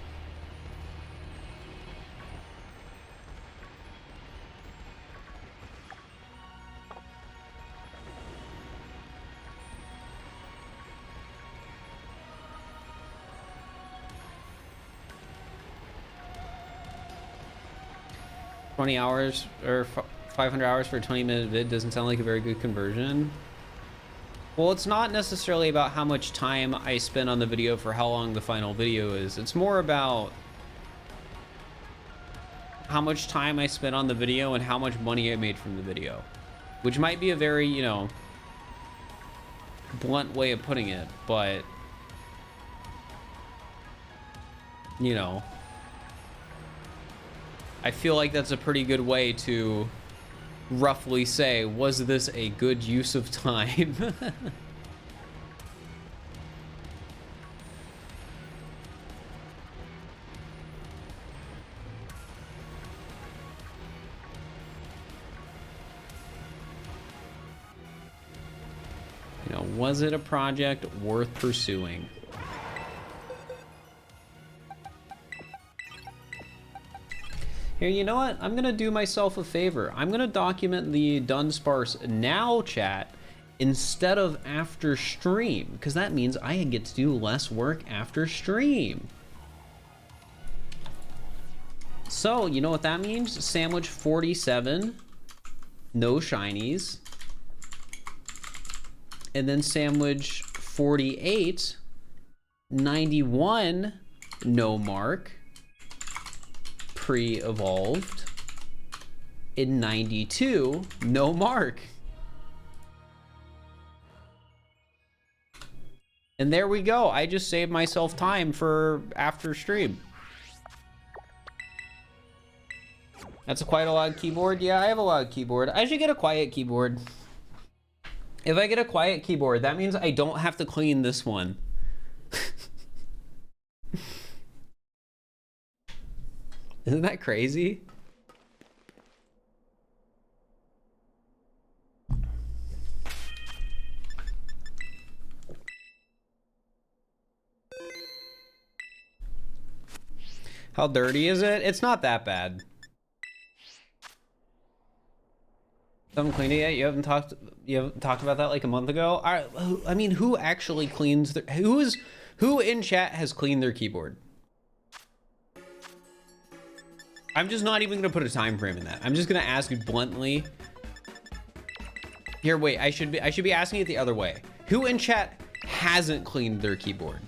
$20 or 500 hours for a 20-minute vid doesn't sound like a very good conversion. Well, it's not necessarily about how much time I spend on the video for how long the final video is. It's more about how much time I spent on the video and how much money I made from the video, which might be a very, you know, blunt way of putting it, but you know, I feel like that's a pretty good way to roughly say, was this a good use of time? You know, was it a project worth pursuing? Here, you know what? I'm gonna do myself a favor. I'm gonna document the Dunsparce now chat instead of after stream, because that means I get to do less work after stream. So, you know what that means? Sandwich 47, no shinies. And then sandwich 48, 91, no mark. Pre-evolved. In 92, no mark. And there we go. I just saved myself time for after stream. That's quite a loud keyboard. Yeah, I have a loud keyboard. I should get a quiet keyboard. If I get a quiet keyboard, that means I don't have to clean this one. Isn't that crazy? How dirty is it? It's not that bad. Haven't cleaned it yet? You haven't talked about that like a month ago? I mean, who actually cleans their, who in chat has cleaned their keyboard? I'm just not even gonna put a time frame in that. I'm just gonna ask you bluntly. Here, wait, I should be asking it the other way. Who in chat hasn't cleaned their keyboard?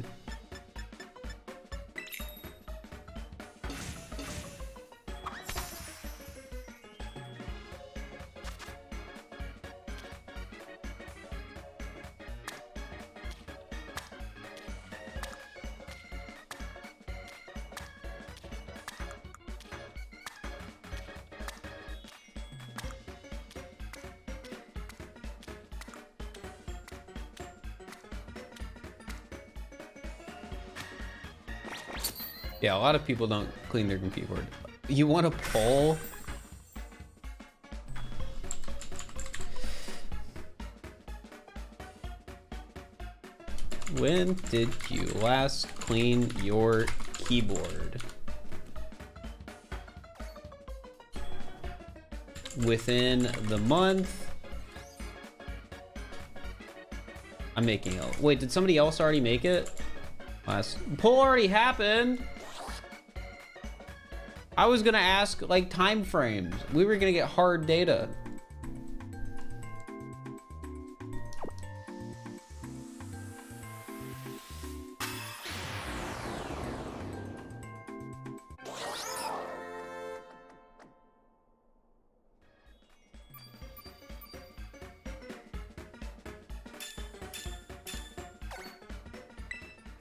Yeah, a lot of people don't clean their keyboard. You want a poll? When did you last clean your keyboard? Within the month. I'm making it. Wait, did somebody else already make it? Last poll already happened. I was gonna ask like time frames. We were gonna get hard data.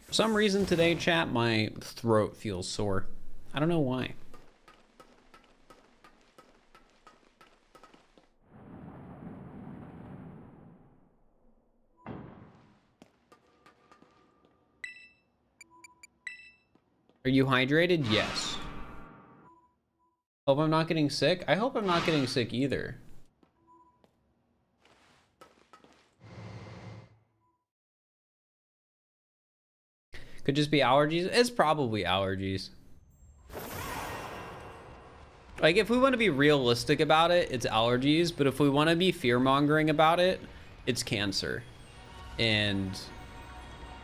For some reason today, chat, my throat feels sore. I don't know why. Are you hydrated? Yes. Hope I'm not getting sick. I hope I'm not getting sick either. Could just be allergies. It's probably allergies. Like, if we want to be realistic about it, it's allergies. But if we want to be fear-mongering about it, it's cancer. And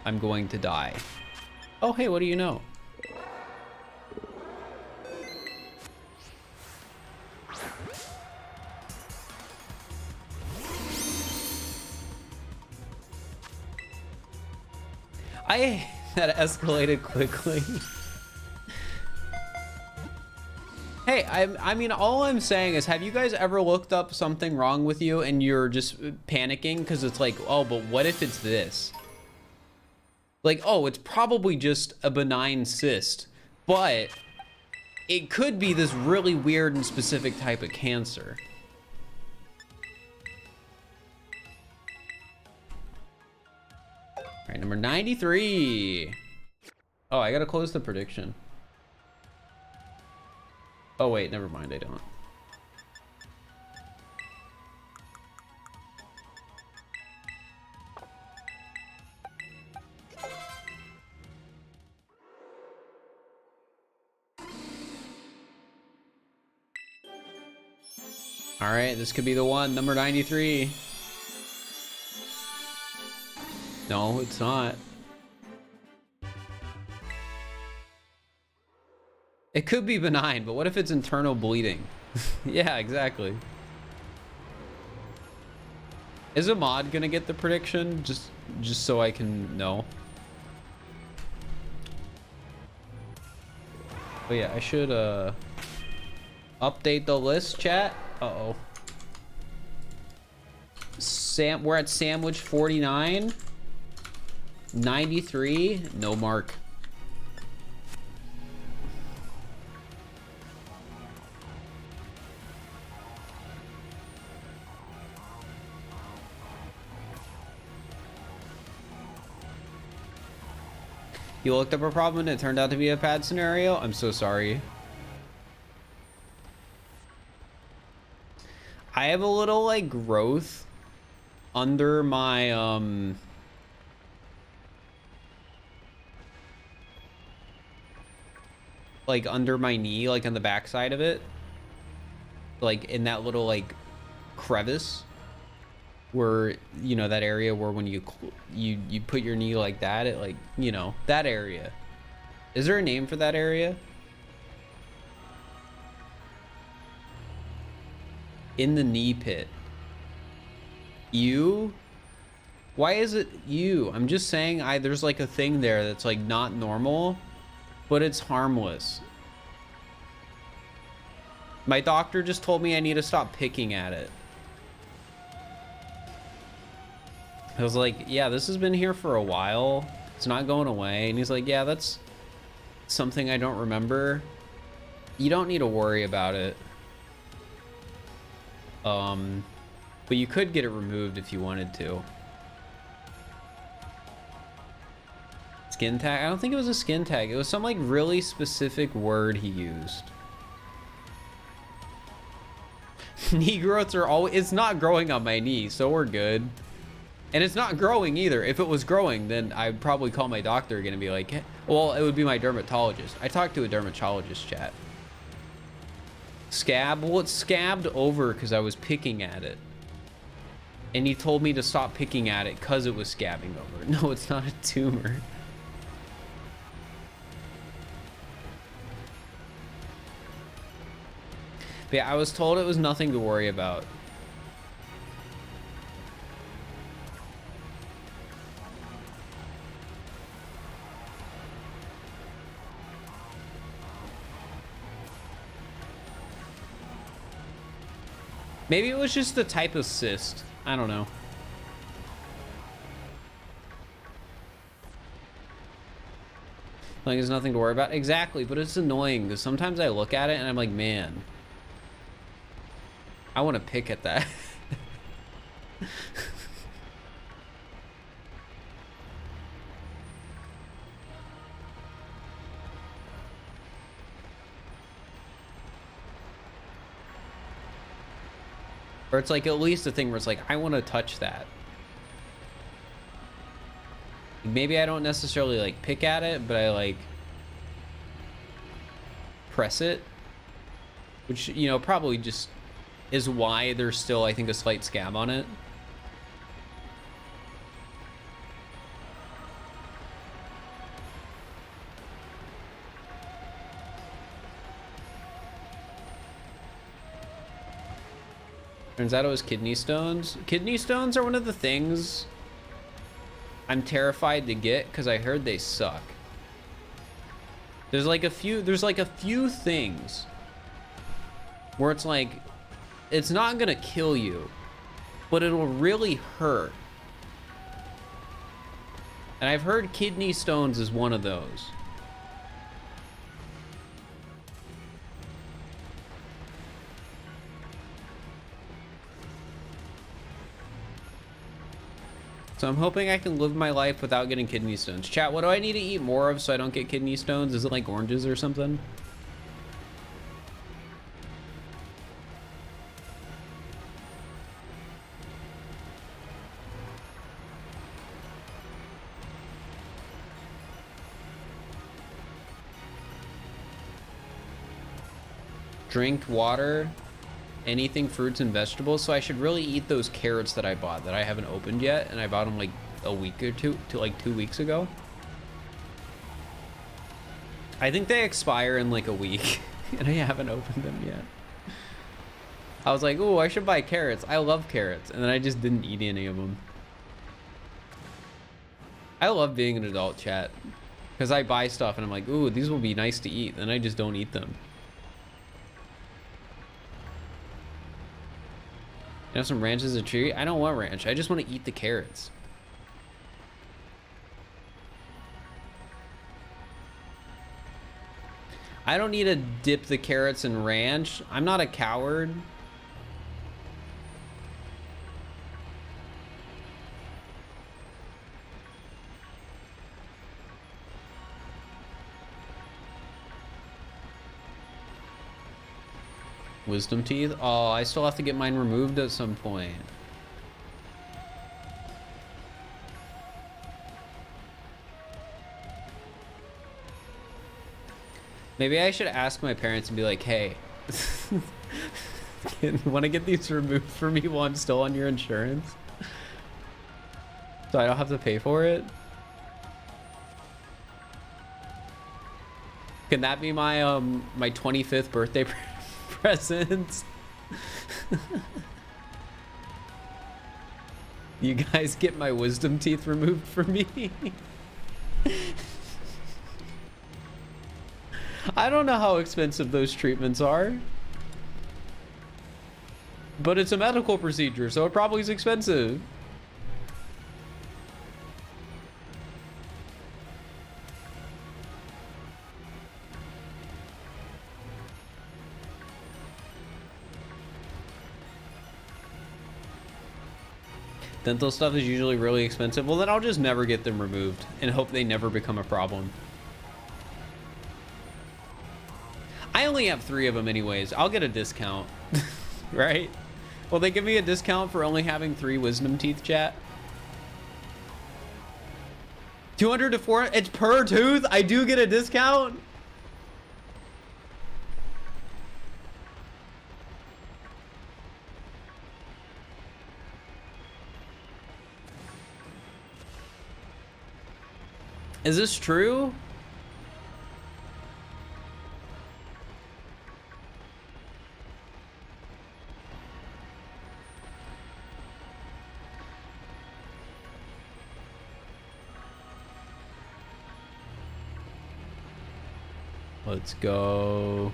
I'm going to die. Oh, hey, what do you know? That escalated quickly. Hey, I mean, all I'm saying is, have you guys ever looked up something wrong with you and you're just panicking because it's like, oh, but what if it's this? Like, oh, it's probably just a benign cyst, but it could be this really weird and specific type of cancer. All right, number 93. Oh, I gotta close the prediction. Oh wait, never mind, I don't. All right, this could be the one, number 93. No, it's not. It could be benign, but what if it's internal bleeding? Yeah, exactly. Is a mod gonna get the prediction? Just so I can know. But yeah, I should update the list, chat. Uh-oh. We're at sandwich 49. 93, no mark. You looked up a problem and it turned out to be a pad scenario? I'm so sorry. I have a little like growth under my like under my knee, like on the back side of it, like in that little like crevice where, you know, that area where when you put your knee like that, it like, you know, that area. Is there a name for that area? In the knee pit. You? Why is it you? I'm just saying there's like a thing there that's like not normal, but it's harmless. My doctor just told me I need to stop picking at it. I was like, yeah, this has been here for a while. It's not going away. And he's like, yeah, that's something I don't remember. You don't need to worry about it. But you could get it removed if you wanted to. Skin tag? I don't think it was a skin tag. It was some like really specific word he used. Knee growths are always, it's not growing on my knee, so we're good. And it's not growing either. If it was growing, then I'd probably call my doctor again and be like, hey, well, it would be my dermatologist. I talked to a dermatologist, chat. Scab? Well, it's scabbed over because I was picking at it. And he told me to stop picking at it because it was scabbing over. No, it's not a tumor. But yeah, I was told it was nothing to worry about. Maybe it was just the type of cyst. I don't know. Like, there's nothing to worry about. Exactly, but it's annoying because sometimes I look at it and I'm like, man, I want to pick at that. Or it's like at least a thing where it's like, I want to touch that. Maybe I don't necessarily like pick at it, but I like press it. Which, you know, probably just is why there's still, I think, a slight scab on it. Turns out it was kidney stones. Kidney stones are one of the things I'm terrified to get because I heard they suck. There's like a few things where it's like, it's not gonna kill you, but it'll really hurt. And I've heard kidney stones is one of those. So I'm hoping I can live my life without getting kidney stones. Chat, what do I need to eat more of so I don't get kidney stones? Is it like oranges or something? Drink water, anything fruits and vegetables. So I should really eat those carrots that I bought that I haven't opened yet, and I bought them like a week or two, like 2 weeks ago. I think they expire in like a week and I haven't opened them yet. I was like, oh, I should buy carrots. I love carrots. And then I just didn't eat any of them. I love being an adult, chat, because I buy stuff and I'm like, ooh, these will be nice to eat. Then I just don't eat them. You know, some ranch is a treat. I don't want ranch. I just want to eat the carrots. I don't need to dip the carrots in ranch. I'm not a coward. Wisdom teeth? Oh, I still have to get mine removed at some point. Maybe I should ask my parents and be like, hey, want to get these removed for me while I'm still on your insurance? So I don't have to pay for it? Can that be my my 25th birthday present? You guys get my wisdom teeth removed for me? I don't know how expensive those treatments are, but it's a medical procedure, so it probably is expensive. Dental stuff is usually really expensive. Well, then I'll just never get them removed and hope they never become a problem. I only have 3 of them anyways. I'll get a discount, right? Will they give me a discount for only having 3 wisdom teeth, chat? 200 to 400, it's per tooth? I do get a discount? Is this true? Let's go.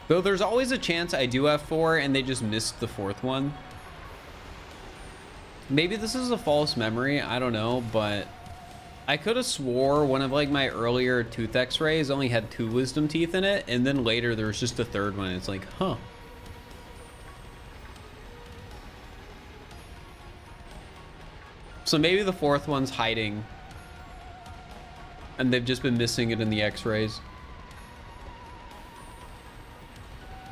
Though there's always a chance I do have 4 and they just missed the 4th one. Maybe this is a false memory, I don't know, but I could have swore one of like my earlier tooth x-rays only had 2 wisdom teeth in it, and then later there was just a 3rd one. It's like, huh. So maybe the 4th one's hiding And they've just been missing it in the x-rays.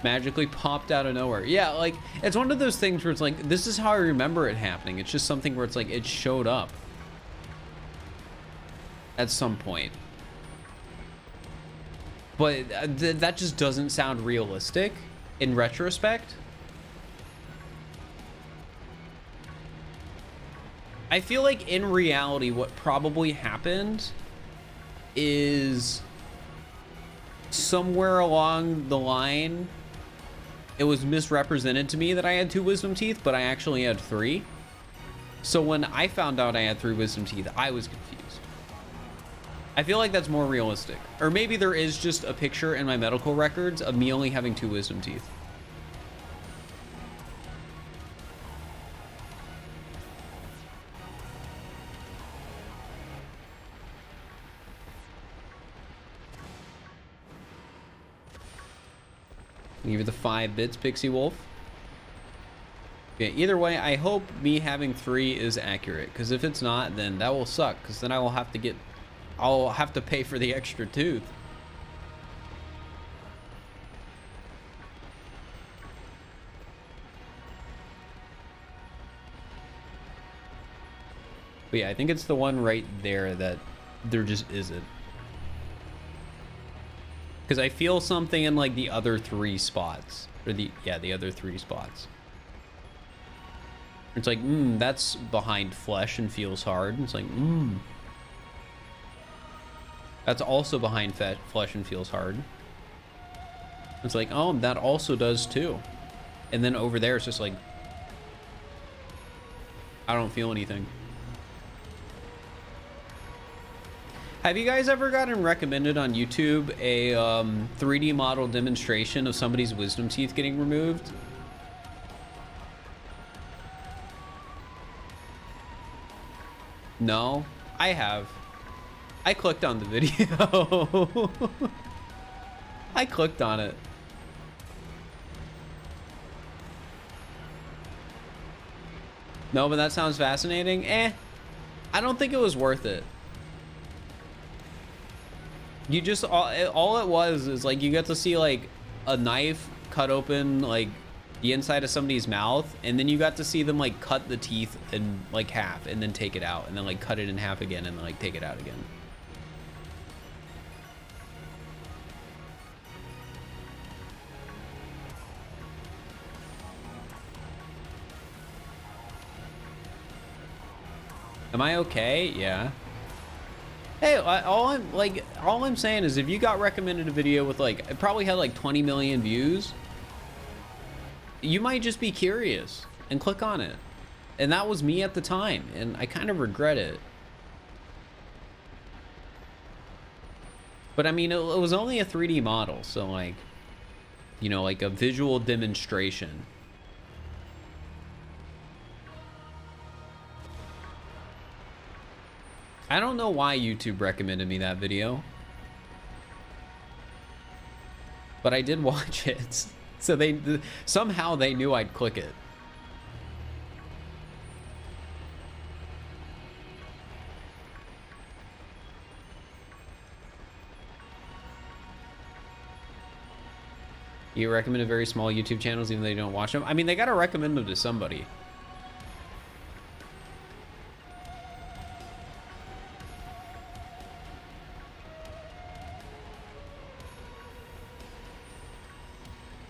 Magically popped out of nowhere. Yeah, like, it's one of those things where it's like, this is how I remember it happening. It's just something where it's like, it showed up at some point. But that just doesn't sound realistic in retrospect. I feel like in reality, what probably happened is somewhere along the line, it was misrepresented to me that I had 2 wisdom teeth, but I actually had 3. So when I found out I had 3 wisdom teeth, I was confused. I feel like that's more realistic. Or maybe there is just a picture in my medical records of me only having 2 wisdom teeth. Give you the 5 bits, Pixie Wolf. Yeah, either way, I hope me having 3 is accurate, because if it's not, then that will suck, because then I'll have to pay for the extra tooth. But yeah, I think it's the one right there that there just isn't. Because I feel something in like the other 3 spots. Or the other 3 spots. It's like, that's behind flesh and feels hard. It's like, that's also behind flesh and feels hard. It's like, oh, that also does too. And then over there, it's just like, I don't feel anything. Have you guys ever gotten recommended on YouTube a 3D model demonstration of somebody's wisdom teeth getting removed? No, I have. I clicked on the video. I clicked on it. No, but that sounds fascinating. I don't think it was worth it. You just, all it was is like, you get to see like a knife cut open like the inside of somebody's mouth, and then you got to see them like cut the teeth in like half and then take it out, and then like cut it in half again and then like take it out again. Am I okay? Yeah. Hey, all I'm saying is if you got recommended a video with like, it probably had like 20 million views, you might just be curious and click on it. And that was me at the time, and I kind of regret it. But I mean, it was only a 3D model, so like, you know, like a visual demonstration. I don't know why YouTube recommended me that video, but I did watch it. So somehow they knew I'd click it. You recommend very small YouTube channels even though you don't watch them? I mean, they gotta recommend them to somebody.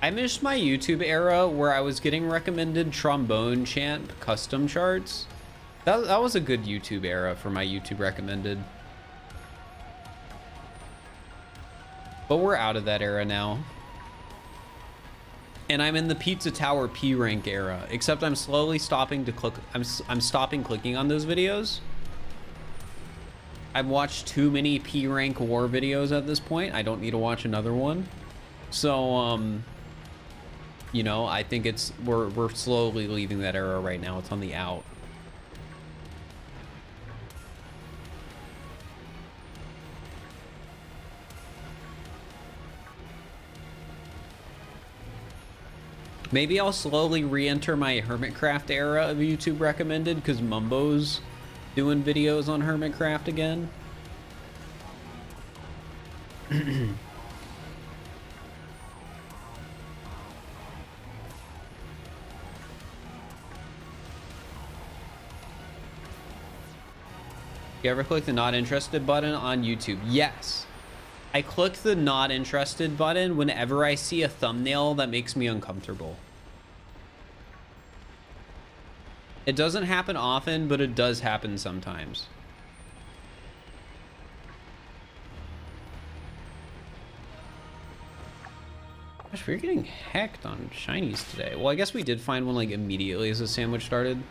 I missed my YouTube era where I was getting recommended trombone chant custom charts. That was a good YouTube era for my YouTube recommended. But we're out of that era now. And I'm in the Pizza Tower P rank era, except I'm slowly stopping to click. I'm stopping clicking on those videos. I've watched too many P rank war videos at this point. I don't need to watch another one. So, you know, I think we're slowly leaving that era right now. It's on the out. Maybe I'll slowly re-enter my Hermitcraft era of YouTube recommended because Mumbo's doing videos on Hermitcraft again. You ever click the not interested button on YouTube? Yes. I click the not interested button whenever I see a thumbnail that makes me uncomfortable. It doesn't happen often, but it does happen sometimes. Gosh, we're getting hecked on shinies today. Well, I guess we did find one like immediately as the sandwich started.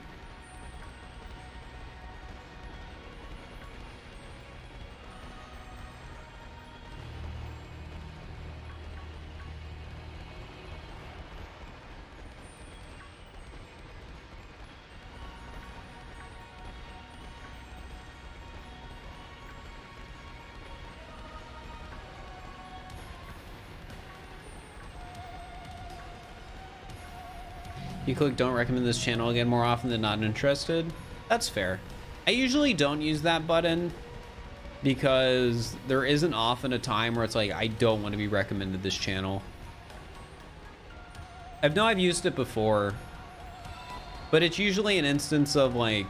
You click don't recommend this channel again more often than not interested. That's fair. I usually don't use that button because there isn't often a time where it's like, I don't want to be recommended this channel. I've used it before, but it's usually an instance of like,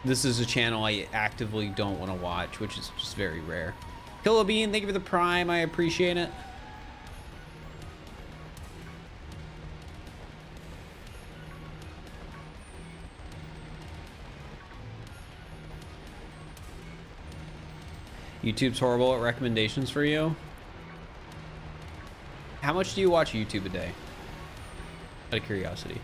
this is a channel I actively don't want to watch, which is just very rare. Kilo Bean, thank you for the prime. I appreciate it. YouTube's horrible at recommendations for you. How much do you watch YouTube a day? Out of curiosity.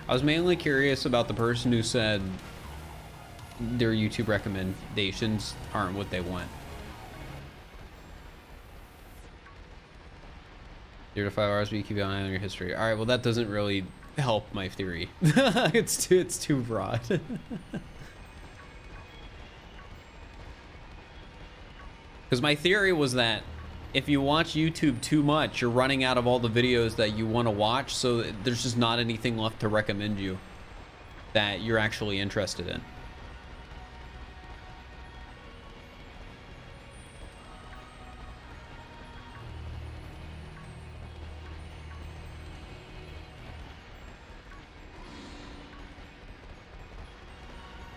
I was mainly curious about the person who said their YouTube recommendations aren't what they want. 0 to 5 hours, but you keep an eye on your history. All right, well that doesn't really help my theory. It's too broad. Because my theory was that if you watch YouTube too much, you're running out of all the videos that you want to watch, so there's just not anything left to recommend you that you're actually interested in.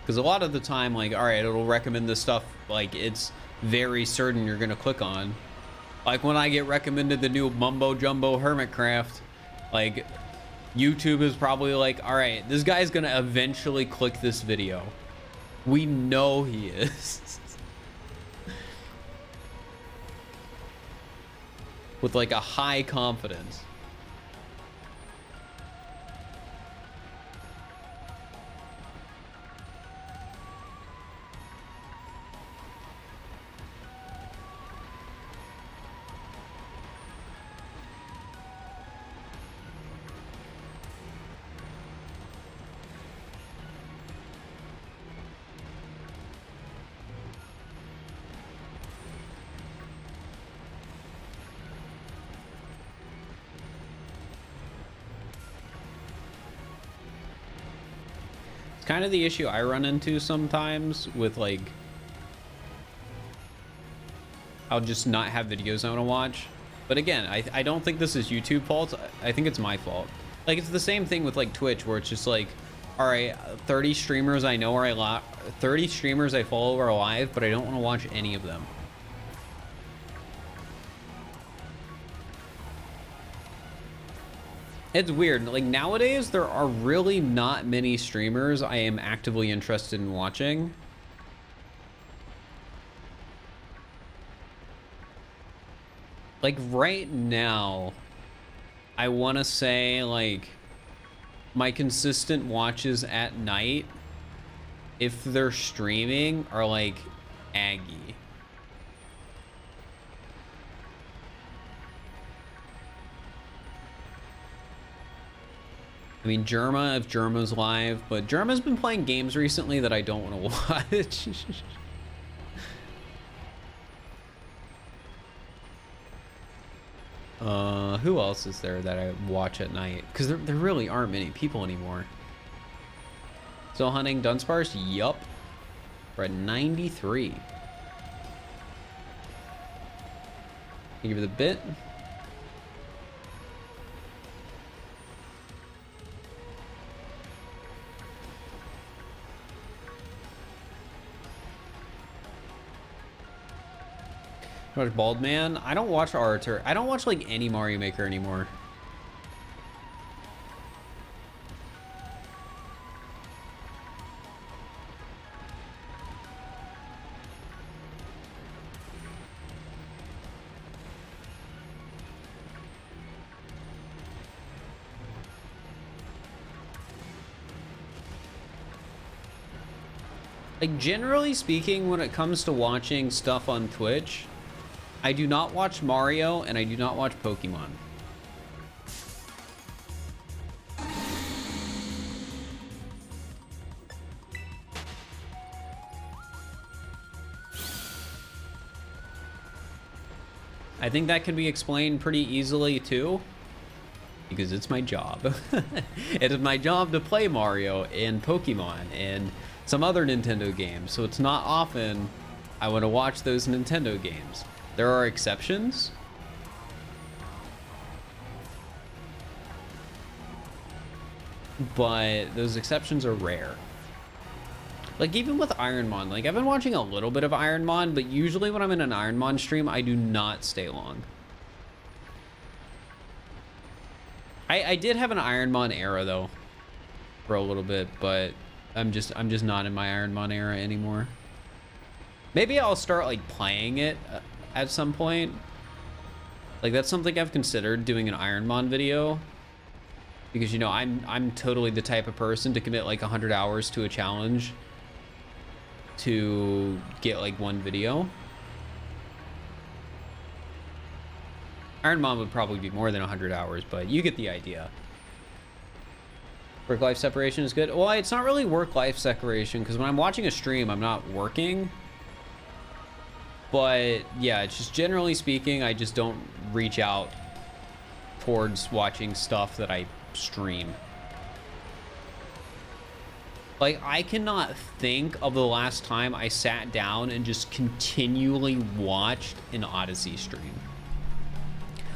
Because a lot of the time, like, all right, it'll recommend this stuff, like, it's very certain you're going to click on. Like, when I get recommended the new Mumbo Jumbo Hermitcraft, like, YouTube is probably like, all right, this guy's going to eventually click this video. We know he is. With, like, a high confidence. Kind of the issue I run into sometimes with, like, I'll just not have videos I want to watch. But again, I don't think this is YouTube fault. I think it's my fault. Like, it's the same thing with, like, Twitch, where it's just like, all right, 30 streamers I know are 30 streamers I follow are live, but I don't want to watch any of them. It's weird. Like, nowadays, there are really not many streamers I am actively interested in watching. Like, right now, I want to say, like, my consistent watches at night, if they're streaming, are, like, Aggie. I mean, Germa, if Germa's live, but Germa's been playing games recently that I don't want to watch. Who else is there that I watch at night? Because there really aren't many people anymore. Still hunting Dunsparce? Yup. We're at 93. Give you the bit. Watch Bald Man. I don't watch Arthur. I don't watch like any Mario Maker anymore. Like, generally speaking, when it comes to watching stuff on Twitch, I do not watch Mario and I do not watch Pokemon. I think that can be explained pretty easily too, because it's my job. It is my job to play Mario and Pokemon and some other Nintendo games, so it's not often I want to watch those Nintendo games. There are exceptions, but those exceptions are rare. Like, even with Ironmon, like, I've been watching a little bit of Ironmon, but usually when I'm in an Ironmon stream, I do not stay long. I did have an Ironmon era though for a little bit, but I'm just not in my Ironmon era anymore. Maybe I'll start like playing it at some point. Like, that's something I've considered, doing an Ironmon video, because, you know, I'm totally the type of person to commit like 100 hours to a challenge to get like one video. Ironmon would probably be more than 100 hours, but you get the idea. Work-life separation is good. Well, it's not really work-life separation, because when I'm watching a stream, I'm not working. But yeah, it's just, generally speaking, I just don't reach out towards watching stuff that I stream. Like, I cannot think of the last time I sat down and just continually watched an Odyssey stream.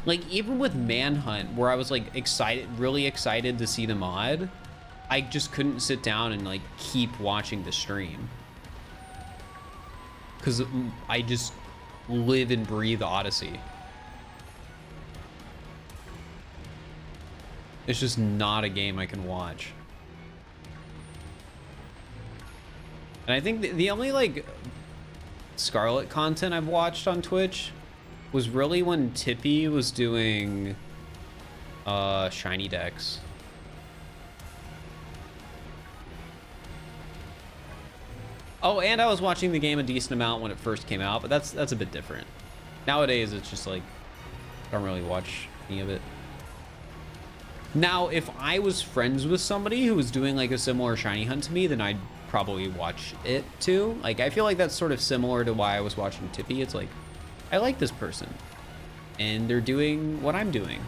Like, even with Manhunt, where I was like excited, really excited to see the mod, I just couldn't sit down and like keep watching the stream, because I just live and breathe Odyssey. It's just not a game I can watch. And I think the only like Scarlet content I've watched on Twitch was really when Tippy was doing shiny decks. Oh, and I was watching the game a decent amount when it first came out, but that's a bit different. Nowadays, it's just like, I don't really watch any of it. Now, if I was friends with somebody who was doing like a similar shiny hunt to me, then I'd probably watch it too. Like, I feel like that's sort of similar to why I was watching Tippy. It's like, I like this person, and they're doing what I'm doing.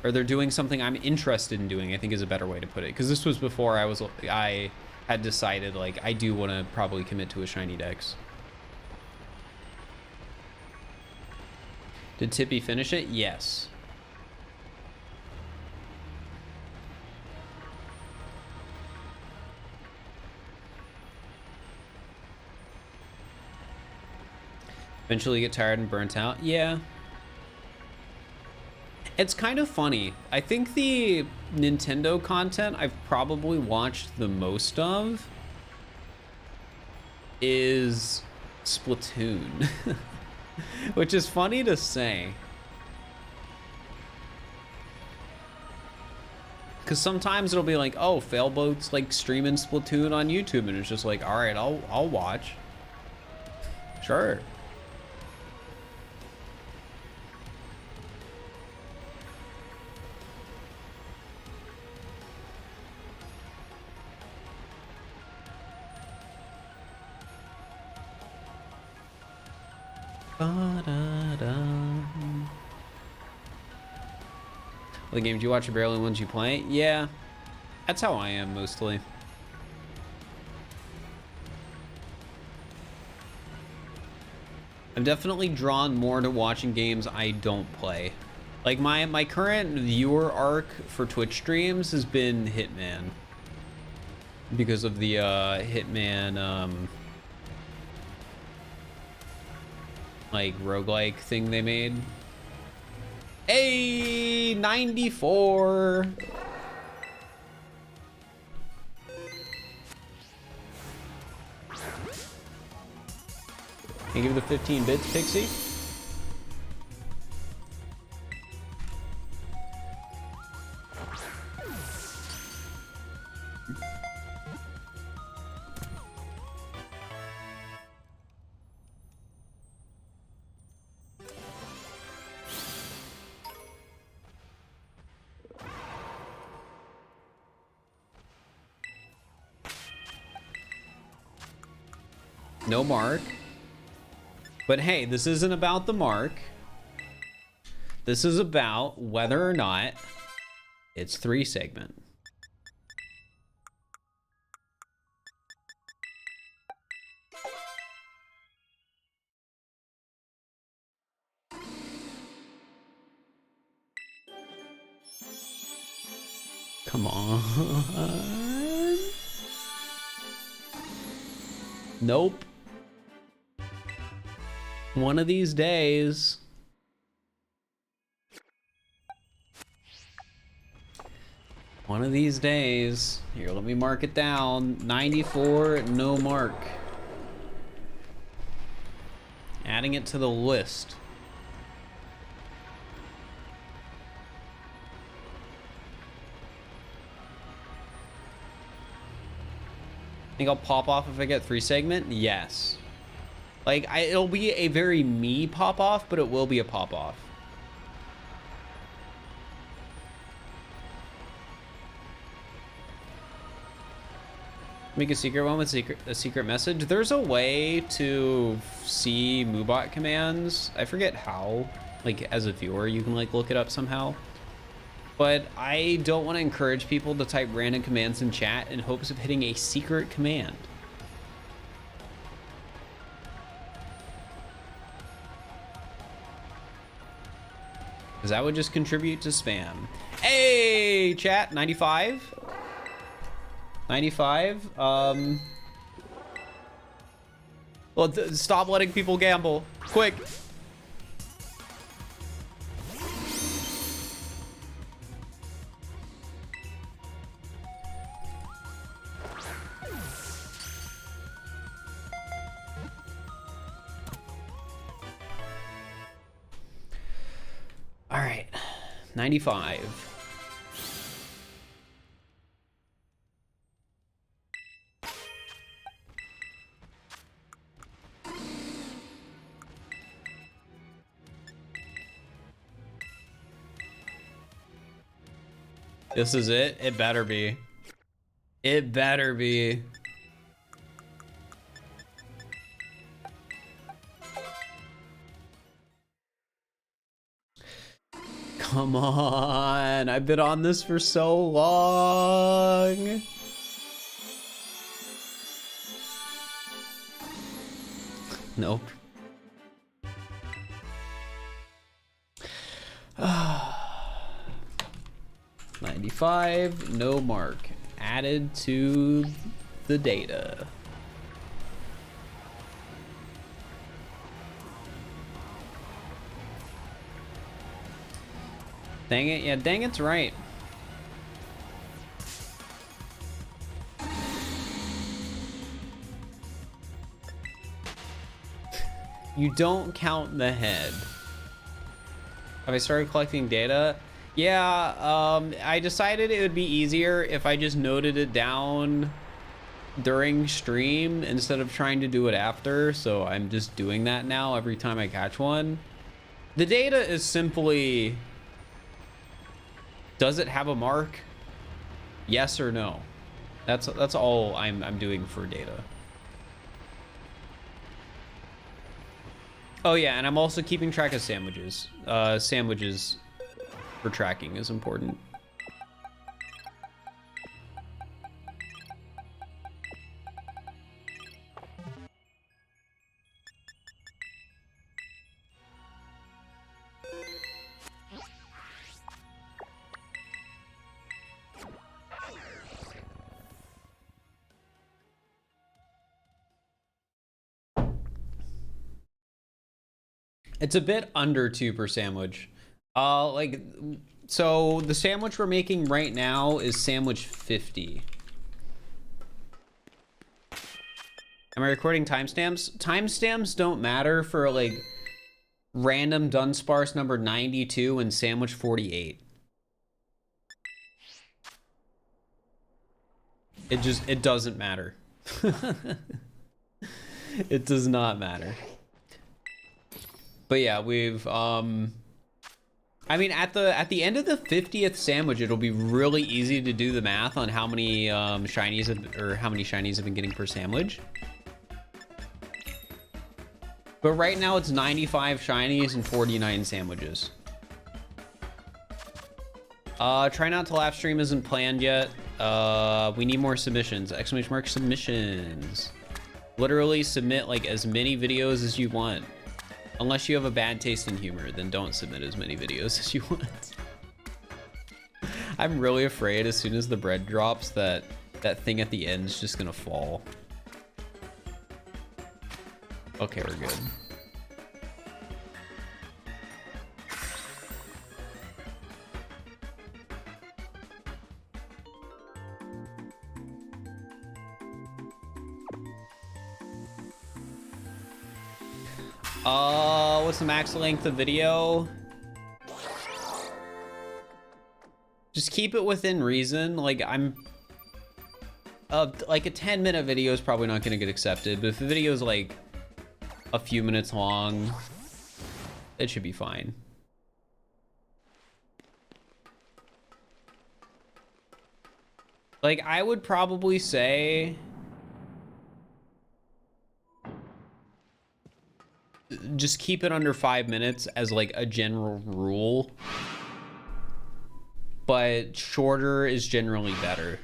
Or they're doing something I'm interested in doing, I think is a better way to put it. Because this was before I had decided, like, I do want to probably commit to a shiny dex. Did Tippy finish it? Yes. Eventually get tired and burnt out. Yeah. It's kind of funny. I think the Nintendo content I've probably watched the most of is Splatoon. Which is funny to say. Because sometimes it'll be like, oh, Failboat's like streaming Splatoon on YouTube, and it's just like, all right, I'll watch. Sure. Ba-da-da. The games you watch are barely ones you play? Yeah, that's how I am mostly. I'm definitely drawn more to watching games I don't play. Like my current viewer arc for Twitch streams has been Hitman. Because of the Hitman like roguelike thing they made. Hey, 94. Can you give me the 15 bits, Pixie? No mark. But hey, this isn't about the mark. This is about whether or not it's 3 segment. Come on. Nope. One of these days. One of these days. Here, let me mark it down. 94, no mark. Adding it to the list. Think I'll pop off if I get 3 segment? Yes. Like, it'll be a very me pop off, but it will be a pop off. Make a secret one with a secret message. There's a way to see Moobot commands. I forget how. Like, as a viewer, you can like look it up somehow. But I don't want to encourage people to type random commands in chat in hopes of hitting a secret command. Because that would just contribute to spam. Hey, chat, 95. 95. Well, stop letting people gamble. Quick. All right, 95. This is it. It better be. It better be. Come on, I've been on this for so long. Nope. 95, no mark. Added to the data. Dang it, yeah, dang it's right. You don't count the head. Have I started collecting data? Yeah, I decided it would be easier if I just noted it down during stream instead of trying to do it after, so I'm just doing that now every time I catch one. The data is simply, does it have a mark? Yes or no? That's all I'm doing for data. Oh yeah, and I'm also keeping track of sandwiches. Sandwiches for tracking is important. It's a bit under 2 per sandwich. So the sandwich we're making right now is sandwich 50. Am I recording timestamps? Timestamps don't matter for like random Dunsparce number 92 and sandwich 48. It doesn't matter. It does not matter. But yeah, we've I mean at the end of the 50th sandwich, it'll be really easy to do the math on how many shinies have been getting per sandwich. But right now it's 95 shinies and 49 sandwiches. Try not to laugh stream isn't planned yet. We need more submissions. Exclamation mark submissions. Literally submit like as many videos as you want. Unless you have a bad taste in humor, then don't submit as many videos as you want. I'm really afraid as soon as the bread drops that thing at the end is just gonna fall. Okay, we're good. What's the max length of video? Just keep it within reason. Like like a 10-minute video is probably not gonna get accepted, but if the video is like a few minutes long, it should be fine. Like I would probably say just keep it under 5 minutes as like a general rule, but shorter is generally better.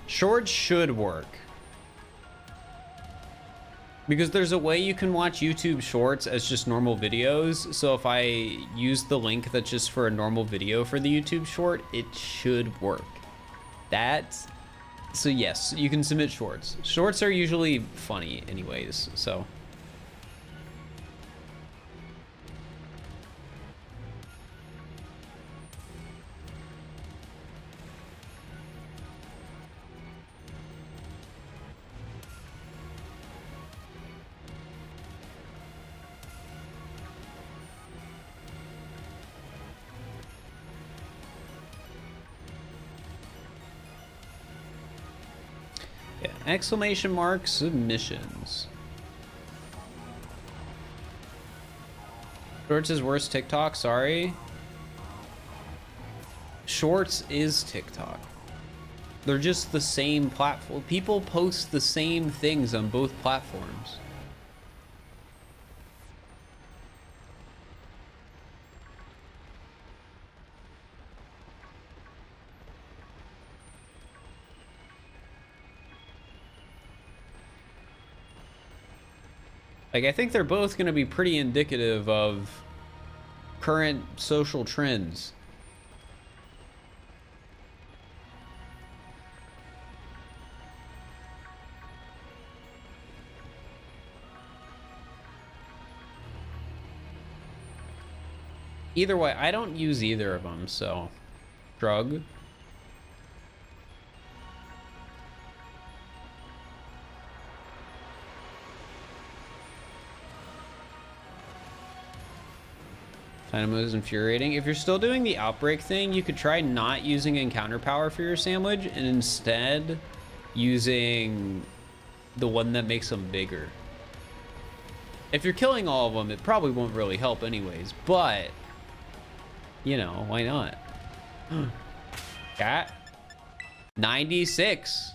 Shorts should work. Because there's a way you can watch YouTube Shorts as just normal videos. So if I use the link that's just for a normal video for the YouTube Short, it should work. So yes, you can submit Shorts. Shorts are usually funny anyways, so. Exclamation mark submissions. Shorts is worse TikTok, sorry. Shorts is TikTok. They're just the same platform. People post the same things on both platforms. Like, I think they're both going to be pretty indicative of current social trends. Either way, I don't use either of them, so shrug. Dynamo is infuriating. If you're still doing the outbreak thing, you could try not using encounter power for your sandwich and instead using the one that makes them bigger. If you're killing all of them, it probably won't really help anyways, but you know, why not? Cat 96.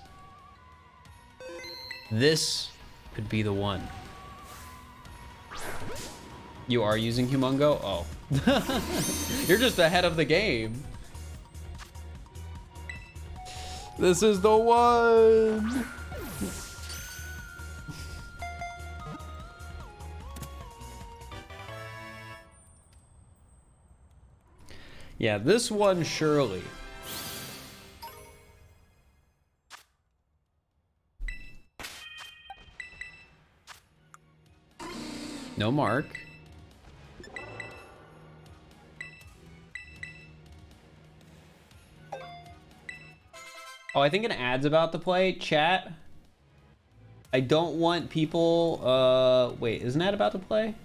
This could be the one. You are using Humongo? Oh. You're just ahead of the game. This is the one. Yeah, this one surely. No mark. Oh, I think an ad's about to play. Chat. I don't want people, wait, is an ad about to play?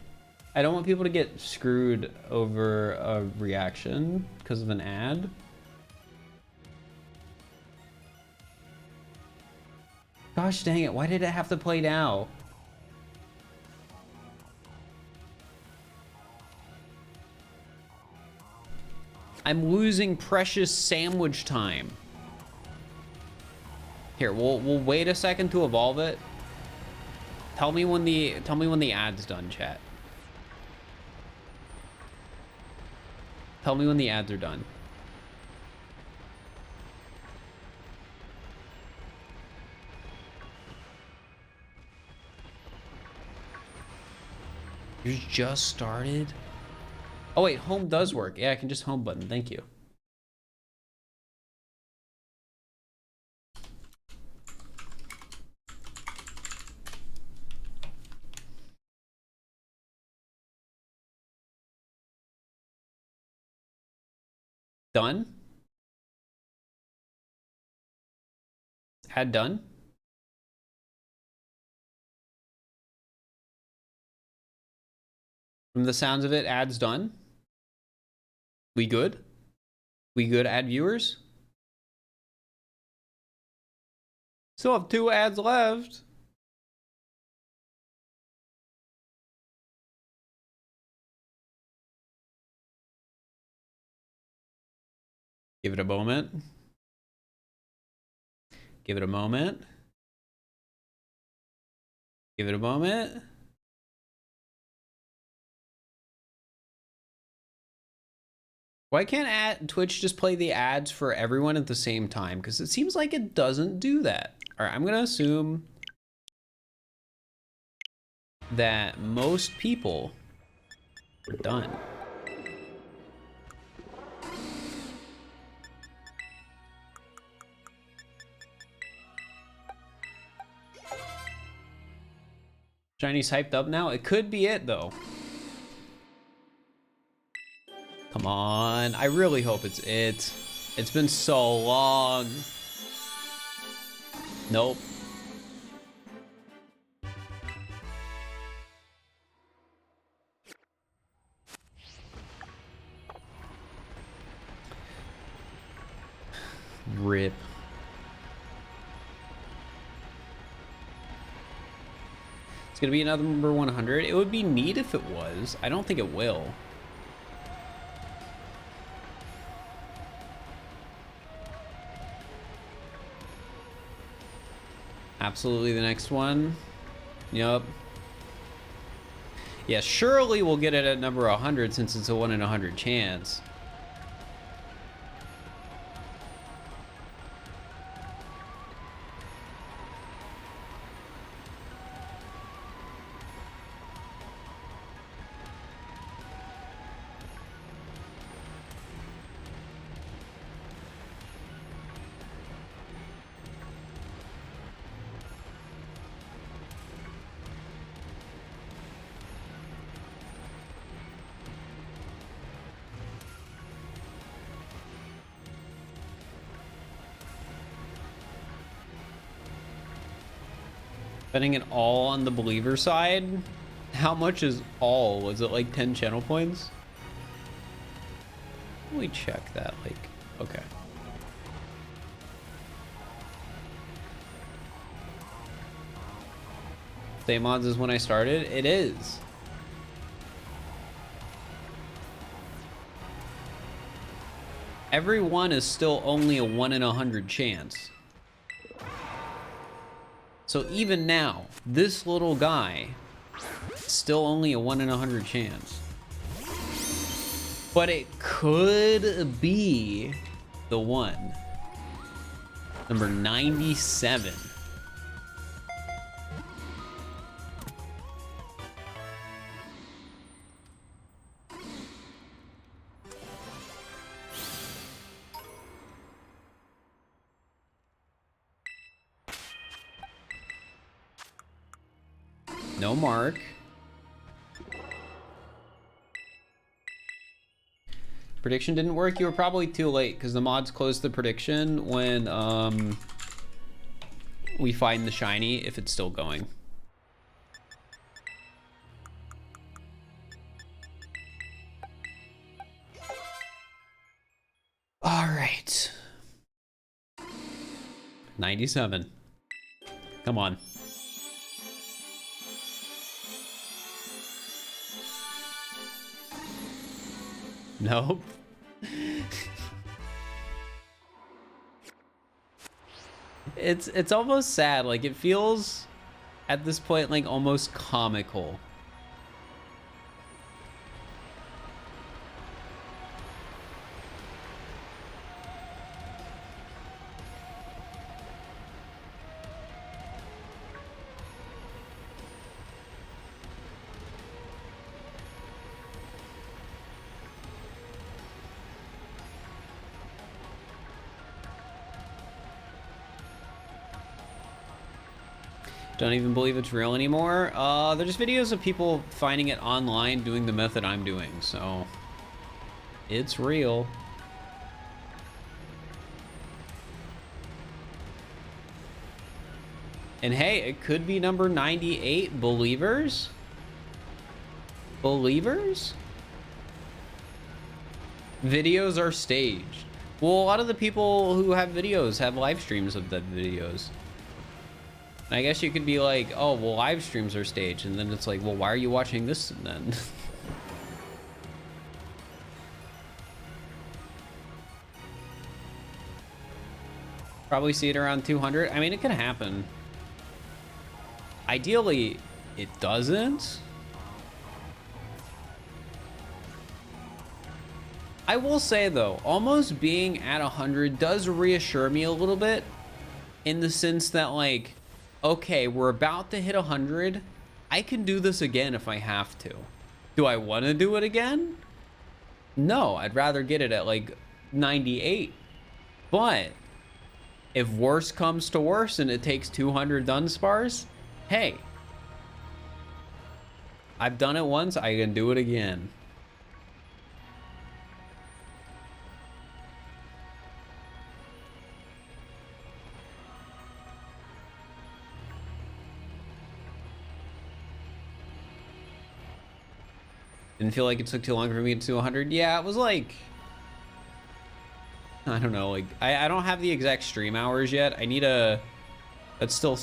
I don't want people to get screwed over a reaction because of an ad. Gosh dang it, why did it have to play now? I'm losing precious sandwich time. Here, we'll wait a second to evolve it. Tell me when the ad's done, chat. Tell me when the ads are done. You just started? Oh wait, home does work. Yeah, I can just home button. Thank you. Done? Ad done? From the sounds of it, ads done. We good? We good, ad viewers? Still have 2 ads left. Give it a moment. Give it a moment. Give it a moment. Why can't Twitch just play the ads for everyone at the same time? Because it seems like it doesn't do that. All right, I'm going to assume that most people are done. Shiny's hyped up now. It could be it, though. Come on. I really hope it's it. It's been so long. Nope. Rip. It's gonna be another number 100. It would be neat if it was. I don't think it will. Absolutely the next one. Yup. Yeah, surely we'll get it at number 100 since it's a 1 in 100 chance. Betting it all on the believer side. How much is all? Was it like 10 channel points? we check that? Like, okay. Same odds as when I started? It is. Every one is still only a 1 in 100 chance. So even now, this little guy, still only a 1 in 100 chance. But it could be the one. Number 97. No mark. Prediction didn't work. You were probably too late because the mods closed the prediction when we find the shiny if it's still going. All right. 97. Come on. Nope. It's almost sad. Like, it feels at this point like almost comical. Don't even believe it's real anymore. They're just videos of people finding it online doing the method I'm doing, so it's real. And hey, it could be number 98, believers? Believers? Videos are staged. Well, a lot of the people who have videos have live streams of the videos. I guess you could be like, oh, well, live streams are staged. And then it's like, well, why are you watching this then? Probably see it around 200. I mean, it can happen. Ideally, it doesn't. I will say, though, almost being at 100 does reassure me a little bit in the sense that, like, okay, we're about to hit 100. I can do this again if I have to. Do I want to do it again? No, I'd rather get it at like 98. But if worse comes to worse and it takes 200 Dunspars, hey, I've done it once, I can do it again. Didn't feel like it took too long for me to get to 100. Yeah, it was like, I don't know, like, I don't have the exact stream hours yet. I need a, that's still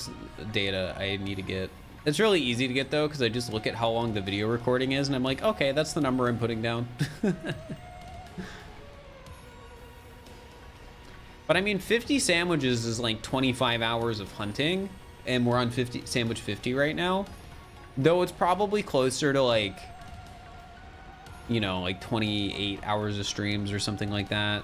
data I need to get. It's really easy to get though, because I just look at how long the video recording is and I'm like, okay, that's the number I'm putting down. But I mean, 50 sandwiches is like 25 hours of hunting, and we're on sandwich 50 right now. Though it's probably closer to like, you know, like 28 hours of streams or something like that.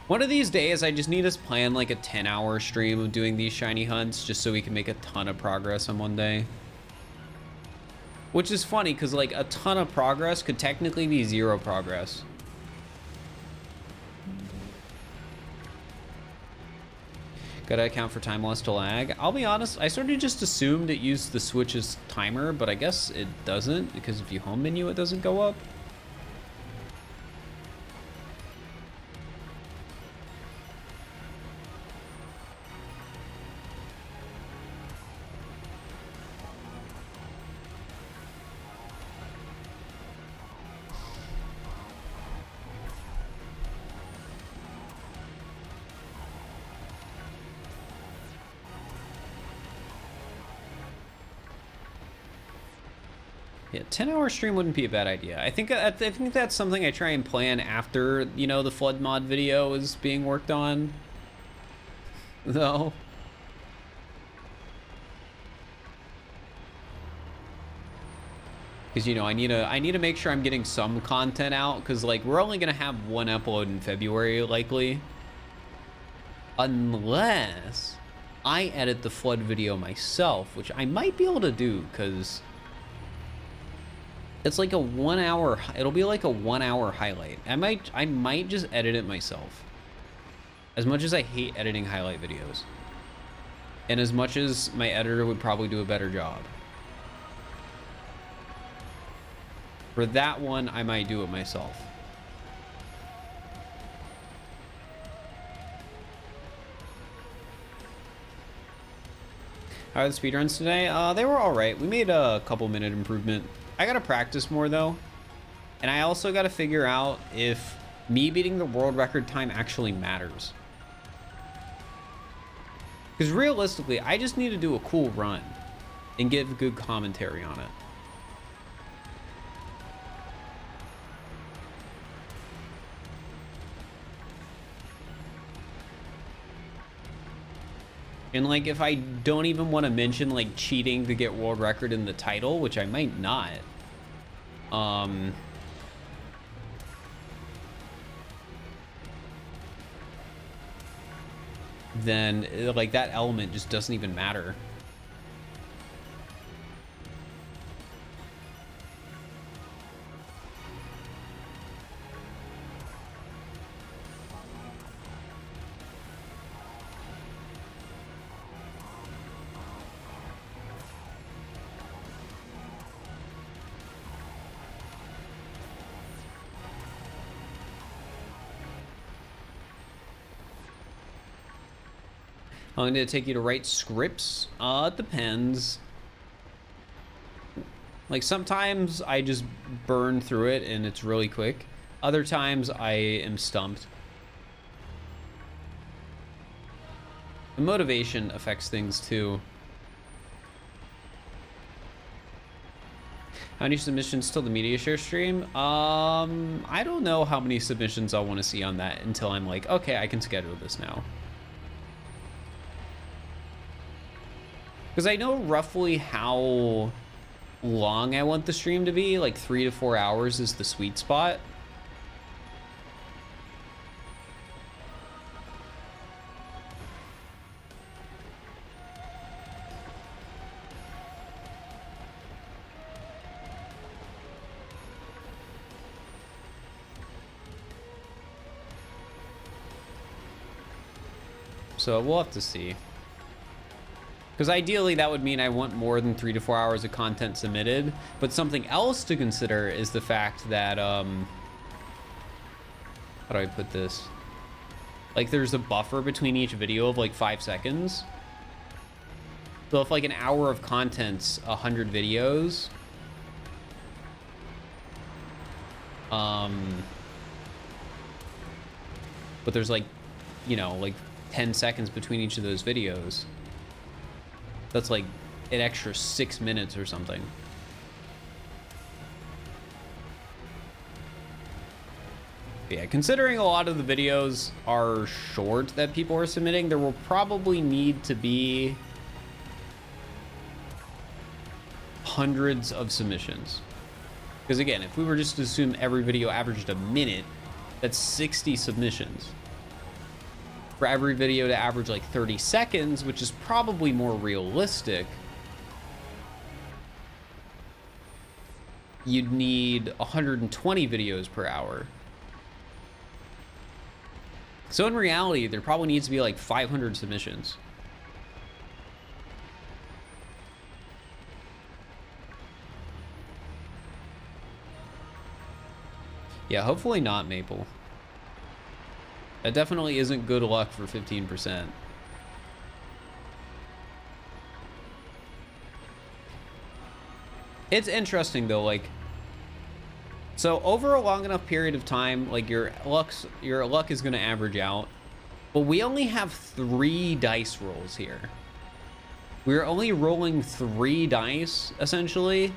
One of these days, I just need us plan like a 10-hour stream of doing these shiny hunts just so we can make a ton of progress on one day. Which is funny, because like a ton of progress could technically be 0 progress. Gotta account for time loss to lag. I'll be honest, I sort of just assumed it used the Switch's timer, but I guess it doesn't, because if you home menu, it doesn't go up. Yeah, 10-hour stream wouldn't be a bad idea. I think that's something I try and plan after, you know, the FLUDD mod video is being worked on. Though. Because, you know, I need to make sure I'm getting some content out, because like we're only gonna have one upload in February likely, unless I edit the FLUDD video myself, which I might be able to do, because it's like a 1 hour. It'll be like a 1 hour highlight. I might just edit it myself. As much as I hate editing highlight videos, and as much as my editor would probably do a better job, for that one, I might do it myself. How are the speedruns today? They were all right. We made a couple minute improvement. I gotta practice more though. And I also gotta figure out if me beating the world record time actually matters. Because realistically, I just need to do a cool run and give good commentary on it. And like, if I don't even want to mention like cheating to get world record in the title, which I might not, then like that element just doesn't even matter. I'm going to take you to write scripts. It depends. Like sometimes I just burn through it and it's really quick. Other times I am stumped. The motivation affects things too. How many submissions till the media share stream? I don't know how many submissions I want to see on that until I'm like, okay, I can schedule this now. Because I know roughly how long I want the stream to be, like 3 to 4 hours is the sweet spot. So we'll have to see. Because ideally that would mean I want more than 3 to 4 hours of content submitted. But something else to consider is the fact that, how do I put this? Like there's a buffer between each video of like 5 seconds. So if like an hour of content's 100 videos, but there's like, you know, like 10 seconds between each of those videos. That's like an extra 6 minutes or something. Yeah, considering a lot of the videos are short that people are submitting, there will probably need to be hundreds of submissions. Because again, if we were just to assume every video averaged a minute, that's 60 submissions. For every video to average like 30 seconds, which is probably more realistic, you'd need 120 videos per hour. So in reality, there probably needs to be like 500 submissions. Yeah, hopefully not Maple. That definitely isn't good luck for 15%. It's interesting though, like, so over a long enough period of time, like your luck is going to average out, but we only have 3 dice rolls here. We're only rolling 3 dice essentially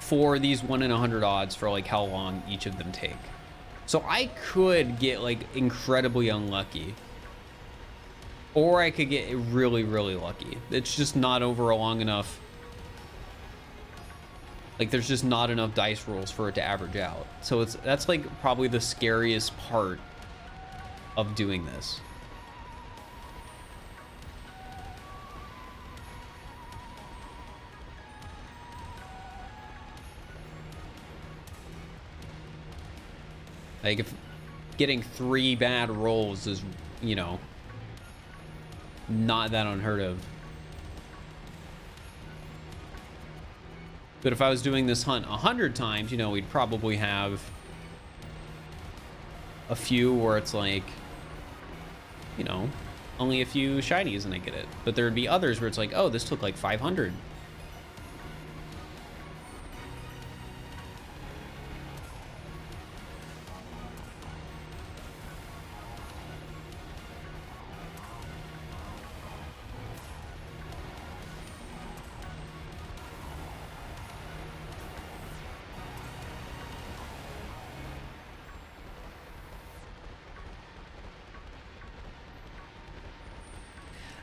for these 1 in 100 odds for like how long each of them take. So I could get like incredibly unlucky, or I could get really, really lucky. It's just not over a long enough. Like there's just not enough dice rolls for it to average out. So that's like probably the scariest part of doing this. Like if getting 3 bad rolls is, you know, not that unheard of. But if I was doing this hunt 100 times, you know, we'd probably have a few where it's like, you know, only a few shinies and I get it. But there'd be others where it's like, oh, this took like 500.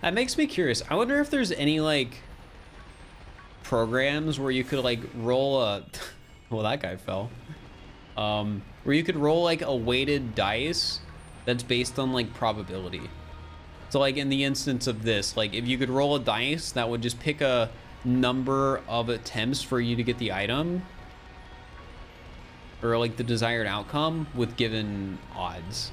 That makes me curious. I wonder if there's any like programs where you could like roll a well, that guy fell. Where you could roll like a weighted dice that's based on like probability. So like in the instance of this, like if you could roll a dice that would just pick a number of attempts for you to get the item or like the desired outcome with given odds.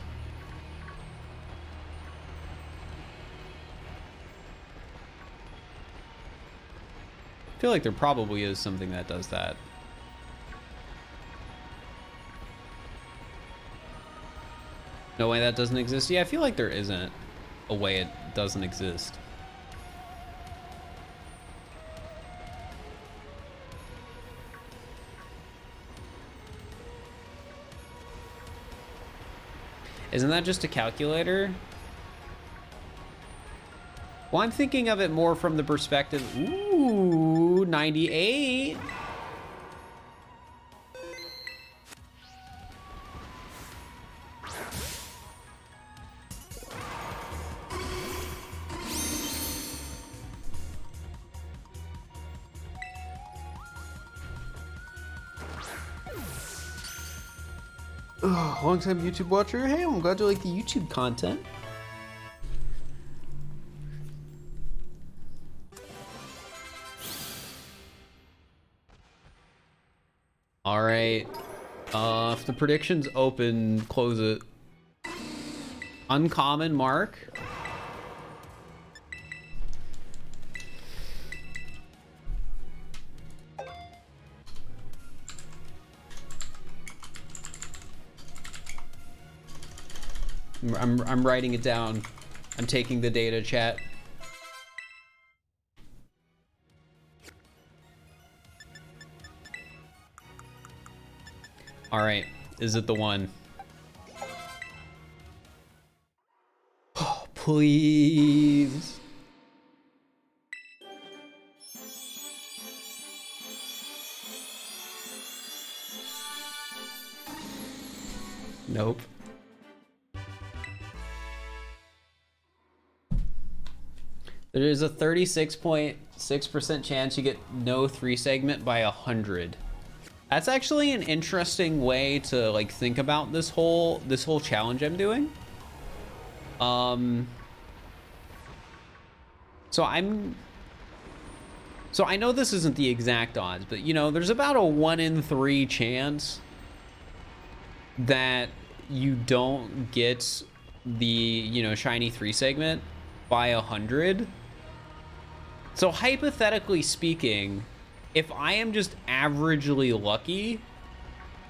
I feel like there probably is something that does that. No way that doesn't exist? Yeah, I feel like there isn't a way it doesn't exist. Isn't that just a calculator? Well, I'm thinking of it more from the perspective, ooh, 98. Long time YouTube watcher. Hey, I'm glad you like the YouTube content. All right. If the prediction's open, close it. Uncommon mark. I'm writing it down. I'm taking the data, chat. All right, is it the one? Oh, please. Nope. There is a 36.6% chance you get no 3 segment by 100. That's actually an interesting way to like think about this whole challenge I'm doing. So I know this isn't the exact odds, but you know, there's about a 1 in 3 chance that you don't get the, you know, shiny 3 segment by 100. So hypothetically speaking, if I am just averagely lucky,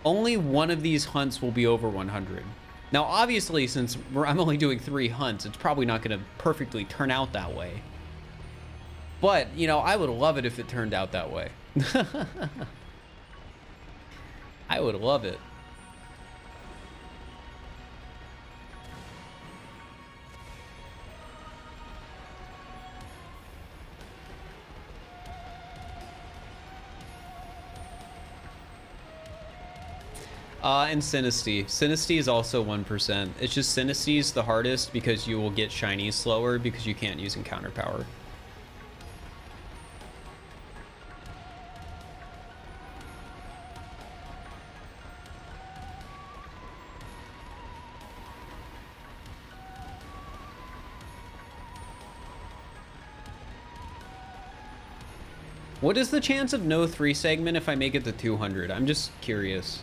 only one of these hunts will be over 100. Now, obviously, since I'm only doing 3 hunts, it's probably not going to perfectly turn out that way. But, you know, I would love it if it turned out that way. I would love it. And Sinisty. Sinisty is also 1%. It's just Sinisty is the hardest because you will get shinies slower because you can't use encounter power. What is the chance of no 3 segment if I make it to 200? I'm just curious.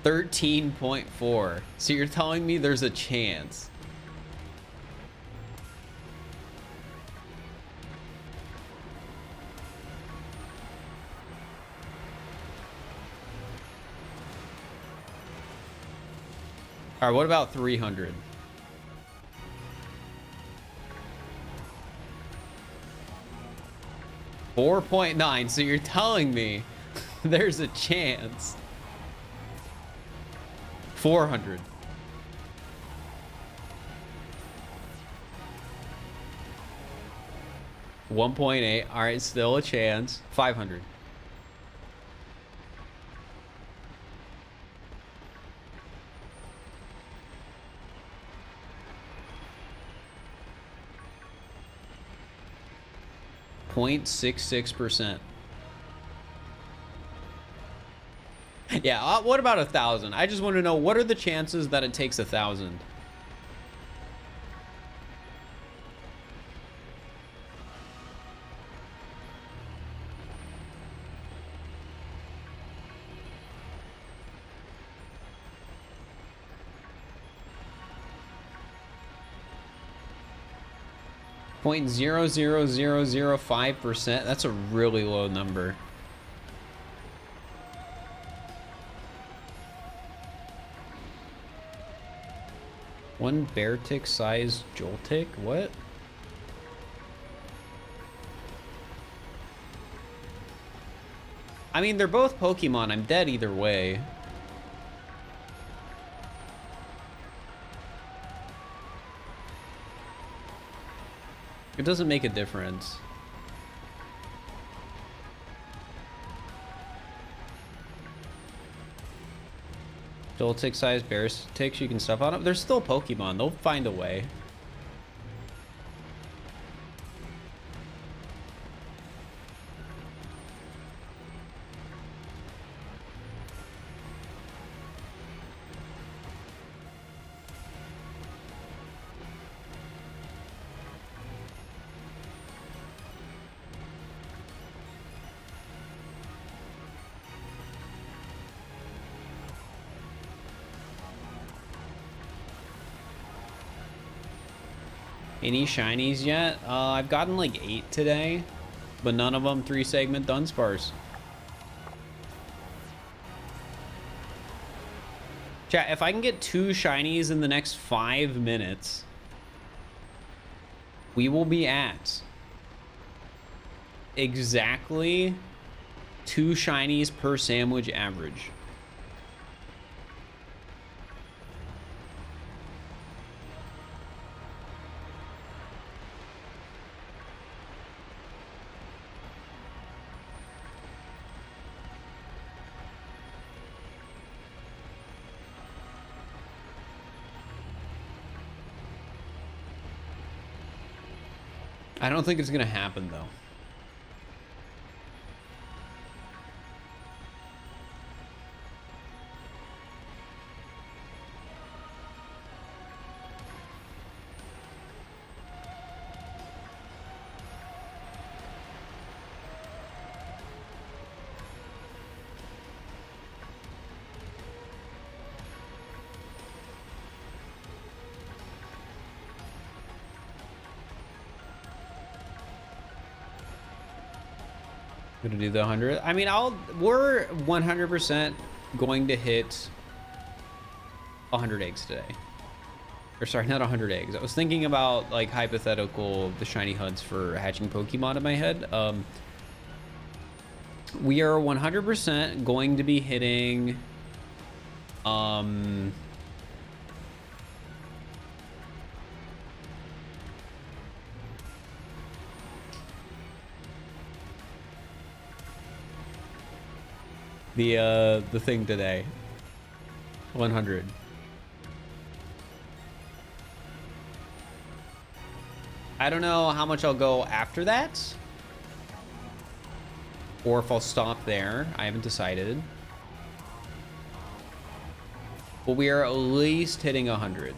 $13.4. So you're telling me there's a chance? All right, what about 300? $4.9. So you're telling me there's a chance? 400. $1.8. All right, still a chance. 500. .66%. Yeah, what about 1,000? I just want to know, what are the chances that it takes 1,000? .00005%. That's a really low number. One bear tick size Joltik? What? I mean, they're both Pokemon. I'm dead either way. It doesn't make a difference. Joltik size bear ticks, you can stuff on them. They're still Pokemon. They'll find a way. Any shinies yet? I've gotten like 8 today, but none of them 3-segment Dunsparce. Chat, if I can get 2 shinies in the next 5 minutes, we will be at exactly 2 shinies per sandwich average. I don't think it's gonna happen though. Gonna do the 100. I mean, we're 100% going to hit 100 eggs today. Or sorry, not 100 eggs. I was thinking about like hypothetical, the shiny hunts for hatching Pokemon in my head. We are 100% going to be hitting the thing today. 100. I don't know how much I'll go after that, or if I'll stop there. I haven't decided. But we are at least hitting 100.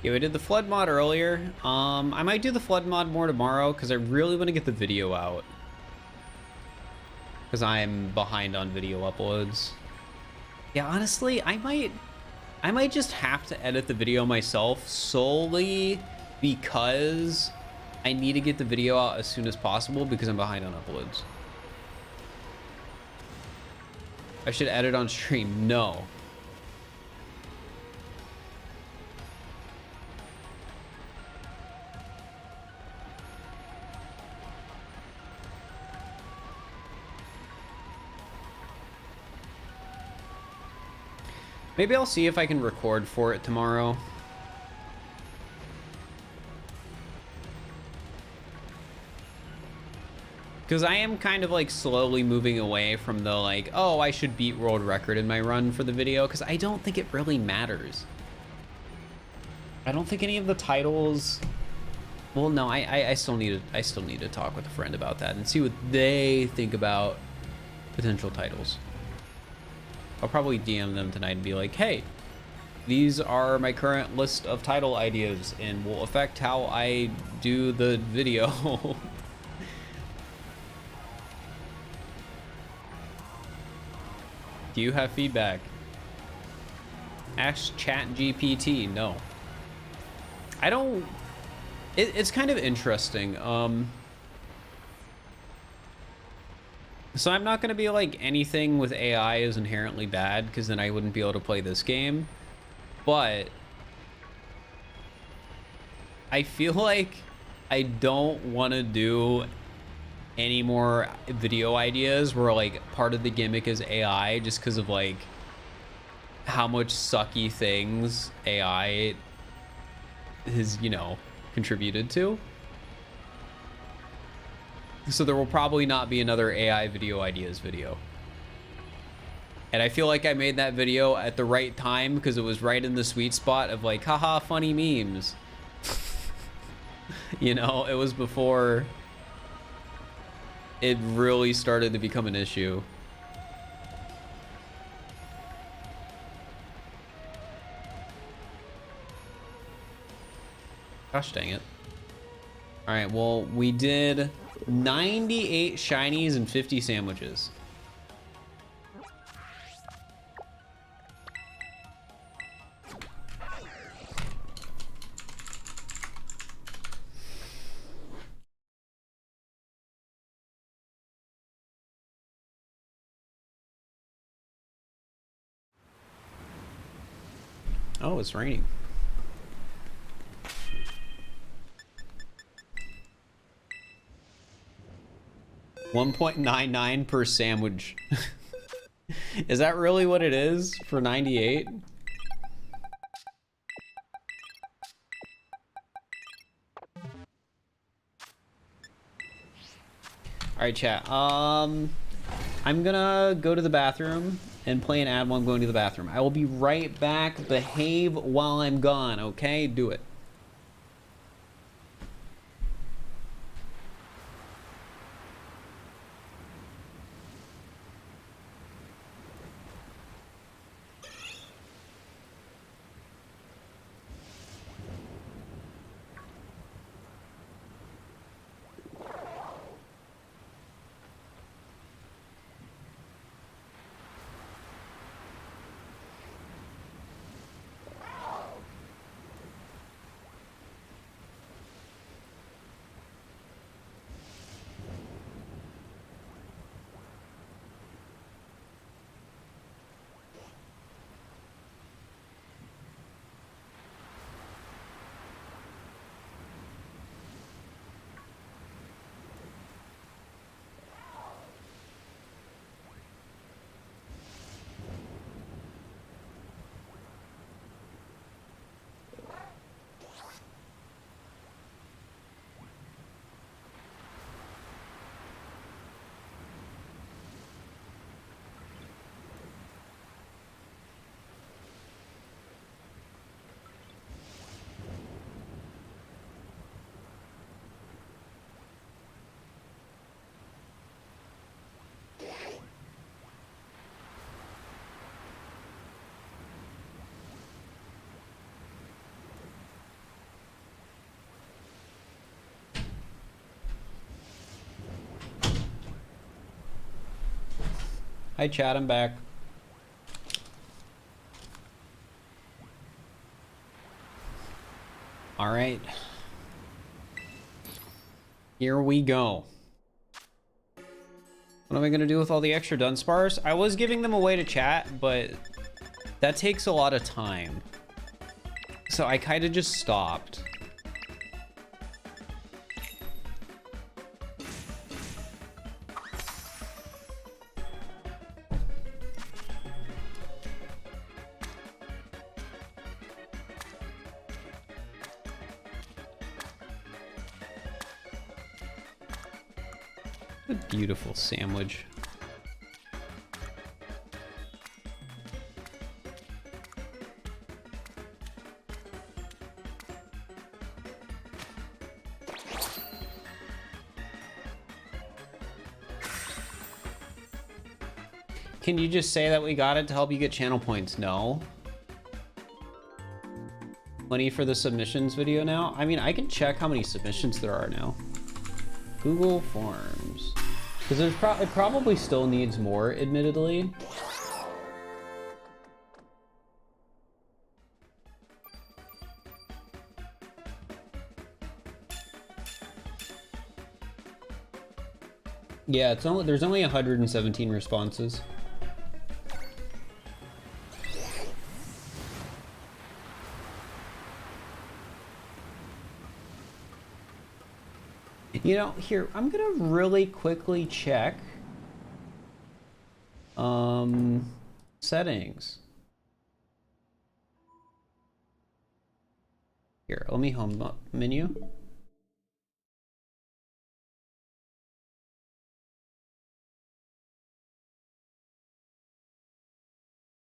Yeah, we did the FLUDD mod earlier. I might do the FLUDD mod more tomorrow because I really want to get the video out. Because I'm behind on video uploads. Yeah, honestly, I might just have to edit the video myself solely because I need to get the video out as soon as possible because I'm behind on uploads. I should edit on stream. No. Maybe I'll see if I can record for it tomorrow. Because I am kind of like slowly moving away from the like, oh, I should beat world record in my run for the video, because I don't think it really matters. I don't think any of the titles. Well, no, I still need to talk with a friend about that and see what they think about potential titles. I'll probably DM them tonight and be like, hey, these are my current list of title ideas and will affect how I do the video. Do you have feedback? Ask ChatGPT. No. I don't. It's kind of interesting. So I'm not going to be like anything with AI is inherently bad, because then I wouldn't be able to play this game. But I feel like I don't want to do any more video ideas where like part of the gimmick is AI, just because of like how much sucky things AI has, you know, contributed to. So there will probably not be another AI video ideas video. And I feel like I made that video at the right time because it was right in the sweet spot of like, haha, funny memes. You know, it was before it really started to become an issue. Gosh dang it. All right, well, we did 98 shinies and 50 sandwiches. Oh, it's raining. $1.99 per sandwich. Is that really what it is for 98? All right, chat. I'm gonna go to the bathroom and play an ad while I'm going to the bathroom. I will be right back. Behave while I'm gone, okay? Do it. Hi, chat. I'm back. All right. Here we go. What am I gonna do with all the extra Dunsparce? I was giving them away to chat, but that takes a lot of time. So I kind of just stopped. A beautiful sandwich. Can you just say that we got it to help you get channel points? No. Money for the submissions video now? I mean, I can check how many submissions there are now. Google Forms. Because it probably still needs more, admittedly. Yeah, there's only 117 responses. You know, here, I'm gonna really quickly check settings. Here, let me home menu.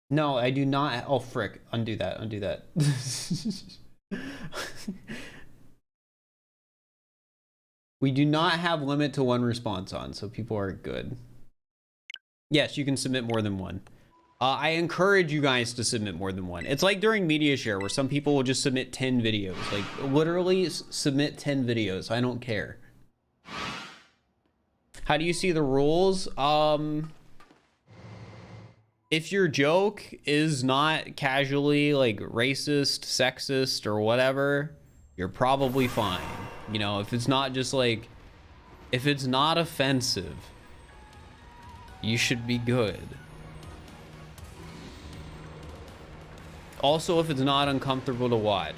No, I do not. Oh, frick. Undo that. Undo that. We do not have limit to 1 response on, so people are good. Yes, you can submit more than 1. I encourage you guys to submit more than 1. It's like during media share where some people will just submit 10 videos. Like, literally submit 10 videos. I don't care. How do you see the rules? If your joke is not casually like racist, sexist, or whatever, you're probably fine. You know, if it's not just like, if it's not offensive, you should be good. Also, if it's not uncomfortable to watch.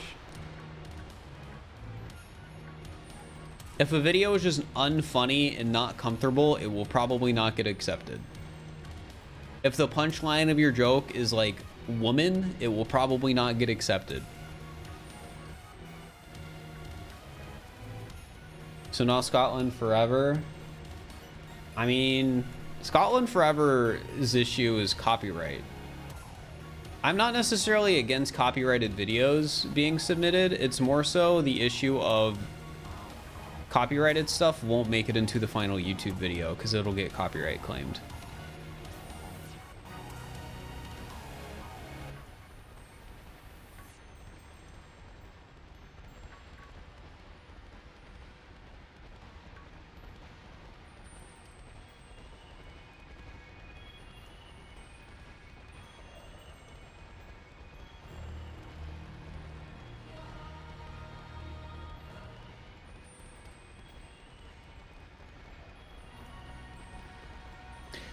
If a video is just unfunny and not comfortable, it will probably not get accepted. If the punchline of your joke is like woman, it will probably not get accepted. So not Scotland Forever. I mean, Scotland Forever's issue is copyright. I'm not necessarily against copyrighted videos being submitted. It's more so the issue of copyrighted stuff won't make it into the final YouTube video because it'll get copyright claimed.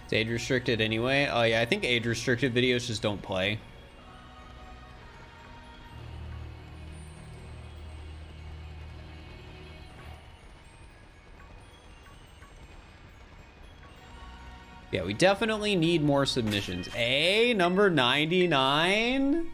It's age restricted anyway. Oh yeah, I think age restricted videos just don't play. Yeah, we definitely need more submissions. Number 99?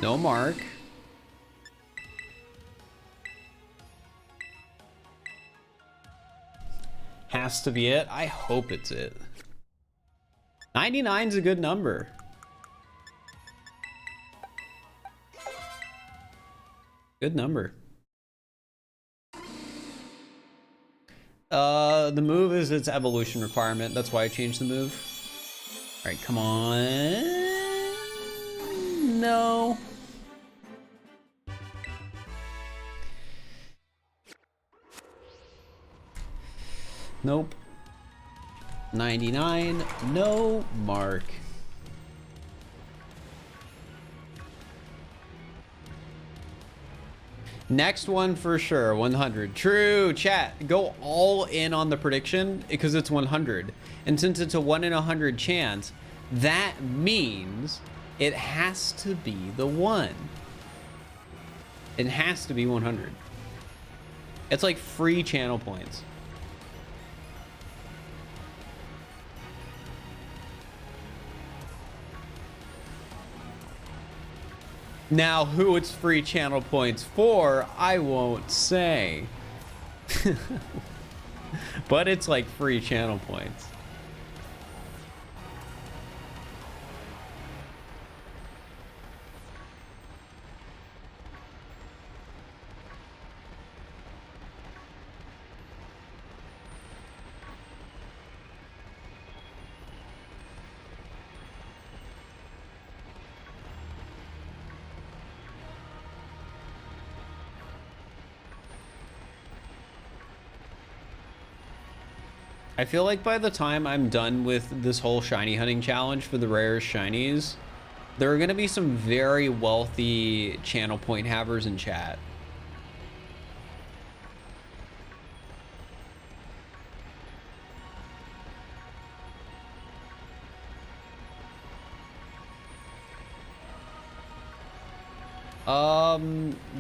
No mark. Has to be it. I hope it's it. 99's a good number. Good number. The move is its evolution requirement. That's why I changed the move. All right, come on. No. Nope. 99. No mark. Next one for sure, 100. True, chat. Go all in on the prediction because it's 100. And since it's a 1 in 100 chance, that means it has to be the one. It has to be 100. It's like free channel points. Now, who it's free channel points for, I won't say. But it's like free channel points. I feel like by the time I'm done with this whole shiny hunting challenge for the rarest shinies, there are going to be some very wealthy channel point havers in chat.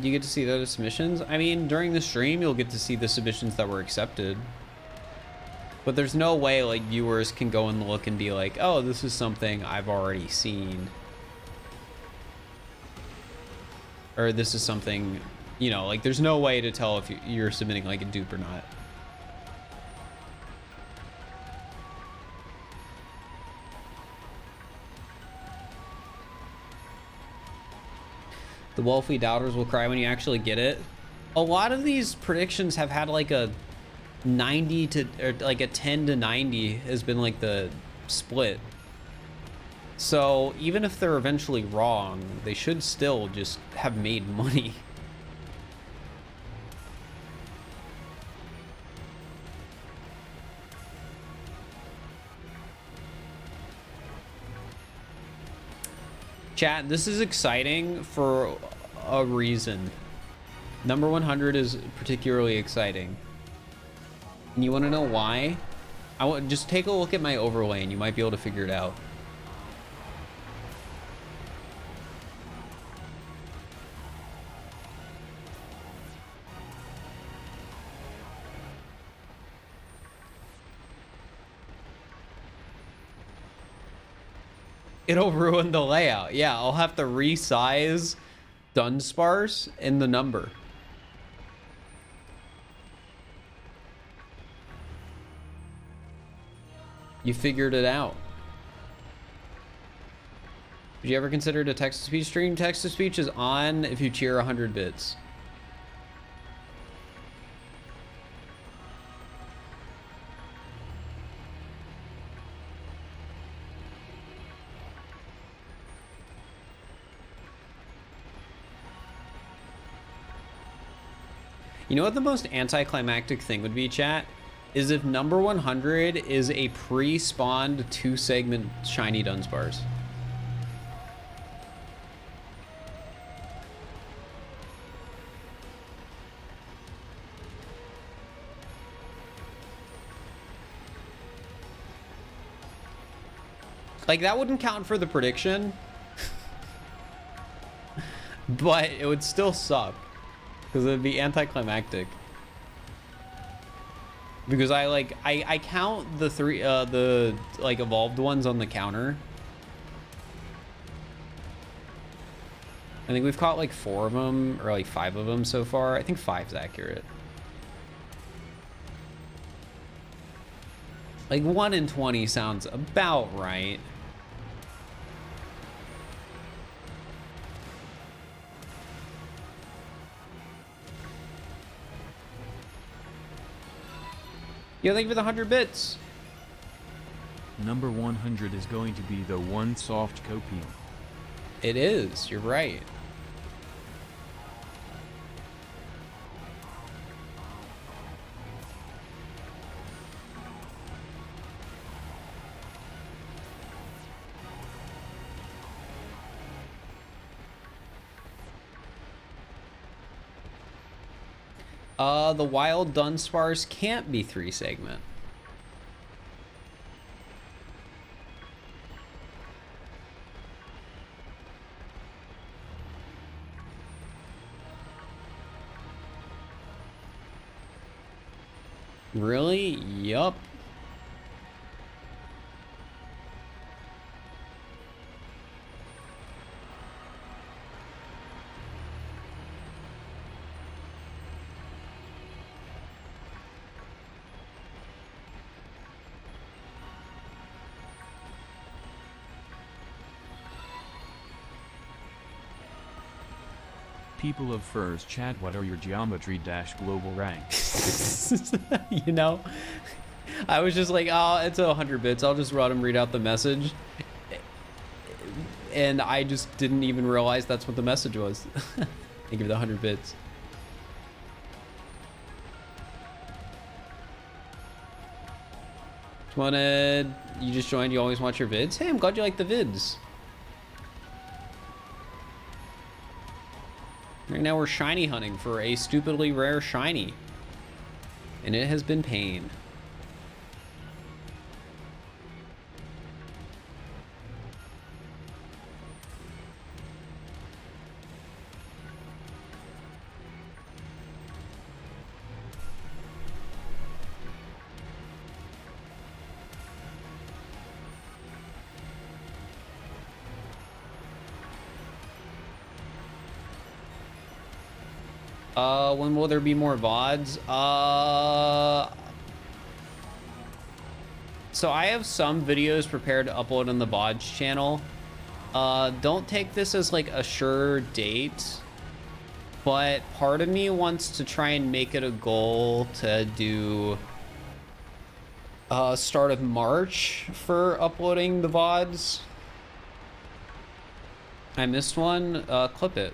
You get to see those submissions? I mean, during the stream, you'll get to see the submissions that were accepted. But there's no way like viewers can go and look and be like, oh, this is something I've already seen. Or this is something, you know, like there's no way to tell if you're submitting like a dupe or not. The wealthy doubters will cry when you actually get it. A lot of these predictions have had like a 90 to, or like a 10 to 90 has been like the split. So even if they're eventually wrong, they should still just have made money. Chat, this is exciting for a reason. Number 100 is particularly exciting. And you want to know why? I want just take a look at my overlay and you might be able to figure it out. It'll ruin the layout. Yeah, I'll have to resize Dunsparce and the number. You figured it out. Did you ever consider a text-to-speech stream? Text-to-speech is on if you cheer 100 bits. You know what the most anticlimactic thing would be, chat? Is if number 100 is a pre-spawned 2-segment shiny Dunsparce. Like, that wouldn't count for the prediction. But it would still suck. Because it would be anticlimactic. Because I count the three the like evolved ones on the counter. I think we've caught like 4 of them or like 5 of them so far. I think 5's accurate. Like 1 in 20 sounds about right. Yo, thank you for the 100 bits. Number 100 is going to be the one soft copium. It is, you're right. The wild Dunsparce can't be 3 segment. Really? Yup. People of Fir's chat, what are your geometry-global ranks? You know, I was just like, oh, it's 100 bits. I'll just run him read out the message. And I just didn't even realize that's what the message was. Thank you for the 100 bits. You just joined, you always watch your vids? Hey, I'm glad you like the vids. Right now we're shiny hunting for a stupidly rare shiny. And it has been pain. When will there be more VODs? So I have some videos prepared to upload on the VODs channel. Don't take this as like a sure date, but part of me wants to try and make it a goal to do start of March for uploading the VODs. I missed one, clip it.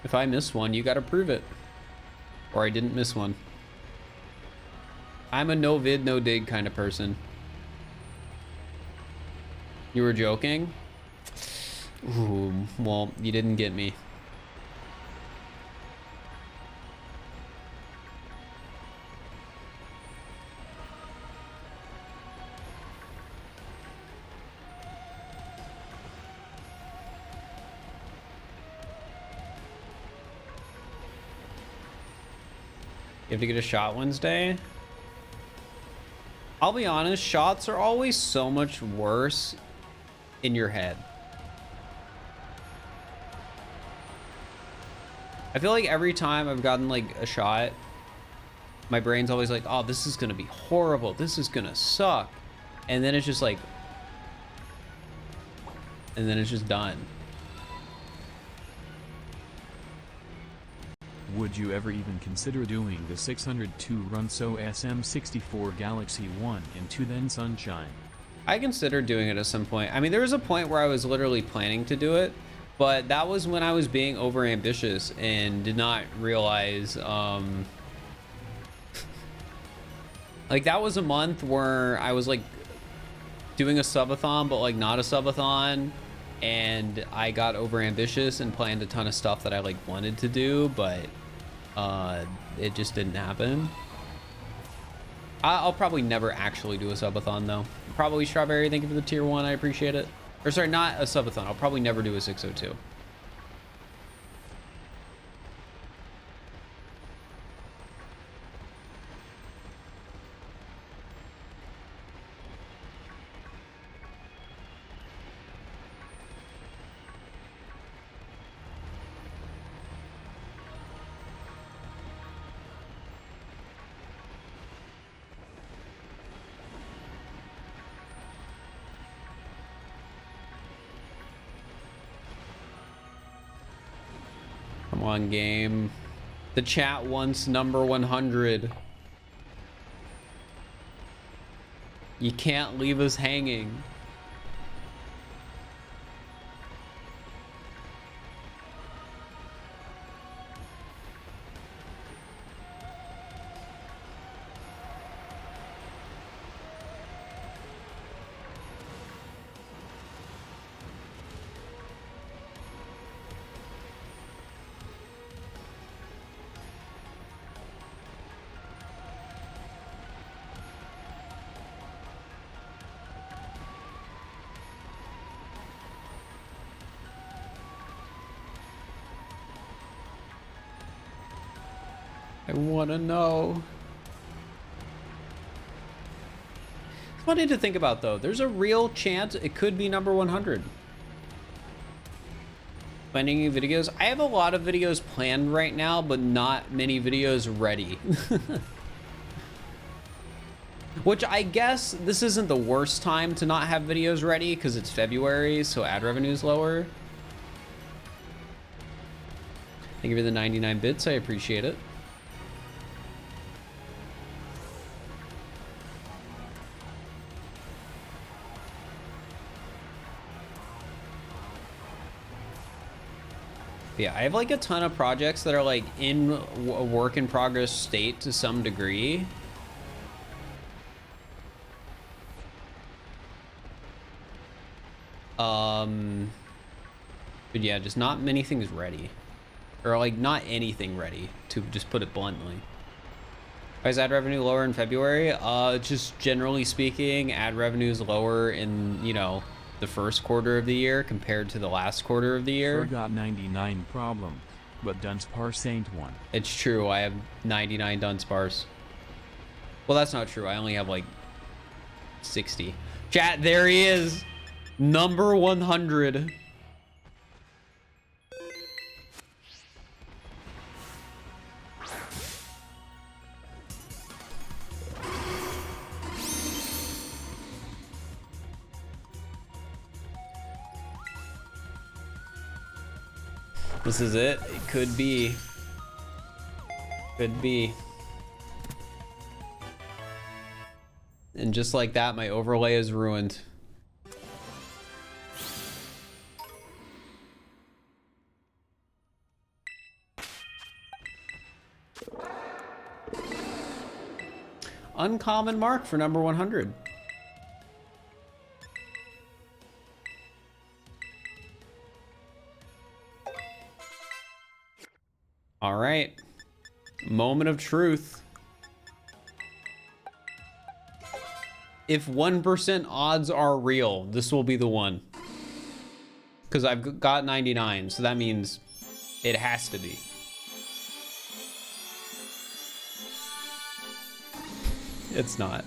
If I missed one, you gotta prove it. Or I didn't miss one. I'm a no vid, no dig kind of person. You were joking? Ooh, well, you didn't get me. You have to get a shot Wednesday? I'll be honest, shots are always so much worse in your head. I feel like every time I've gotten like a shot, my brain's always like, oh, this is gonna be horrible. This is gonna suck. And then it's just like, and then it's just done. Would you ever even consider doing the 602 run so SM64 Galaxy 1 and 2 then Sunshine? I considered doing it at some point. I mean, there was a point where I was literally planning to do it, but that was when I was being over ambitious and did not realize, like that was a month where I was like doing a subathon, but like not a subathon. And I got over ambitious and planned a ton of stuff that I like wanted to do, but it just didn't happen. I'll probably never actually do a subathon though. Probably Strawberry, thank you for the tier 1, I appreciate it. Or sorry, not a subathon. I'll probably never do a 602. Come on, game. The chat wants number 100. You can't leave us hanging. I want to know. It's funny to think about, though. There's a real chance it could be number 100. Planning new videos. I have a lot of videos planned right now, but not many videos ready. Which I guess this isn't the worst time to not have videos ready because it's February, so ad revenue is lower. Thank you for the 99 bits. I appreciate it. Yeah, I have like a ton of projects that are like in a work in progress state to some degree. But yeah, just not many things ready. Or like not anything ready, to just put it bluntly. Why is ad revenue lower in February? Just generally speaking, ad revenue is lower in, you know, the first quarter of the year compared to the last quarter of the year. Got 99 problem, but Dunsparce ain't one. It's true, I have 99 Dunsparce. Well, that's not true. I only have like 60. Chat, there he is. Number 100. This is it. It could be. Could be. And just like that, my overlay is ruined. Uncommon mark for number 100. All right. Moment of truth. If 1% odds are real, this will be the one. Because I've got 99, so that means it has to be. It's not.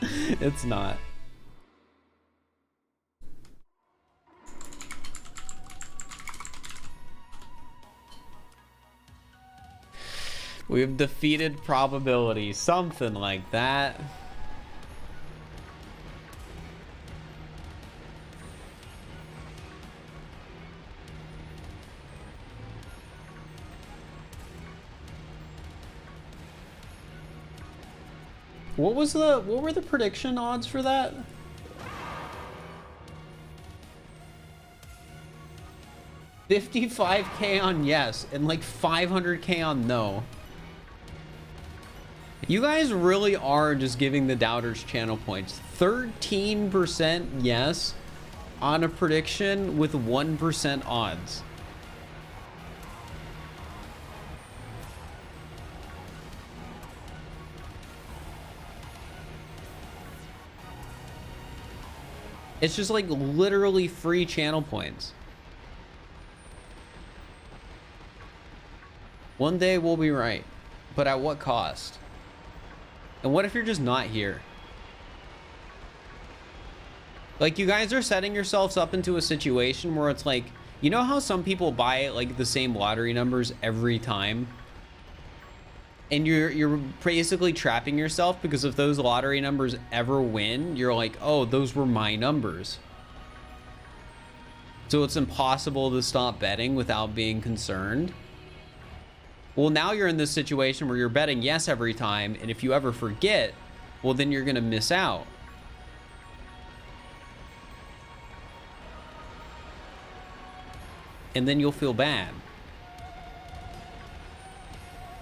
It's not. We've defeated probability, something like that. What were the prediction odds for that? $55K on yes and like 500K on no. You guys really are just giving the doubters channel points. 13% yes on a prediction with 1% odds. It's just like literally free channel points. One day we'll be right, but at what cost? And what if you're just not here? Like, you guys are setting yourselves up into a situation where it's like, you know how some people buy like the same lottery numbers every time? And you're basically trapping yourself because if those lottery numbers ever win, you're like, oh, those were my numbers. So it's impossible to stop betting without being concerned. Well, now you're in this situation where you're betting yes every time, and if you ever forget, well, then you're gonna miss out. And then you'll feel bad.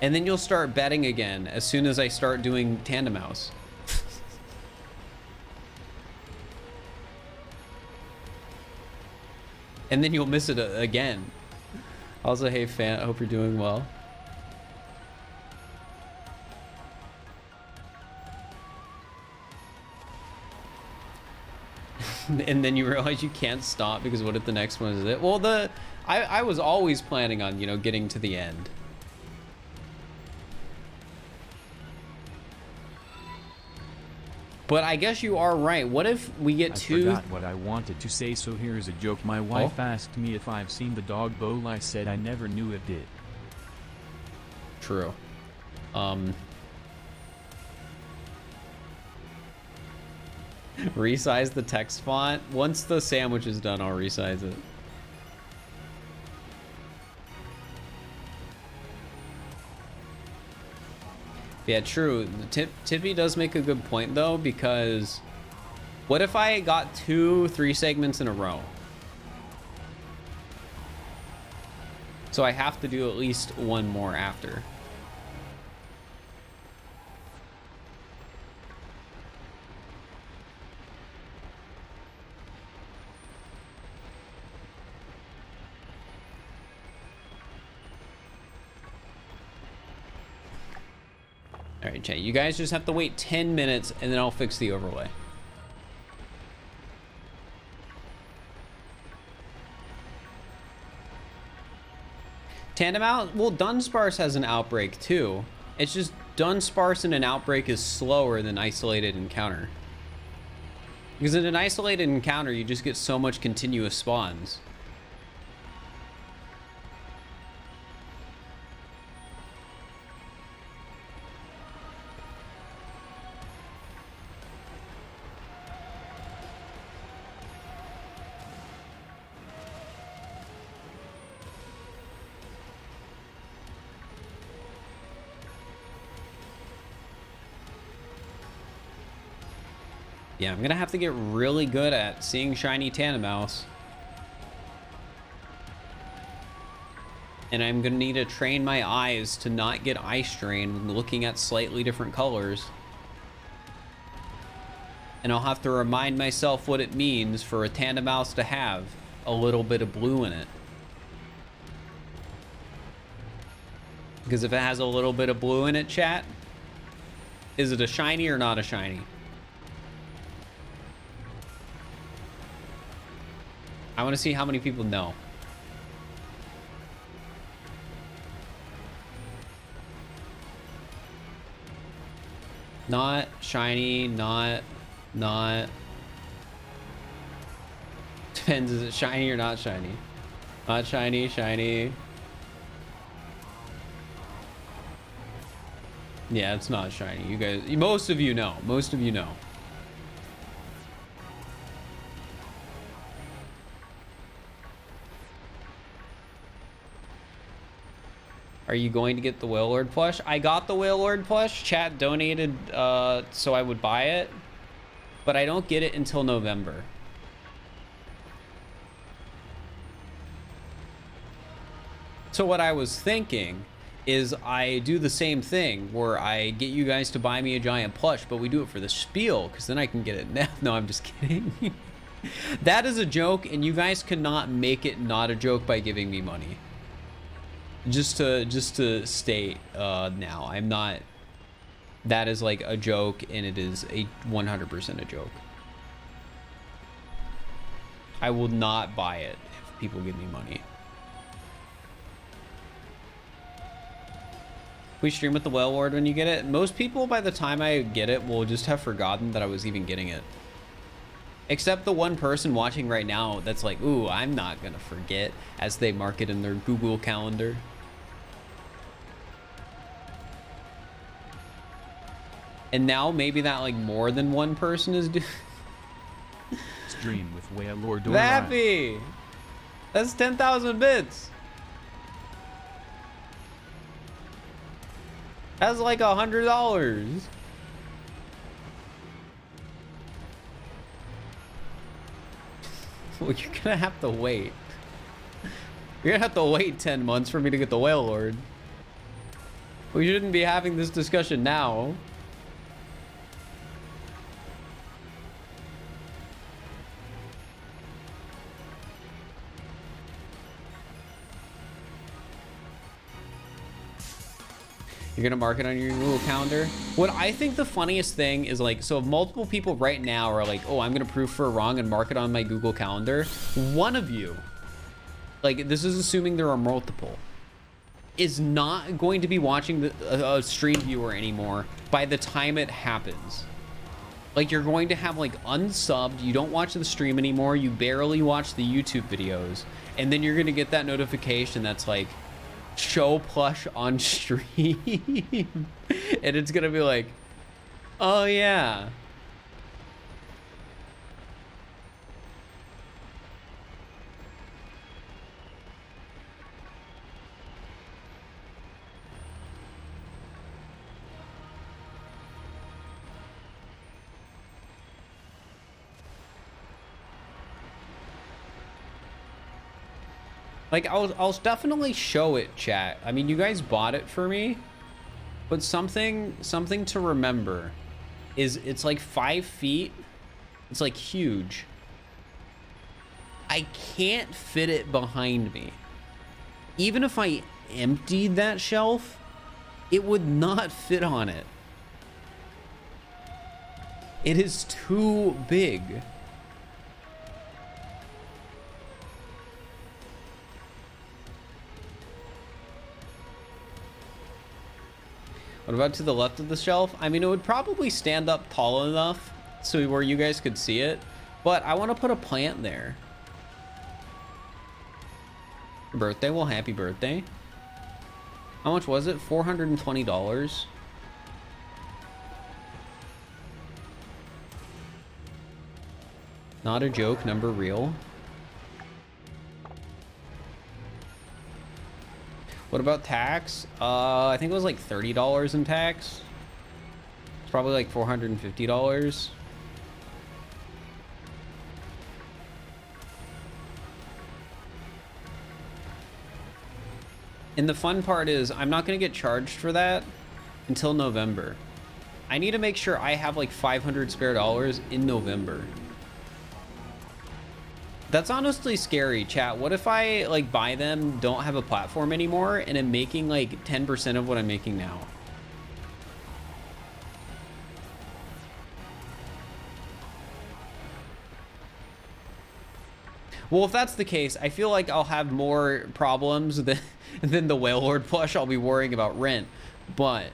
And then you'll start betting again as soon as I start doing Tandem Mouse. And then you'll miss it again. Also, hey fan, I hope you're doing well. And then you realize you can't stop because what if the next one is it? Well, I was always planning on, you know, getting to the end. But I guess you are right. What if we get two? I forgot what I wanted to say, so here's a joke. My wife asked me if I've seen the dog bowl. I said I never knew it did. True. Resize the text font. Once the sandwich is done, I'll resize it. Yeah, true. Tippy does make a good point though, because what if I got 3 segments in a row? So I have to do at least one more after. All right, Jay, you guys just have to wait 10 minutes and then I'll fix the overlay. Tandem out? Well, Dunsparce has an outbreak too. It's just Dunsparce in an outbreak is slower than isolated encounter. Because in an isolated encounter, you just get so much continuous spawns. Yeah, I'm gonna have to get really good at seeing shiny Tandem Mouse. And I'm gonna need to train my eyes to not get eye strain when looking at slightly different colors. And I'll have to remind myself what it means for a Tandem Mouse to have a little bit of blue in it. Because if it has a little bit of blue in it, chat, is it a shiny or not a shiny? I want to see how many people know. Not shiny, not. Depends, is it shiny or not shiny? Not shiny, shiny. Yeah, it's not shiny. You guys, most of you know. Most of you know. Are you going to get the Whale Lord plush? I got the Whale Lord plush. Chat donated so I would buy it. But I don't get it until November. So what I was thinking is I do the same thing where I get you guys to buy me a giant plush, but we do it for the spiel because then I can get it now. No, I'm just kidding. That is a joke, and you guys cannot make it not a joke by giving me money. Just to state now, I'm not, that is like a joke, and it is a 100% a joke. I will not buy it if people give me money. We stream with the Whale Lord when you get it. Most people by the time I get it will just have forgotten that I was even getting it. Except the one person watching right now that's like, ooh, I'm not gonna forget, as they mark it in their Google Calendar. And now maybe that like more than one person is doing. Stream with Whale Lord. Vappy! That's 10,000 bits. That's like $100. Well, you're gonna have to wait. You're gonna have to wait 10 months for me to get the Whale Lord. We shouldn't be having this discussion now. You're gonna mark it on your Google Calendar. What I think the funniest thing is, like, so if multiple people right now are like, oh, I'm gonna prove Fir wrong and mark it on my Google Calendar, one of you, like, this is assuming there are multiple, is not going to be watching a stream viewer anymore by the time it happens. Like, you're going to have, like, unsubbed, you don't watch the stream anymore, you barely watch the YouTube videos, and then you're gonna get that notification that's like, show plush on stream. And it's gonna be like, oh yeah. Like, I'll definitely show it, chat. I mean, you guys bought it for me, but something to remember is it's like 5 feet. It's like huge. I can't fit it behind me. Even if I emptied that shelf, it would not fit on it. It is too big. What about to the left of the shelf? I mean, it would probably stand up tall enough so where you guys could see it, but I want to put a plant there. Your birthday? Well, happy birthday. How much was it? $420. Not a joke, number real. What about tax? I think it was like $30 in tax. It's probably like $450. And the fun part is I'm not going to get charged for that until November. I need to make sure I have like 500 spare dollars in November. That's honestly scary, chat. What if I, like, buy them, don't have a platform anymore, and I'm making, like, 10% of what I'm making now? Well, if that's the case, I feel like I'll have more problems than the Whale Lord plush I'll be worrying about rent. But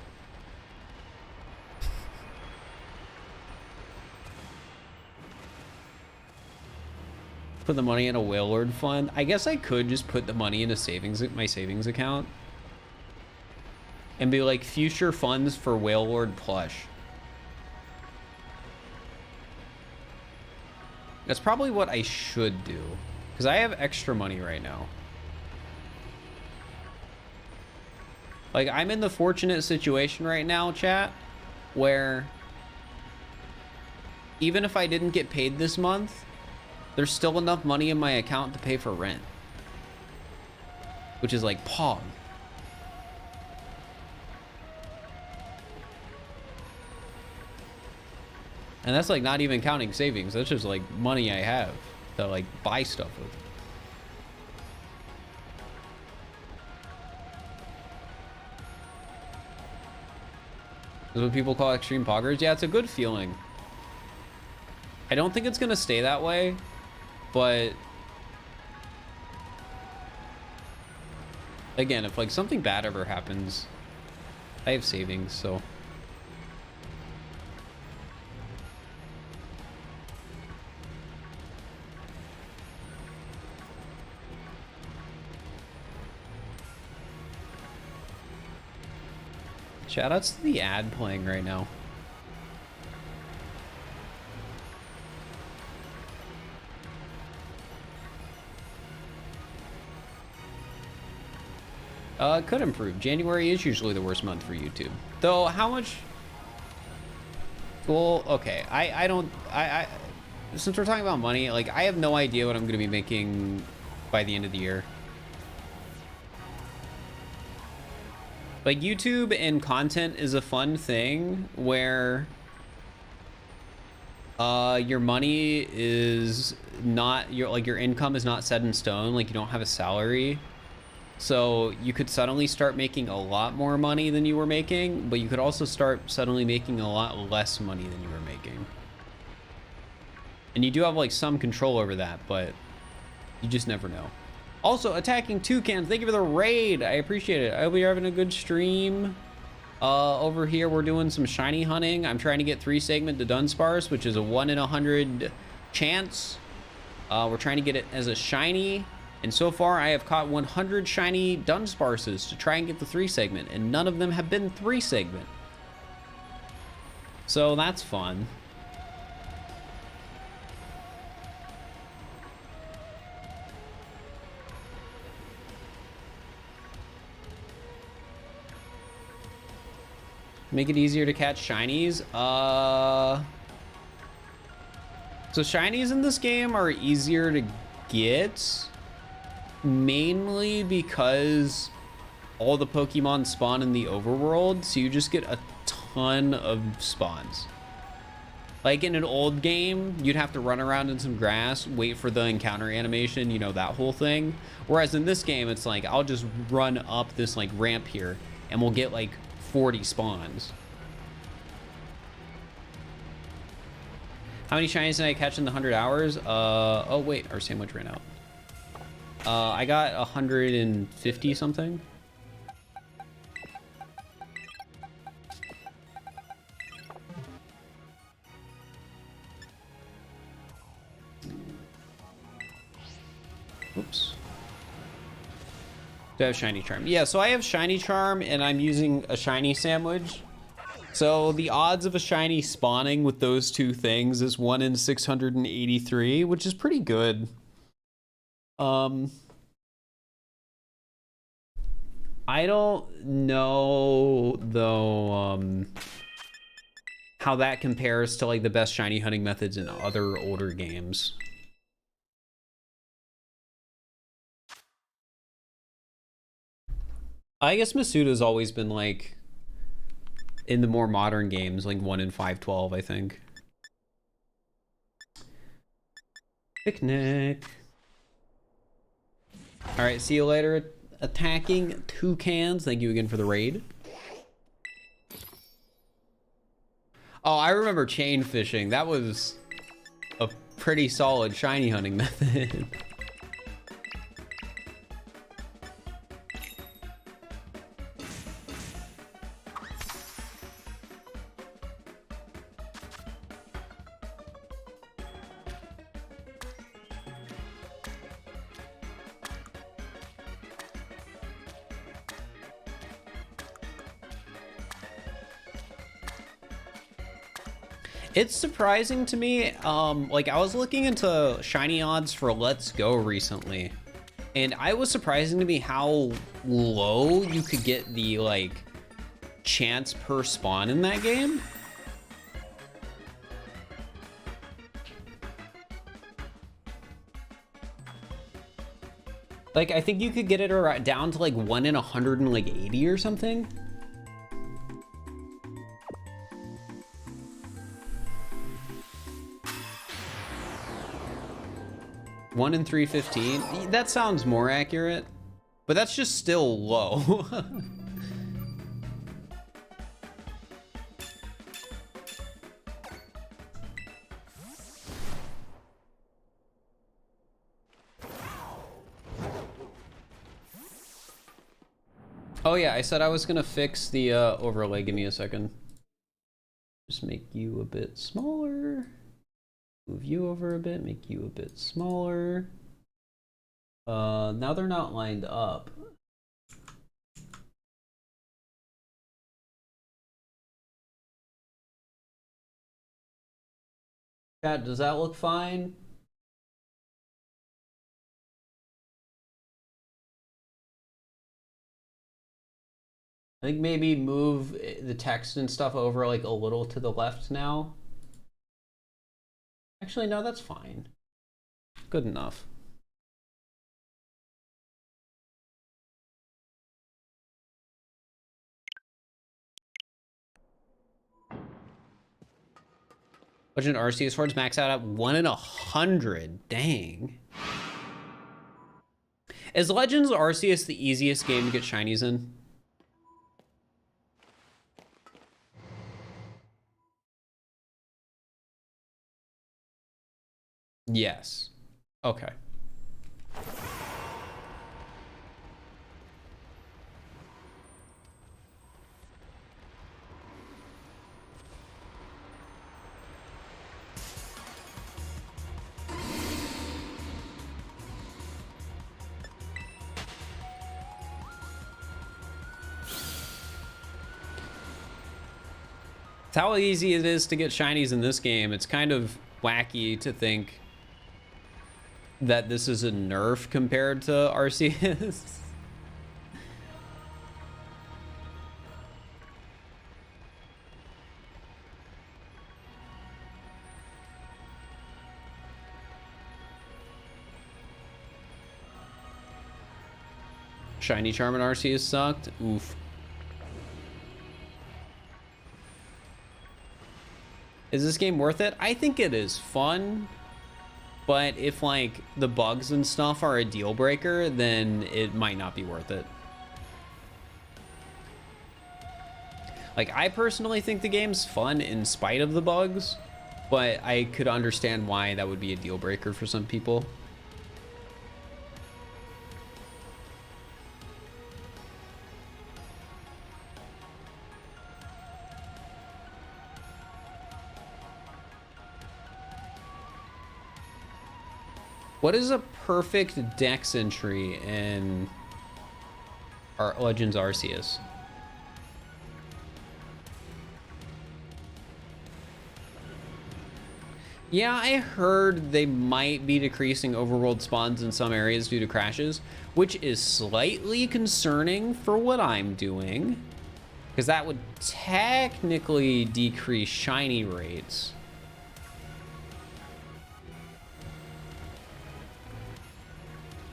put the money in a Whale Lord fund. I guess I could just put the money in a my savings account and be like, future funds for Whale Lord plush. That's probably what I should do, because I have extra money right now. Like, I'm in the fortunate situation right now, chat, where even if I didn't get paid this month, there's still enough money in my account to pay for rent, which is like pog. And that's like not even counting savings. That's just like money I have to like buy stuff with. This is what people call extreme poggers. Yeah, it's a good feeling. I don't think it's gonna stay that way. But again, if like something bad ever happens, I have savings, so. Shoutouts to the ad playing right now. It could improve. January is usually the worst month for YouTube. Though, how much... Well, okay. Since we're talking about money, like, I have no idea what I'm going to be making by the end of the year. Like, YouTube and content is a fun thing where your money is not, your income is not set in stone. Like, you don't have a salary. So you could suddenly start making a lot more money than you were making, but you could also start suddenly making a lot less money than you were making. And you do have like some control over that, but you just never know. Also, attacking toucans, thank you for the raid. I appreciate it. I hope you're having a good stream. Over here, we're doing some shiny hunting. I'm trying to get 3 segment to Dunsparce, which is a 1 in 100 chance. We're trying to get it as a shiny. And so far, I have caught 100 shiny Dunsparces to try and get the 3 segment, and none of them have been 3 segment. So that's fun. Make it easier to catch shinies. So shinies in this game are easier to get. Mainly because all the Pokemon spawn in the overworld, so you just get a ton of spawns. Like in an old game, you'd have to run around in some grass, wait for the encounter animation, you know, that whole thing. Whereas in this game, it's like, I'll just run up this like ramp here and we'll get like 40 spawns. How many shinies did I catch in the 100 hours? Oh wait, our sandwich ran out. I got 150 something. Oops. Do I have shiny charm? Yeah, so I have shiny charm and I'm using a shiny sandwich. So the odds of a shiny spawning with those two things is 1 in 683, which is pretty good. I don't know though how that compares to like the best shiny hunting methods in other older games. I guess Masuda's always been like in the more modern games, like 1 in 512, I think. Picnic. All right, see you later. Attacking toucans. Thank you again for the raid. Oh, I remember chain fishing. That was a pretty solid shiny hunting method. It's surprising to me, like I was looking into shiny odds for Let's Go recently, and I was surprising to me how low you could get the like chance per spawn in that game. Like I think you could get it down to like 1 in 180 or something. One in 315. That sounds more accurate, but that's just still low. Oh yeah, I said I was gonna fix the overlay. Give me a second. Just make you a bit smaller. Move you over a bit, make you a bit smaller. Now they're not lined up. Chat, does that look fine? I think maybe move the text and stuff over like a little to the left now. Actually, no, that's fine. Good enough. Legend Arceus Hordes max out at 1 in 100. Dang. Is Legends Arceus the easiest game to get shinies in? Yes. Okay. It's how easy it is to get shinies in this game. It's kind of wacky to think that this is a nerf compared to Arceus. Shiny Charm and Arceus sucked. Oof. Is this game worth it? I think it is fun, but if like the bugs and stuff are a deal breaker, then it might not be worth it. Like, I personally think the game's fun in spite of the bugs, but I could understand why that would be a deal breaker for some people. What is a perfect dex entry in our Legends Arceus? Yeah, I heard they might be decreasing overworld spawns in some areas due to crashes, which is slightly concerning for what I'm doing, because that would technically decrease shiny rates.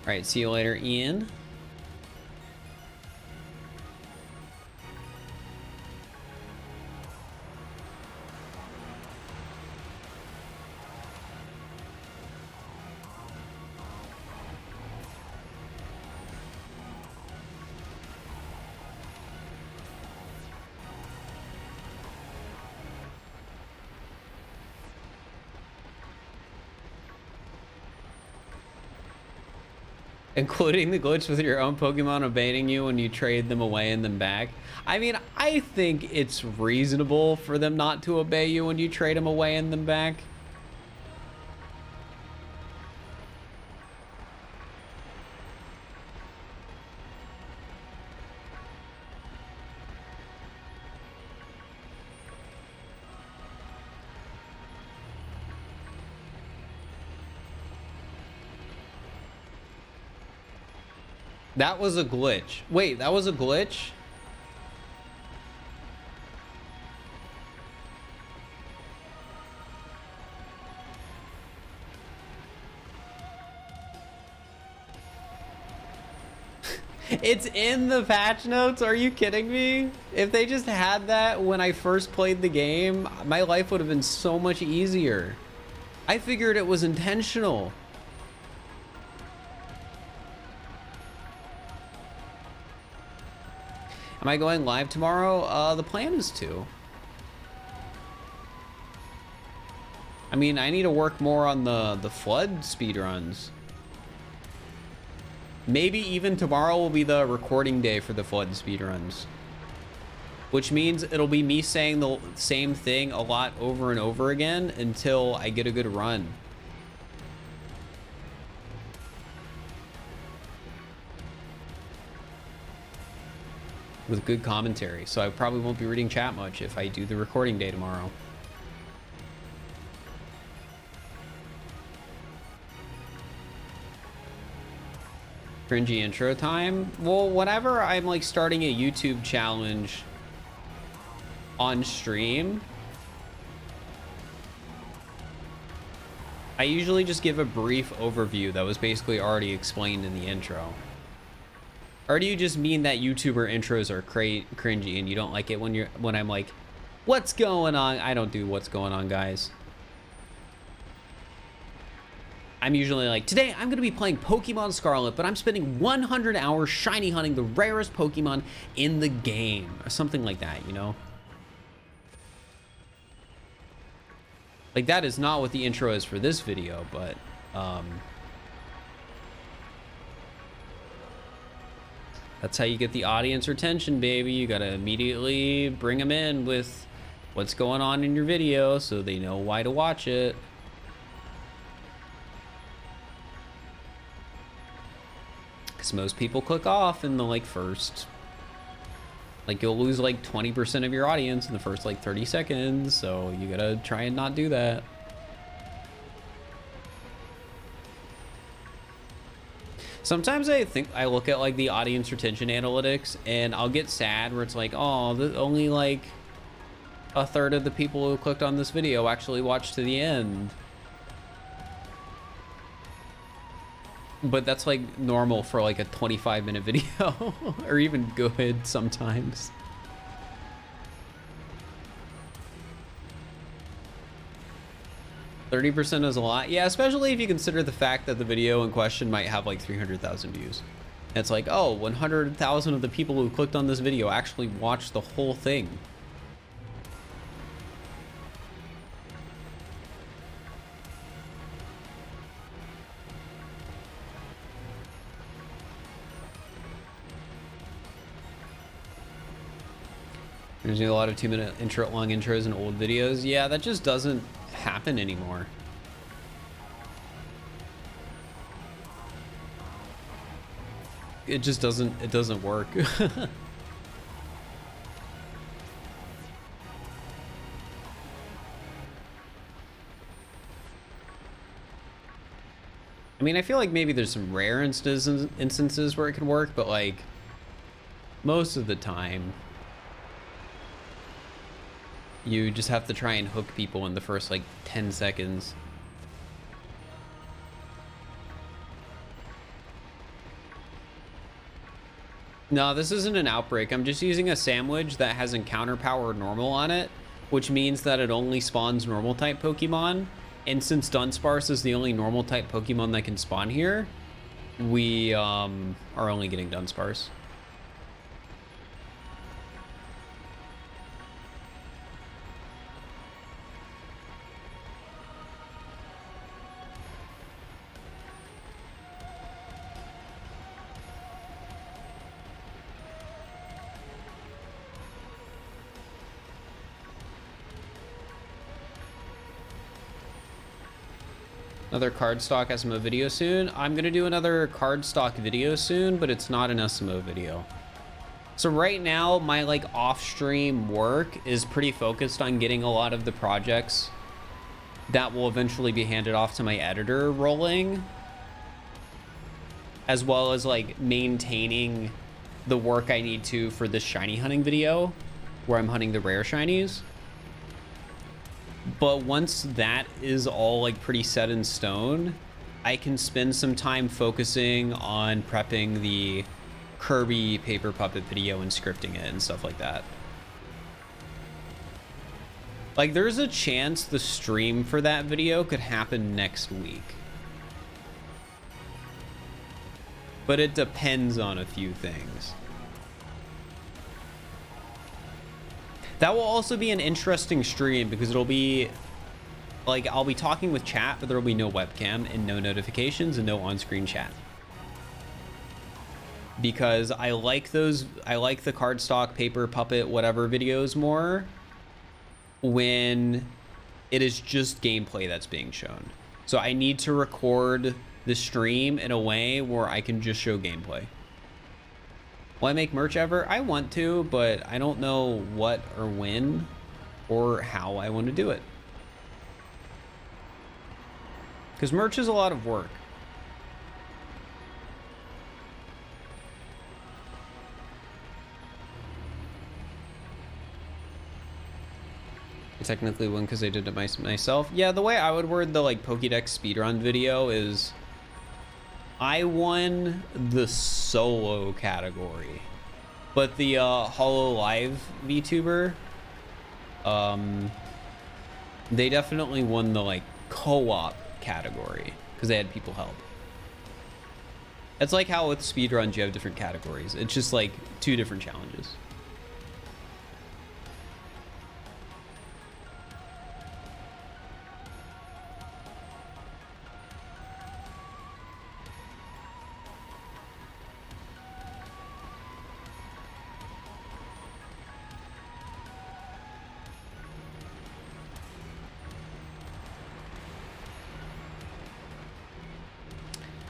All right, see you later, Ian. Including the glitch with your own Pokemon obeying you when you trade them away and then back. I mean, I think it's reasonable for them not to obey you when you trade them away and then back. That was a glitch. Wait, that was a glitch? It's in the patch notes? Are you kidding me? If they just had that when I first played the game, my life would have been so much easier. I figured it was intentional. Am I going live tomorrow? The plan is to. I mean, I need to work more on the FLUDD speedruns. Maybe even tomorrow will be the recording day for the FLUDD speedruns. Which means it'll be me saying the same thing a lot over and over again until I get a good run. With good commentary, so I probably won't be reading chat much if I do the recording day tomorrow. cringy intro time? Well, whenever I'm like starting a YouTube challenge on stream, I usually just give a brief overview that was basically already explained in the intro. Or do you just mean that YouTuber intros are cringy and you don't like it when I'm like, what's going on? I don't do what's going on, guys. I'm usually like, today I'm going to be playing Pokemon Scarlet, but I'm spending 100 hours shiny hunting the rarest Pokemon in the game. Or something like that, you know? Like, that is not what the intro is for this video, but, that's how you get the audience retention, baby. You gotta immediately bring them in with what's going on in your video so they know why to watch it. Because most people click off in the, like, first... Like, you'll lose, like, 20% of your audience in the first, like, 30 seconds, so you gotta try and not do that. Sometimes I look at, like, the audience retention analytics, and I'll get sad where it's like, oh, only, like, a third of the people who clicked on this video actually watched to the end. But that's like normal for like a 25-minute video or even good sometimes. "30% is a lot." Yeah, especially if you consider the fact that the video in question might have like 300,000 views. And it's like, oh, 100,000 of the people who clicked on this video actually watched the whole thing. There's a lot of 2-minute long intros in old videos. Yeah, that just doesn't happen anymore. It just doesn't work. I mean, I feel like maybe there's some rare instances where it can work, but like most of the time, you just have to try and hook people in the first like 10 seconds. No, this isn't an outbreak. I'm just using a sandwich that has encounter power normal on it, which means that it only spawns normal type Pokemon. And since Dunsparce is the only normal type Pokemon that can spawn here, we are only getting Dunsparce. Another cardstock SMO video soon. I'm gonna do another cardstock video soon, but it's not an SMO video. So right now, my like off-stream work is pretty focused on getting a lot of the projects that will eventually be handed off to my editor rolling, as well as like maintaining the work I need to for this shiny hunting video, where I'm hunting the rare shinies. But once that is all like pretty set in stone, I can spend some time focusing on prepping the Kirby paper puppet video and scripting it and stuff like that. Like, there's a chance the stream for that video could happen next week. But it depends on a few things. That will also be an interesting stream because it'll be like I'll be talking with chat, but there will be no webcam and no notifications and no on-screen chat. Because I like the cardstock, paper, puppet, whatever videos more when it is just gameplay that's being shown. So I need to record the stream in a way where I can just show gameplay. Will I make merch ever? I want to, but I don't know what or when or how I want to do it. Because merch is a lot of work. I technically won because I did it myself. Yeah, the way I would word the like Pokédex speedrun video is I won the solo category, but the Hollow Live VTuber, they definitely won the like co-op category because they had people help. It's like how with speedruns you have different categories. It's just like 2 different challenges.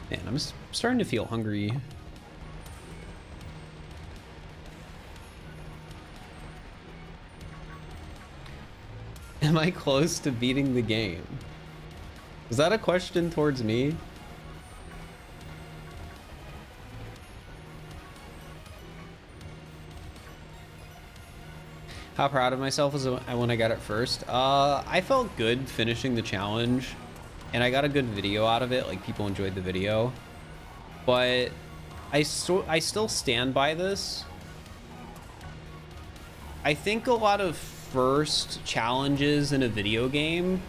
Man, I'm starting to feel hungry. Am I close to beating the game? Is that a question towards me? How proud of myself was when I got it first? I felt good finishing the challenge. And I got a good video out of it, like people enjoyed the video. But I still stand by this. I think a lot of first challenges in a video game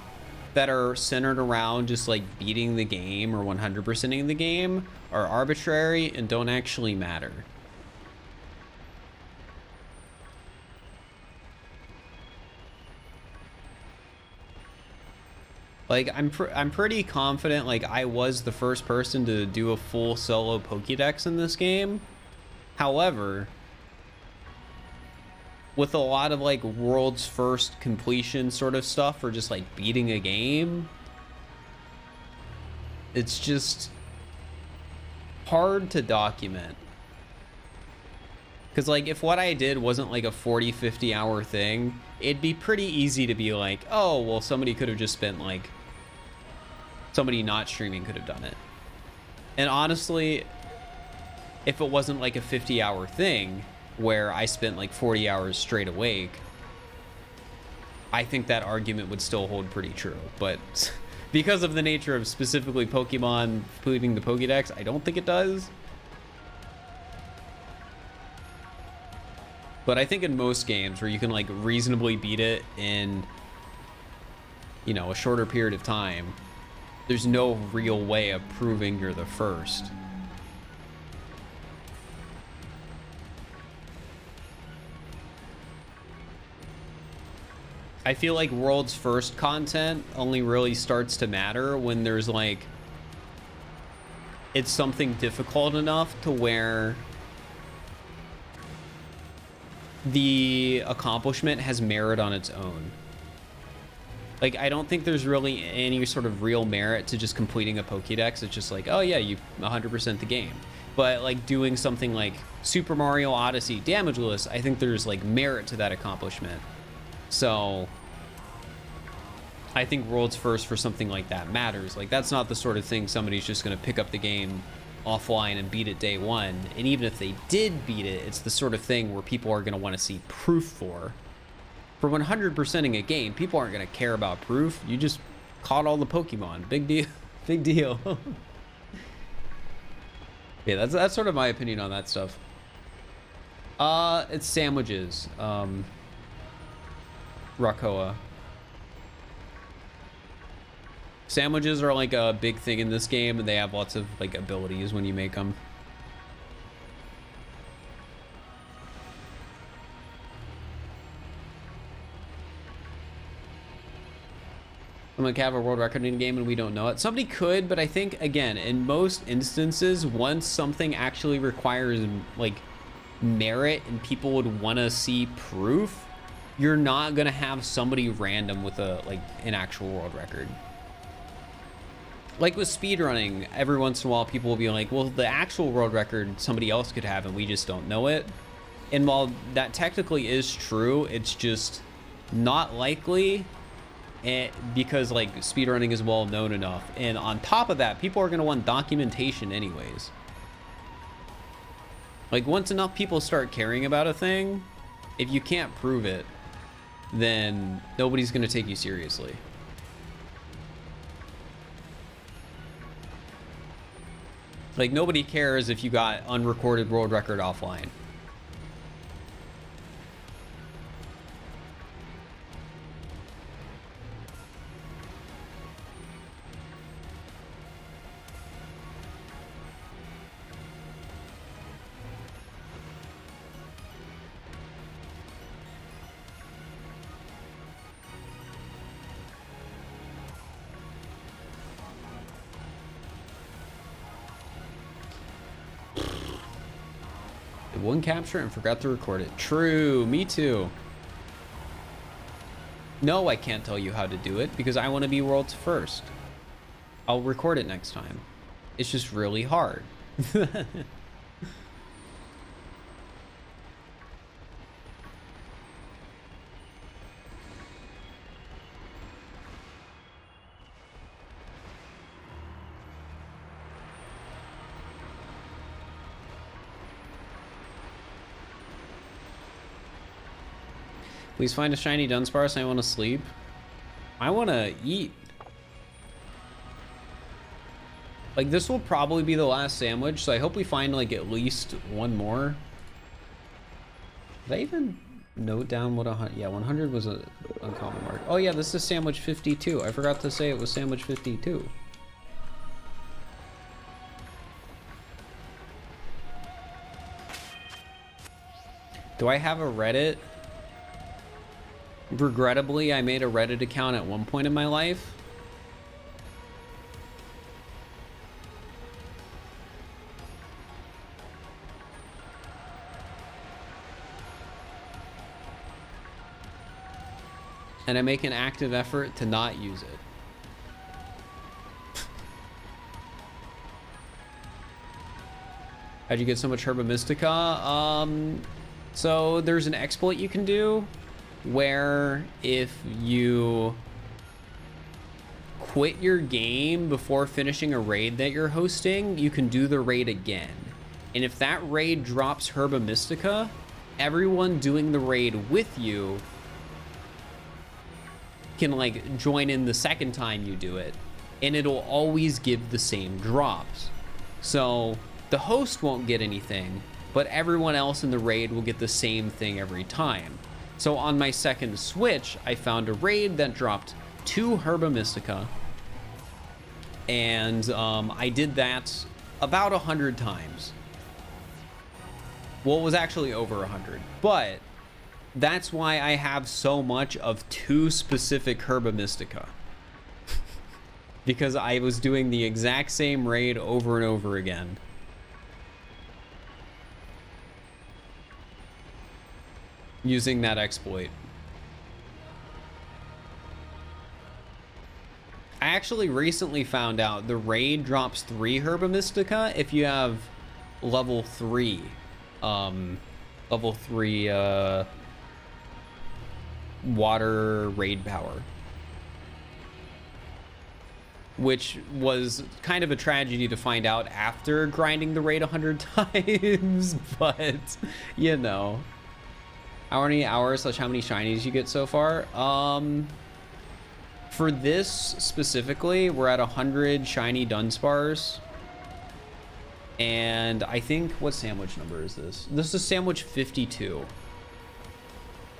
that are centered around just like beating the game or 100%ing the game are arbitrary and don't actually matter. Like, I'm pretty confident, like, I was the first person to do a full solo Pokédex in this game. However, with a lot of, like, world's first completion sort of stuff, or just, like, beating a game, it's just hard to document. Because, like, if what I did wasn't, like, a 40, 50-hour thing, it'd be pretty easy to be like, oh, well, somebody could have just spent, like, somebody not streaming could have done it. And honestly, if it wasn't, like, a 50-hour thing where I spent, like, 40 hours straight awake, I think that argument would still hold pretty true. But because of the nature of specifically Pokemon including the Pokédex, I don't think it does. But I think in most games where you can like reasonably beat it in, you know, a shorter period of time, there's no real way of proving you're the first. I feel like world's first content only really starts to matter when there's like, it's something difficult enough to where the accomplishment has merit on its own. Like, I don't think there's really any sort of real merit to just completing a Pokédex. It's just like, oh yeah, you 100% the game. But like doing something like Super Mario Odyssey damageless, I think there's like merit to that accomplishment. So I think world's first for something like that matters. Like, that's not the sort of thing somebody's just going to pick up the game offline and beat it day one. And even if they did beat it, it's the sort of thing where people are going to want to see proof for. For 100%ing a game, people aren't going to care about proof. You just caught all the Pokemon. Big deal. Big deal. Yeah, that's sort of my opinion on that stuff. It's sandwiches. Rakoa. Sandwiches are like a big thing in this game, and they have lots of like abilities when you make them. Someone could have a world record in a game and we don't know it. Somebody could, but I think, again, in most instances, once something actually requires like merit and people would want to see proof, you're not gonna have somebody random with a like an actual world record. Like with speedrunning, every once in a while people will be like, well, the actual world record somebody else could have and we just don't know it. And while that technically is true, it's just not likely, because like speedrunning is well known enough. And on top of that, people are going to want documentation anyways. Like, once enough people start caring about a thing, if you can't prove it, then nobody's gonna take you seriously. Like, nobody cares if you got unrecorded world record offline. One capture and forgot to record it. True, me too. No, I can't tell you how to do it because I want to be world's first. I'll record it next time. It's just really hard. Please find a shiny Dunsparce. I want to sleep. I want to eat. Like, this will probably be the last sandwich, so I hope we find, like, at least one more. Did I even note down what 100? Yeah, 100 was a uncommon mark. Oh, yeah, this is sandwich 52. I forgot to say it was sandwich 52. Do I have a Reddit? Regrettably, I made a Reddit account at one point in my life. And I make an active effort to not use it. How'd you get so much Herba Mystica? So there's an exploit you can do where if you quit your game before finishing a raid that you're hosting, you can do the raid again. And if that raid drops Herba Mystica, everyone doing the raid with you can like join in the second time you do it, and it'll always give the same drops. So the host won't get anything, but everyone else in the raid will get the same thing every time. So on my second switch, I found a raid that dropped 2 Herba Mystica, and I did that about 100 times. Well, it was actually over 100, but that's why I have so much of 2 specific Herba Mystica. Because I was doing the exact same raid over and over again. Using that exploit. I actually recently found out the raid drops 3 Herba Mystica if you have level 3. Level 3 water raid power. Which was kind of a tragedy to find out after grinding the raid 100 times, but you know. How many hours / how many shinies you get so far? For this specifically, we're at 100 shiny Dunsparce. And I think, what sandwich number is this? This is sandwich 52.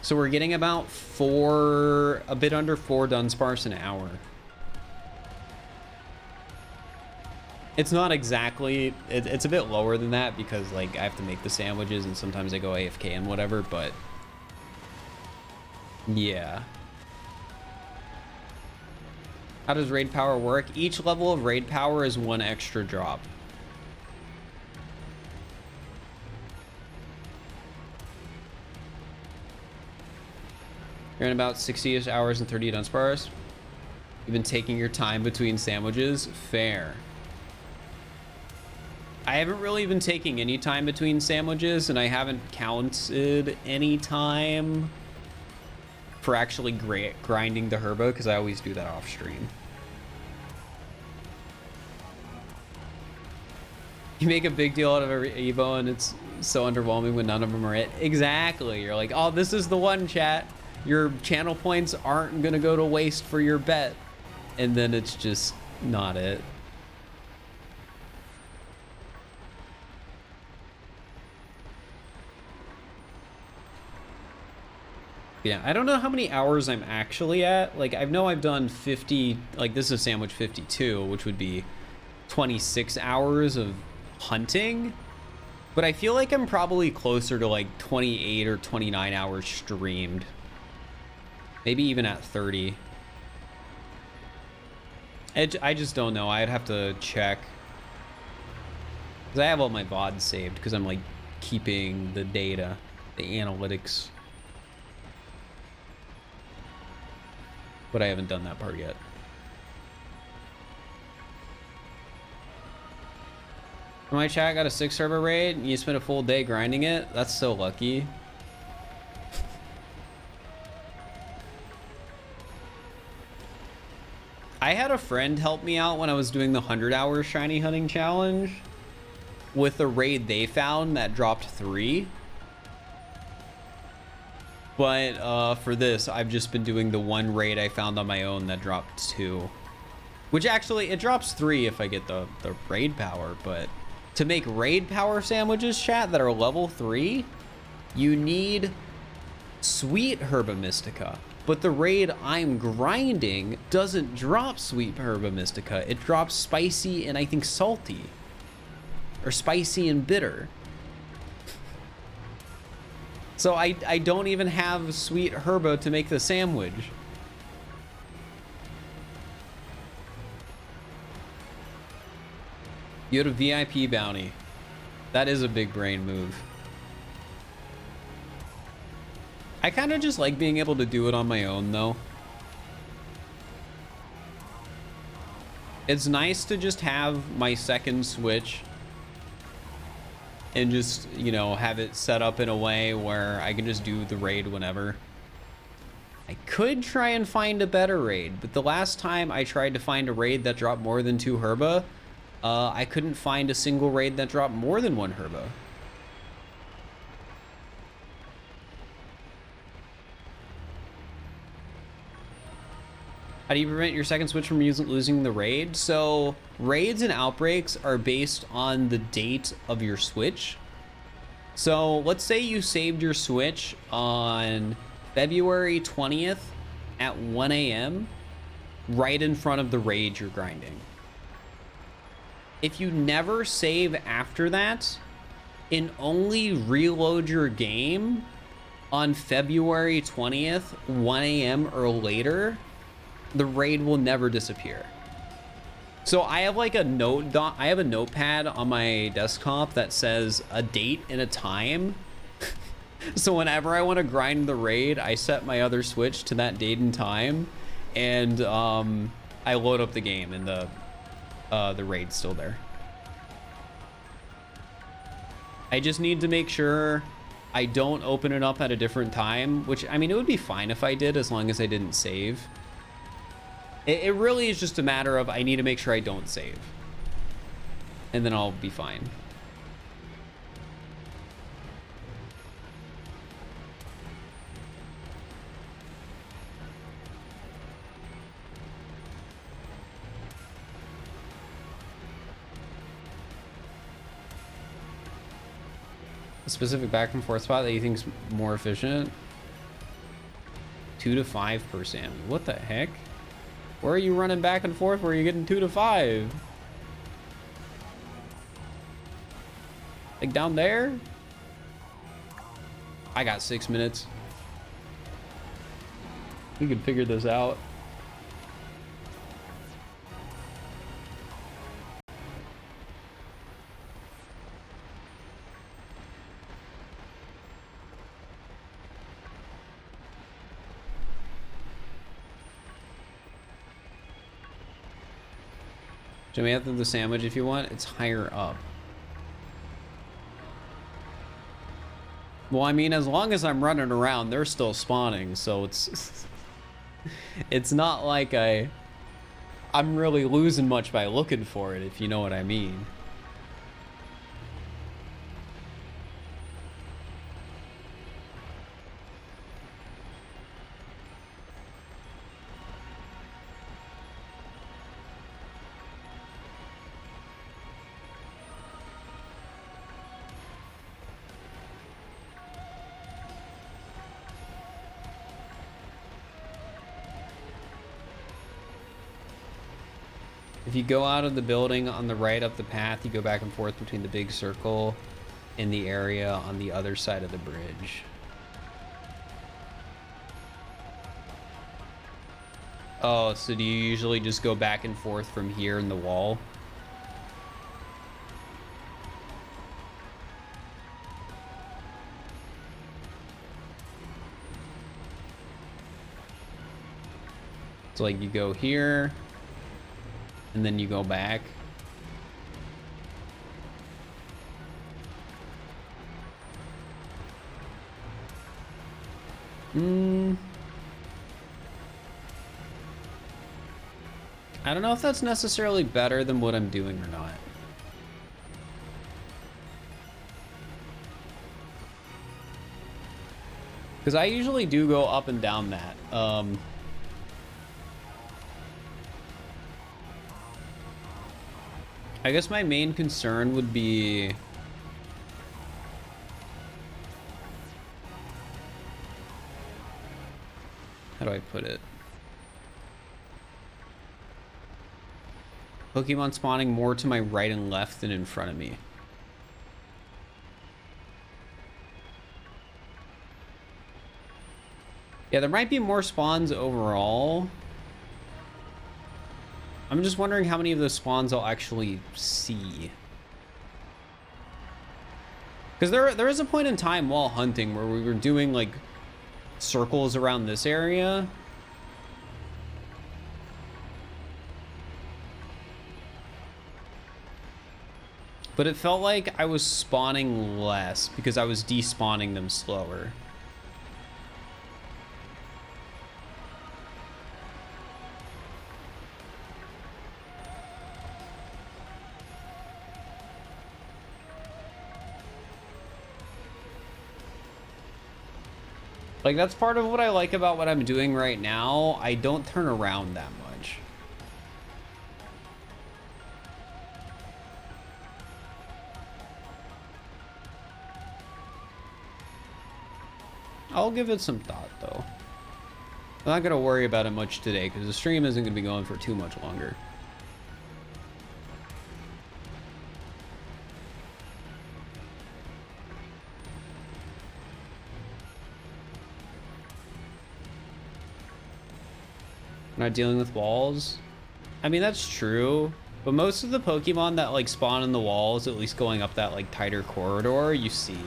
So we're getting about a bit under 4 Dunsparce an hour. It's not exactly, it's a bit lower than that because like I have to make the sandwiches and sometimes I go AFK and whatever, but yeah. How does raid power work? Each level of raid power is 1 extra drop. You're in about 60-ish hours and 30 Dunsparce. You've been taking your time between sandwiches. Fair. I haven't really been taking any time between sandwiches, and I haven't counted any time for actually grinding the herba, because I always do that off stream. You make a big deal out of every Evo, and it's so underwhelming when none of them are it. Exactly. You're like, oh, this is the one, chat. Your channel points aren't gonna go to waste for your bet. And then it's just not it. Yeah, I don't know how many hours I'm actually at. Like, I know I've done 50, like this is sandwich 52, which would be 26 hours of hunting. But I feel like I'm probably closer to like 28 or 29 hours streamed. Maybe even at 30. I just don't know. I'd have to check. Because I have all my VODs saved because I'm like keeping the data, the analytics. But I haven't done that part yet. My chat got a 6 server raid and you spent a full day grinding it. That's so lucky. I had a friend help me out when I was doing the 100-hour shiny hunting challenge with a raid they found that dropped 3. But for this, I've just been doing the one raid I found on my own that dropped 2. Which actually, it drops 3 if I get the raid power. But to make raid power sandwiches, chat, that are level 3, you need Sweet Herba Mystica. But the raid I'm grinding doesn't drop Sweet Herba Mystica. It drops Spicy and I think Salty. Or Spicy and Bitter. So I don't even have Sweet Herba to make the sandwich. You had a VIP bounty. That is a big brain move. I kind of just like being able to do it on my own though. It's nice to just have my second Switch and just, you know, have it set up in a way where I can just do the raid whenever. I could try and find a better raid, but the last time I tried to find a raid that dropped more than 2 Herba, I couldn't find a single raid that dropped more than 1 Herba. How do you prevent your second Switch from losing the raid? So raids and outbreaks are based on the date of your Switch. So let's say you saved your Switch on February 20th at 1 a.m. right in front of the raid you're grinding. If you never save after that and only reload your game on February 20th, 1 a.m. or later, the raid will never disappear. So I have like a notepad on my desktop that says a date and a time. So whenever I want to grind the raid, I set my other Switch to that date and time, and I load up the game, and the raid's still there. I just need to make sure I don't open it up at a different time, which, I mean, it would be fine if I did as long as I didn't save. It really is just a matter of I need to make sure I don't save. And then I'll be fine. A specific back and forth spot that you think is more efficient? 2 to 5 per Sammy. What the heck? Where are you running back and forth where you're getting 2 to 5? Like down there? I got 6 minutes. We can figure this out. Jimmy, after the sandwich, if you want, it's higher up. Well, I mean, as long as I'm running around, they're still spawning, so it's it's not like I'm really losing much by looking for it, if you know what I mean. If you go out of the building on the right up the path, you go back and forth between the big circle and the area on the other side of the bridge. Oh, so do you usually just go back and forth from here in the wall? So like you go here and then you go back. I don't know if that's necessarily better than what I'm doing or not. Because I usually do go up and down that. I guess my main concern would be how do I put it? Pokemon spawning more to my right and left than in front of me. Yeah, there might be more spawns overall. I'm just wondering how many of those spawns I'll actually see. Because there is a point in time while hunting where we were doing like circles around this area. But it felt like I was spawning less because I was despawning them slower. Like, that's part of what I like about what I'm doing right now. I don't turn around that much. I'll give it some thought, though. I'm not going to worry about it much today, because the stream isn't going to be going for too much longer. Not dealing with walls. I mean, that's true, but most of the Pokemon that like spawn in the walls, at least going up that like tighter corridor, you see.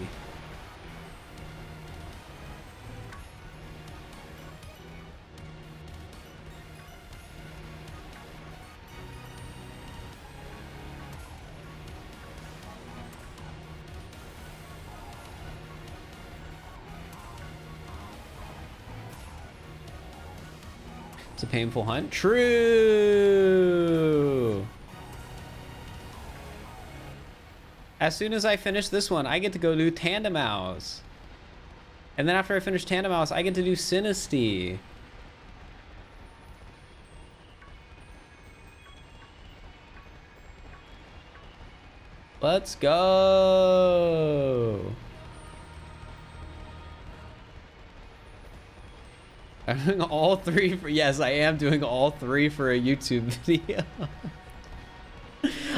It's a painful hunt. True. As soon as I finish this one, I get to go do Tandemaus. And then after I finish Tandemaus, I get to do Sinistea. Let's go. I'm doing all three for, yes, I am doing all three for a YouTube video.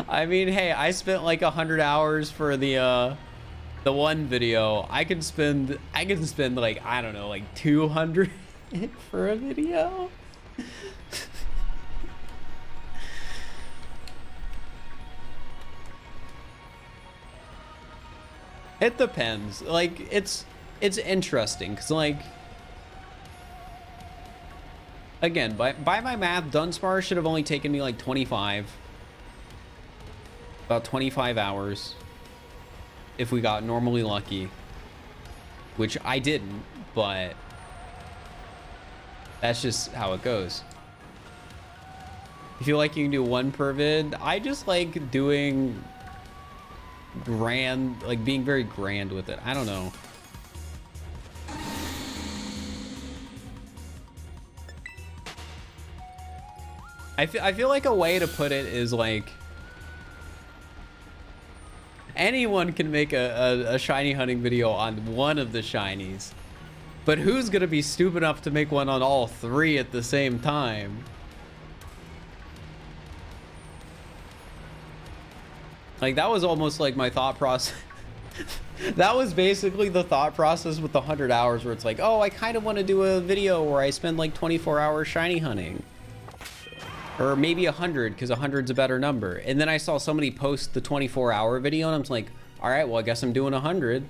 I mean, hey, I spent like 100 hours for the one video. I can spend like, I don't know, like 200 for a video. It depends. Like, it's interesting because like, again, by my math, Dunsparce should have only taken me like 25. About 25 hours. If we got normally lucky. Which I didn't, but that's just how it goes. You feel like you can do one per vid? I just like doing grand, like being very grand with it. I don't know. I feel like a way to put it is like anyone can make a shiny hunting video on one of the shinies, but who's gonna be stupid enough to make one on all three at the same time? Like, that was almost like my thought process. That was basically the thought process with the 100 hours where it's like, oh, I kind of want to do a video where I spend like 24 hours shiny hunting. Or maybe 100, because 100's a better number. And then I saw somebody post the 24-hour video, and I'm like, all right, well, I guess I'm doing 100.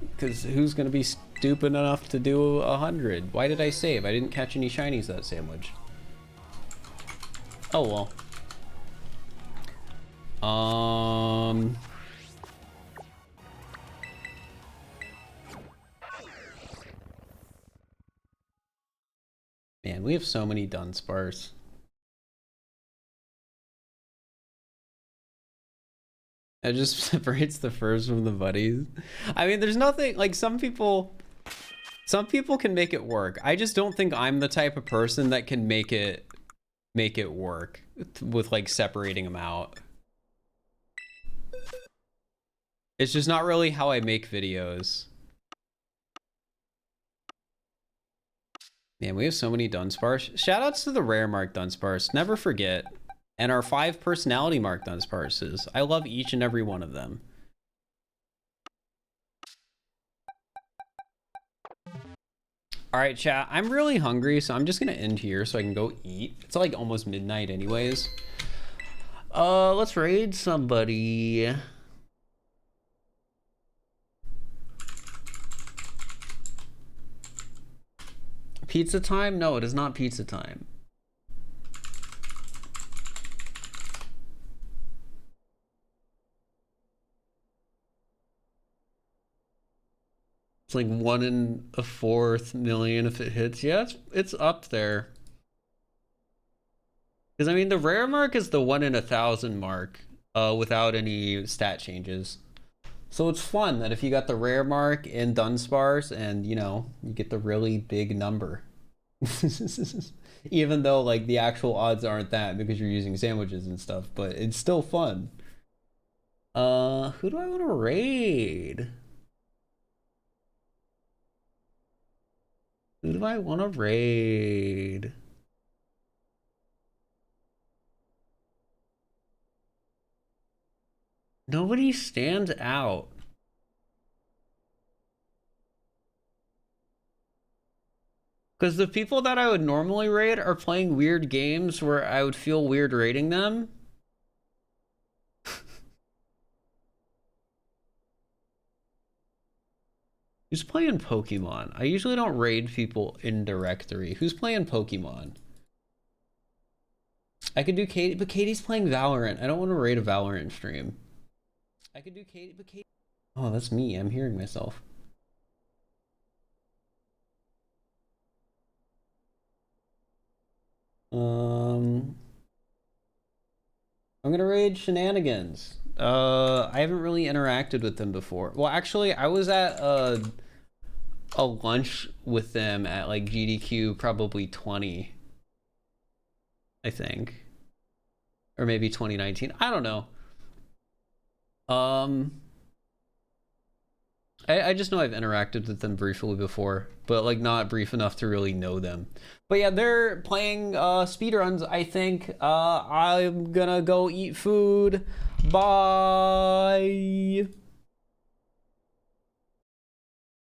Because who's going to be stupid enough to do 100? Why did I save? I didn't catch any shinies that sandwich. Oh, well. Man, we have so many Dunspars. It just separates the furs from the buddies. I mean, there's nothing, like, some people can make it work. I just don't think I'm the type of person that can make it work with like separating them out. It's just not really how I make videos. Man, we have so many Dunspars. Shoutouts to the rare mark Dunspars. Never forget. And our 5 personality mark Dunsparses. I love each and every one of them. All right, chat. I'm really hungry, so I'm just gonna end here so I can go eat. It's like almost midnight anyways. Let's raid somebody. Pizza time? No, it is not pizza time. It's like 1 in a 4th million if it hits. Yeah, it's up there. Because I mean, the rare mark is the 1 in 1,000 mark, without any stat changes. So it's fun that if you got the rare mark in Dunspars and, you know, you get the really big number. Even though, like, the actual odds aren't that because you're using sandwiches and stuff, but it's still fun. Who do I want to raid? Who do I want to raid? Nobody stands out. Because the people that I would normally raid are playing weird games where I would feel weird raiding them. Who's playing Pokemon? I usually don't raid people in directory. Who's playing Pokemon? I could do Katie, but Katie's playing Valorant. I don't want to raid a Valorant stream. I could do Katie, but Katie... Oh, that's me. I'm hearing myself. I'm gonna raid Shenanigans. I haven't really interacted with them before. Well, actually, I was at a lunch with them at like GDQ probably 20, I think, or maybe 2019. I don't know. I just know I've interacted with them briefly before, but like not brief enough to really know them. But yeah, they're playing speedruns, I think. I'm gonna go eat food. Bye.